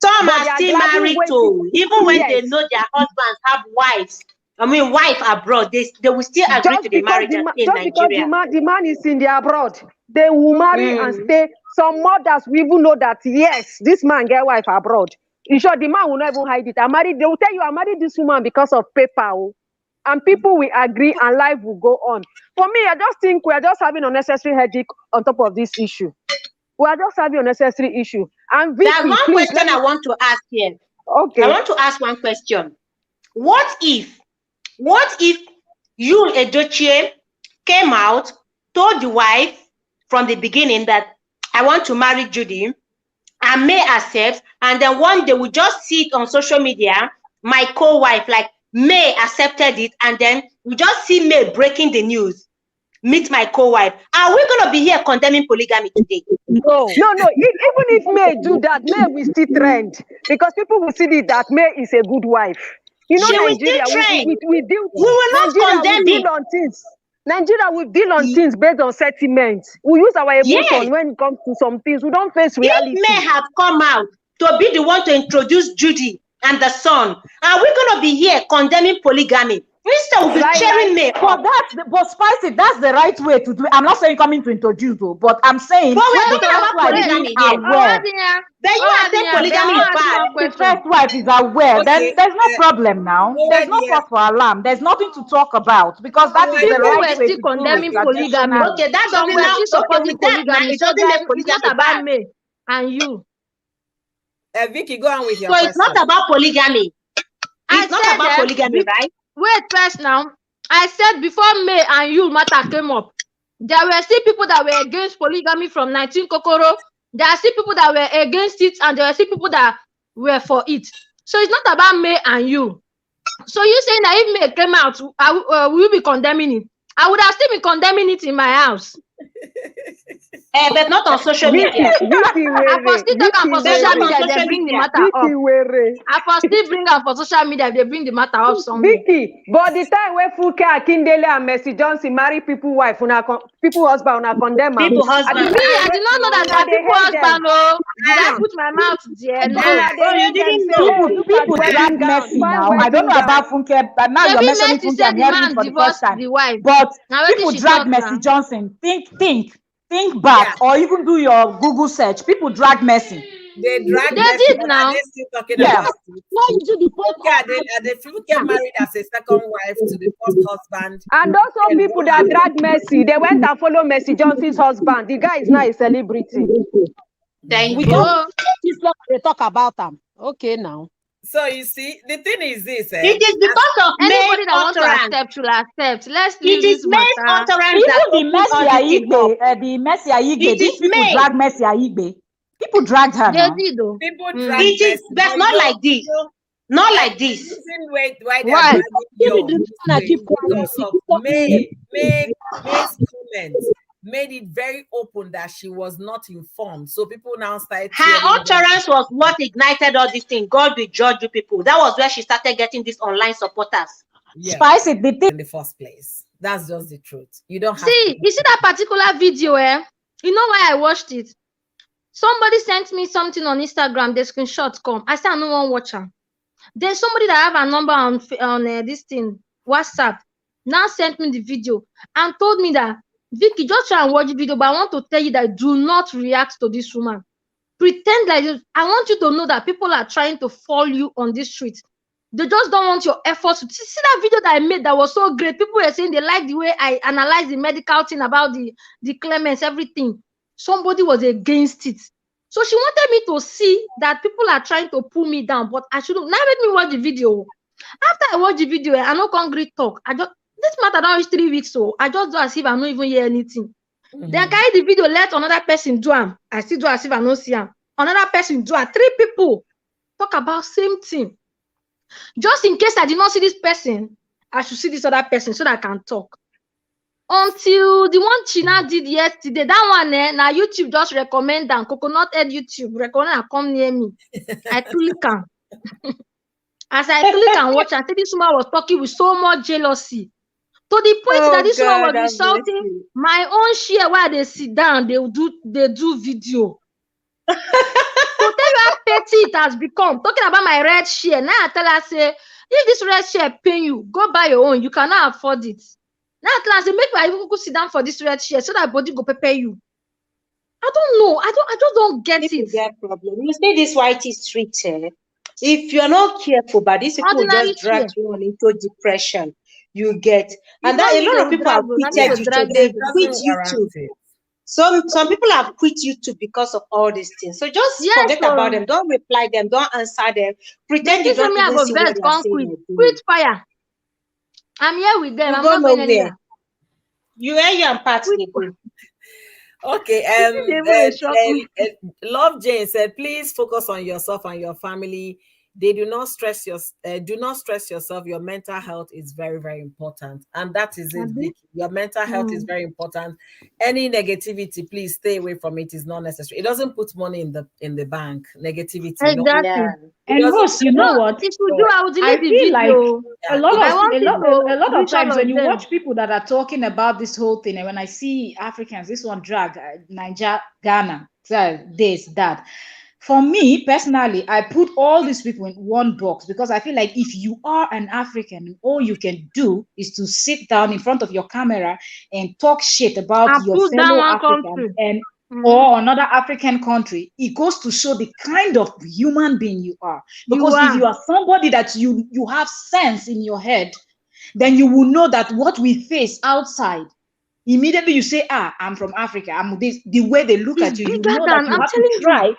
Some are still married to, even when they know their husbands have wives. Wife abroad, they will still agree to the marriage and stay in Nigeria. Because the man is in the abroad, they will marry and stay. Some mothers will even know that, yes, this man get wife abroad. In short, the man will not even hide it. They will tell you, I married this woman because of paper. And people will agree and life will go on. For me, I just think we are just having unnecessary headache on top of this issue. We are just having unnecessary issue. And Vicky, there's one question I want to ask here. Okay. I want to ask one question. What if Yul-Edochie came out, told the wife from the beginning that I want to marry Judy, and May accepts, and then one day we just see it on social media, my co-wife, like May accepted it, and then we just see May breaking the news. Meet my co-wife. Are we going to be here condemning polygamy today? No. Even if May do that, May will still trend because people will see that May is a good wife. You know, She will Nigeria, still trend. we deal. We will not condemn it. On things. Nigeria will deal on things based on sentiments. We use our emotion when it comes to some things. We don't face reality. If May have come out to be the one to introduce Judy and the son, are we going to be here condemning polygamy? Instead, we'll be cheering May. But Spicy, that's the right way to do it. I'm not saying coming to introduce, though, but I'm saying but we're talking about polygamy here. Then you are saying polygamy is bad. The first wife is aware. Then there's no problem now. There's no cause for alarm. There's nothing to talk about because that is the right way to condemning polygamy. Okay, that doesn't now supporting polygamy. It doesn't make polygamy about me and you. Vicky, go on with your question. So it's not about polygamy. It's not about polygamy, right? Wait first now. I said before May and you matter came up, there were still people that were against polygamy from 19 Kokoro. There are still people that were against it, and there are still people that were for it. So it's not about May and you. So you saying that if May came out, we will be condemning it. I would have still been condemning it in my house. But not on social media. I for still talk on for social media if they bring the matter up. I for still bring up for social media if they bring the matter up somewhere. Vicky, but the time when Fuke Akindele and Mercy Johnson marry people wife, people husband, condemn them. People husband. I did not know that they are people husband. No, did I put my mouth there? No, you didn't know. People drag Mercy now. I don't know about Funke, but now you're mentioning Funke. I'm hearing it for the first time. But people drag Mercy Johnson. Think back, or even do your Google search. People drag Mercy. They drag They did now. Are they still talking about it? Why did you They people get married as a second wife to the first husband. And also people that drag Mercy, they went and follow Mercy Johnson's husband. The guy is now a celebrity. Thank you. They talk about them. Okay, now. So you see, the thing is this. It is because of anybody that wants to utterance. accept should accept. Let's leave It is this May's matter. utterance that Even the Mercy Aigbe, these people drag Mercy Aigbe. People dragged her now. People drag It is, but not like this. Not like this. Why? May's comments made it very open that she was not informed. So people now started. Her utterance was what ignited all this thing. God will judge you people. That was where she started getting these online supporters. Yeah. Spicy the thing in the first place. That's just the truth. You don't have you see that particular video, you know why I watched it? Somebody sent me something on Instagram, the screenshot come. I said I no one watch her. Then somebody that have a number on this thing, WhatsApp, now sent me the video and told me that Vicky, just try and watch the video, but I want to tell you that do not react to this woman. Pretend like this. I want you to know that people are trying to follow you on this street. They just don't want your efforts. See that video that I made that was so great. People were saying they like the way I analyzed the medical thing about the claimants, everything. Somebody was against it. So she wanted me to see that people are trying to pull me down, but I shouldn't. Now let me watch the video. After I watch the video, I no concrete talk. This matter don't reach 3 weeks, so I just do as if I don't even hear anything. Then carry the video, let another person do them. I still do as if I don't see them. Another person do it. 3 people talk about same thing. Just in case I did not see this person, I should see this other person so that I can talk. Until the one China did yesterday, that one now YouTube just recommend and coconut head YouTube recommend and come near me. I click on. As I click and watch, I think this woman was talking with so much jealousy. To the point that this woman was insulting my own share while they sit down, they do video. To tell you how petty it has become. Talking about my red share. Now I tell her, say, if this red share pay you, go buy your own. You cannot afford it. Now at last, they make me even go sit down for this red share so that body go prepare you. I don't know. I just don't get it. Get problem. You see this whitey street, if you're not careful, but these people just drag you on into depression. You get, and that a lot of people have quitted YouTube. They quit YouTube. Some people have quit YouTube because of all these things. So just forget about them. Don't reply them. Don't answer them. Pretend you don't even see what they're saying. Quit fire. I'm here with them. I'm not going anywhere. You are your party. Okay. They will shock me. Love Jane said, please focus on yourself and your family. They do not stress yourself. Your mental health is very, very important, and that is it, Abi? Vicky. Your mental health is very important. Any negativity, please stay away from it. It's not necessary. It doesn't put money in the bank. Negativity, no. Exactly. It And doesn't Rose, you No, know what? if you do, I will I delete the feel like video. a Yeah, lot it I of doesn't. want it a to lot of reach times all when of you them. watch people that are talking about this whole thing, and when I see Africans, this one drag Niger, Ghana, this, that. For me personally, I put all these people in one box because I feel like if you are an African, all you can do is to sit down in front of your camera and talk shit about I your put down fellow one Africans country. and Mhm. or another African country. It goes to show the kind of human being you are. You Because if you are. are somebody that you have sense in your head, then you will know that what we face outside, immediately you say, I'm from Africa, I'm this, the way they look It's at you, you bigger know that than, you I'm have to telling you. try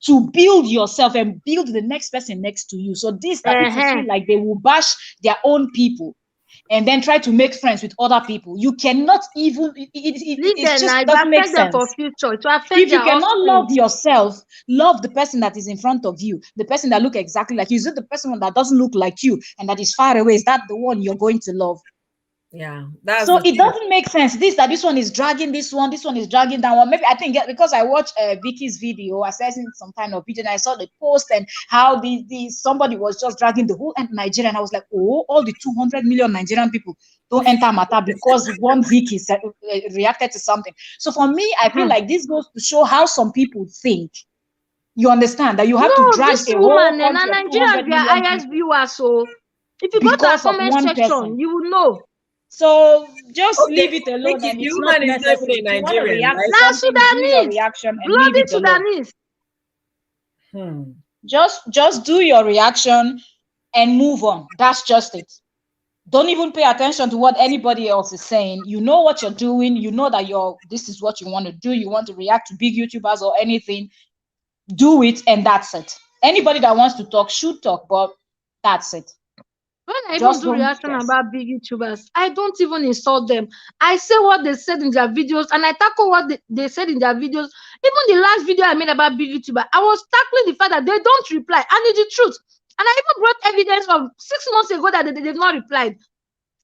to build yourself and build the next person next to you. So this that people Uh-huh. feel like they will bash their own people and then try to make friends with other people. You cannot even, Leave it them now. just It will doesn't make affect them for sense. future. It will affect If their you cannot love offspring. yourself, love the person that is in front of you, the person that look exactly like you. Is it the person that doesn't look like you and that is far away? Is that the one you're going to love? Yeah, that's So the it thing. doesn't make sense. This one is dragging this one is dragging that one. Maybe I think because I watched Vicky's video, assessing some kind of video, and I saw the post and how the somebody was just dragging the whole Nigeria, and I was like, oh, all the 200 million Nigerian people don't enter matter because one Vicky reacted to something. So for me, I feel like this goes to show how some people think. You understand that you have to No, drag this a whole woman, and country of Nigerians, 200 their million highest people viewers. So if you go to our because of comment one section, person. you will know. So just leave Okay, it alone, Vicky, and the it's not woman is not even necessary. a If you want to Nigerian, react to right? Now something, do your Sudanese, reaction and leave bloody it alone. Sudanese. Just do your reaction and move on. That's just it. Don't even pay attention to what anybody else is saying. You know what you're doing. You know that this is what you want to do. You want to react to big YouTubers or anything. Do it, and that's it. Anybody that wants to talk should talk, but that's it. When I even Just do don't reaction stress. about big YouTubers, I don't even insult them. I say what they said in their videos, and I tackle what they said in their videos. Even the last video I made about big YouTuber, I was tackling the fact that they don't reply, and it's the truth. And I even brought evidence of 6 months ago that they did not reply.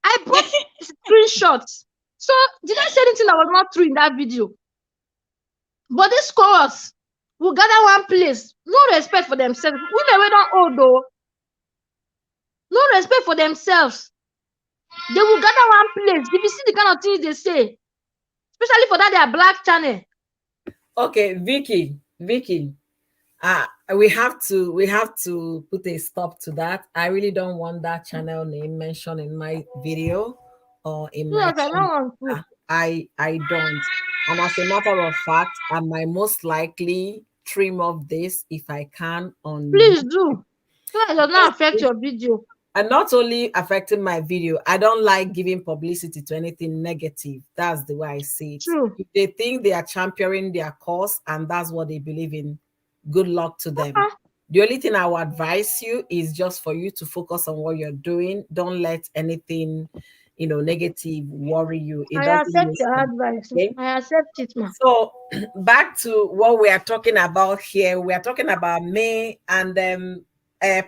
I brought screenshots. So did I say anything that was not true in that video? But these scorers will gather one place, no respect for themselves. Women we don't old though. No respect for themselves. They will gather one place. If you see the kind of things they say, especially for that their black channel. Okay, Vicky, we have to put a stop to that. I really don't want that channel name mentioned in my video or in my Yes, I don't channel. want to. I don't. And as a matter of fact, I might most likely trim off this if I can on Please do. So it does not affect it's your video. and not only affecting my video, I don't like giving publicity to anything negative. That's the way I see it. True. If they think they are championing their cause and that's what they believe in, good luck to them. The only thing I would advise you is just for you to focus on what you're doing. Don't let anything, negative worry you. It I doesn't accept make your sense. advice. Okay. I accept it, ma. So back to what we are talking about here. We are talking about May, and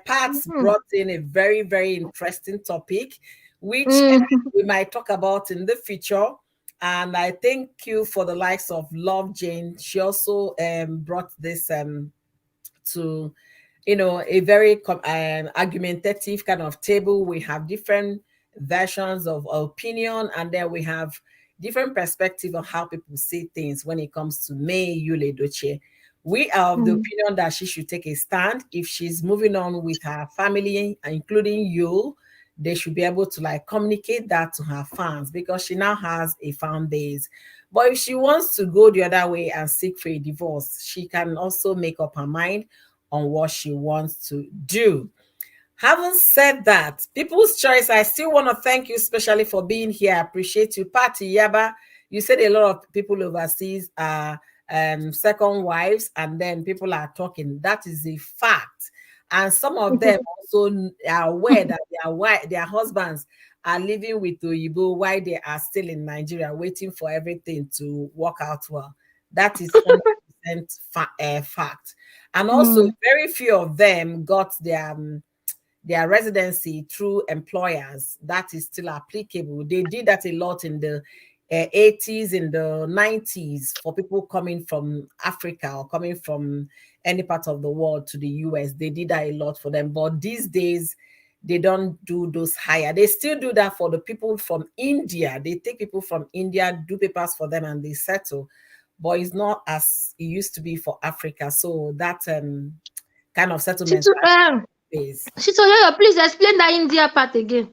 Pat's brought in a very, very interesting topic, which we might talk about in the future. And I thank you for the likes of Love Jane. She also brought this to a very argumentative kind of table. We have different versions of opinion, and then we have different perspective of how people see things when it comes to May Yul-Edochie. We are of the opinion that she should take a stand. If she's moving on with her family, including Yul, they should be able to communicate that to her fans because she now has a fan base. But if she wants to go the other way and seek for a divorce, she can also make up her mind on what she wants to do. Having said that, people's choice, I still want to thank you especially for being here. I appreciate you. Patty Yaba, you said a lot of people overseas are second wives, and then people are talking. That is a fact. And some of them also are aware that their husbands are living with Oyibo while they are still in Nigeria, waiting for everything to work out well. That is 100% fact. And also, very few of them got their residency through employers. That is still applicable. They did that a lot in the 80s, in the 90s, for people coming from Africa or coming from any part of the world to the US. They did that a lot for them. But these days, they don't do those higher. They still do that for the people from India. They take people from India, do papers for them, and they settle. But it's not as it used to be for Africa. So that kind of settlement phase. Please explain that India part again.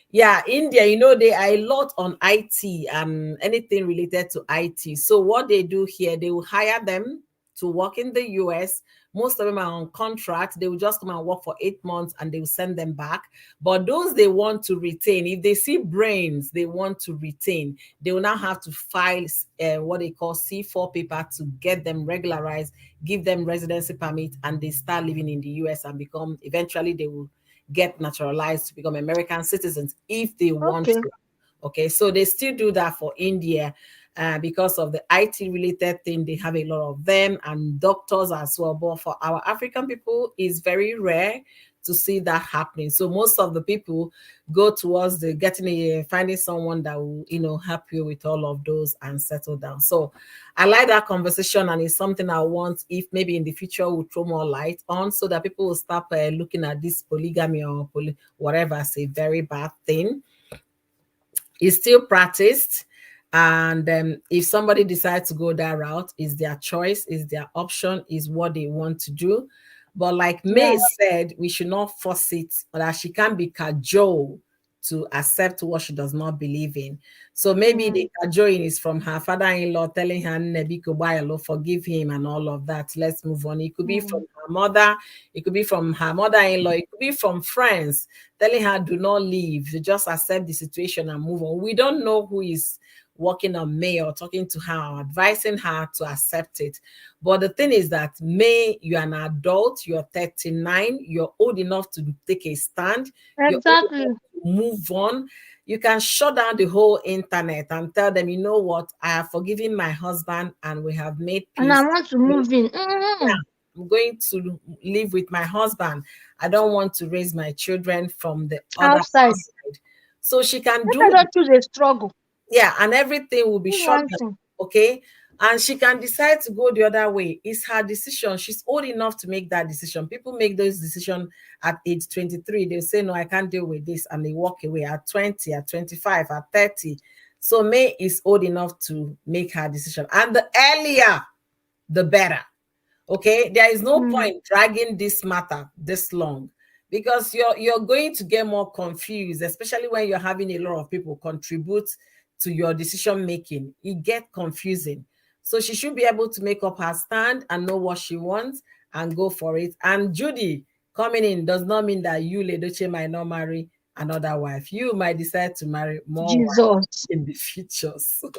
Yeah, India, they are a lot on IT and anything related to IT. So what they do here, they will hire them to work in the US. Most of them are on contract. They will just come and work for 8 months and they will send them back. But those they want to retain, if they see brains they want to retain, they will now have to file what they call C4 paper to get them regularized, give them residency permit, and they start living in the US and eventually they will get naturalized to become American citizens if they want to. Okay, so they still do that for India. Because of the IT related thing, they have a lot of them, and doctors as well. But for our African people, it's very rare to see that happening. So most of the people go towards finding someone that will, help you with all of those and settle down. So I like that conversation, and it's something I want, if maybe in the future we'll throw more light on, so that people will stop looking at this polygamy or whatever as a very bad thing. It's still practiced. And if somebody decides to go that route, is their choice, is their option, is what they want to do. But like May said, we should not force it, or that she can't be cajoled to accept what she does not believe in. So maybe the cajoling is from her father-in-law telling her, Nebiko, forgive him and all of that. Let's move on. It could be from her mother. It could be from her mother-in-law. It could be from friends telling her, do not leave. Just accept the situation and move on. We don't know who is working on May or talking to her or advising her to accept it. But the thing is that May, you're an adult, you're 39, you're old enough to take a stand. Exactly. You're old enough to move on. You can shut down the whole internet and tell them, you know what, I have forgiven my husband and we have made peace. And I want to move in. Yeah, I'm going to live with my husband. I don't want to raise my children from the other side. So she can do it. Choose a struggle. Yeah, and everything will be shut down. Okay. And she can decide to go the other way. It's her decision. She's old enough to make that decision. People make those decisions at age 23. They'll say, no, I can't deal with this. And they walk away at 20, at 25, at 30. So May is old enough to make her decision. And the earlier, the better. Okay. There is no point dragging this matter this long, because you're going to get more confused, especially when you're having a lot of people contribute to your decision making. It gets confusing. So she should be able to make up her stand and know what she wants and go for it. And Judy coming in does not mean that Yul-Edochie might not marry another wife. You might decide to marry more wives in the future. So.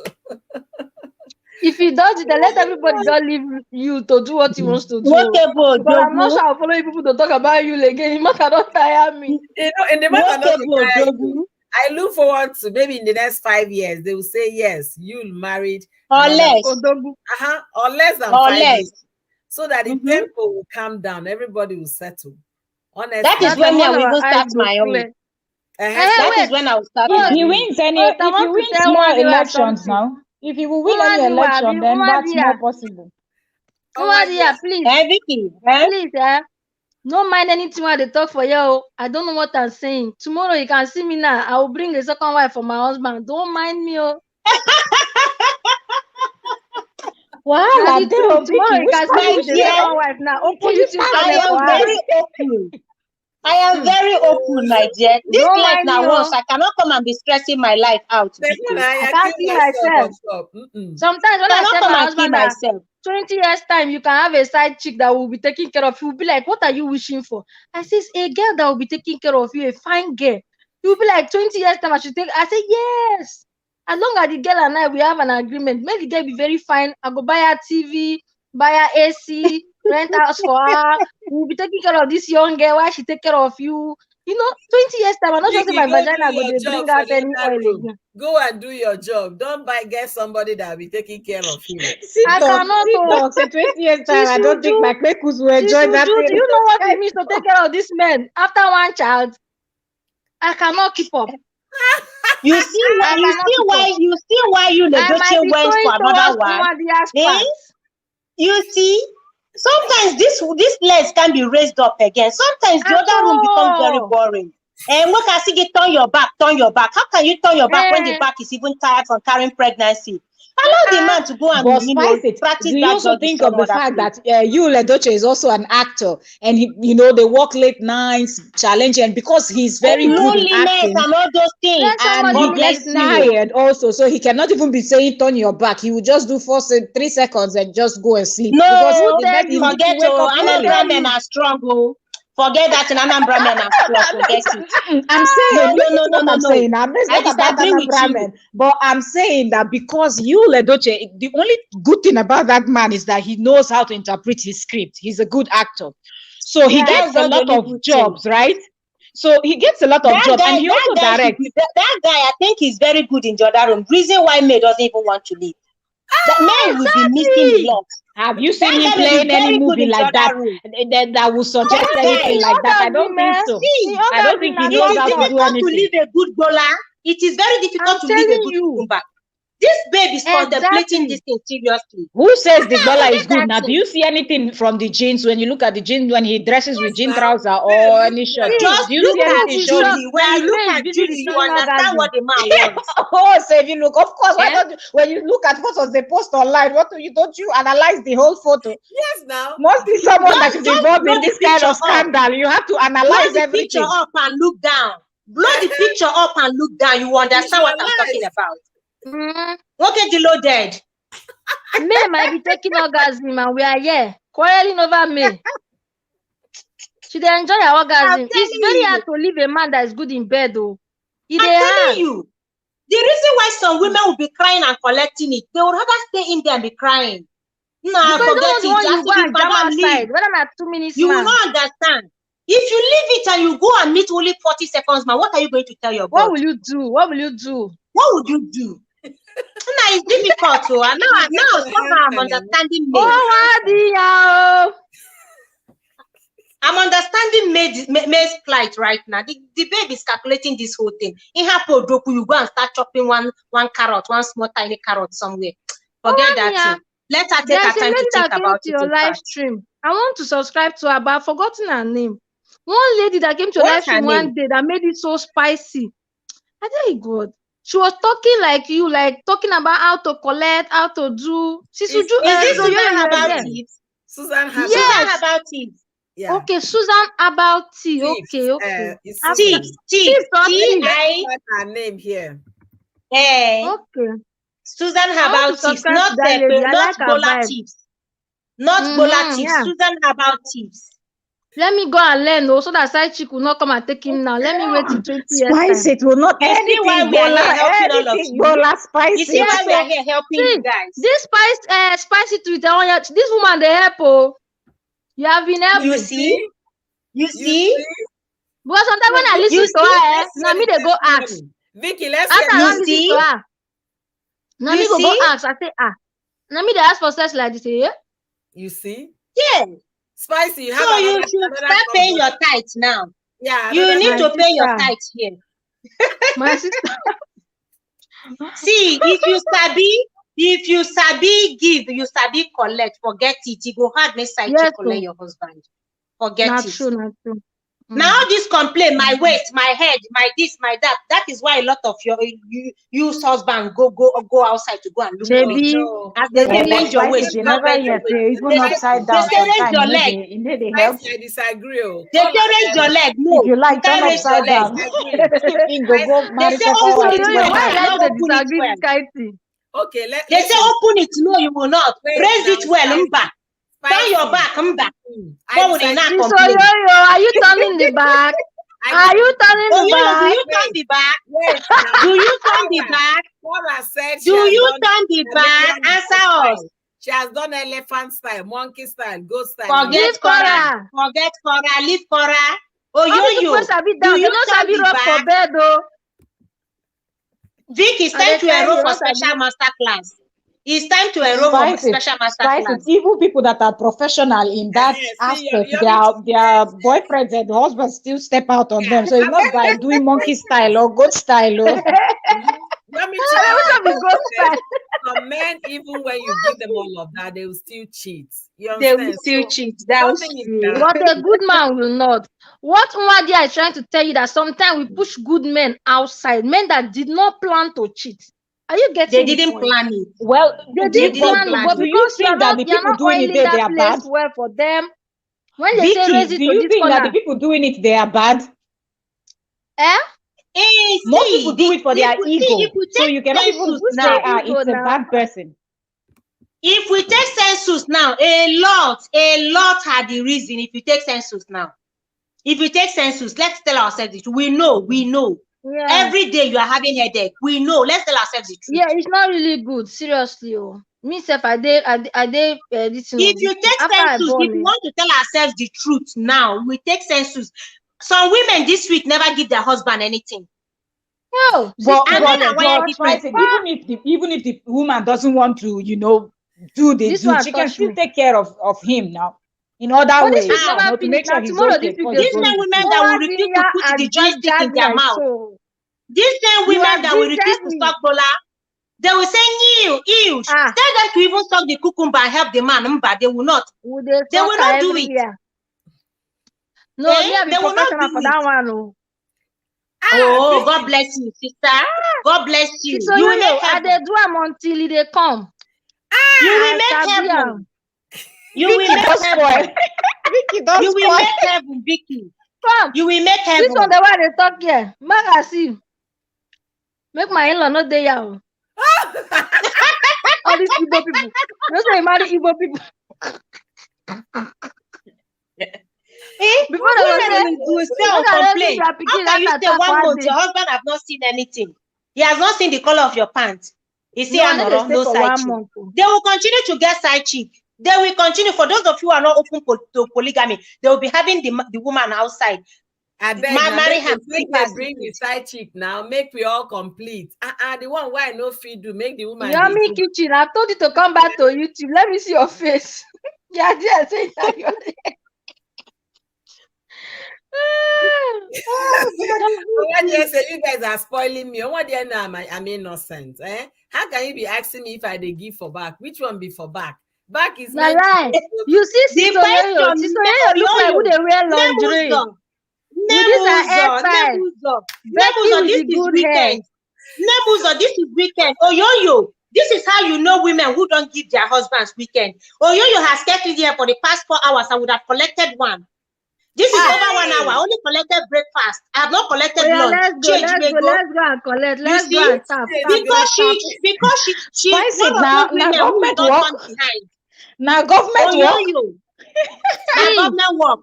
If he does it, then let everybody just leave you to do what he wants to do. But I'm not sure I'll follow people to talk about Yul again. You cannot tire me. In the matter I look forward to maybe in the next 5 years, they will say, yes, Yul married. Or less. Or less than 5 years. So that the tempo will calm down. Everybody will settle. Honestly. That is when I will start my own. That is when I will start. If he wins more elections now, if he will win any election, then that's more possible. Please. Vicky. Please, no mind anything while they talk for you. I don't know what I'm saying. Tomorrow you can see me now. I will bring a second wife for my husband. Don't mind me. Wow, tomorrow you can see me with the second wife now. I am very open, my dear. This life now once I cannot come and be stressing my life out. I can't see myself. Sometimes when I tell my husband 20 years time, you can have a side chick that will be taking care of you. Will be like, what are you wishing for? I says, a girl that will be taking care of you, a fine girl. You'll be like, 20 years time, I should take. I say, yes. As long as the girl and I, we have an agreement, make the girl be very fine. I go buy her TV, buy her AC, rent house for her. We'll be taking care of this young girl while she take care of you. You know, 20 years time, I'm not just say my Vicky, go do vagina your go job bring for out the any other oil room. again. Go and do your job. Don't get somebody that will be taking care of him. I cannot TikTok, say 20 years time, I don't think my Kwekus will enjoy that do thing. you know what it means to take care of this man after one child? I cannot keep up. You see why Yul-Edochie went for another one? You see, sometimes this legs can be raised up again. Sometimes the other room becomes very boring. And when I see you turn your back. How can you turn your back when the back is even tired from carrying pregnancy? Allow the man to go and practice Do you that also job think some of the other fact place. that Yul-Edochie is also an actor, and they work late nights, challenging, and because he's very good in Loneliness acting, and all those things. and he gets tired also, so he cannot even be saying turn your back. He will just do 3 seconds and just go and sleep. No, because the next he needs to forget wake up early. Anambra men are strong. Forget that in Anambra men are strong. Forget it. I'm saying No. saying. It's I not about disagree with Anambra you. men, but I'm saying that because Yul-Edochie, the only good thing about that man is that he knows how to interpret his script. He's a good actor, so he gets a lot of jobs, right? So he gets a lot of jobs, and he also directs. That guy, I think, is very good in the other room. Reason why May doesn't even want to leave. That man will be missing a lot. Have you seen him playing any movie like that that would suggest anything like that? I don't think so. I don't think he knows how to do anything. To leave a good bowler. It is very difficult to leave a good cucumber. This babe is contemplating this thing seriously. Who says the dollar is good? Now, do you see anything from the jeans when you look at the jeans when he dresses with jean trouser or any shirt? Just do you look see at anything Julie. When you look at Julie, you understand what the man wants. Oh, so if you look, of course, why don't you, when you look at photos they post online, don't you analyze the whole photo? Yes, now. Mostly someone that is involved in this kind of scandal, you have to analyze blow the everything. Picture up and look down. Blow the picture up and look down. You understand what I'm talking about. Okay, deloaded. May might be taking orgasm and we are here quarreling over May. She dey enjoy her orgasm. It's very hard to leave a man that is good in bed, though. I'm telling you, the reason why some women will be crying and collecting it, they would rather stay in there and be crying. No, forget it. You go and jam outside. Whether not 2 minutes, you will not understand. If you leave it and you go and meet only 40 seconds, man, what are you going to tell your God? What will you do? What will you do? What would you do? No, it's difficult. So now I'm understanding me. I'm understanding May's plight right now. The babe is calculating this whole thing. In her podoku, you go and start chopping one carrot, one small tiny carrot somewhere. Forget that thing. Let her take her time to think about it. Your live stream. I want to subscribe to her, but I've forgotten her name. One lady that came to live stream one day that made it so spicy. I tell you, God. She was talking like you, like talking about how to collect, how to do. Is this Susan about it? Susan about it. Yeah. Okay, Susan about tea. Okay. Tips. Her name here. Hey. Okay. Susan about tips, not Bola tips. Not Bola tips. Susan about tips. Let me go and learn, so that side chick will not come and take him now. Let me wait till 20 years. Spice it will not anything. Bola spice. You see why we are here helping you guys. This spicy tweet. This woman they help. Oh, you have been helping. You see. Because sometimes when I listen to her, now me they go ask. Vicky, let's see. Now me go ask. I say now me they ask for sex like this. Yeah. You see. Yeah. Spicy. So you should start paying your tithes now. Yeah. You need to pay your tithes here. My sister. See, if you sabi give, you sabi collect, forget it. You go hard next side to collect your husband. Forget not it. True, not true. Now this complaint, my waist, my head, my this, my that. That is why a lot of you husband go outside to go and look for it. As they bend your waist, even upside down. They say raise your leg. I disagree. They say raise your leg. No, if you like, turn upside down. They say open it well. Okay, they say open it. No, you will not. Raise it well. Turn your back, What would they not complain? Are you turning the back? Are you turning the back? Do you turn the back? Do you turn the back? Do you turn the back? Answer us. She has done elephant style, monkey style, goat style. Forget Cora. Leave Cora. Oh, yo, do you not be rope for bed, though? Vic, it's time to enroll for special master class. It's time to enroll for special master class. Even people that are professional in that aspect, their boyfriends and husbands still step out on them. So it's not by doing monkey style or goat style. Or... Some men, even when you give them all of that, they will still cheat. They will still cheat. That's true. What a good man will not. What Nwadia is trying to tell you that sometimes we push good men outside, men that did not plan to cheat. Are you getting? They didn't plan it. Well, they didn't plan it, but because you're not doing it, they are bad. Well for them. When they say raise it do you think that the people doing it, they are bad? Most people do it for their ego. So you cannot even say, it's a bad person. If we take census now, a lot are the reason. If you take census now, let's tell ourselves it. We know. Yeah. Every day you are having headache. We know. Let's tell ourselves the truth. Yeah, it's not really good. Seriously, me self, I did. If you take census, if we want to tell ourselves the truth now, we take census. Some women this week never give their husband anything. No, even if the woman doesn't want to, do the do, she can still take care of him now. In other ways, to make sure he's okay. These same women that will refuse to put the joystick in their mouth. These same women that will refuse to suck bola, they will say, ew. Tell them to even suck the cucumber and help the man, but they will not. They will not do it. No, they will not do for that one. Oh, God bless you, sister. God bless you. So you will make heaven. They do them until they come. You will make heaven. You will make heaven. Vicky, don't you will make heaven, Vicky. Come. You will make heaven. This one the way they talk here. Magazine. Make my in-law not there. All these Igbo people. Don't say marry Igbo people. Before they will still complain. How can you stay 1 month? Your husband have not seen anything. He has not seen the color of your pants. You see, no side chick. They will continue to get side chick. They will continue. For those of you who are not open to polygamy, they will be having the woman outside. I beg marry him. Bring the side chick now. Make we all complete. The one why no feed do make the woman. Yummy kitchen. I told you to come back to YouTube. Let me see your face. Yeah, say that you're there. You guys are spoiling me. What do you know? I'm innocent. How can you be asking me if I dey give for back? Which one be for back? Back is not right. You see, Sister Yoyo look like who they wear lingerie. This is weekend. This is weekend. Oh, Yoyo. This is how you know women who don't give their husbands weekend. Oh, Yoyo has kept it here for the past 4 hours. I would have collected one. This is over 1 hour. I only collected breakfast. I have not collected lunch. Let's go and collect. Let's go and tap. Because she now government work. Now government work. Now government work.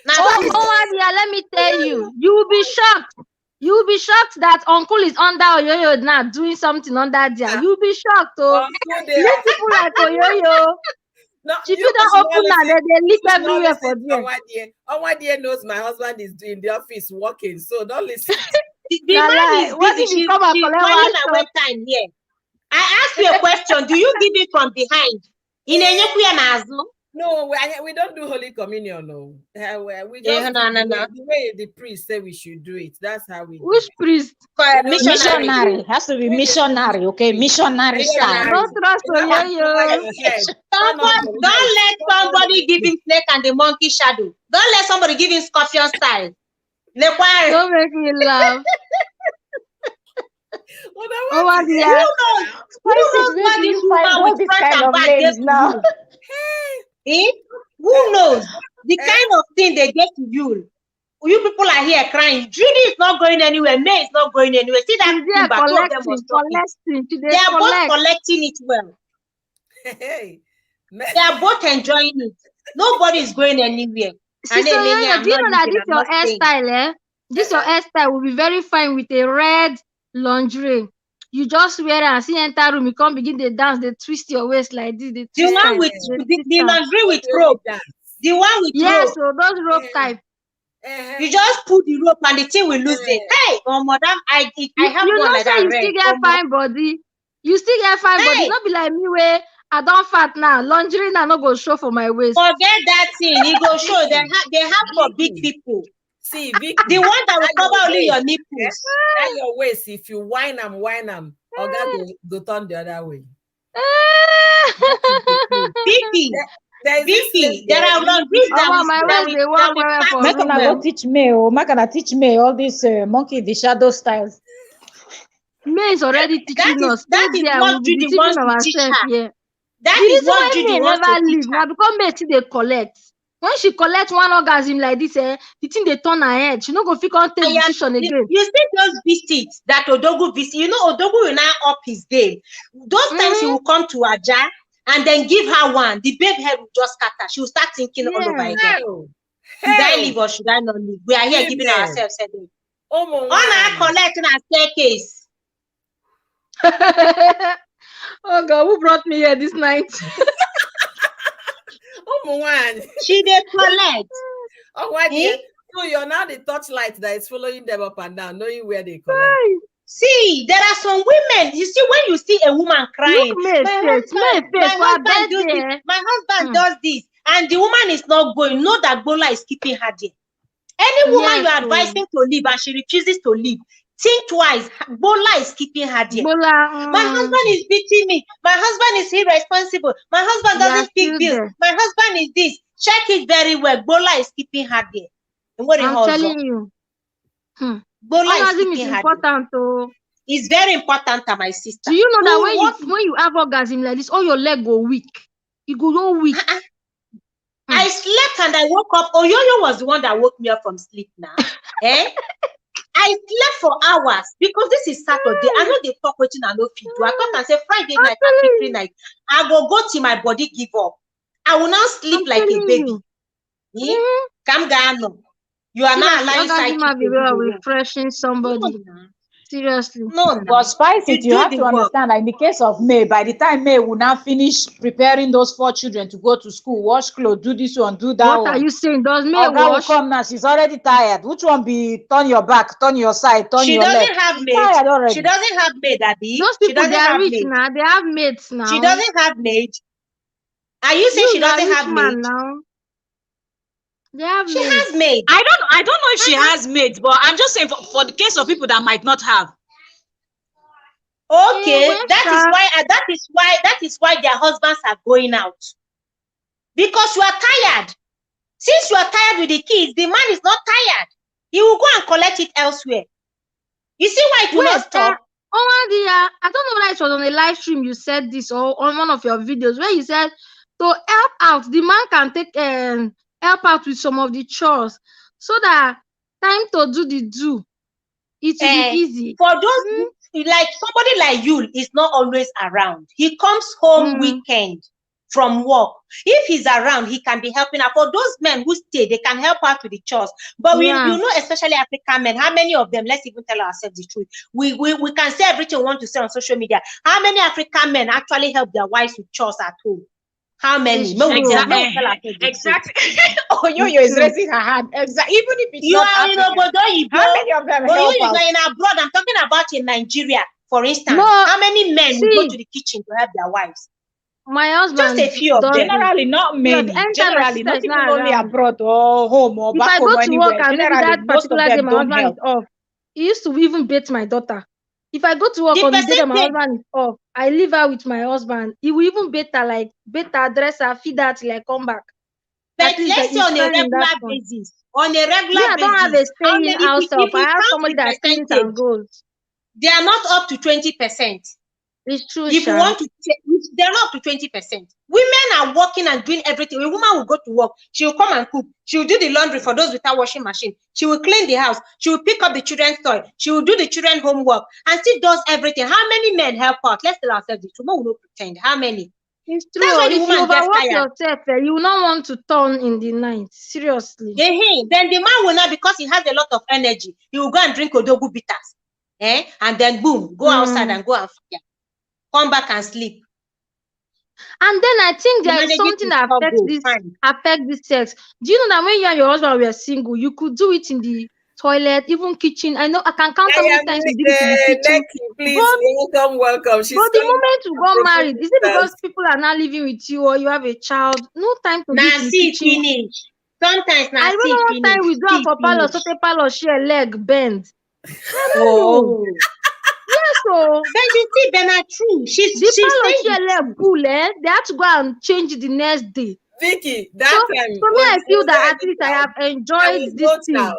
Let me tell you, you will be shocked. You will be shocked that uncle is under Oyoyo now doing something under there. You will be shocked. These people like Oyoyo. No, if you don't open now, they leak everywhere for them. One day knows my husband is in the office working, so don't listen. The man is busy. She's calling our time here. I ask you a question. Do you give it from behind? No, we don't do Holy Communion. No, we just the way the priest said we should do it. That's how we. Which priest? Missionary. Has to be missionary. Okay, missionary style. Don't trust Don't let somebody give him snake and the monkey shadow. Don't let somebody give him scorpion style. Don't make me laugh. Who knows what this woman with front and back gave to you? Who knows the kind of thing they get to you? You people are here crying. Judy is not going anywhere. May is not going anywhere. See that they are both collecting it well. Hey, they are both enjoying it. Nobody is going anywhere. Do you know that this your hairstyle? This your hairstyle will be very fine with a red lingerie. You just wear it and see enter room. You can't begin to dance. They twist your waist like this. The one with the lingerie with rope. The one with rope. So those rope type. You just pull the rope and the thing will lose it. Hey, oh madam, I have one like that. You still get fine body. You still get fine body. Not be like me where I don't fat now. Lingerie now no go show for my waist. Forget that thing. It go show. They have for big people. See, Vicky, the one that will cover only your nipples. At your waist, if you whine them, or God go turn the other way. Vicky, there are laundries that will teach me. Oh, Makana teach me all this monkey the shadow styles. May is already teaching us. That is what Judy wants to teach her. Yeah. That is what Judy wants to teach her. Now because May see they collect. When she collects one orgasm like this, the thing they turn her head. She no go fit on take decision again. You see those visits that Odogu visit. You know Odogu will now up his game. Those times he will come to Aja and then give her one. The babe head will just scatter. She will start thinking all over again. Should I leave or should I not leave? We are here giving ourselves a day. On our collecting a staircase. Oh God, who brought me here this night? She did collect. Oh, why dear? So you're now the torchlight that is following them up and down, knowing where they collect. See, there are some women. You see, when you see a woman crying, my husband does this, and the woman is not going. Know that Bola is keeping her there. Any woman you are advising to leave and she refuses to leave, think twice. Bola is keeping her there. My husband is beating me. My husband is irresponsible. My husband doesn't speak bills. My husband is this. Check it very well. Bola is keeping her there. I'm telling you. Bola is keeping her important there. It's very important, my sister. Do you know that when you have orgasm like this, all your leg go weak? You go so weak. I slept and I woke up. Oyoyo was the one that woke me up from sleep now. I slept for hours because this is Saturday. I know they talk waiting and no feed. I thought and say Friday night and Saturday night. I go till my body give up. I will now sleep like a baby. Come down. You are not allowing to refreshing somebody. Seriously. No, but Spicy, you have to understand that in the case of May, by the time May will now finish preparing those 4 children to go to school, wash clothes, do this one, do that what one. Are you saying? Does May wash? Will come now. She's already tired. Which one be turn your back, turn your side, turn your left? She doesn't have maid. She doesn't have maid, Daddy. Those people, they are rich now. They have maids now. She doesn't have maid. Are you saying she doesn't have maid? Now. She has maid. I don't know if she has maid, but I'm just saying for the case of people that might not have. Okay, that is why their husbands are going out. Because you are tired. Since you are tired with the kids, the man is not tired. He will go and collect it elsewhere. You see why it will not stop? I don't know whether it was on a live stream you said this or on one of your videos where you said to help out, the man can take help out with some of the chores so that time to do it will be easy. For those like somebody like Yul is not always around. He comes home weekend from work. If he's around, he can be helping out. For those men who stay, they can help out with the chores. But you know, especially African men, how many of them, let's even tell ourselves the truth. We can say everything we want to say on social media. How many African men actually help their wives with chores at home? How many? Exactly. Oh, Yo is raising her hand. Exactly. Even if it's not African. How many of them help out? In abroad, I'm talking about in Nigeria, for instance. How many men will go to the kitchen to help their wives? My husband. Just a few of them. Generally, not many. Generally, not even only abroad or home or back home or anywhere. If I go to work and maybe that particular day my husband is off, he used to even beat my daughter. If I go to work on the day that my husband is off, I leave her with my husband. He will even beat her, dress her, feed her till I come back. But let's say on a regular basis. On a regular basis. I don't have a staying house help. I have somebody that stays and goes. They are not up to 20%. It's true. If you want to, they're not up to 20%. Women are working and doing everything. A woman will go to work. She will come and cook. She will do the laundry for those without washing machine. She will clean the house. She will pick up the children's toy. She will do the children's homework and still does everything. How many men help out? Let's tell ourselves the truth. We will not pretend. How many? It's true. That's why the woman gets tired. Yourself, you will not want to turn in the night. Seriously. Then the man will not, because he has a lot of energy. He will go and drink Odogu bitters. And then boom, go outside and go and fire. Come back and sleep. And then I think there is something that affects this sex. Do you know that when you and your husband were single, you could do it in the toilet, even kitchen? I know I can count how many times you did it in the kitchen. Please, welcome. But the moment you got married, is it because people are not living with you or you have a child? No time to do it in the kitchen. Finish. Sometimes I remember one time we do for palo, so the palo share leg bend. Oh. Yes, so but you see, Bernard, true. She's saying share leg cool, eh? They had to go and change the next day. Vicky, that time. For me, I feel that at least I have enjoyed this thing.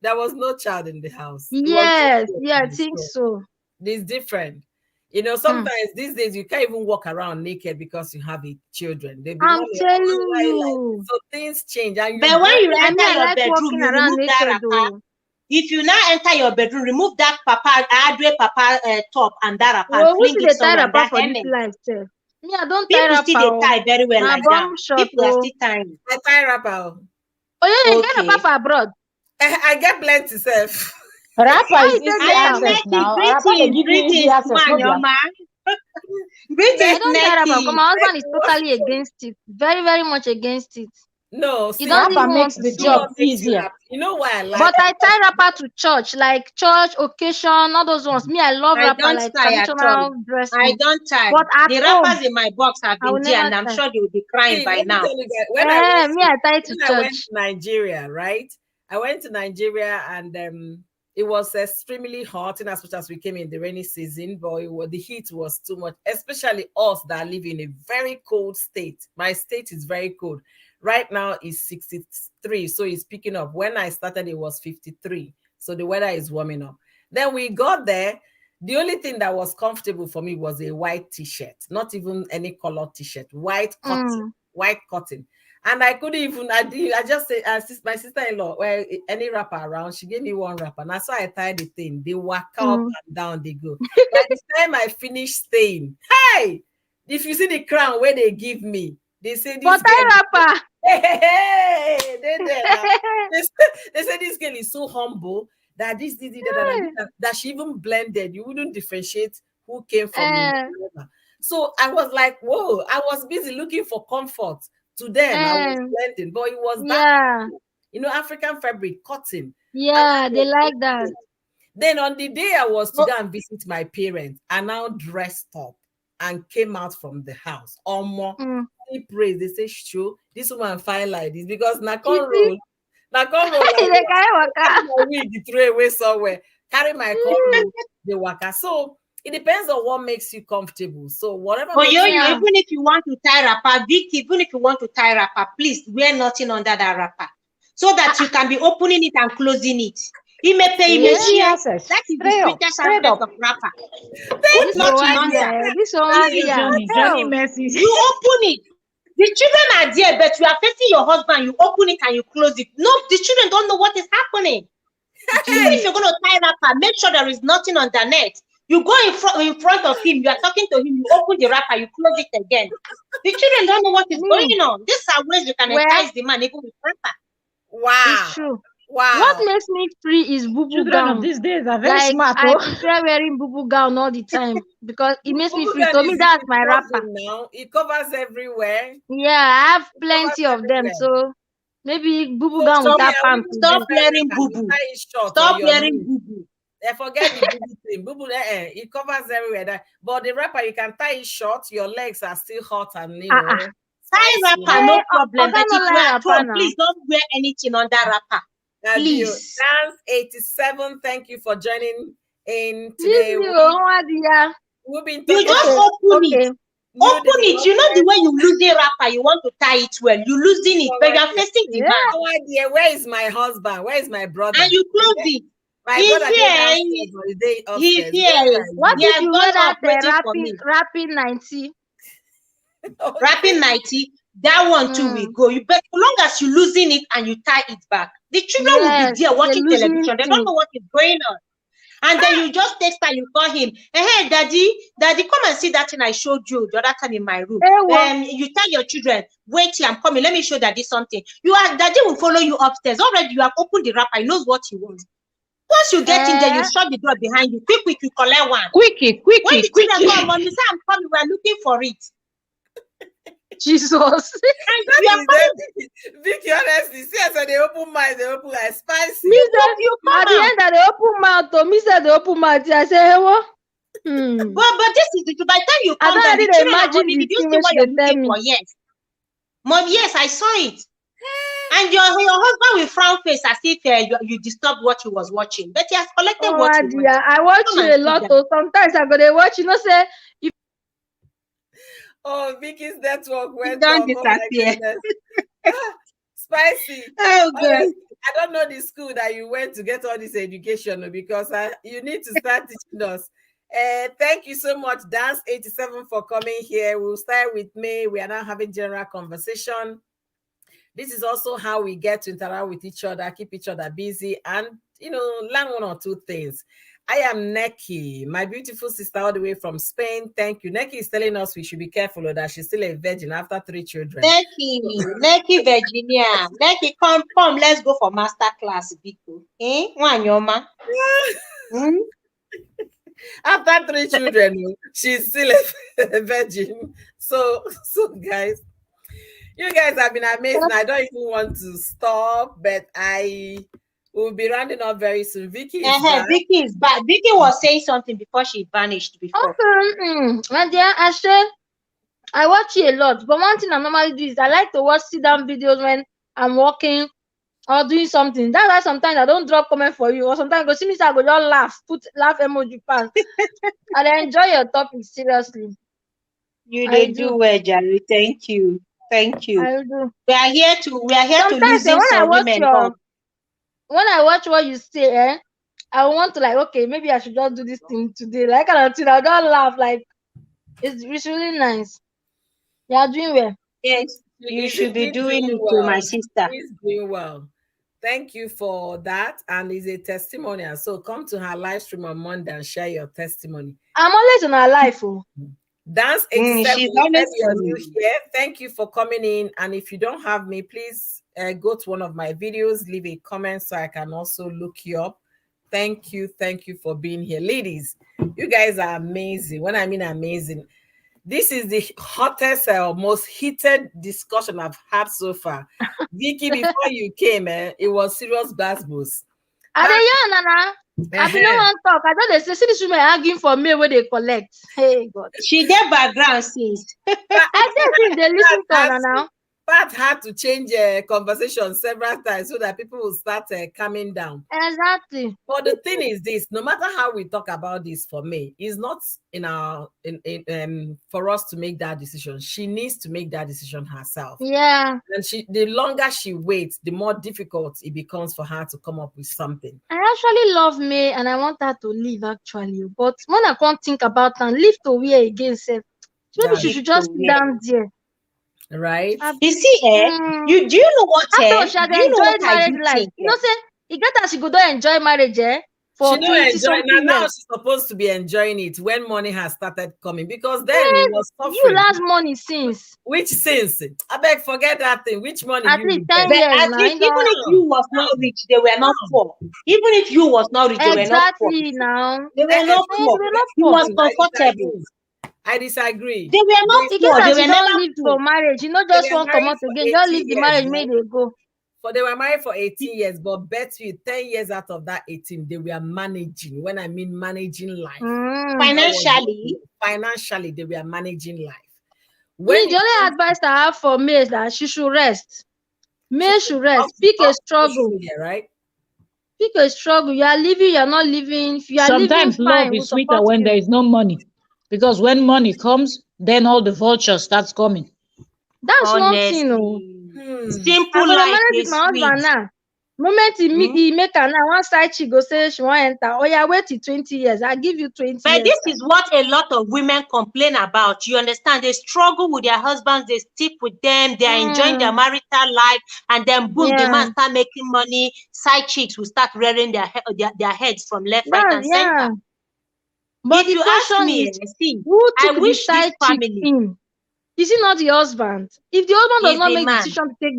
There was no child in the house. Yes, I think so. It's different. You know, sometimes these days you can't even walk around naked because you have children. I'm telling you. So things change. And but when you enter your bedroom, you remove that wrapper. If you now enter your bedroom, remove that Adre Papa top and that wrapper and fling it somewhere. That for this life, sir. Me, I don't tie wrapper. People still tie very well like that. People are still tying. I tie wrapper. Oh yeah, you get a wrapper abroad. I get plenty self. Rapper is easy access now. Rapper they give you easy access. I don't tie wrapper because my husband is totally against it. Very, very much against it. No, he doesn't rapper makes the job easier. You know why I like but I tie wrapper to church, like church occasion, all those ones. Me, I love wrapper like traditional dressing. I don't tie. But the wrappers in my box have been there, and I'm sure they will be crying by now. I tie to church. I went to Nigeria, right? I went to Nigeria and it was extremely hot in as much as we came in the rainy season, but the heat was too much, especially us that live in a very cold state. My state is very cold. Right now it's 63, so it's picking up. When I started, it was 53. So the weather is warming up. Then we got there. The only thing that was comfortable for me was a white t-shirt, not even any color t-shirt, white cotton. And I couldn't even, I just said, my sister-in-law, well, any wrapper around, she gave me one wrapper. And that's why I tied the thing. They walk up and down, they go. By the time I finished staying, hey, if you see the crown where they give me, they say this wrapper. Hey, they say this girl is so humble that that she even blended. You wouldn't differentiate who came from me. So I was like, whoa, I was busy looking for comfort. To them, I was blending, but it was that, African fabric, cotton. Yeah, they like that. Then on the day I was to go and visit my parents, I now dressed up and came out from the house. Praise. They say, sure, this woman fine like this because Nakon roll. Like my wig, throw away somewhere. Carry my coat, the waka. So it depends on what makes you comfortable. So whatever. But even if you want to tie wrapper, Vicky, even if you want to tie wrapper, please wear nothing under that wrapper, so that you can be opening it and closing it. He may pay me. That is the sweetest aspect of wrapper. Put nothing under. This one, Johnny Messi. You open it. The children are there, but you are facing your husband. You open it and you close it. No, the children don't know what is happening. Even if you're going to tie wrapper, make sure there is nothing underneath. You go in front of him, you are talking to him, you open the wrapper, you close it again. The children don't know what is going on. These are ways you can entice the man even with wrapper. Wow. It's true. Wow. What makes me free is boo-boo gown. These days are very smart. I prefer wearing boo-boo gown all the time because it makes me free. To me, that's my wrapper. Now it covers everywhere. Yeah, I have plenty of them. So maybe boo-boo gown with that pants. Stop wearing boo-boo. Stop wearing boo-boo. Forget the boo-boo thing. Boo-boo, it covers everywhere. But the wrapper, you can tie it short. Your legs are still hot and tie wrapper, no problem. But if you are at home, please don't wear anything on that wrapper. Please. Dance 87. Thank you for joining in today. We've been you just open it. Open it. You know the way you lose the wrapper, you want to tie it well. You losing it, but you are facing the back. No idea. Where is my husband? Where is my brother? And you close it. He's here. He's here. What if you wear that wrapping 90? Wrapping 90. That one too will go. You bet. As long as you losing it and you tie it back, the children will be there watching television. They don't know what is going on. And then you just text and you call him. Hey, daddy, come and see that thing I showed you the other time in my room. You tell your children, wait here, I'm coming. Let me show daddy something. Daddy will follow you upstairs. Already you have opened the wrapper. He knows what he wants. Once you get in there, you shut the door behind you. Quick, you collect one. Quick. When the children come, mommy say I'm coming, we're looking for it. Jesus. Vicky, honestly, see as they open mind, they open like spicy. Me said, at the end that they open mouth, to me said they open mouth. I say, hey, what? But this is the truth. By the time you I come don't down, the really children are imagine only, the did you thing see which what they you're tell looking me. for? Yes. Mom, yes, I saw it. And your husband will frown face as if you disturbed what he was watching. But he has collected what he wanted. I watch you a lot. So sometimes I go to watch, say, oh, Vicky's network went don't off. disappear. Oh, my goodness. Spicy. Oh, God. Honestly, I don't know the school that you went to get all this education because you need to start teaching us. Thank you so much, Dance 87, for coming here. We'll start with May. We are now having general conversation. This is also how we get to interact with each other, keep each other busy, and learn one or two things. I am Neki, my beautiful sister all the way from Spain. Thank you. Neki is telling us we should be careful that she's still a virgin after 3 children. Neki Virginia. Neki, come, let's go for master class, Biko. Wanyoma. After 3 children, she's still a virgin. So guys, you guys have been amazing. I don't even want to stop, but I will be rounding up very soon. Vicky is back. Vicky is back. Vicky was saying something before she vanished before. My dear, I watch you a lot, but one thing I normally do is I like to watch sit-down videos when I'm walking or doing something. That's why sometimes I don't drop comment for you, or sometimes go see me, so I go just laugh, put laugh emoji pass. And I enjoy your topic seriously. You do well, Jerry. Thank you. Thank you. I do. We are here to listen some women up. When I watch what you say, I want to okay, maybe I should just do this thing today. Like I'll just laugh. Like it's really nice. You are doing well. Yes, you should be doing it to my sister. She's doing well. Thank you for that. And it's a testimonial. So come to her live stream on Monday and share your testimony. I'm always on her live. Dance 87. She's always here. Thank you for coming in. And if you don't have me, please go to one of my videos, leave a comment so I can also look you up. Thank you for being here. Ladies, you guys are amazing. When I mean amazing, this is the hottest or most heated discussion I've had so far. Vicky, before you came, it was serious bass. Are they young, Nana? I been no one talk. I thought they say this woman arguing for me where they collect. Hey God. She get background since. I think they listen to her now. Pat had to change conversation several times so that people will start calming down. Exactly. But the thing is this: no matter how we talk about this, for me, it's not for us to make that decision. She needs to make that decision herself. Yeah. And the longer she waits, the more difficult it becomes for her to come up with something. I actually love May and I want her to leave actually. But when I can't think about and leave to where again, maybe she should just sit down there. Right? You see, you do you know what? She had enjoyed marriage life. You know, say you get that she could not enjoy marriage, for she don't enjoy now she's supposed to be enjoying it when money has started coming, because then it was suffering. You lost money since. Which since? I beg, forget that thing. Which money? At least 10 years. Even if you was not rich, they were not poor. Even if you was not rich, they were not poor. Exactly now. They were not poor. You was comfortable. I disagree. They were not poor. They were never live for marriage. You know, just one come out again. Just leave the marriage, made they go. But they were married for 18 years, but bet you 10 years out of that 18, they were managing. When I mean managing life. Financially, they were managing life. The only advice I have for May is that she should rest. May should rest. Pick a struggle. Right? Pick a struggle. You are living, you are not living. If you are sometimes living, love is sweeter when there is no money. Because when money comes, then all the vultures starts coming. That's one thing. Simple life is sweet. Moment he make her now, one side she go say she want enter. Oh yeah, wait till 20 years. I give you 20 but years. This is what a lot of women complain about. You understand? They struggle with their husbands. They stick with them. They are enjoying their marital life, and then boom, the man start making money. Side chicks will start rearing their heads from left, right, and center. But if you ask me, I wish this family. Is it not the husband? If the husband does not make the decision to take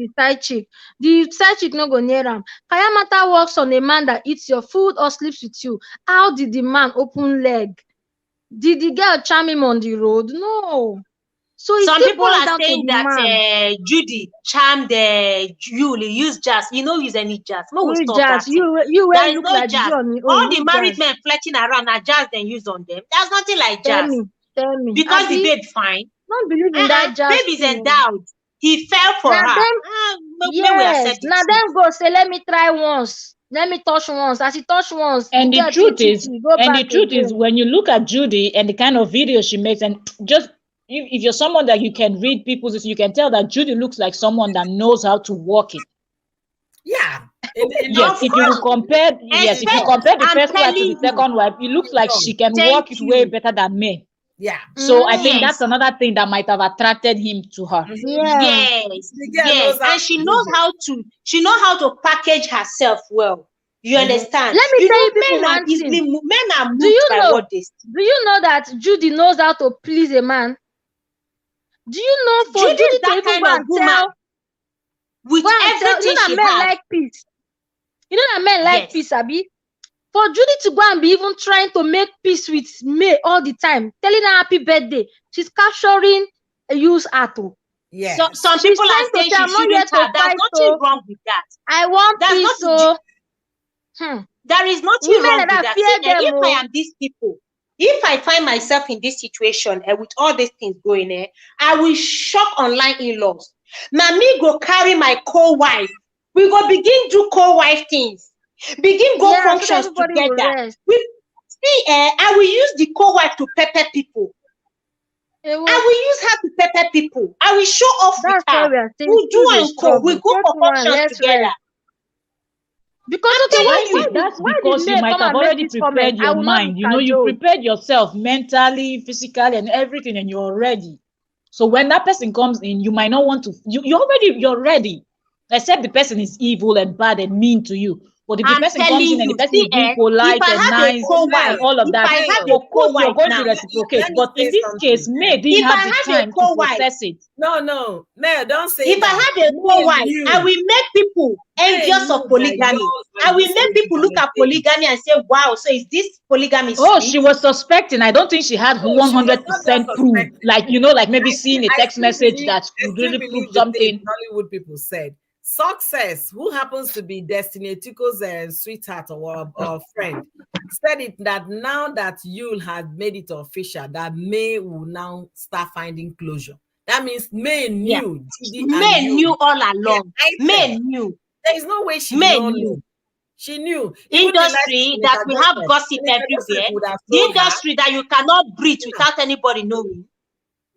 the side chick no go near him. Kayamata works on a man that eats your food or sleeps with you. How did the man open leg? Did the girl charm him on the road? No. So some still people boils are down to saying the that man. Judy charmed Yul, use jazz. You know, use any jazz. No, we'll Which stop jazz? that thing. You There will is look no like jazz. Judy on your All own. the Which married jazz? men flirting around are jazz then use on them. There's nothing like Tell jazz. me. Because the Abi, babe fine. don't believe in that jazz Babe is thing. endowed. He fell for Now her. them, May we accept yes. Now it. them go say, let me try once. Let me touch once. As he touch once, And the get truth it, is, go back again. when you look at Judy and the kind of videos she makes, and just if you're someone that you can read people's, you can tell that Judy looks like someone that knows how to walk it. Yeah. Yes, if you compare, if you compare the first wife to the second wife, it looks like she can walk it way better than me. Yeah. So I think that's another thing that might have attracted him to her. Yes. And she knows how to package herself well. You understand? Let me tell you people men are one thing. men are moved by what they see. Do you know that Judy knows how to please a man? Do you know for Judy Judy is that to even kind go of and woman tell, with everything you know she that men has. like peace. You know that men like peace, Abi. For Judy to go and be even trying to make peace with May all the time, telling her happy birthday, she's capturing a use Ato. Yes. So, some people are saying she shouldn't have. There's nothing wrong with that. I want peace, so there is nothing wrong with that. See, if I am these people, if I find myself in this situation with all these things going, I will shock online in-laws. Now me go carry my co-wife. We go begin do co-wife things. Begin go functions together. I will use the co-wife to pepper people. I will use her to pepper people. I will show off with her. We'll do and co. We go for functions together. Because that's because you might have already prepared your mind. You know, you prepared yourself mentally, physically, and everything, and you're ready. So when that person comes in, you might not want to. You're ready. Except the person is evil and bad and mean to you. But if the person comes in and the person is being polite and nice and all of that, of course you're going to reciprocate. But in this case, May didn't have the time to process it. No, May, don't say if that. I have a co-wife, I will make people envious of polygamy. I will make people look at polygamy and say, wow, so is this polygamy Oh, sweet? she was suspecting. I don't think she had 100% proof. Like, like maybe seeing a text message that could really prove something. Hollywood people said. Success, who happens to be Destiny Etiko's sweetheart or friend, said it that now that Yul had made it official, that May will now start finding closure. That means May knew. May knew all along. May knew. There is no way she knew. She knew. Industry that we have gossip everywhere. The industry that you cannot breathe without anybody knowing.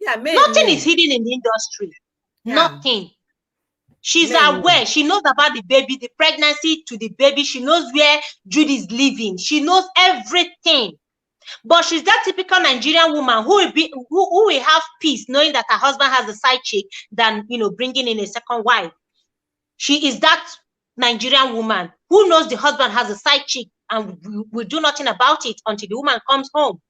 Yeah, nothing is hidden in the industry. Yeah. Nothing. She's aware. She knows about the baby, the pregnancy to the baby. She knows where Judy is living. She knows everything. But she's that typical Nigerian woman who will have peace knowing that her husband has a side chick than bringing in a second wife. She is that Nigerian woman who knows the husband has a side chick and will do nothing about it until the woman comes home.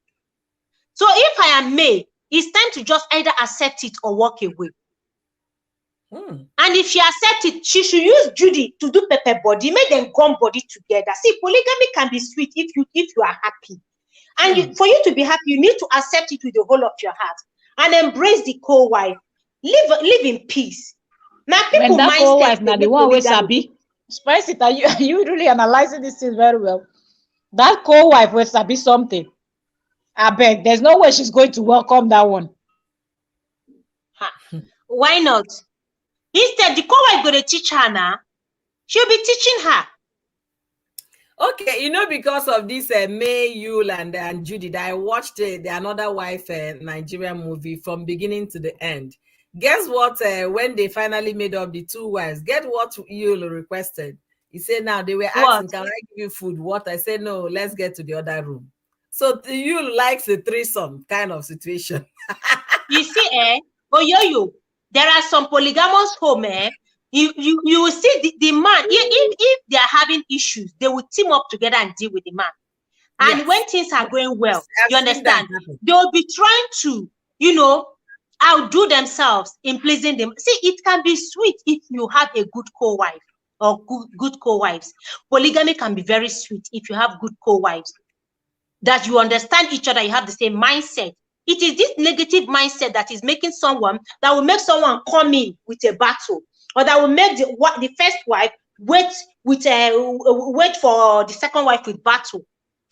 So if I am May, it's time to just either accept it or walk away. And if she accepts it, she should use Judy to do pepper body, make them gum body together. See, polygamy can be sweet if you are happy. And for you to be happy, you need to accept it with the whole of your heart and embrace the co-wife. Live in peace. Now, people that co-wife, now the one with Sabi, Spicy, are you really analyzing this thing very well? That co-wife with Sabi something. I beg, there's no way she's going to welcome that one. Why not? Instead, the co-wife going to teach her now. She'll be teaching her. Okay, because of this May, Yul, and Judy, I watched the Another Wife Nigerian movie from beginning to the end. Guess what? When they finally made up the two wives, get what Yul requested. He said, now they were asking, can I give you food? What? I said, no, let's get to the other room. So Yul likes a threesome kind of situation. You see, Oyoyo, there are some polygamous home, you will see the man, if they are having issues, they will team up together and deal with the man. And when things are going well, you understand, they will be trying to, outdo themselves in pleasing them. See, it can be sweet if you have a good co-wife or good co-wives. Polygamy can be very sweet if you have good co-wives. That you understand each other, you have the same mindset. It is this negative mindset that is making someone, that will make someone come in with a battle, or that will make the first wife wait for the second wife with battle.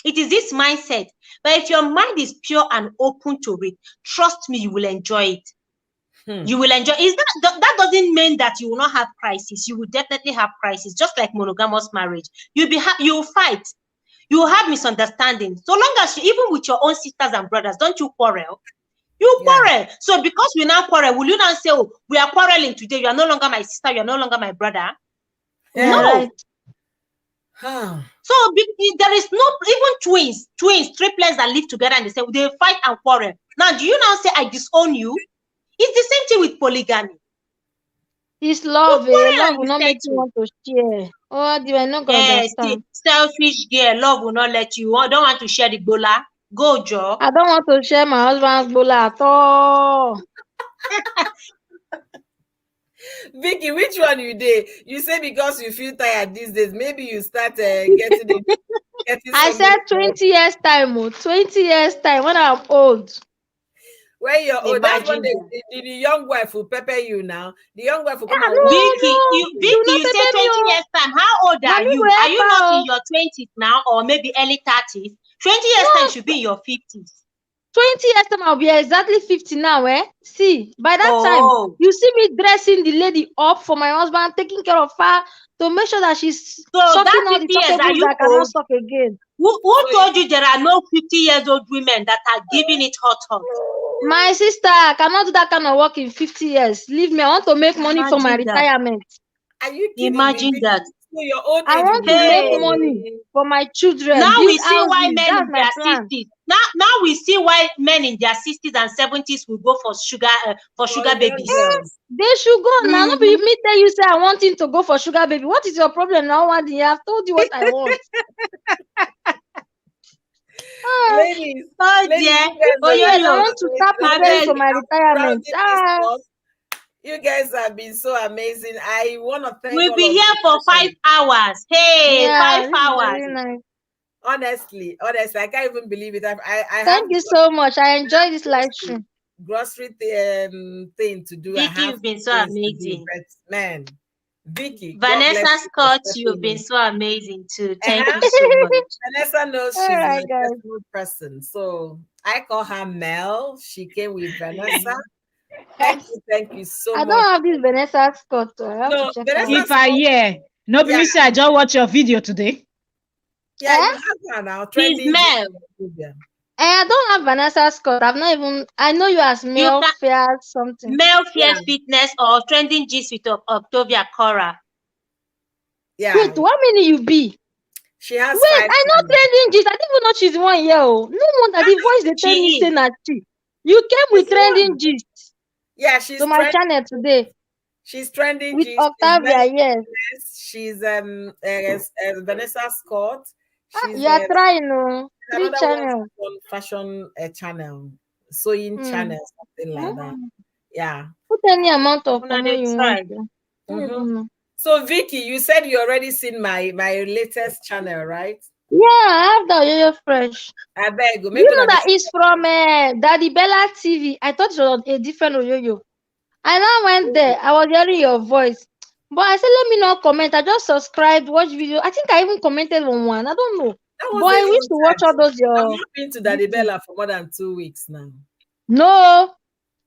It is this mindset. But if your mind is pure and open to it, trust me, you will enjoy it. You will enjoy. That doesn't mean that you will not have crisis. You will definitely have crisis, just like monogamous marriage. You will fight. You will have misunderstandings. So long as even with your own sisters and brothers, don't you quarrel? You quarrel. So because we now quarrel, will you now say, oh, we are quarreling today, you are no longer my sister, you are no longer my brother? No. Right. So there is no, even twins, triplets that live together and they fight and quarrel. Now, do you now say I disown you? It's the same thing with polygamy. It's love. Love will not make you want to share. Oh, do I not understand? Selfish girl, love will not let you. I don't want to share the bola. Go, Joe. I don't want to share my husband's bola at all. Vicky, which one you did? You say because you feel tired these days. Maybe you start getting. I said 20 years time. 20 years time when I'm old. When you're old, that's when the young wife will pepper you now. The young wife will come and Vicky, you say 20 years time. How old are you? Are you not in your 20s now, or maybe early 30s? 20 years time should be in your 50s. 20 years time, I'll be exactly 50 now, See, by that time, you see me dressing the lady up for my husband, taking care of her, to make sure that she's sucking all the chocolate that I cannot suck again. Who told you there are no 50-year-old women that are giving it hot? My sister, I cannot do that kind of work in 50 years. Leave me. I want to make money for my retirement. Are you kidding Imagine me? that. So your old I want to make money for my children. Now we see houses. why men in their 60s. Now we see why men in their 60s and 70s will go for sugar babies. They should go now. Not be me tell you say I want him to go for sugar baby. What is your problem now? I've told you what I want. Ladies, I want to start preparing for my retirement. You guys have been so amazing. I want to thank We'll be here for 5 hours. Hey, 5 hours. Nice. Honestly, I can't even believe it. Thank you so much. I enjoy this live stream. Grocery thing to do. Vicky, you've been so amazing. Man, Vicky. Vanessa Scott, you've been so amazing too. Thank you so much. Vanessa knows she's my personal person. So I call her Mel. She came with Vanessa. Thank you so much. I don't have this Vanessa Scott. I have to check if I I just watch your video today. Yeah, you have her now. She's Mel. I don't have Vanessa Scott. I know you as Mel Fierce something. Mel Fierce Fitness or Trending Gist with Octavia Cora. Yeah. Wait, what many you be? She has. Wait, I know Trending Gist. I didn't even know she's 1 year old. No wonder the voice they tell me say that you came with Trending Gist. Yeah, she's to my channel today. She's Trending with Octavia. Yes. She's Vanessa Scott. You are trying, no. 3 channels. Fashion channel, sewing channel, something like that. Yeah. Put any amount of money you want. So Vicky, you said you already seen my latest channel, right? Yeah, I have the Yo-Yo Fresh. I beg you. You know that it's from Daddy Bella TV. I thought it was a different Yo-Yo. I now went there. I was hearing your voice. But I said, let me not comment. I just subscribed, watch video. I think I even commented on one. I don't know. But I wish to watch all those I've not been to Daddy Bella for more than 2 weeks now. No.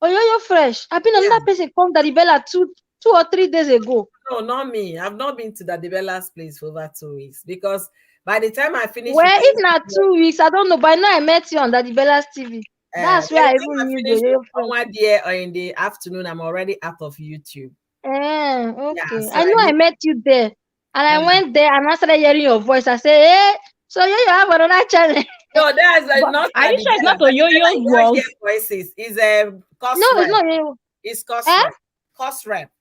Yo-Yo Fresh. I've been another person called Daddy Bella 2 or 3 days ago. No, not me. I've not been to Daddy Bella's place for over 2 weeks because by the time I finish, if not 2 weeks, I don't know. By now I met you on Daddy Bella's TV. That's where I even knew the Yo-Yo Fresh. 1 year or in the afternoon, I'm already out of YouTube. Okay. Yeah, so I know I met you there, and I went there and I started hearing your voice. I said, "Hey, so you have another channel?" No, that's not. Are you sure it's not a Yo-Yo world? Voices is a cost. No, rep. It's not Yo-Yo. It's cost rep. Cost rep.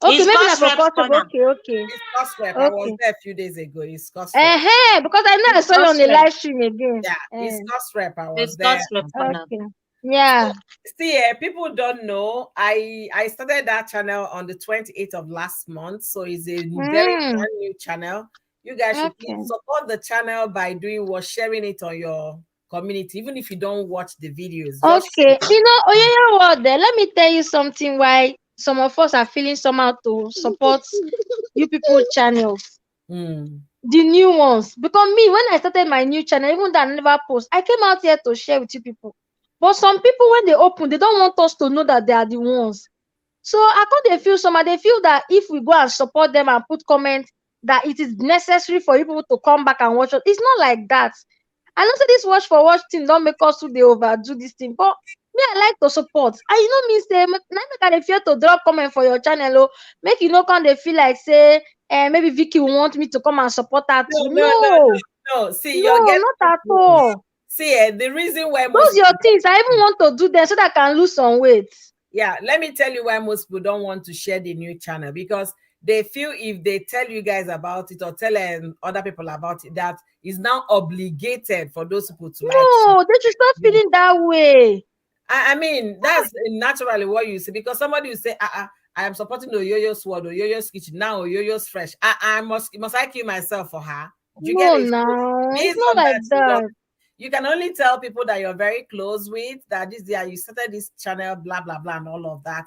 Okay, maybe that's for cost rep. Okay. It's cost rep. I was there a few days ago. It's cost rep. Because I know I saw you on the live stream again. Yeah, it's cost rep. I was there. Okay. Yeah. So, see, people don't know. I started that channel on the 28th of last month, so it's a very brand new channel. You guys should please support the channel by sharing it on your community, even if you don't watch the videos. Okay, what? There, let me tell you something. Why some of us are feeling somehow to support you people channels. The new ones, because me, when I started my new channel, even though I never post, I came out here to share with you people. But some people, when they open, they don't want us to know that they are the ones. So I can't they feel somehow, they feel that if we go and support them and put comments, that it is necessary for people to come back and watch us. It's not like that. I know say this watch for watch thing don't make us to they overdo this thing, but me I like to support. And you know me say make I fear to drop comment for your channel, make you know come they feel like say maybe Vicky will want me to come and support her too. No. See, no, you're getting not at all. See, the reason why those your things, I even want to do them so that I can lose some weight. Yeah, let me tell you why most people don't want to share the new channel, because they feel if they tell you guys about it or tell other people about it, that is now obligated for those people to No, they should stop feeling that way. I mean, that's naturally what you say, because somebody will say, I am supporting the Yo-Yo's World or Yo-Yo's Kitchen now, or Yo-Yo's Fresh. I must I kill myself for her? Do you get it? No, it's not like that. You can only tell people that you're very close with, that this year you started this channel, blah blah blah, and all of that.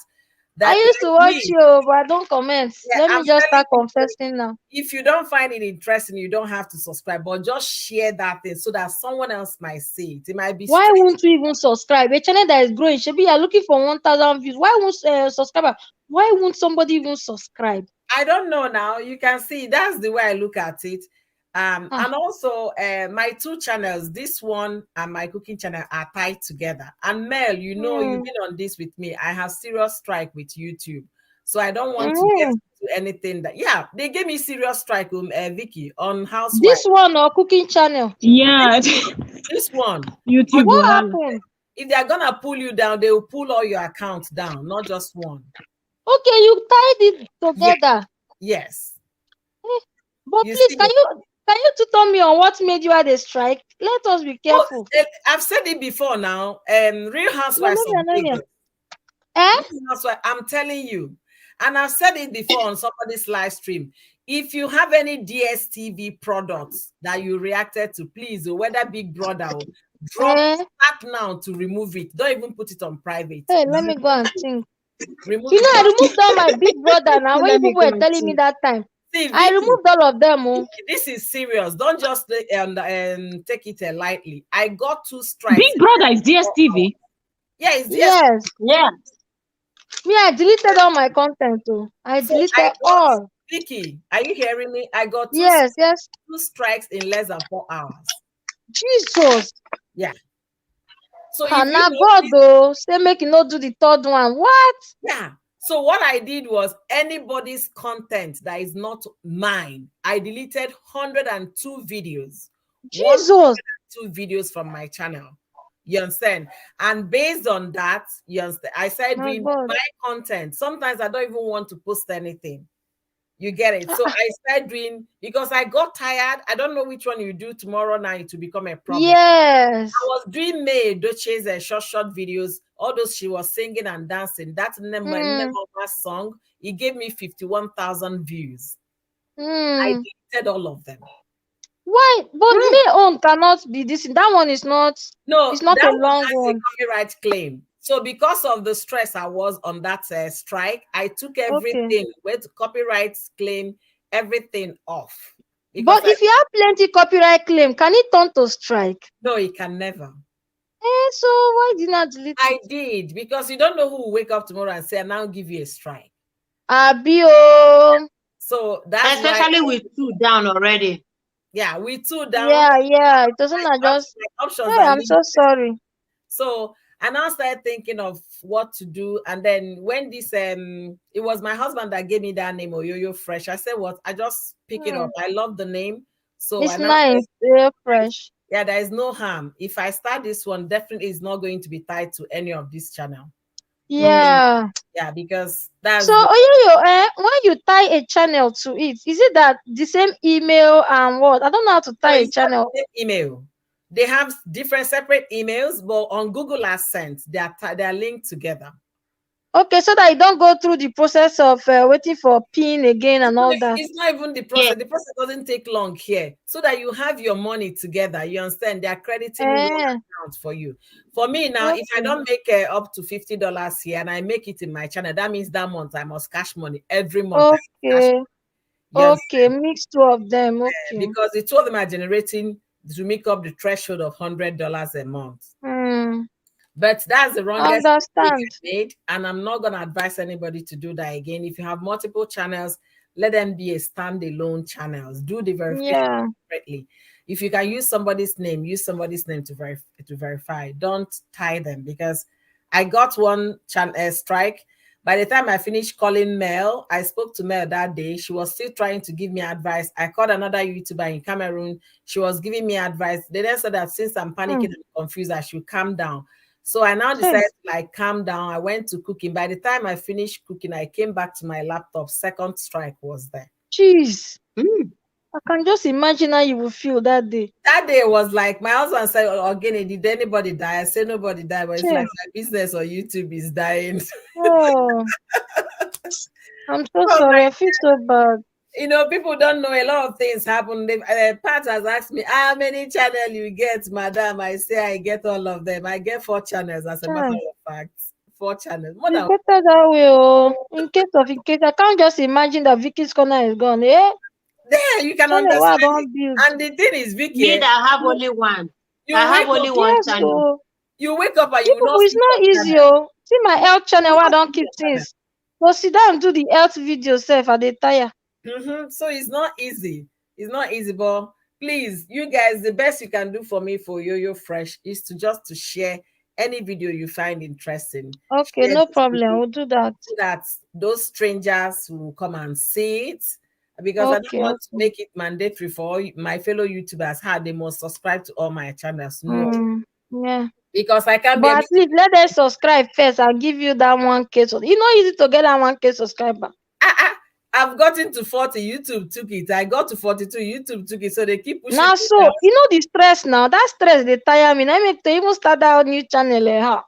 I used to watch you, but I don't comment. Yeah, let me just start confessing now. If you don't find it interesting, you don't have to subscribe, but just share that thing so that someone else might see it. It might be. Why won't you even subscribe? A channel that is growing, should be you're looking for 1,000 views. Why won't subscribe? Why won't somebody even subscribe? I don't know now. You can see that's the way I look at it. And also my two channels, this one and my cooking channel, are tied together. And Mel, you know, you've been on this with me. I have serious strike with YouTube, so I don't want to get to anything that they gave me serious strike, Vicky, on housewife. This one or cooking channel? Yeah, this one. YouTube. What happened? If they're gonna pull you down, they will pull all your accounts down, not just one. Okay, you tied it together. Yes. But you please, can you tell me on what made you had a strike? Let us be careful. I've said it before now. Real Housewives of Lagos. I'm telling you, and I've said it before on somebody's live stream. If you have any DSTV products that you reacted to, please, or whether Big Brother, drop back now to remove it. Don't even put it on private. Hey, let me go and think. I removed all my Big Brother now. When people were telling me that time. See, I removed all of them. This is serious. Don't just take it lightly. I got 2 strikes. Big Brother is DSTV. Yeah, it's DSTV. Yes. Yeah. Me, I deleted all my content too. I deleted all. Vicky, are you hearing me? I got 2 strikes in less than 4 hours. Jesus. Yeah. So now God though, say make you not do the 3rd one. What? Yeah. So what I did was anybody's content that is not mine, I deleted 102 videos. Jesus. 102 videos from my channel. You understand? And based on that, you understand, I started doing my content. Sometimes I don't even want to post anything. You get it? So I started doing, because I got tired. I don't know which one you do tomorrow night to become a problem. Yes. I was doing Yul-Edochie's short videos. All those she was singing and dancing. That's the name of my song. It gave me 51,000 views. I deleted all of them. Why? But me own cannot be this. That one is not. No, it's not a long one. A copyright claim. So because of the stress I was on that strike, I took everything with copyright claim, everything off. But if you have plenty copyright claim, can it turn to strike? No, it can never. So why did you not delete it? I did, because you don't know who will wake up tomorrow and say, "I now give you a strike." Abio. So that's especially with 2 down already. Yeah, with 2 down. Yeah. It doesn't just. Options. Hey, I'm so sorry. So I now started thinking of what to do, and then when this it was my husband that gave me that name, Yo-Yo Fresh. I said, "What? I just pick it up. I love the name." So it's nice, Yo-Yo Fresh. Yeah, there is no harm. If I start this one, definitely is not going to be tied to any of this channel. Yeah. Yeah, because that's so when you tie a channel to it, is it that the same email and what? I don't know how to tie a channel. Email. They have different separate emails, but on Google AdSense, they are linked together. Okay, so that you don't go through the process of waiting for PIN again and all that. It's not even the process. The process doesn't take long here. So that you have your money together. You understand? They are crediting one account for you. For me now, if I don't make up to $50 here and I make it in my channel, that means that month I must cash money every month. Okay. Okay, mix two of them. Okay. Because the two of them are generating to make up the threshold of $100 a month. But that's the wrongest mistake I made, and I'm not going to advise anybody to do that again. If you have multiple channels, let them be a standalone channels. Do the verification correctly. If you can use somebody's name to verify. Don't tie them, because I got one strike. By the time I finished calling Mel, I spoke to Mel that day. She was still trying to give me advice. I called another YouTuber in Cameroon. She was giving me advice. They then said that since I'm panicking and confused, I should calm down. So I now decided to calm down. I went to cooking. By the time I finished cooking, I came back to my laptop. Second strike was there. Jeez. I can just imagine how you will feel that day. That day was like, my husband said, again, did anybody die? I said nobody died, but it's like my business on YouTube is dying. Oh, I'm so sorry. I feel so bad. People don't know a lot of things happen. Pat has asked me, how many channels you get, madam? I say I get all of them. I get 4 channels, as a matter of fact. 4 channels. More than better that way. In case, I can't just imagine that Vicky's corner is gone. Yeah, you can understand. And the thing is, Vicky, me that have only one. I have only one channel. You wake up and you know it's not easy. See my health channel, I don't keep things. So sit down and do the health video self at the tire. So it's not easy. It's not easy, but please, you guys, the best you can do for me for Yo-Yo Fresh is to share any video you find interesting. Okay, no problem. We'll do that. So that those strangers will come and see it. Because I don't want to make it mandatory for my fellow YouTubers how they must subscribe to all my channels. No. Yeah. Because I can't at least let them subscribe first. I'll give you that 1K. It's not easy to get that 1K subscriber. I've gotten to 40. YouTube took it. I got to 42. YouTube took it. So they keep pushing. Now, so the stress now. That stress they tire me. I make to even start that new channel. That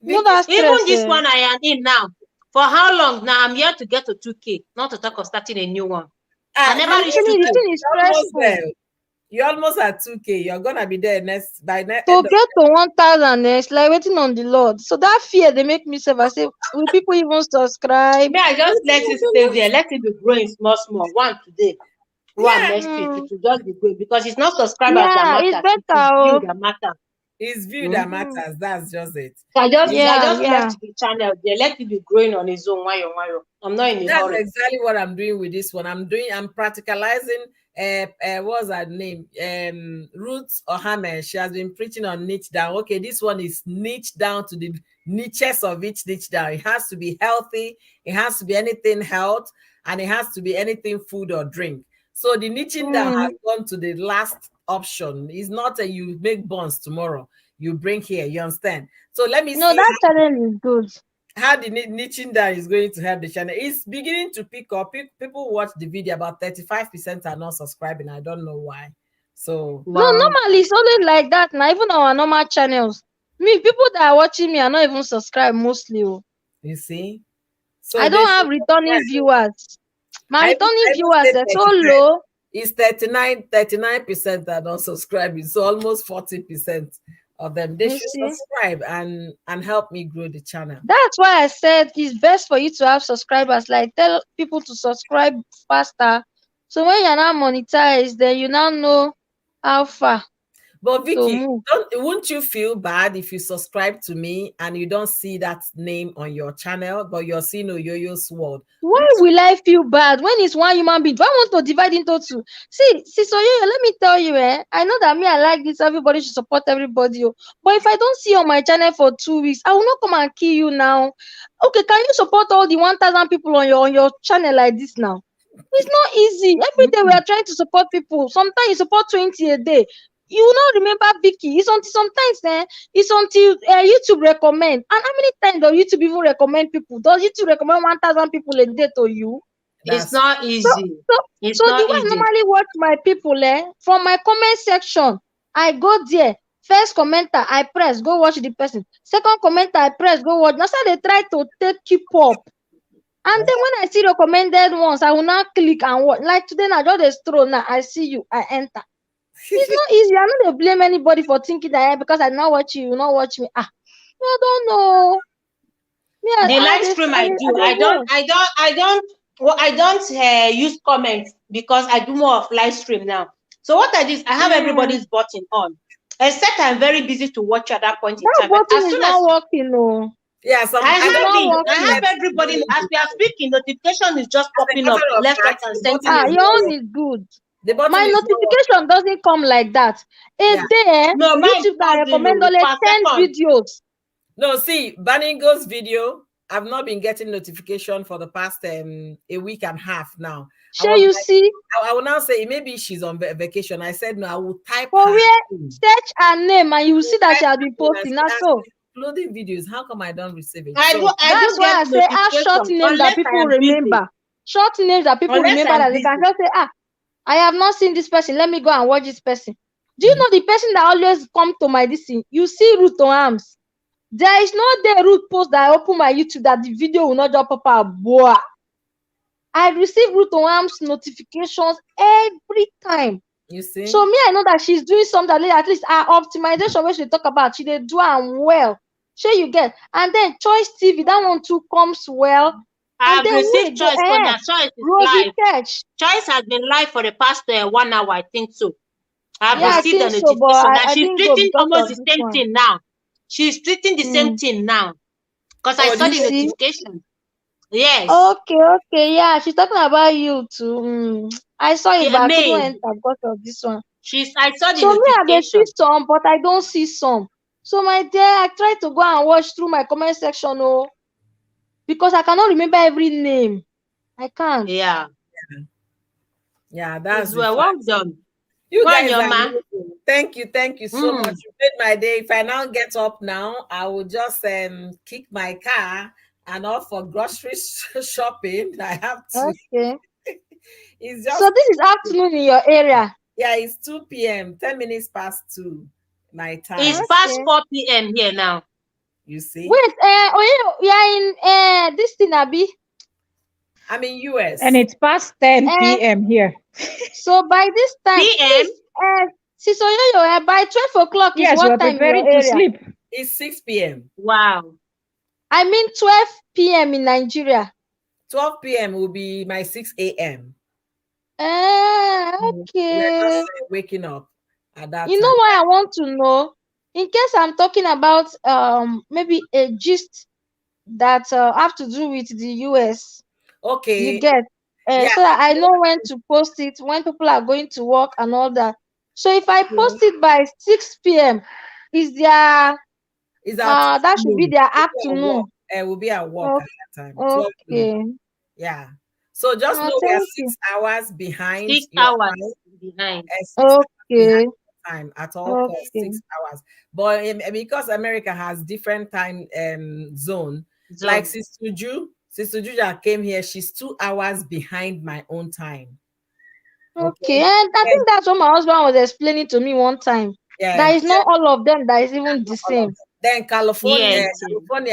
stress, even this one I am in now. For how long now? I'm here to get to 2K. Not to talk of starting a new one. I never reached 2K. You're almost at 2K. You're gonna be there by next. To get to 1,000, it's like waiting on the Lord. So that fear they make me say, I say, will people even subscribe? Me, I just let it stay there. Let it be growing small. One today, one next week. It will just be growing because it's not subscribers that matter. It's better. It's view that matter. It's view that matters. That's just it. I just left the channel there. Let it be growing on its own. I'm not in a hurry. That's exactly what I'm doing with this one. I'm practicalizing. What's her name? Ruth Ohamen. She has been preaching on niche down. Okay, this one is niche down to the niches of each niche down. It has to be healthy. It has to be anything health, and it has to be anything food or drink. So the niching down has gone to the last option. It's not a you make buns tomorrow. You bring here. You understand? So let me see. No, that channel is good. How the niching down is going to help the channel. It's beginning to pick up. People watch the video. About 35% are not subscribing. I don't know why. So no, normally it's always like that now. Even our normal channels. People that are watching me are not even subscribed mostly. You see? So I don't have returning viewers. My returning viewers are so low. It's 39% are not subscribing. So almost 40% of them. They should subscribe and help me grow the channel. That's why I said it's best for you to have subscribers. Like tell people to subscribe faster. So when you're not monetized, then you now know how far. But Vicky, wouldn't you feel bad if you subscribe to me and you don't see that name on your channel, but you're seeing Yo-Yo's world? Why will I feel bad when it's one human being? Do I want to divide into two? See, so Yo-Yo, let me tell you, I know that I like this. Everybody should support everybody. But if I don't see you on my channel for 2 weeks, I will not come and kill you now. Okay, can you support all the 1,000 people on your channel like this now? It's not easy. Every day we are trying to support people. Sometimes you support 20 a day. You will not remember Vicky. It's until sometimes it's until YouTube recommend. And how many times does YouTube even recommend people? Does YouTube recommend 1,000 people a day to you? It's not easy. So the way I normally watch my people from my comment section, I go there. First commenter, I press, go watch the person. Second commenter, I press, go watch. That's how they try to keep up. And then when I see recommended ones, I will now click and watch. Like today, now just scroll now. I see you, I enter. It's not easy. I'm not gonna blame anybody for thinking that because I not watch you, you not watch me. I don't know. Yeah, the live stream I do. I don't use comments because I do more of live stream now. So what I do is I have everybody's button on. Except I'm very busy to watch at that point in time. But as soon as working, no. Yeah, I have everybody as we are speaking. Notification is just popping up left, right, and center. Your own is good. My notification doesn't come like that. No, YouTube can recommend only 10 videos. No, see, Baningo's video, I've not been getting notification for the past a week and a half now. Sure, you see? I will now say maybe she's on vacation. I said no, I will type her search her name and you will see that she has been posting. That's so. Uploading videos. How come I don't receive it? That's why I say short names that people remember. Short names that people remember that they can just say, I have not seen this person. Let me go and watch this person. Do you know the person that always come to my this thing? You see Ruth Arms. There is no day Ruth post that I open my YouTube that the video will not just pop up. Boy. I receive Ruth Arms notifications every time. You see? So me, I know that she's doing something. At least our optimization, when she talk about, she did do well. Sure, you get. And then Choice TV, that one too comes well. I've received Choice for that. Choice is live. Choice has been live for the past 1 hour, I think so. I've received the notification. And she's treating almost the same thing now. She's treating the same thing now. Because I saw the notification. Yes. Okay. Yeah, she's talking about you too. I saw it, but I couldn't enter because of this one. I saw the notification. Me, I see some, but I don't see some. So my dear, I try to go and watch through my comment section, because I cannot remember every name. I can't. Yeah, that's well done. You guys are amazing. Thank you so much. You made my day. If I now get up now, I will just kick my car and off for grocery shopping. I have to. Okay. It's just so this is afternoon in your area. Yeah, it's 2 p.m. 10 minutes past 2 my time. It's past 4 p.m. here now. You see? Wait, yeah, in this thing, Abby. I'm in US. And it's past 10 p.m. here. So by this time, p.m. By 12 o'clock is what time in your area? Sleep. It's 6 p.m. Wow. I mean 12 p.m. in Nigeria. 12 p.m. will be my 6 a.m. Okay. We're just waking up at that You time. know why I want to know? In case I'm talking about maybe a gist that have to do with the US. Okay. You get so that I know when to post it, when people are going to work and all that. So if I post it by 6 p.m., that should be their afternoon. It will be at work at that time. Okay. Yeah. So just know we are 6 hours behind. 6 hours behind. Okay. Time at all costs, 6 hours. But because America has different time zone, like Sister Juja came here, she's 2 hours behind my own time. Okay, and I think that's what my husband was explaining to me one time. Yeah, that is not all of them that is even the same. Then California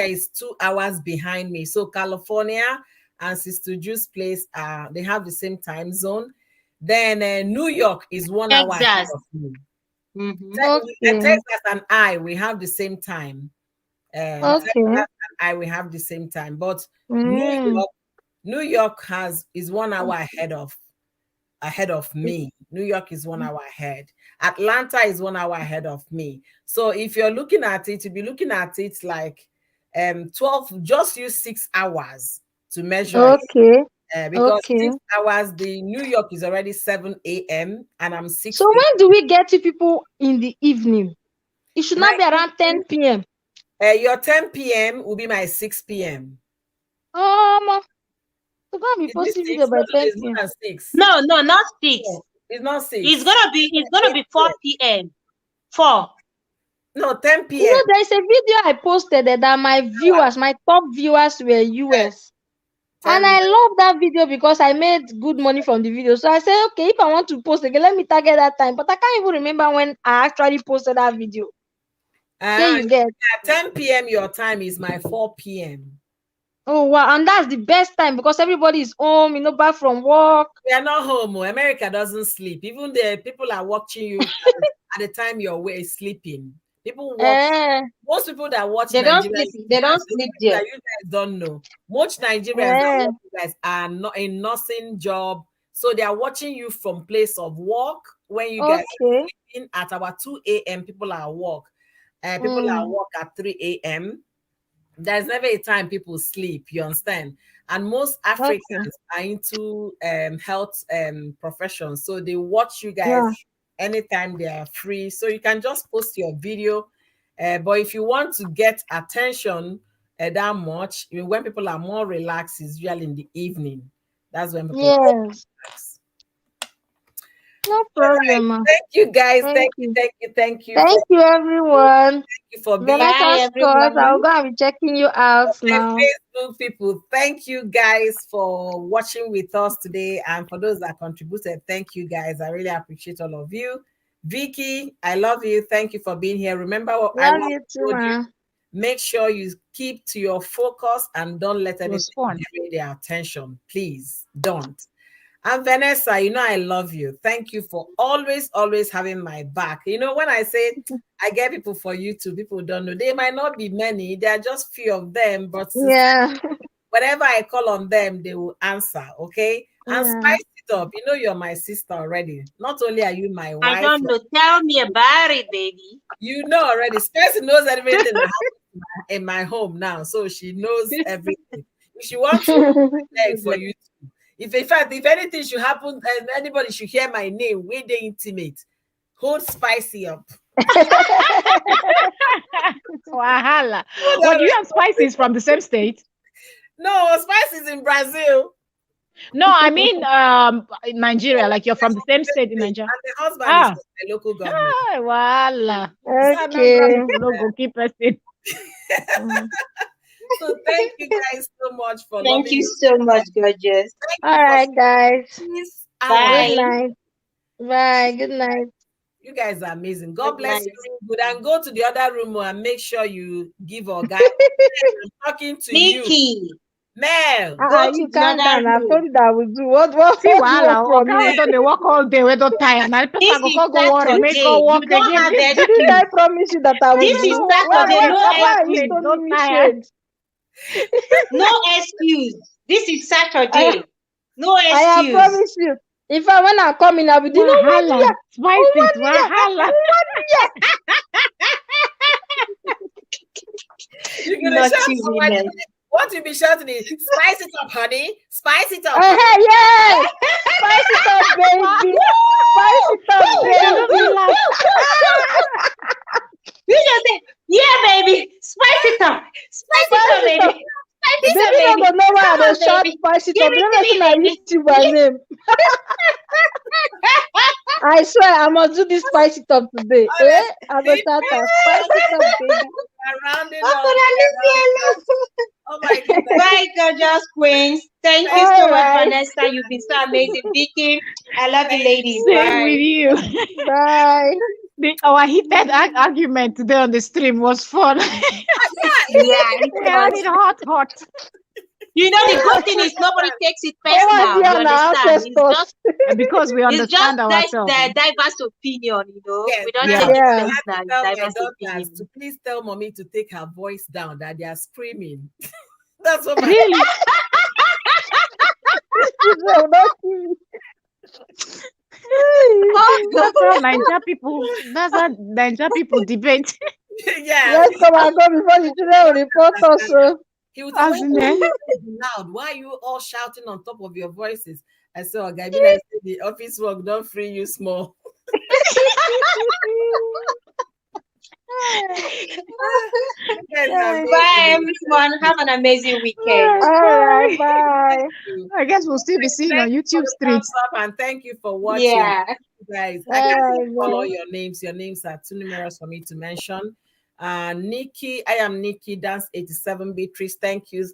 is 2 hours behind me. So California and Sister Ju's place they have the same time zone. Then New York is 1 hour ahead of me. Texas and we have the same time. Texas and we have the same time, but New York is 1 hour ahead of me. New York is 1 hour ahead. Atlanta is 1 hour ahead of me. So if you're looking at it, you'll be looking at it like 12. Just use 6 hours to measure. Okay. Because 6 hours, the New York is already 7 a.m. and I'm 6. So when do we get to people in the evening? It should not be around 10 p.m. Your 10 p.m. will be my 6 p.m. So gonna be posting video by 10 p.m. No, not 6. It's not 6. It's gonna be 4 p.m. 4. No, 10 p.m. You know, there is a video I posted that my top viewers were US. And I love that video because I made good money from the video. So I said, okay, if I want to post again, let me target that time. But I can't even remember when I actually posted that video. You get 10 p.m. your time is my 4 p.m. Oh wow, and that's the best time because everybody is home, back from work. We are not home. America doesn't sleep. Even the people are watching you at the time you're away sleeping. People watch. Most people that watch Nigeria, they don't sleep there. You guys don't know. Most Nigerians that watch you guys are not in nursing job, so they are watching you from place of work. When you guys are sleeping at about 2 a.m., people are at work. People are at work at 3 a.m. There's never a time people sleep. You understand? And most Africans are into health professions, so they watch you guys anytime they are free. So you can just post your video. But if you want to get attention that much, when people are more relaxed, is usually in the evening. That's when people relax. No problem. Right. Thank you, guys. Thank you. Thank you, everyone. Thank you for being here. I'll go and be checking you out now. Facebook people, thank you guys for watching with us today. And for those that contributed, thank you guys. I really appreciate all of you. Vicky, I love you. Thank you for being here. Remember what I told you. Make sure you keep to your focus and don't let anything drain their attention. Please don't. And Vanessa, I love you. Thank you for always having my back. When I say I get people for YouTube, people don't know. They might not be many. There are just few of them. But whenever I call on them, they will answer. Okay? And spice it up. You're my sister already. Not only are you my wife. I don't know. Tell me about it, baby. You know already. Spice knows everything that happens in my home now. So she knows everything. If she wants to beg for you, if anything should happen and anybody should hear my name, we they intimate. Hold Spicy up. Wahala. But you and Spicy is from the same state? No, Spicy is in Brazil. No, I mean in Nigeria, like you're from the same state in Nigeria. And the husband is the local government. Wahala. Okay. Keep it. So thank you guys so much for thank you so much, gorgeous. All right, guys. Bye. Good night. Bye. Good night. You guys are amazing. God bless you. Good, and go to the other room and make sure you give our guy. I'm talking to Nikki. Mel. You calm down. I told you that we do. What see, they work all day. We don't tire. And I this is Saturday. You don't have Didn't I promise you that I will This do? is Saturday. No excuse. No excuse. This is Saturday. No excuse. I promise you. In fact, when I come in, I'll be doing Wahala. You're gonna shout what you be shouting is spice it up, honey. Spice it up. Yeah. Spice it up, baby. Spice it up, baby. You just say, yeah, baby. Spice it up. Spice it up, baby. Spice it up, baby. I don't know why I shout spice it up. Never seen my YouTube name. I swear I must do this spice it up today. I will start to spice it up, baby. Oh my goodness. Bye, gorgeous queens. Thank you so much, Vanessa. You've been so amazing. Vicky, I love you, ladies. Same with you. Bye. Our heated argument today on the stream was fun. It's hot. You know, the good thing is nobody takes it personal. You understand? It's just because we understand ourselves. It's just the diverse opinion, Yes, we don't take it personal. Diverse opinion. To please tell mommy to take her voice down, that they are screaming. That's what really. That's how Nigeria people debate. Let's come and go before the children will report us. He was loud. Why are you all shouting on top of your voices? I saw a guy the office work don't free you small. Bye, everyone. Have an amazing weekend. All right, bye. I guess we'll still be seeing on YouTube streets. And thank you for watching. Yeah, guys. I can't follow your names. Your names are too numerous for me to mention. Nikki, I am Nikki Dance 87 Beatrice. Thank you,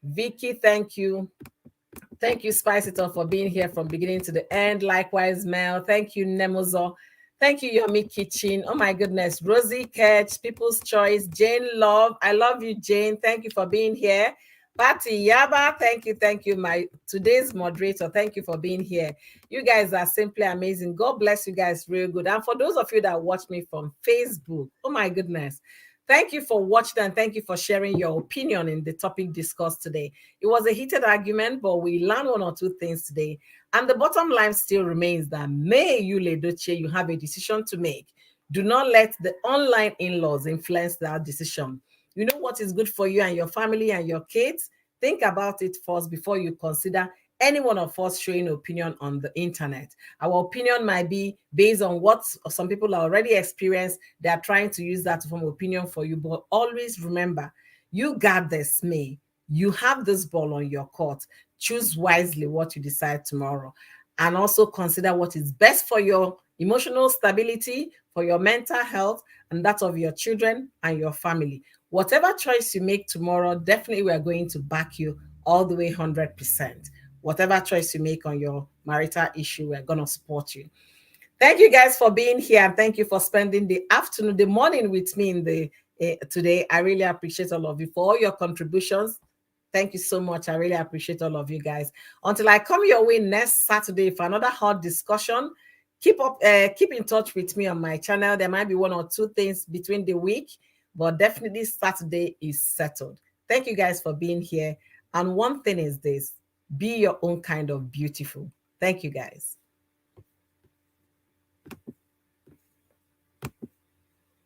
Vicky. Thank you. Thank you, Spice It Up, for being here from beginning to the end. Likewise, Mel. Thank you, Nemozo. Thank you, Yomi Kitchen. Oh my goodness. Rosie Ketch, People's Choice, Jane Love. I love you, Jane. Thank you for being here. Patty Yaba, thank you, my today's moderator. Thank you for being here. You guys are simply amazing. God bless you guys real good. And for those of you that watch me from Facebook, oh my goodness, thank you for watching and thank you for sharing your opinion in the topic discussed today. It was a heated argument, but we learned one or two things today. And the bottom line still remains that may Yul-Edochie, you have a decision to make. Do not let the online in-laws influence that decision. You know what is good for you and your family and your kids? Think about it first before you consider any one of us showing opinion on the internet. Our opinion might be based on what some people are already experienced. They are trying to use that to form opinion for you. But always remember, you got this, May. You have this ball on your court. Choose wisely what you decide tomorrow. And also consider what is best for your emotional stability, for your mental health, and that of your children and your family. Whatever choice you make tomorrow, definitely we are going to back you all the way 100%. Whatever choice you make on your marital issue, we're going to support you. Thank you guys for being here, and thank you for spending the afternoon, the morning with me in the today. I really appreciate all of you for all your contributions. Thank you so much. I really appreciate all of you guys. Until I come your way next Saturday for another hot discussion, keep in touch with me on my channel. There might be one or two things between the week, but definitely Saturday is settled. Thank you guys for being here. And one thing is this: be your own kind of beautiful. Thank you guys.